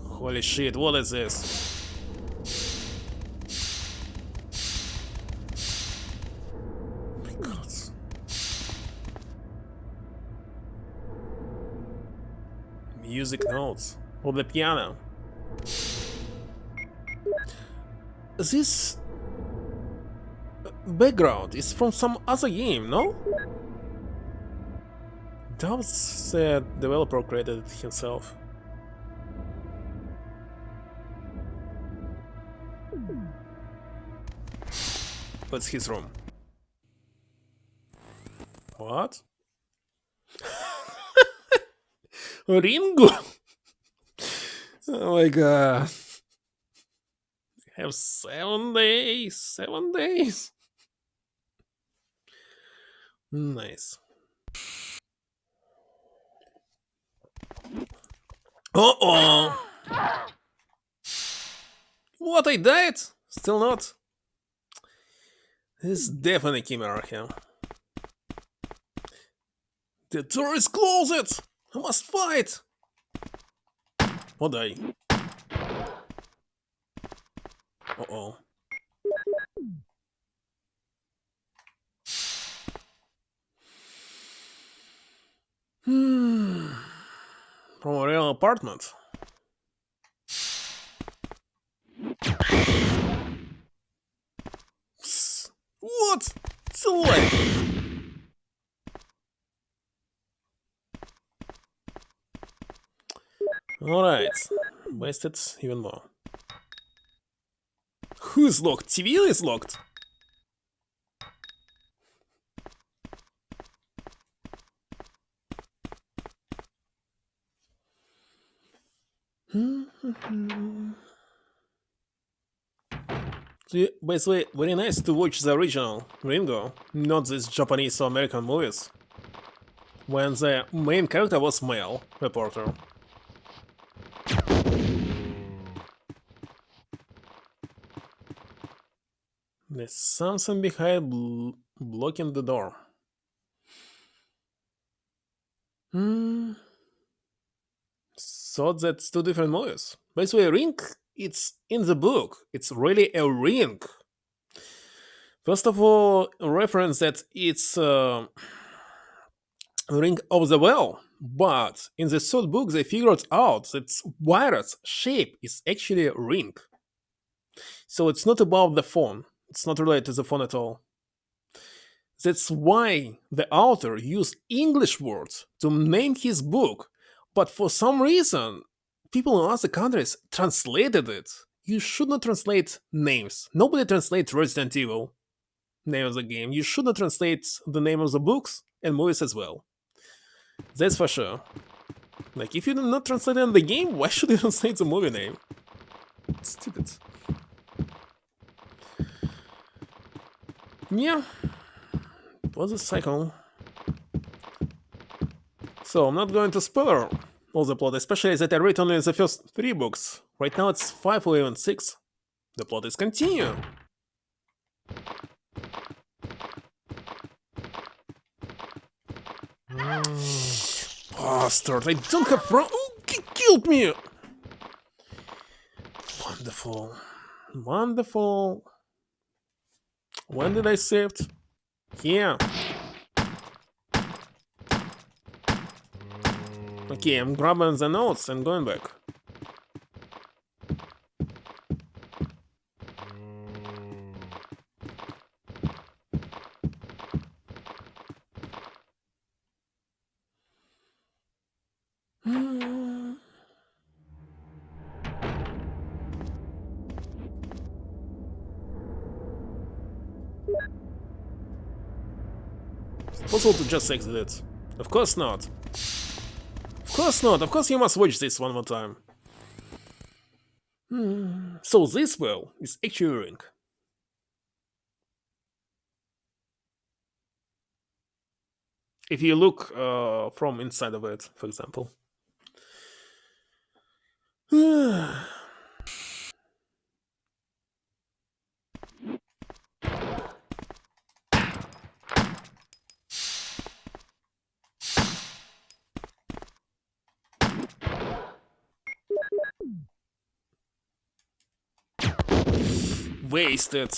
Holy shit, what is this? My God. Music notes for the piano. This background is from some other game, no? Doubts the developer created it himself. What's his room? What? Ringo? Oh my god. Have 7 days. 7 days. Nice. Uh-oh. What, I died? Still not? This is definitely Chimera here. The door is closed! I must fight! Or die. Uh-oh. From a real apartment. Psst. What? It's alive! Alright. Wasted even more. Who is locked? TV is locked. By the way, very nice to watch the original Ringo, not these Japanese or American movies, when the main character was male reporter. There's something behind blocking the door. So that's two different movies. By the way, ring, it's in the book. It's really a ring. First of all, reference that it's ring of the well, but in the third book they figured out that virus shape is actually a ring. So it's not about the phone. It's not related to the phone at all. That's why the author used English words to name his book, but for some reason, people in other countries translated it. You should not translate names. Nobody translates Resident Evil, name of the game. You should not translate the name of the books and movies as well. That's for sure. Like, if you do not translate it in the game, why should you translate the movie name? It's stupid. Yeah. It was a cycle. So I'm not going to spoiler all the plot, especially that I read only the first 3 books. Right now it's 5 or even 6. The plot is continue. Bastard, I don't have he killed me! Wonderful. Wonderful. When did I save it? Here. Okay, I'm grabbing the notes and going back. It's possible to just exit it. Of course not. Of course not. Of course you must watch this one more time. So this well is actually a ring. If you look from inside of it, for example. Wasted.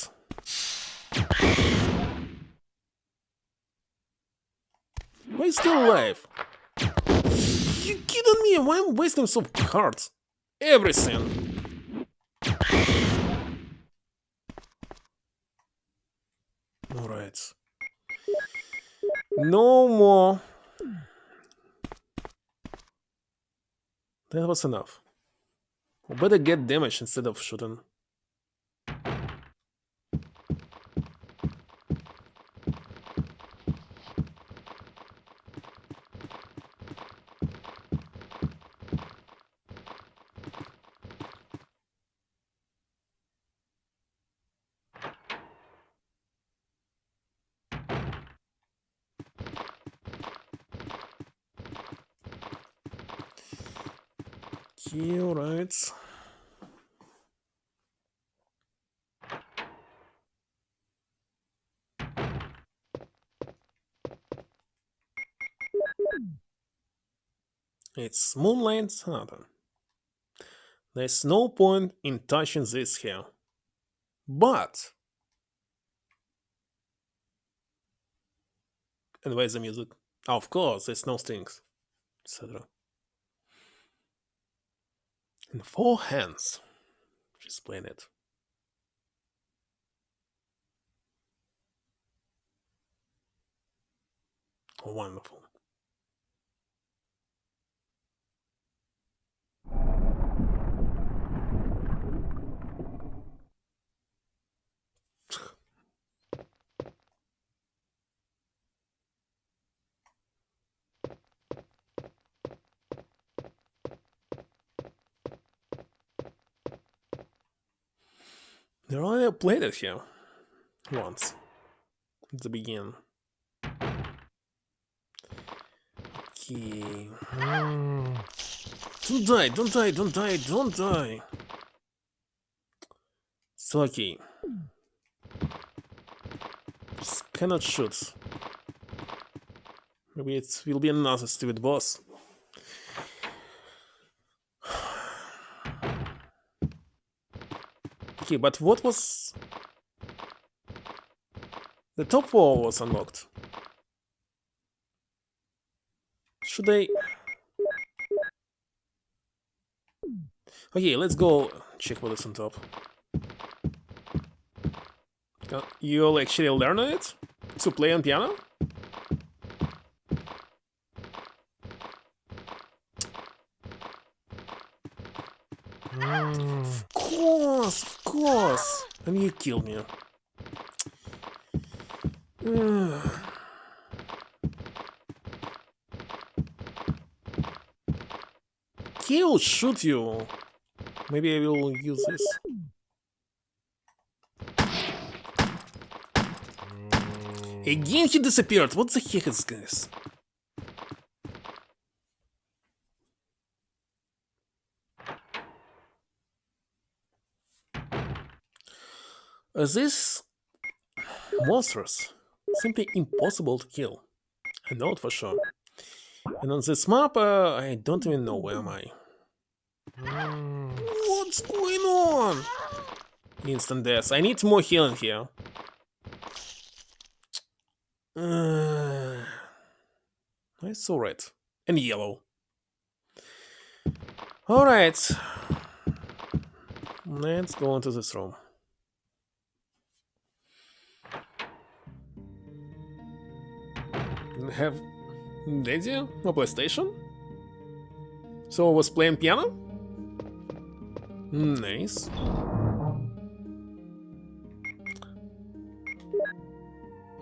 Why is still alive? You kidding me? Why am I wasting so hard? Everything. Alright. No more. That was enough. We better get damage instead of shooting. Okay, alright. It's Moonlight Sonata. There's no point in touching this here. But... And where's the music? Oh, of course, there's no strings, etc. In 4 hands. She's playing it. Oh, wonderful. They already played it here. Once. At the beginning. Okay. Don't die, don't die, don't die, don't die. Still okay. Just cannot shoot. Maybe it will be another stupid boss. Okay, but what was... The top wall was unlocked. Should I... Okay, let's go check what is on top. You'll actually learn it? To play on piano? Of course! And you killed me. He'll shoot you. Maybe I will use this. Again he disappeared. What the heck is this? These monsters simply impossible to kill. I know it for sure. And on this map, I don't even know where am I. What's going on? Instant death. I need more healing here. I saw red and yellow. Alright. Let's go into this room. Have Daddy a PlayStation? So I was playing piano? Nice.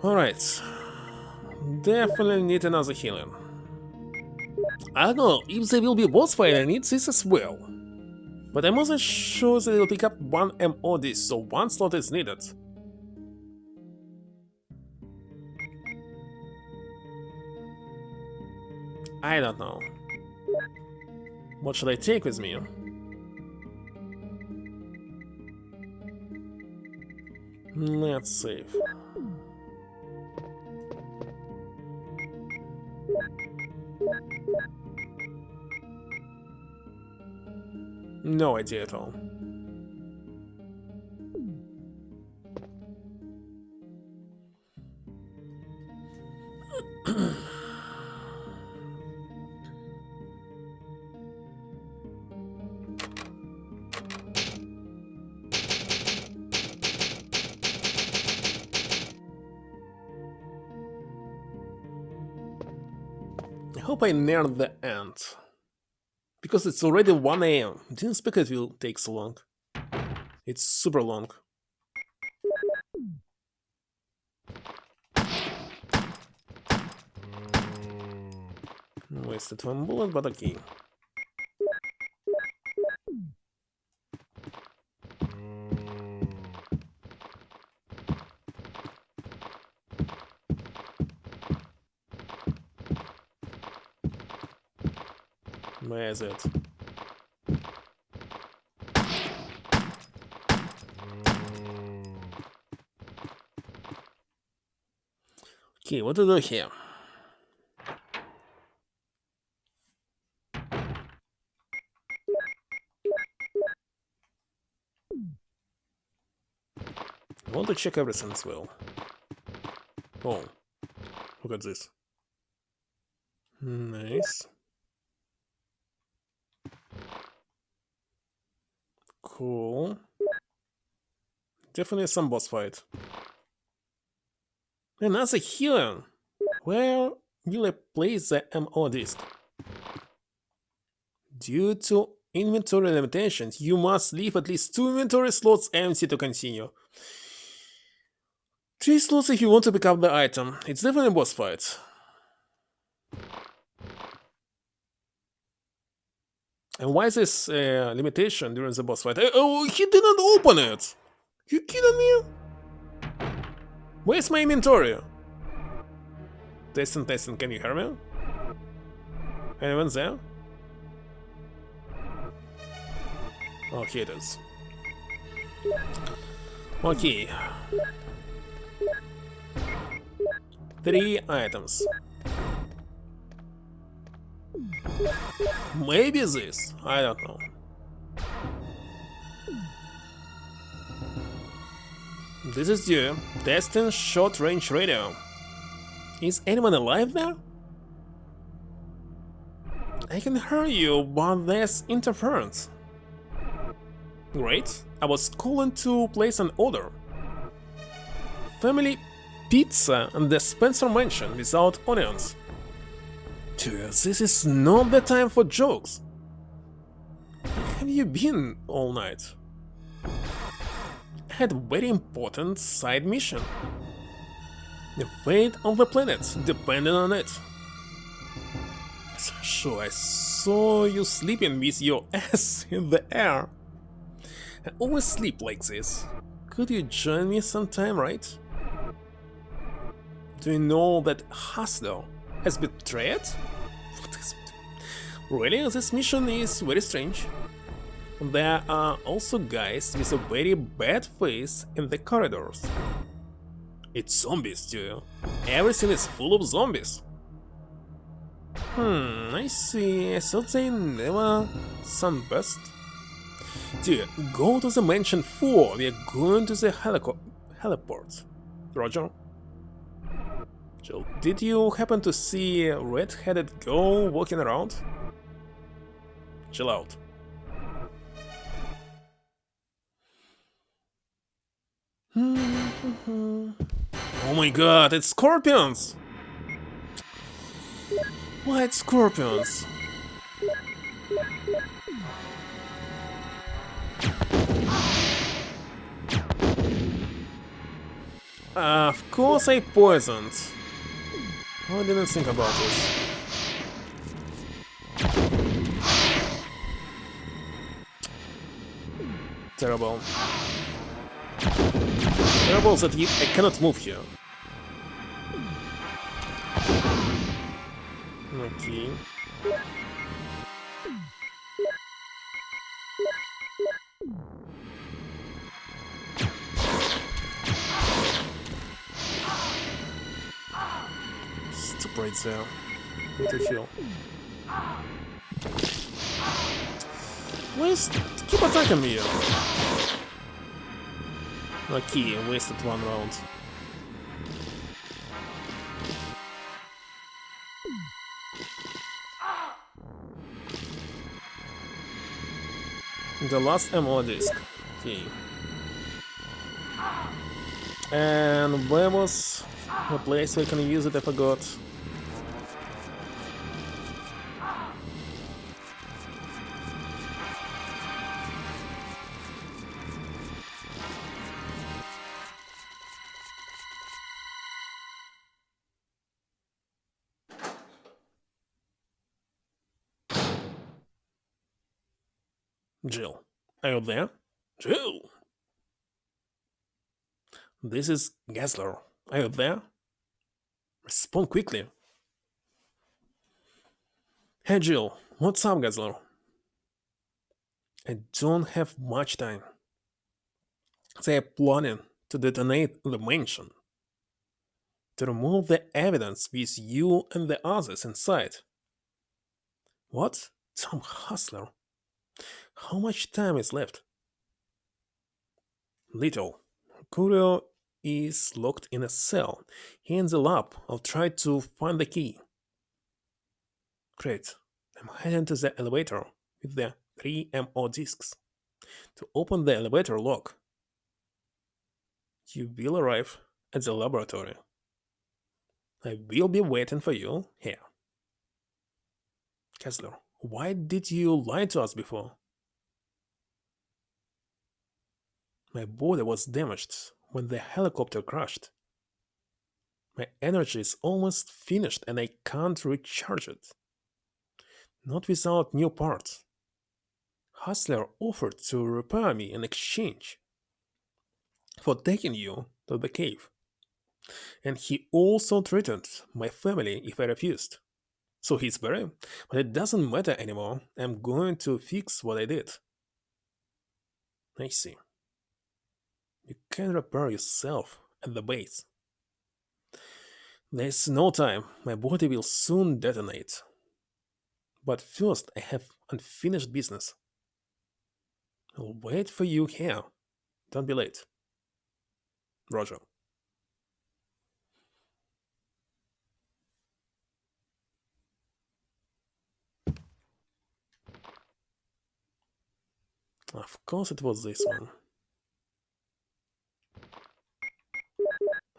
Alright. Definitely need another healing. I don't know if there will be a boss fight, I need this as well. But I'm also sure that it will pick up one MO disc, so one slot is needed. I don't know. What should I take with me? Let's save. No idea at all. I hope I neared the end. Because it's already 1 AM. Didn't expect it will take so long. It's super long. Wasted one bullet, but okay. Where is it? Okay, what to do here? I want to check everything as well. Oh, look at this. Nice. Cool. Definitely some boss fight. Another healer. Where will I place the MO disc? Due to inventory limitations, you must leave at least 2 inventory slots empty to continue. 3 slots if you want to pick up the item. It's definitely a boss fight. And why is this limitation during the boss fight? Oh, he didn't open it! You kidding me? Where's my inventory? Testing, testing, can you hear me? Anyone there? Oh, here it is. Okay. 3 items. Maybe this, I don't know. This is you, testing short-range radio. Is anyone alive there? I can hear you, but there's interference. Great, I was calling to place an order. Family pizza and the Spencer Mansion without onions. This is not the time for jokes. Where have you been all night? I had a very important side mission. The fate of the planet depended on it. Sure, I saw you sleeping with your ass in the air. I always sleep like this. Could you join me sometime, right? Do you know that Hasler has betrayed? What is it? Really, this mission is very strange. There are also guys with a very bad face in the corridors. It's zombies too. Everything is full of zombies. I see. I thought they never sunburst. Dude, go to the mansion 4. We're going to the heliport. Roger. Jill, did you happen to see a red-headed girl walking around? Chill out. Oh my god, it's scorpions! White scorpions! Of course I poisoned. I didn't think about this. Terrible. Terrible that I cannot move here. Okay. Stop right there. Need to heal. Please keep attacking me. Okay, wasted one round. The last ammo disc. Okay. And where was the place where I can use it? I forgot. Jill, are you there? Jill! This is Gessler. Are you there? Respond quickly. Hey Jill, what's up, Gessler? I don't have much time. They are planning to detonate the mansion. To remove the evidence with you and the others inside. What? Tom Hustler? How much time is left? Little. Curio is locked in a cell. He in the lab. I'll try to find the key. Great. I'm heading to the elevator with the 3 MO discs to open the elevator lock. You will arrive at the laboratory. I will be waiting for you here. Kessler, why did you lie to us before? My body was damaged when the helicopter crashed. My energy is almost finished and I can't recharge it. Not without new parts. Hustler offered to repair me in exchange for taking you to the cave. And he also threatened my family if I refused. So he's better, but it doesn't matter anymore. I'm going to fix what I did. I see. You can repair yourself at the base. There's no time. My body will soon detonate. But first, I have unfinished business. I'll wait for you here. Don't be late. Roger. Of course it was this one.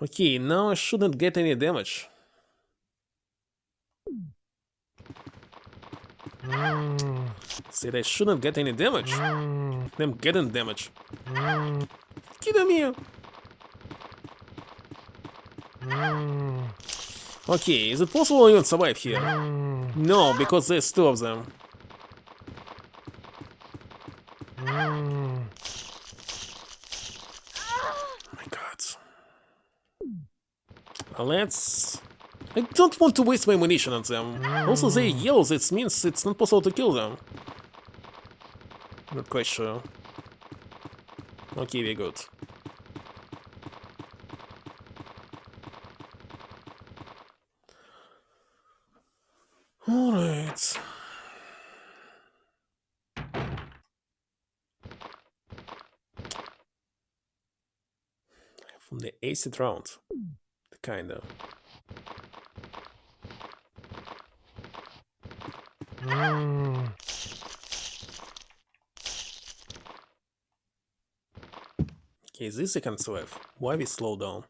Okay, now I shouldn't get any damage. Said I shouldn't get any damage. I'm getting damage. Get him here. Okay, is it possible I even survive here? No, because there's 2 of them. Oh my god. Let's... I don't want to waste my ammunition on them. Also, they're yellow, that means it's not possible to kill them. Not quite sure. Okay, we're good. Alright. From the acid round. Kinda. Okay, this I can survive. Why we slow down?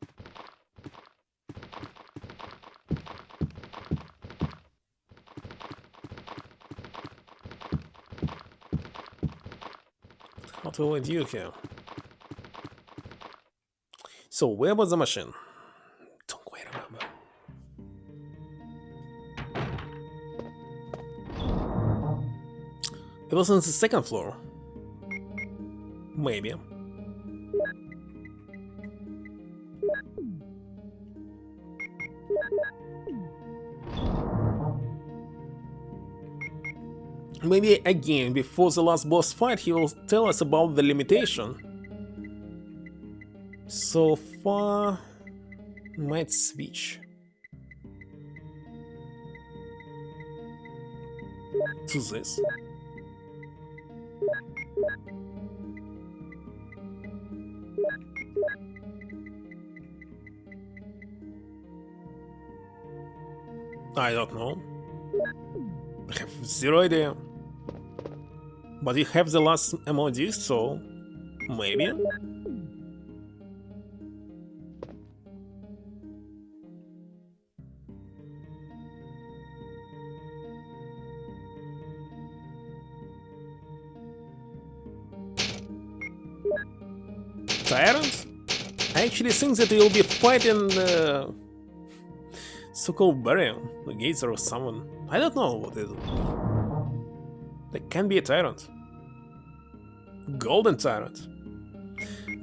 How to avoid you here? So, where was the machine? Don't quite remember. It was on the second floor. Maybe. Maybe again, before the last boss fight, he will tell us about the limitation. So far, might switch to this. I don't know. I have zero idea. But you have the last ammo disc, so maybe? Tyrant? I actually think that you'll be fighting the so-called barrier, the gates or someone. I don't know what it will be. There can be a tyrant. Golden Tyrant.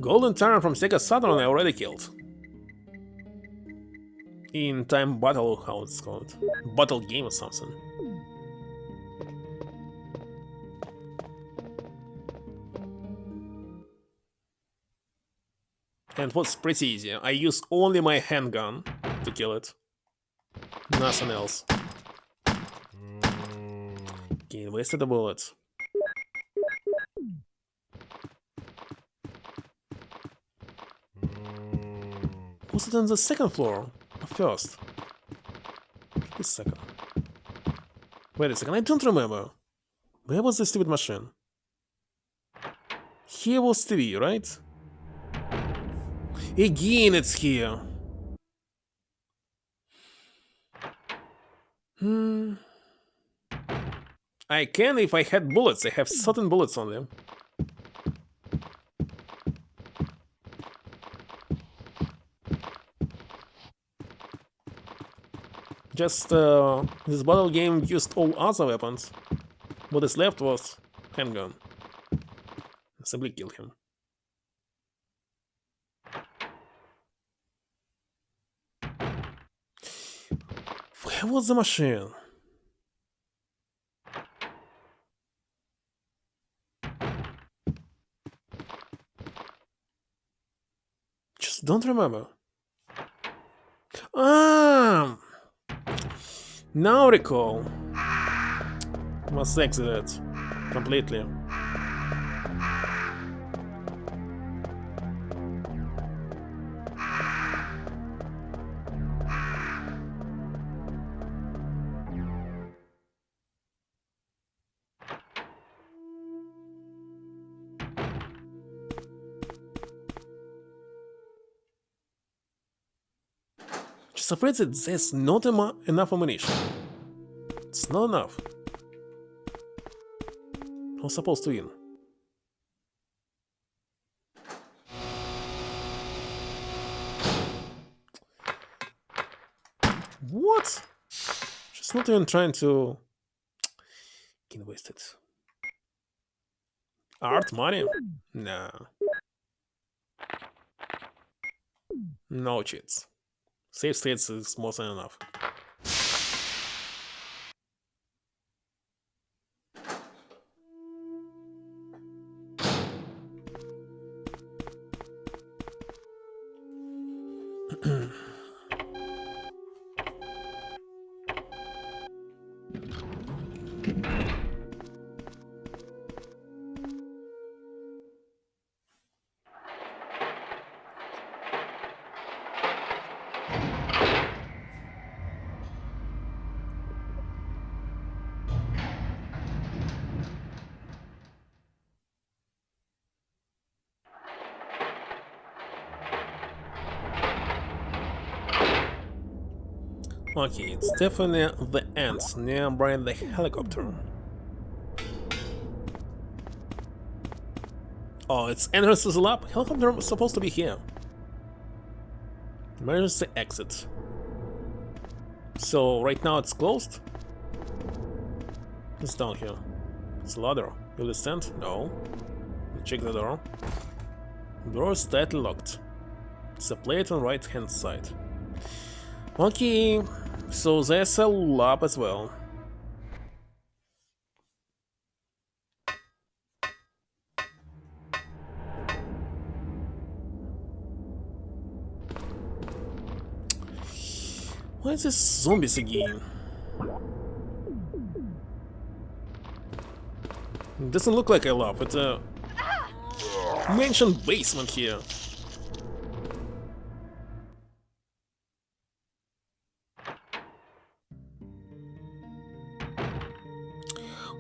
Golden Tyrant from Sega Saturn I already killed. In Time Battle, how it's called. Battle game or something. And what's pretty easy, I use only my handgun to kill it. Nothing else. Okay, wasted a bullet. Was it on the second floor? Or first? The second. Wait a second, I don't remember. Where was the stupid machine? Here was TV, right? Again, it's here. I can if I had bullets. I have certain bullets on them. Just this battle game used all other weapons. What is left was handgun. Simply kill him. Where was the machine? Just don't remember. Ah! Now recall. Must exit it completely. Just afraid that there's not enough ammunition. It's not enough. I was supposed to win. What? She's not even trying to... Can waste it. Art money? Nah. No cheats. Save states is more than enough. Okay, it's definitely the ants nearby the helicopter. Oh, it's entrance to the lab. Helicopter was supposed to be here. Emergency exit. So right now it's closed. It's down here. It's a ladder. Will you descend? No. Check the door. Door is tightly locked. It's a plate on right hand side. Okay, so there's a lab as well. Why is this zombies again? It doesn't look like a lab, it's a mansion basement here.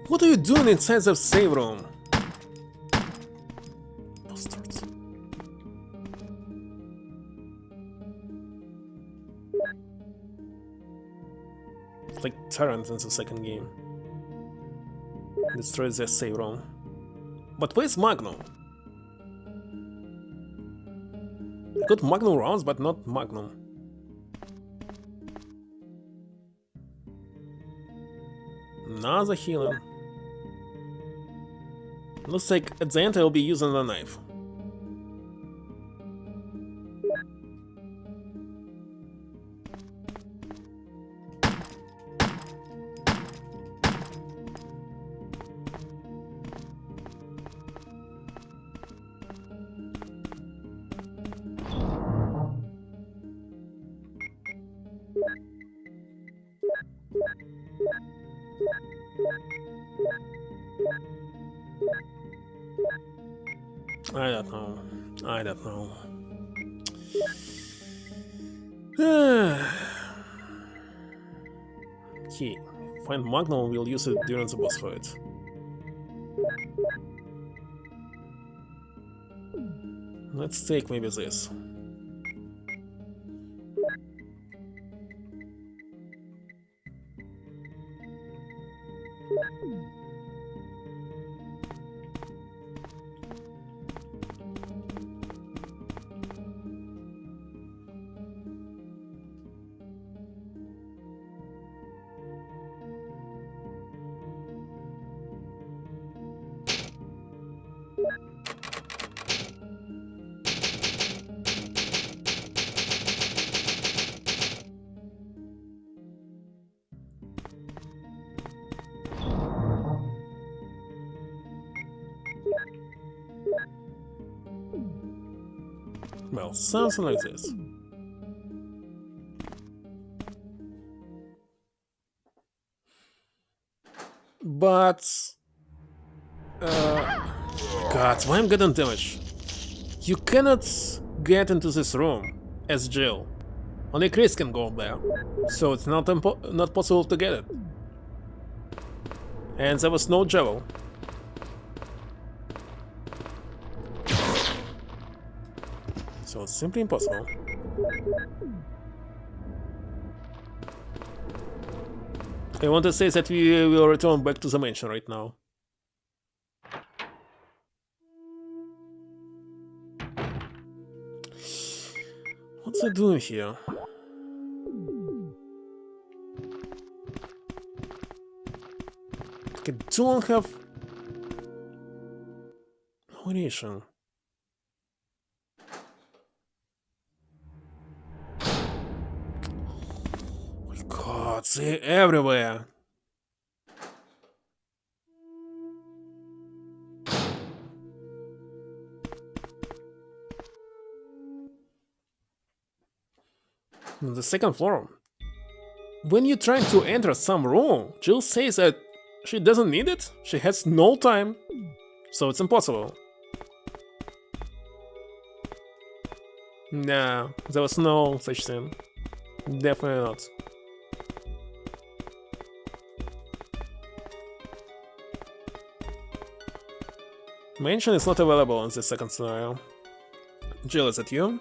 What are you doing inside the save room? Bastards. It's like Tyrant in the second game. Destroys their save room. But where's Magnum? Got Magnum rounds, but not Magnum. Another healing. Looks like at the end I'll be using the knife. I don't know. I don't know. Okay, find Magnum, we'll use it during the boss fight. Let's take maybe this. Well, something like this. But... God, why I'm getting damage? You cannot get into this room as Jill. Only Chris can go there, so it's not possible to get it. And there was no Javel. So it's simply impossible. I want to say that we will return back to the mansion right now. What's I doing here? I don't have ammunition. God, they're everywhere. On the second floor. When you're trying to enter some room, Jill says that she doesn't need it, she has no time, so it's impossible. Nah, there was no such thing. Definitely not. Mansion is not available in the second scenario. Jill, is that you?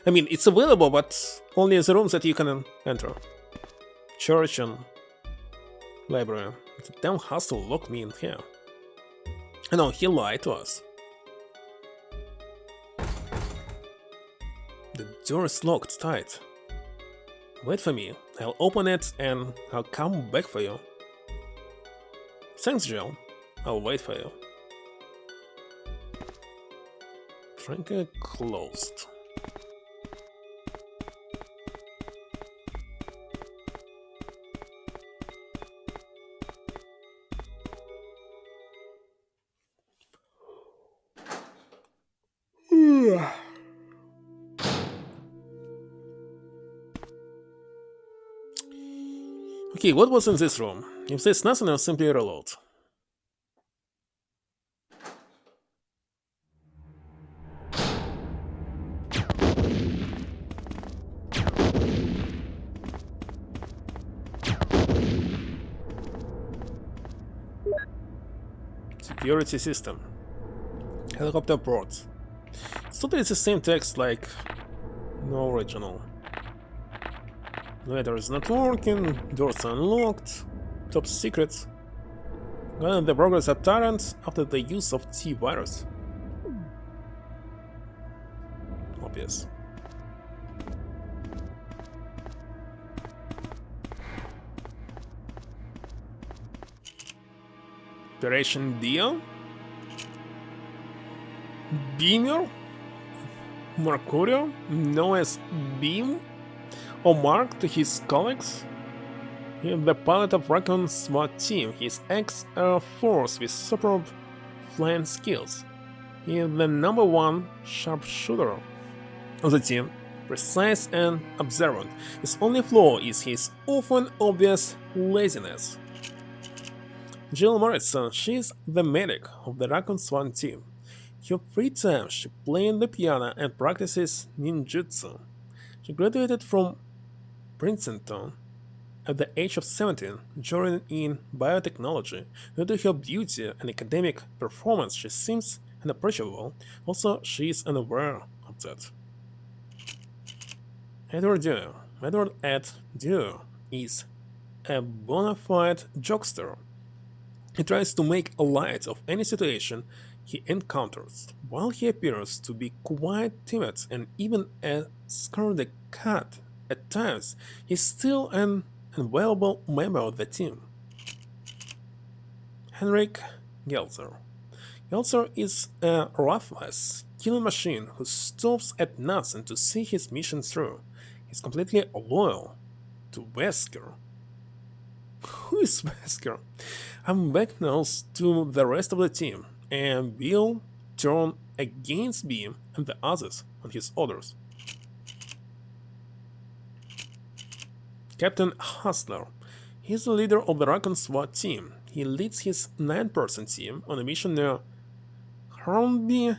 I mean, it's available, but only in the rooms that you can enter. church and library. The damn hostile locked me in here. I know, he lied to us. The door is locked tight. Wait for me, I'll open it and I'll come back for you. Thanks, Jill. I'll wait for you. Trinket closed. Okay, what was in this room? If there's nothing, I'll simply reload. Security system. Helicopter ports. It's totally the same text like no original. Letter is not working, doors unlocked, top secrets. The progress of Tyrant after the use of T-virus. Obvious. Operation Dio? Beamer? Mercurio? Known as Beam? Or Mark to his colleagues? He is the pilot of Raccoon SWAT team. He is ex-Air Force with superb flying skills. He is the #1 sharpshooter of the team, precise and observant. His only flaw is his often obvious laziness. Jill Morrison, she is the medic of the Raccoon SWAT team. In her free time, she plays the piano and practices ninjutsu. She graduated from Princeton at the age of 17, majoring in biotechnology. Due to her beauty and academic performance, she seems unapproachable. Also, she is unaware of that. Edward Ed Dewey is a bona fide jokester. He tries to make light of any situation he encounters. While he appears to be quite timid and even a scaredy cat at times, he's still an invaluable member of the team. Henrik Gelzer. Gelzer is a ruthless killing machine who stops at nothing to see his mission through. He's completely loyal to Wesker. Who is Wesker? I'm back now to the rest of the team, and will turn against Beam and the others on his orders. Captain Hustler. He's the leader of the Raccoon SWAT team. He leads his 9-person team on a mission near Hornby,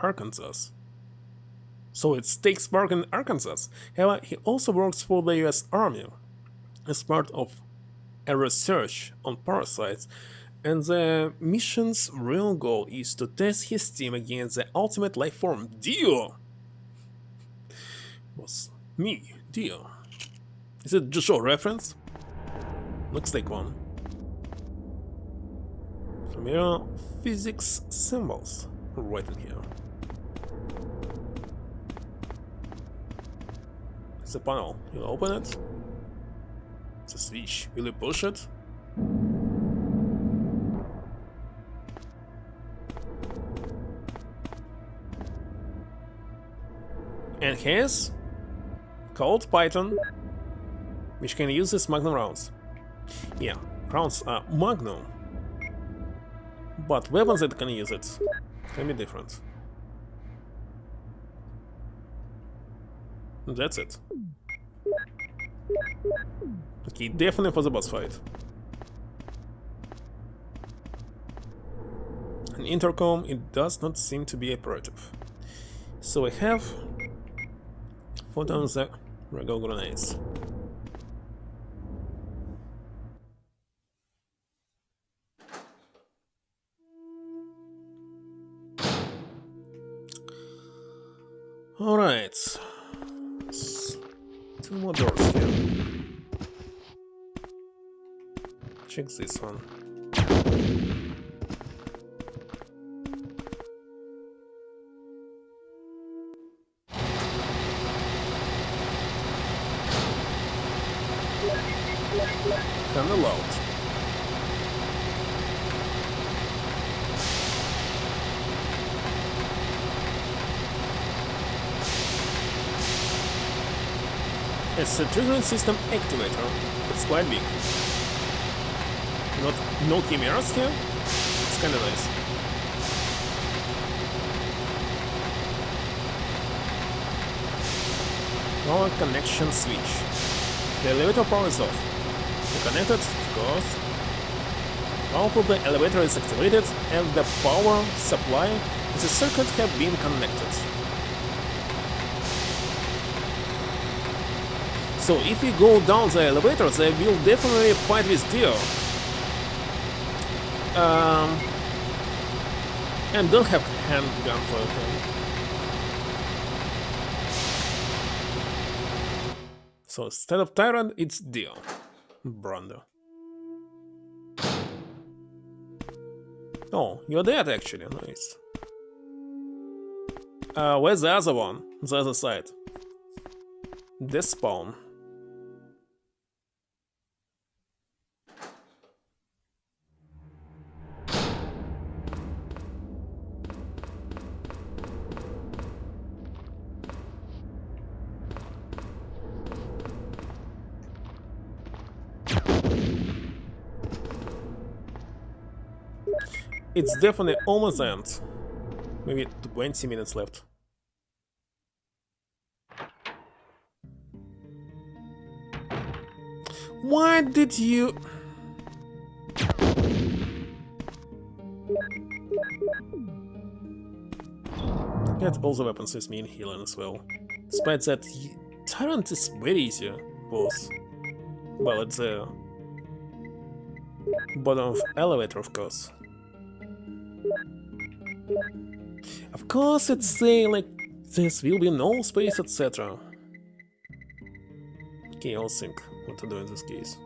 Arkansas. So it takes part in Arkansas. However, he also works for the US Army as part of a research on parasites, and the mission's real goal is to test his team against the ultimate life form, Dio! Was me, Dio. Is it just a reference? Looks like one. Familiar physics symbols right in here. It's a panel. You'll open it. It's a switch. Will you push it? And here's Cold Python, which can use these Magnum rounds. Yeah, rounds are Magnum, but weapons that can use it can be different. That's it. Okay, definitely for the boss fight. An intercom, it does not seem to be operative. So I have 4 times the regular grenades. Alright. 2 more doors here. check this one. Kinda loud. It's a triggering system activator. It's quite big. No chimeras here. It's kinda nice. Power connection switch. The elevator power is off. Connected, of course. Power for the elevator is activated and the power supply and the circuit have been connected. So if we go down the elevator, they will definitely fight with Dio. And don't have handgun for him. So instead of Tyrant, it's Dio. Brando. Oh, you're dead actually, nice. Where's the other one? The other side. The spawn. It's definitely almost the end. Maybe 20 minutes left. Why did you... Get all the weapons with me in healing as well. Despite that, Tyrant is very easy boss. Well, it's the bottom of elevator, of course. Of course, it's saying like this will be no space, etc. Okay, I'll think what to do in this case.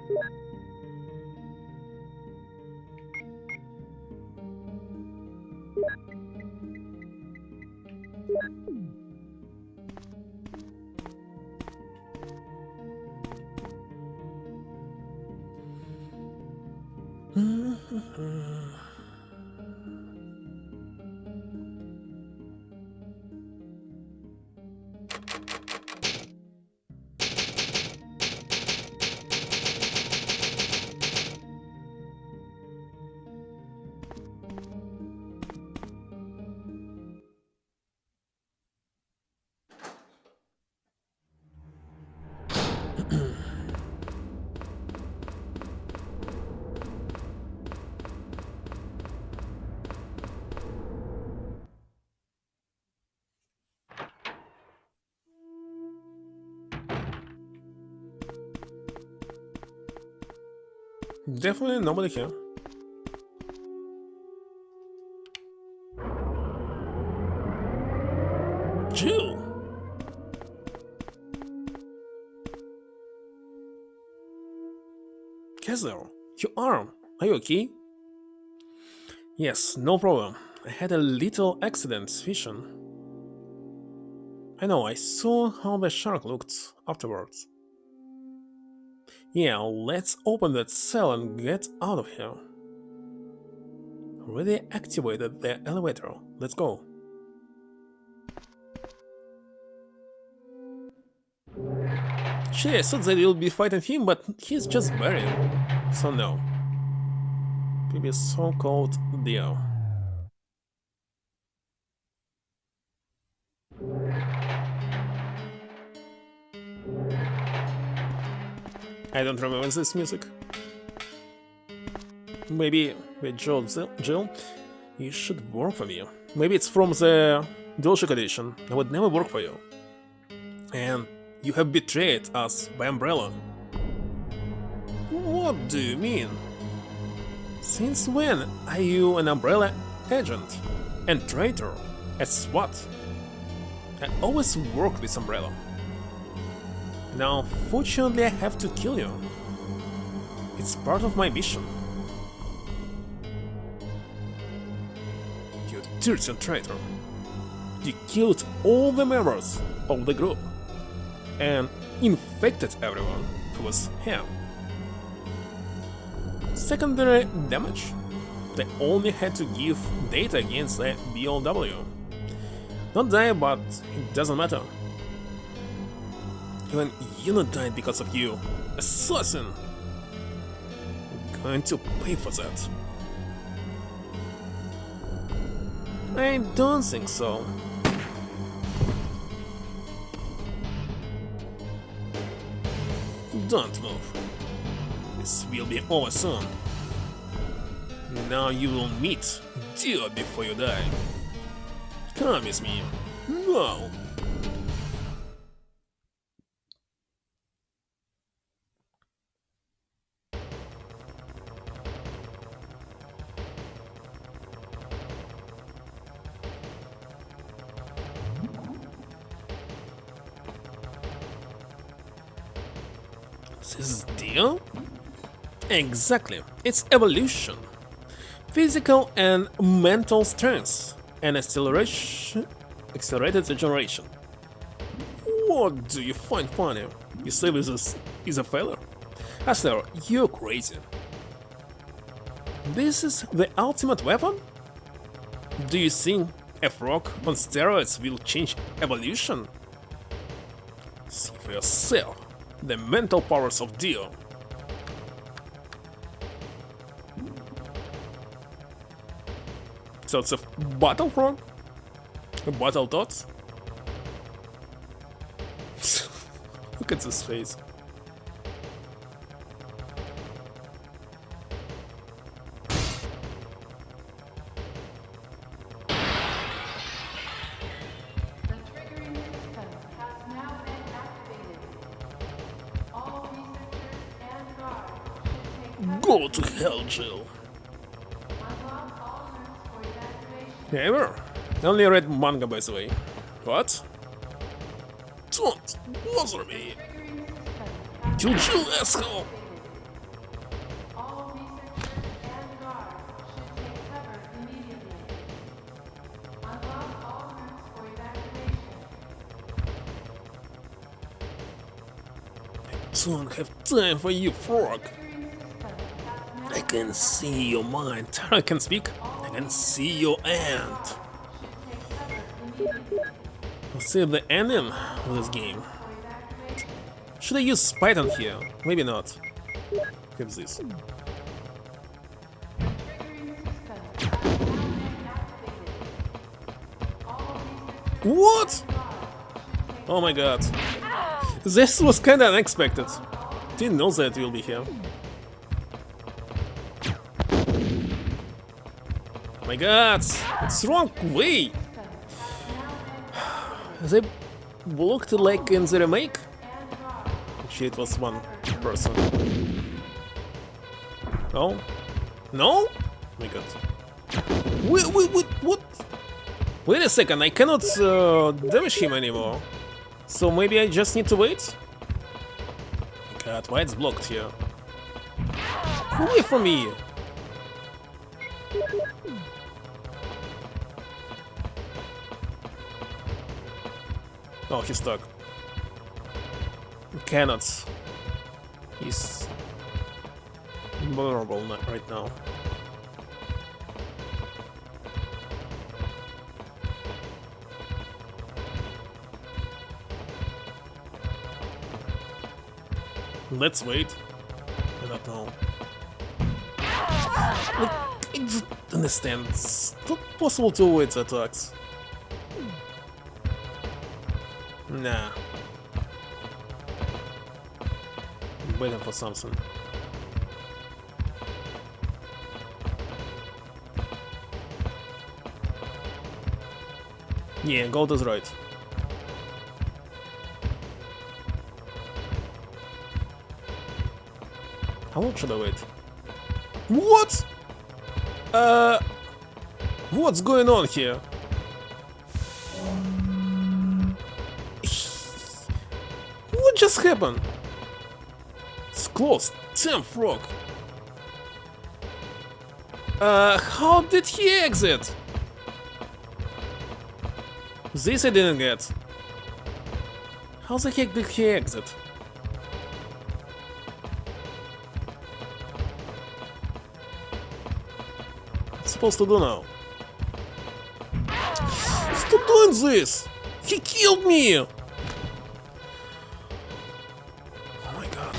Definitely nobody here. Jill! Kessler, your arm, are you okay? Yes, no problem. I had a little accident fishing. I know, I saw how the shark looked afterwards. Yeah, let's open that cell and get out of here. Already activated the elevator. Let's go. Actually, I thought that you'll be fighting him, but he's just burying. So no. Maybe so-called Dio. I don't remember this music. Maybe with Jill, you should work for me. Maybe it's from the DualShock edition. I would never work for you. And you have betrayed us by Umbrella. What do you mean? Since when are you an Umbrella agent and traitor? As what? I always worked with Umbrella. Now, fortunately, I have to kill you. It's part of my mission. dirty traitor. You killed all the members of the group and infected everyone who was here. Secondary damage. They only had to give data against the BLW. Not die, but it doesn't matter. Even unit died because of you, assassin! I'm going to pay for that. I don't think so. Don't move. This will be over soon. Now you will meet Dio before you die. Come with me. No! This is Dio? Exactly. It's evolution. Physical and mental strength and accelerated regeneration. What do you find funny? You say this is a failure? Aster, you're crazy. This is the ultimate weapon? Do you think a frog on steroids will change evolution? See for yourself the mental powers of Dio. So it's a battle frog? A battle tots? Look at this face. Go to hell, Jill. Ever? Only read manga, by the way. What? Don't bother me. You Jill, asshole! I don't have time for you, frog. I can see your mind. I can speak. I can see your end. I'll see the ending of this game. Should I use Python here? Maybe not. Have this. What? Oh my god. This was kinda unexpected. Didn't know that it will be here. Oh my god, it's wrong way. They looked like in the remake. Actually, it was one person. No, no. Oh my god. Wait, what? Wait a second, I cannot damage him anymore. So maybe I just need to wait. Oh my god, why it's blocked here? Away from me. Oh, he's stuck. Cannot. He's vulnerable right now. Let's wait. I don't know. I don't understand. It's not possible to avoid the attacks. Nah. I'm waiting for something. Yeah, gold is right. How long should I wait? What? What's going on here? What just happened? It's closed. Damn frog. How did he exit? This I didn't get. How the heck did he exit? What's supposed to do now? Stop doing this! He killed me! Oh my god.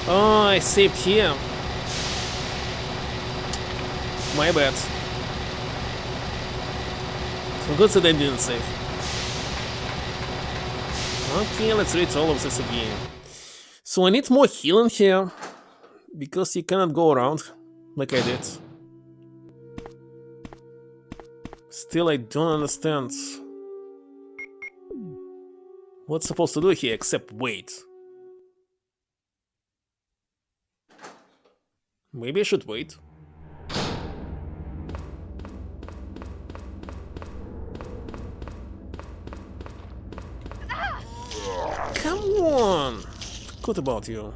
Oh, I saved him. My bad. So good that I didn't save. Okay, let's read all of this again. So I need more healing here, because you cannot go around like I did. Still, I don't understand what's supposed to do here except wait. Maybe I should wait. Come on! What about you?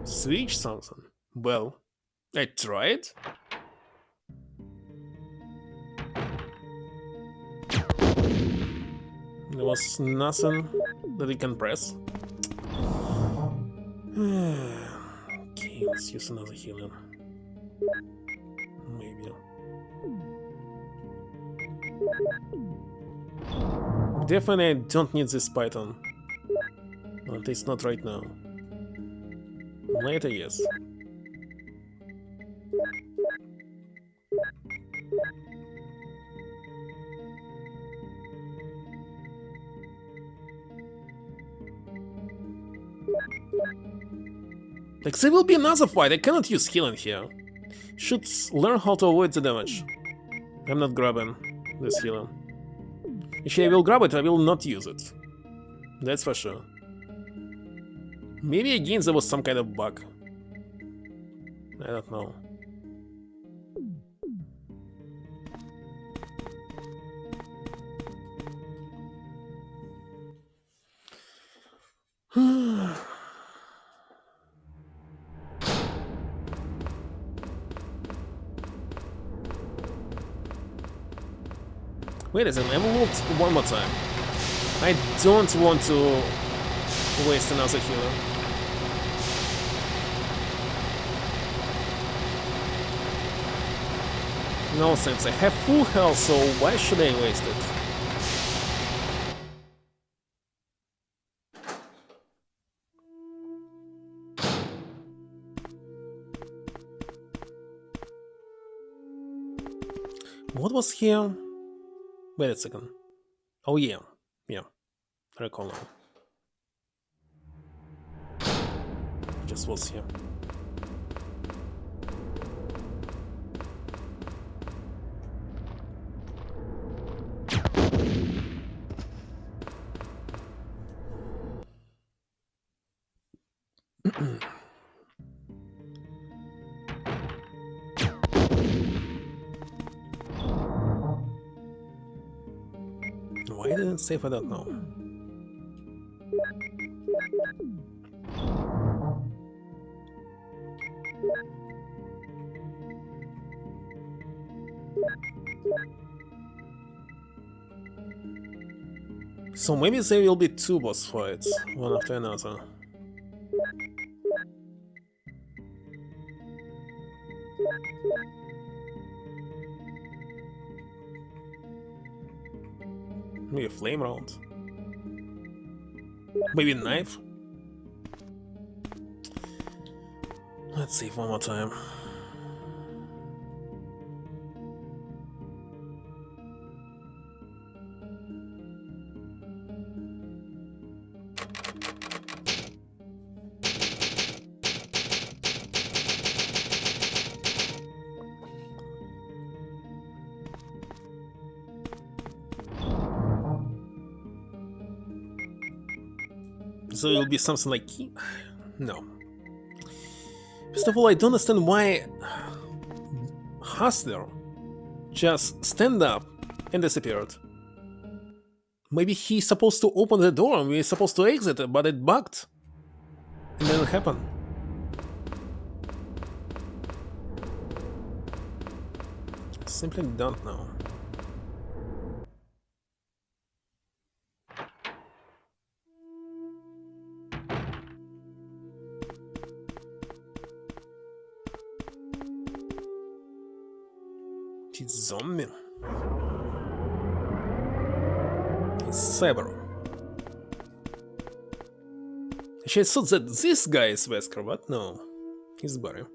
Switch something? Well, I tried. There was nothing that he can press. Okay, let's use another healer. Maybe. Definitely I don't need this python. At least not right now. Later, yes. Like, there will be another fight. I cannot use healing here. Should learn how to avoid the damage. I'm not grabbing this healing. Actually, I will grab it, I will not use it. That's for sure. Maybe again there was some kind of bug. I don't know. Wait a second, I will loot one more time. I don't want to waste another healer. No sense, I have full health, so why should I waste it? What was here? Wait a second. Oh yeah, yeah, I recall now. Just was here. Why didn't save? I don't know. So maybe there will be two boss fights, one after another. Maybe a flame round. Maybe a knife. Let's save one more time. So it will be something like... No. First of all, I don't understand why Hustler just stand up and disappeared. Maybe he's supposed to open the door and we're supposed to exit, but it bugged. And then it happened. Simply don't know. It's zombie. It's Cyber. Actually, I thought that this guy is Wesker, but no. He's Barry.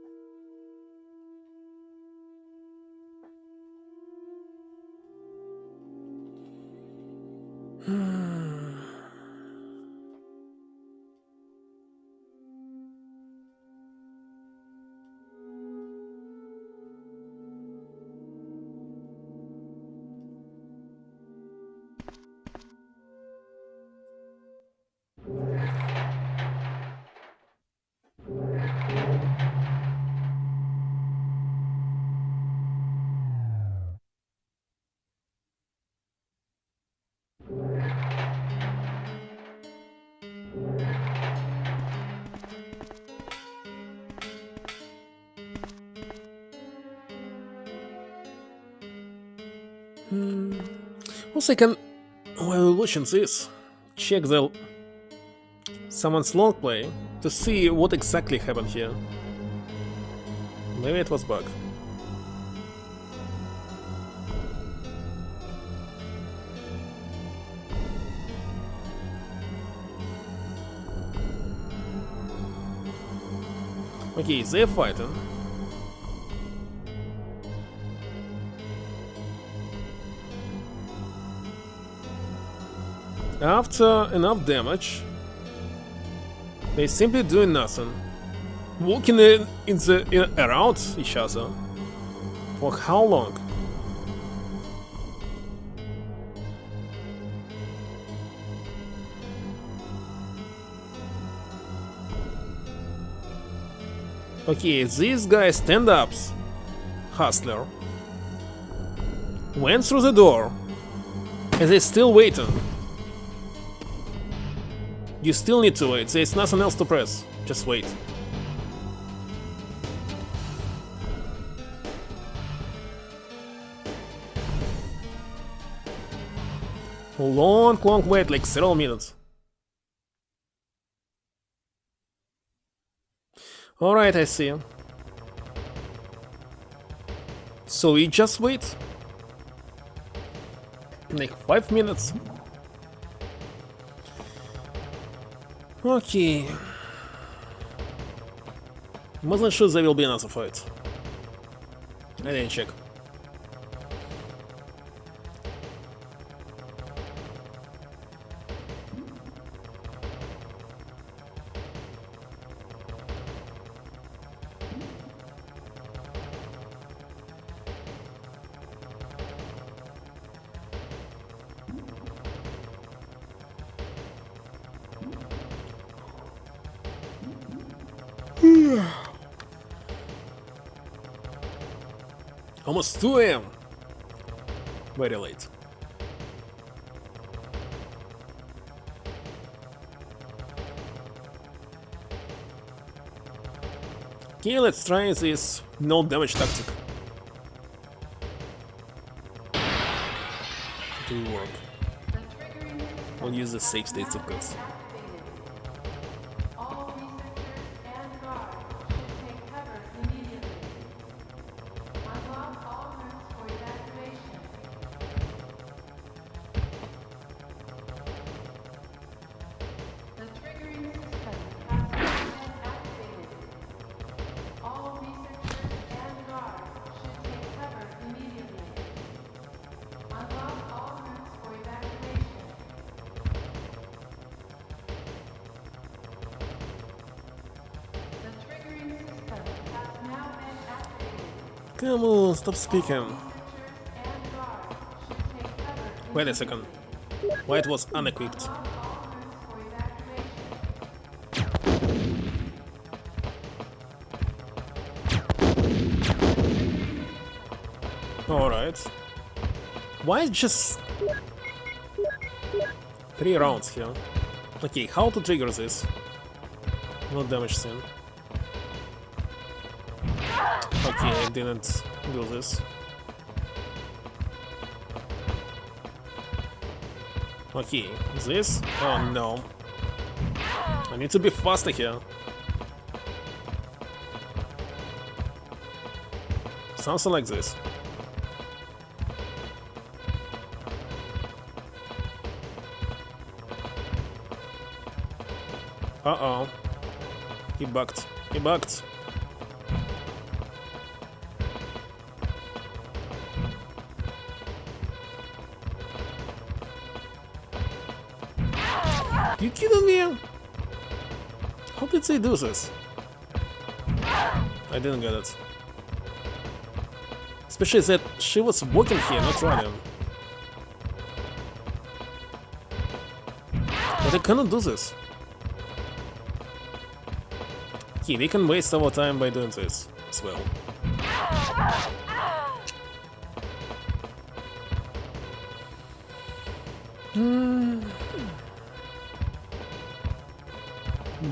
Also, I can, while watching this, check the someone's log play to see what exactly happened here. Maybe it was bug. Okay, they're fighting. After enough damage, they simply doing nothing, walking around each other. For how long? Okay, this guy stand-ups hustler went through the door, and they're still waiting. You still need to wait, there's nothing else to press, just wait. Long wait, like several minutes. Alright, I see. So we just wait? Like 5 minutes? Okay. Wasn't sure there will be another fight. I didn't check. Almost 2 AM. Very late. Okay, let's try this no damage tactic. It will work. I'll use the safe state sequence. Come on, stop speaking. Wait a second. Why it was unequipped? Alright. Why just 3 rounds here? Okay, how to trigger this? No damage scene. Okay, I didn't do this. Okay, this? Oh no. I need to be faster here. Something like this. Uh-oh. He bugged. He bugged. You kidding me? How did they do this? I didn't get it. Especially that she was walking here, not running. But I cannot do this. Okay, we can waste our time by doing this as well.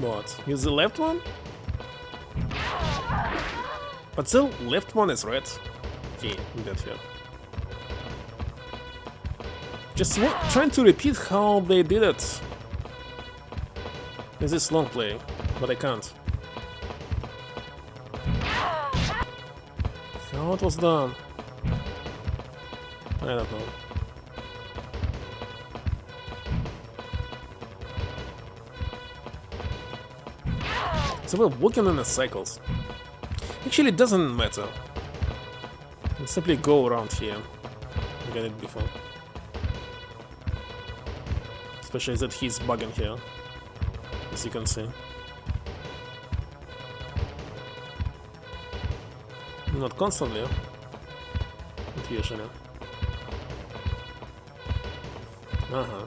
But use the left one? But the left one is red. Okay, that here. Just trying to repeat how they did it in this long play, but I can't. How it was done? I don't know. So we're walking in the cycles. Actually, it doesn't matter. You can simply go around here. I got it before. Especially that he's bugging here, as you can see. Not constantly, but usually. Uh-huh.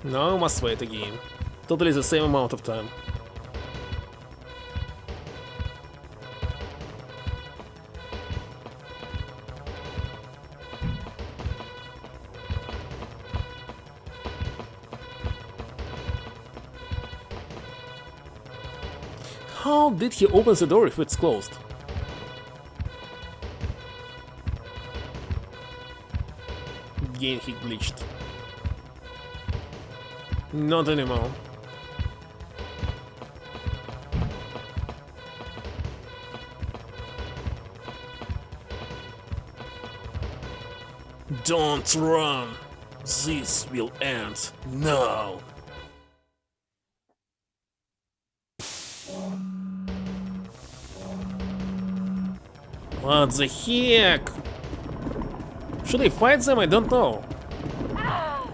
Now I must wait again. Totally the same amount of time. How did he open the door if it's closed? Again he glitched. Not anymore. Don't run! This will end now! What the heck? Should I fight them? I don't know.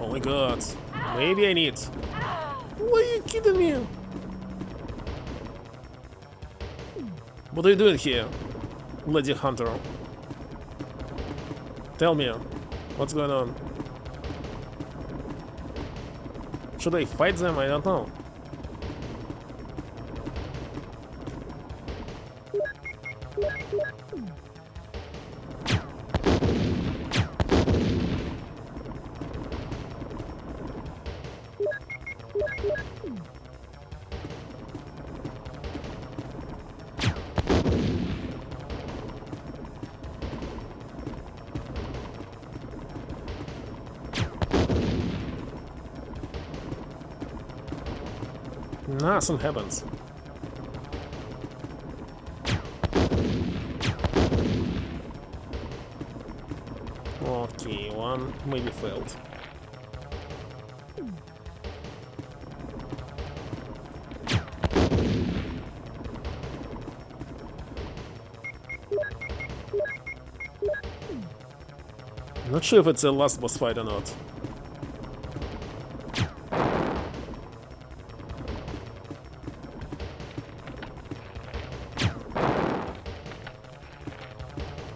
Oh my god. Maybe I need. Why are you kidding me? What are you doing here, Lady Hunter? Tell me, what's going on? Should I fight them? I don't know. Nothing happens. Okay, one maybe failed. Not sure if it's the last boss fight or not.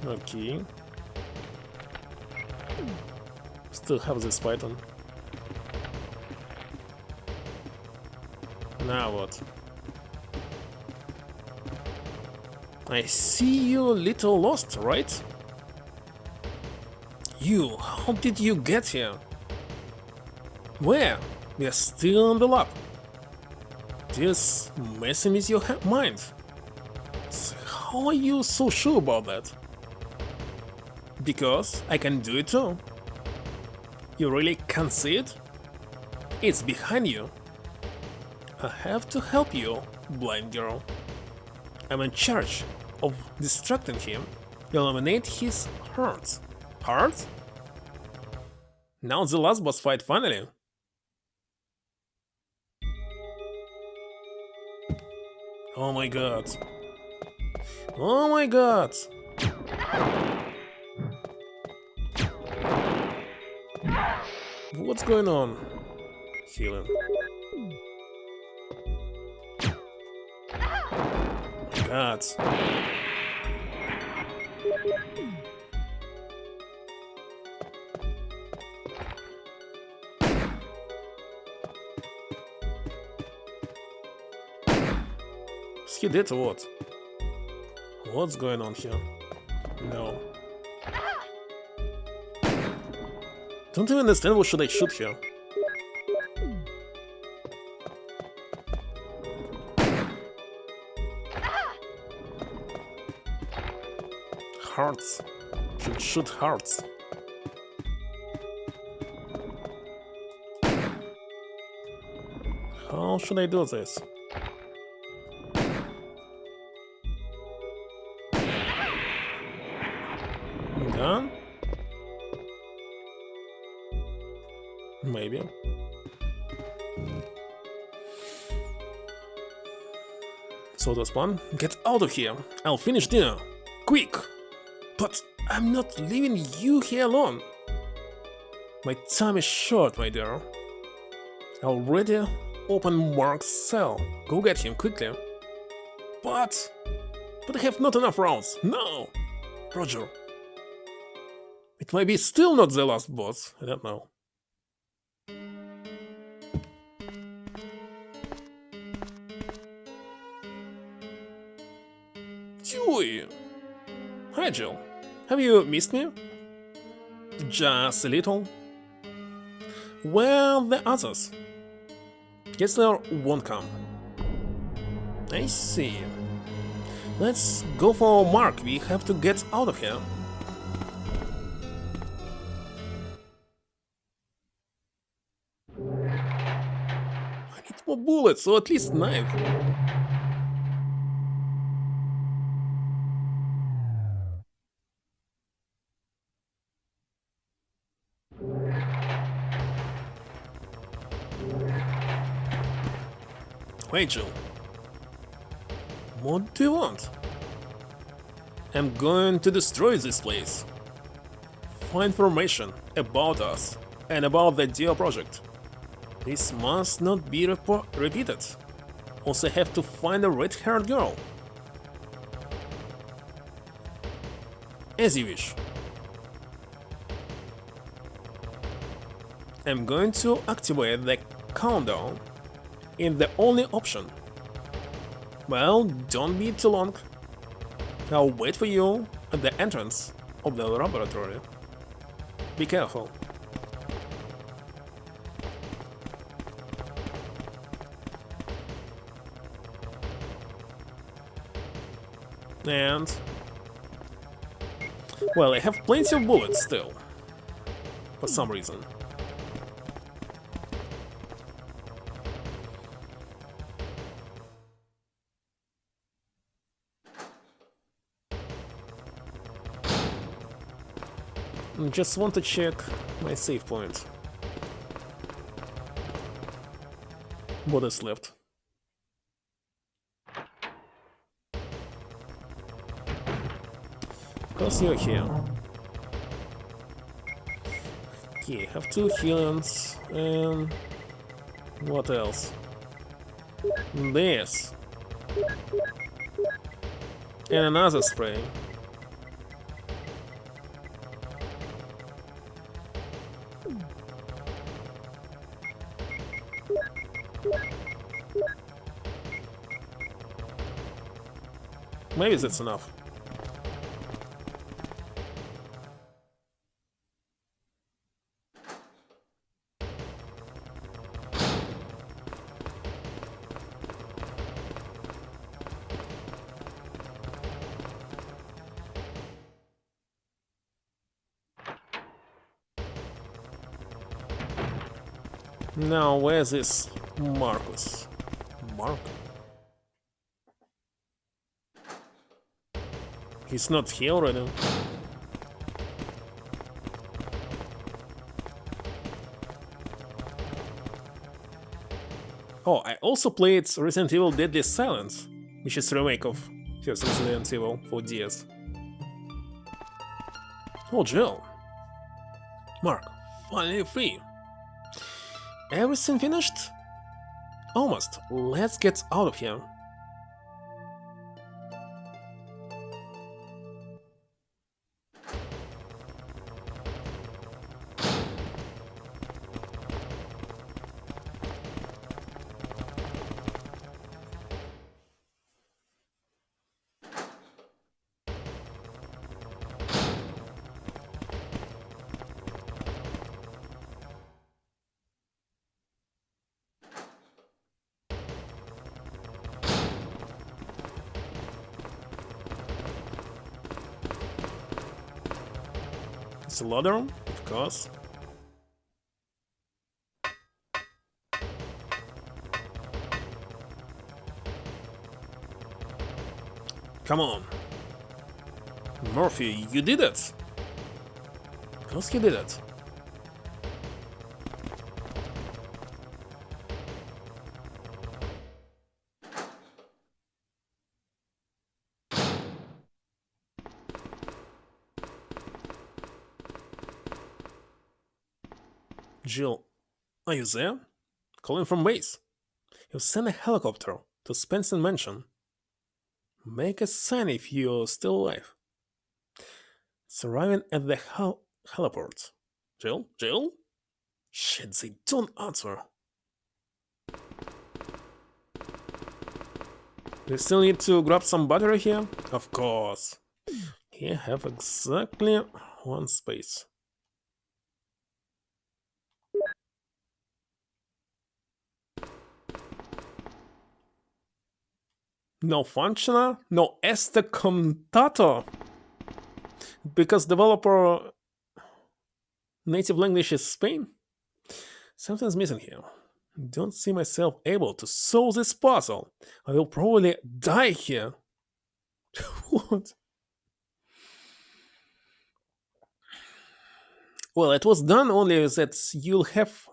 Okay. Still have this python. Now what? I see you a little lost, right? You, how did you get here? Where? We are still in the lab. This messing with your mind. How are you so sure about that? Because I can do it too. You really can't see it? It's behind you. I have to help you, blind girl. I'm in charge of distracting him. Eliminate his heart. Heart? Now the last boss fight finally. Oh my god. Oh my god. What's going on? Healing. God. Is he dead or what? What's going on here? No. Don't even understand what should I shoot here. Hearts. Should shoot hearts. How should I do this? Done? Maybe. So that's one. Get out of here. I'll finish dinner. Quick! But I'm not leaving you here alone. My time is short, my dear. Already open Mark's cell. Go get him quickly. But I have not enough rounds. No! Roger. It might be still not the last boss. I don't know. Chewie! Hi, Jill. Have you missed me? Just a little. Where are the others? Guess they won't come. I see. Let's go for Mark. We have to get out of here. I need more bullets, or at least knife. Wait, Jill. What do you want? I'm going to destroy this place. Find information about us and about the Dio project. This must not be repeated. Also have to find a red-haired girl. As you wish. I'm going to activate the countdown in the only option. Well, don't be too long. I'll wait for you at the entrance of the laboratory. Be careful. And... well, I have plenty of bullets still. For some reason. Just want to check my save point. What is left? Because you're here. Okay, have 2 healings and what else? This. And another spray. Maybe that's enough. Now, where's this Marcus? Mark? He's not here already. Oh, I also played Resident Evil Deadly Silence, which is a remake of first Resident Evil for DS. Oh, Jill. Mark, finally free. Everything finished? Almost. Let's get out of here. It's a loader, of course. Come on. Murphy, you did it! Of course you did it. Jill, are you there? Calling from base. You sent a helicopter to Spencer Mansion. Make a sign if you're still alive. It's arriving at the heliport. Jill? Jill? Shit, they don't answer. Do you still need to grab some battery here? Of course. Here have exactly one space. No functioner, no este contato. Because developer native language is Spain. Something's missing here. Don't see myself able to solve this puzzle. I will probably die here. What? Well, it was done only that you'll have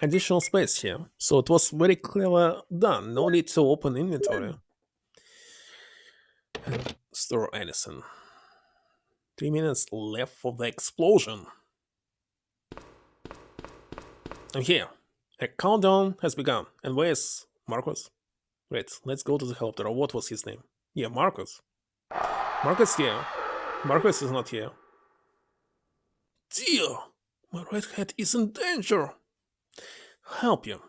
additional space here. So it was very clever done. No need to open inventory. And store anything. 3 minutes left for the explosion. I'm here. A countdown has begun. And where's Marcus? Wait, let's go to the helicopter. What was his name? Yeah, Marcus. Marcus here. Marcus is not here. Dear, my red hat is in danger. Help you.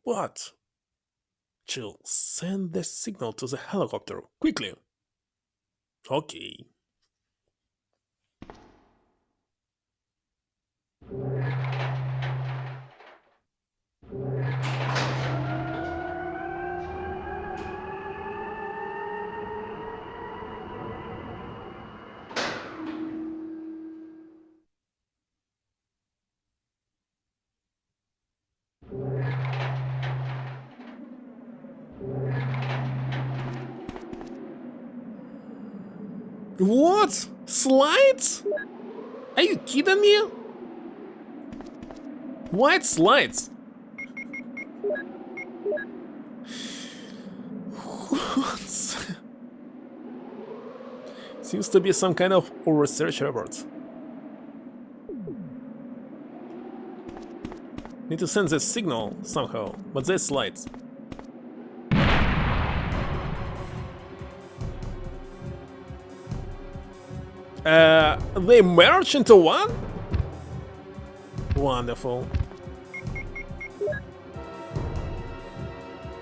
What? Jill, send the signal to the helicopter, quickly. Okay. What? Slides? Are you kidding me? White slides? What? Seems to be some kind of research report. Need to send the signal somehow, but there's slides. They merge into one? Wonderful.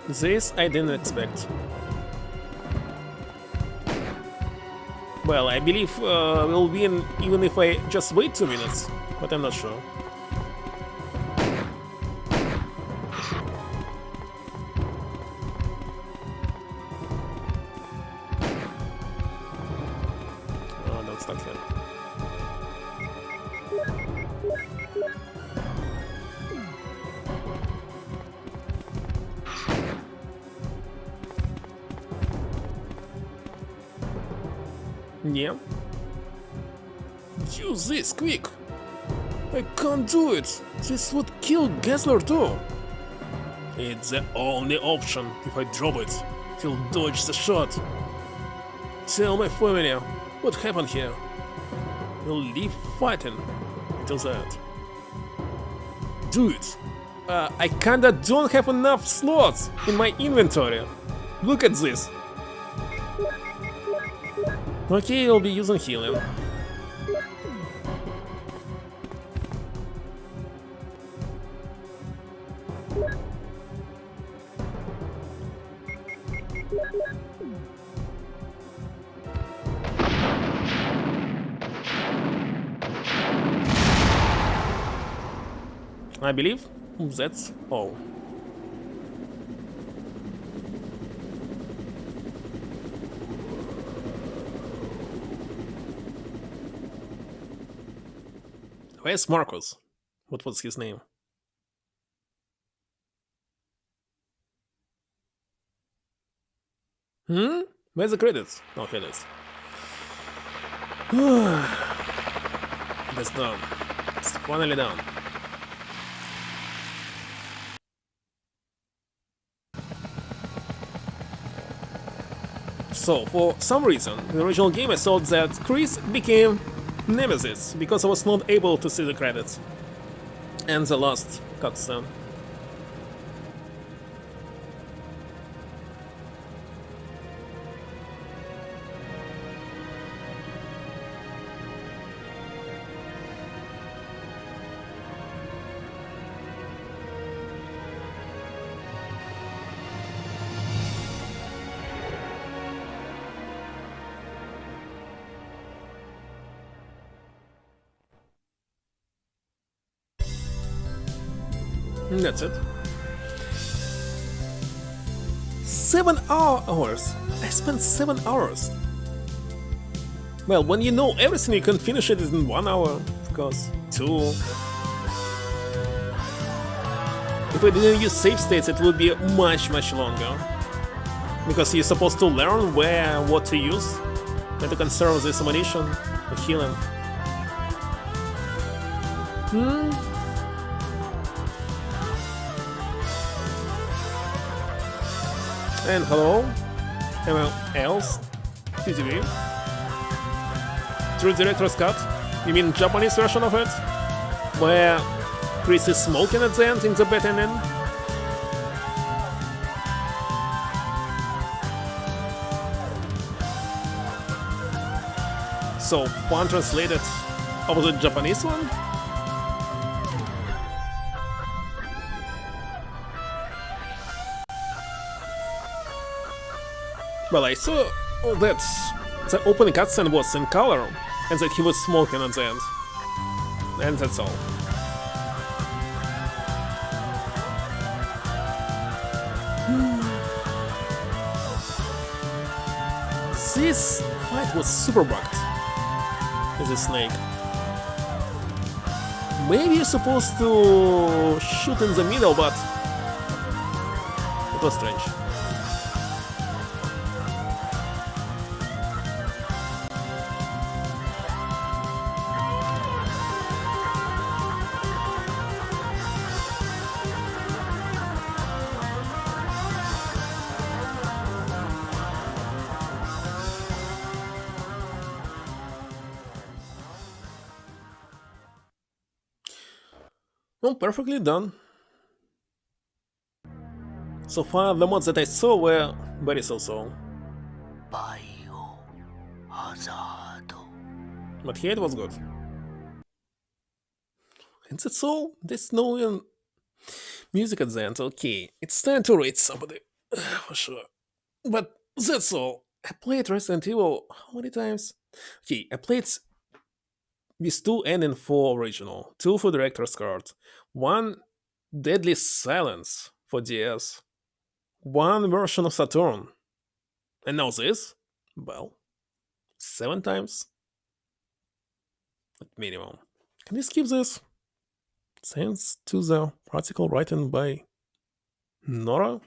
This I didn't expect. Well, I believe we'll win even if I just wait 2 minutes, but I'm not sure. Oh, don't stuck here. Yeah. Use this, quick! I can't do it! This would kill Gessler too! It's the only option. If I drop it, he'll dodge the shot. Tell my family what happened here. We'll leave fighting until that. Do it! I kinda don't have enough slots in my inventory. Look at this. Okay, I'll be using healing. I believe that's all. Where's Marcus? What was his name? Where's the credits? Oh, here it is. It's done. It's finally done. So, for some reason, in the original game I thought that Chris became Nemesis because I was not able to see the credits. And the last cutscene. That's it. 7 hours! I spent 7 hours! Well, when you know everything, you can finish it in 1 hour, of course. 2. If I didn't use save states, it would be much longer. Because you're supposed to learn what to use, and to conserve this ammunition, the healing. And hello, everyone else, TTV. True Director's Cut? You mean Japanese version of it? Where Chris is smoking at the end in the beginning? So, fun translated over the Japanese one? Well, I saw that the opening cutscene was in color, and that he was smoking at the end. And that's all. This fight was super bugged. As a snake. Maybe you're supposed to shoot in the middle, but it was strange. Well, perfectly done. So far, the mods that I saw were very so-so. バイオハザード But here it was good. And that's all? There's no music at the end. Okay, it's time to rate somebody. For sure. But that's all. I played Resident Evil how many times? Okay, I played with 2 ending for original, 2 for director's cut, 1 Deadly Silence for DS, 1 version of Saturn, and now this? Well, 7 times at minimum. Can we skip this? Thanks to the article written by Nora.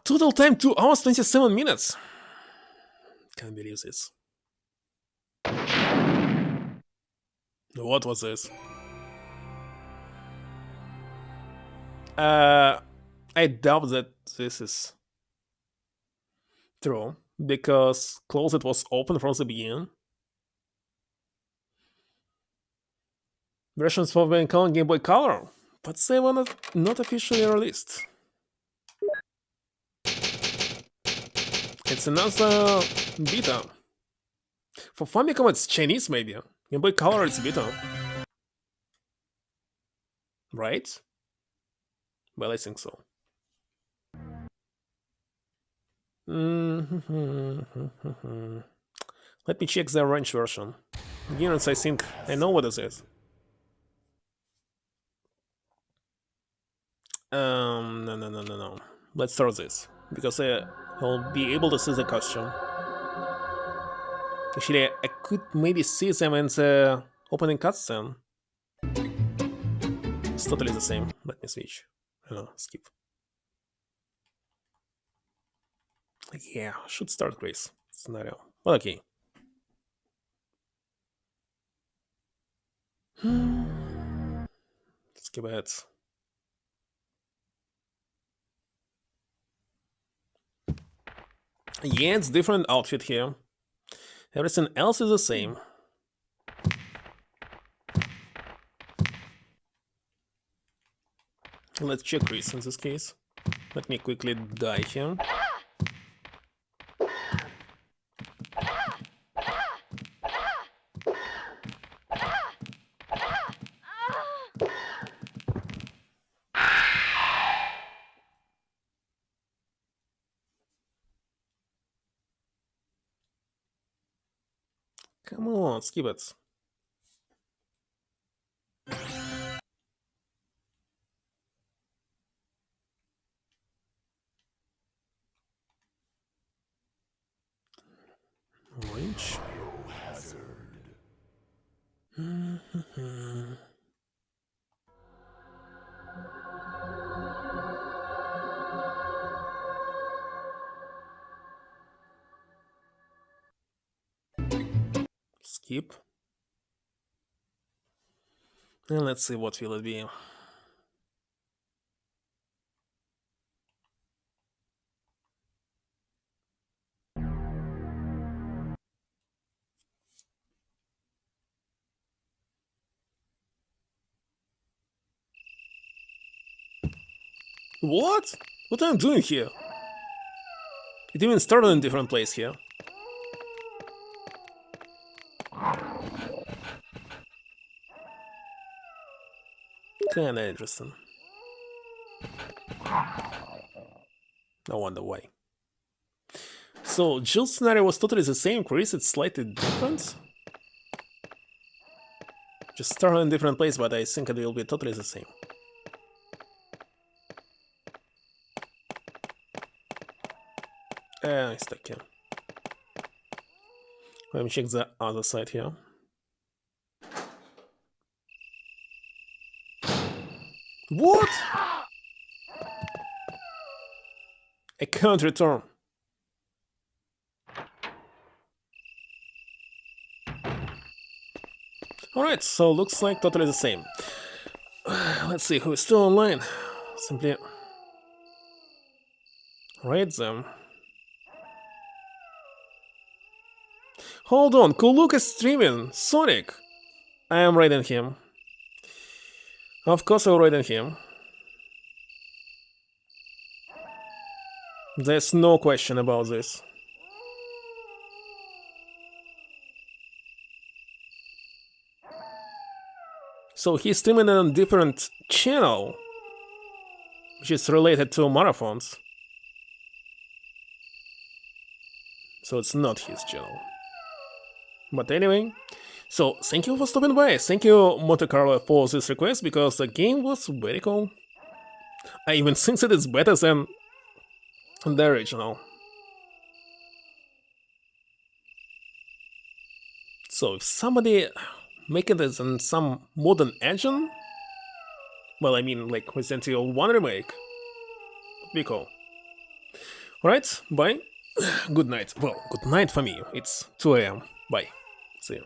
Total time 2 hours 27 minutes. Can't believe this. What was this? I doubt that this is true, because Closet was open from the beginning. Versions for being called Game Boy Color, but they were not officially released. It's another beta. For Famicom, it's Chinese, maybe. Game Boy Color, it's beta. Right? Well, I think so. Let me check the orange version. Beginners, I think I know what this is. No. Let's start this, because I will be able to see the costume. Actually, I could maybe see them in the opening cutscene. It's totally the same. Let me switch. Skip. Yeah, should start Grace scenario. Well, okay. Skip ahead. Yeah, it's different outfit here. Everything else is the same. Let's check Chris in this case. Let me quickly die here. Come on, skip it. Orange. Skip. And let's see what will it be. What? What am I doing here? It even started in a different place here. Kinda interesting. I wonder why. So, Jill's scenario was totally the same, Chris, it's slightly different. Just started in a different place, but I think it will be totally the same. I stuck here. Let me check the other side here. What? I can't return. Alright, so looks like totally the same. Let's see who is still online. Simply rate them. Hold on, Kuluk is streaming. Sonic. I am rating him. Of course I'll rate him. There's no question about this. So he's streaming on a different channel, which is related to marathons. So it's not his channel. But anyway, so thank you for stopping by. Thank you, MonteCarlo, for this request, because the game was very cool. I even think that it's better than the original. So if somebody making this in some modern engine, well, I mean like Resident Evil 1 remake, be cool. Alright, bye. Good night. Well, good night for me. It's 2 a.m. Bye. See you.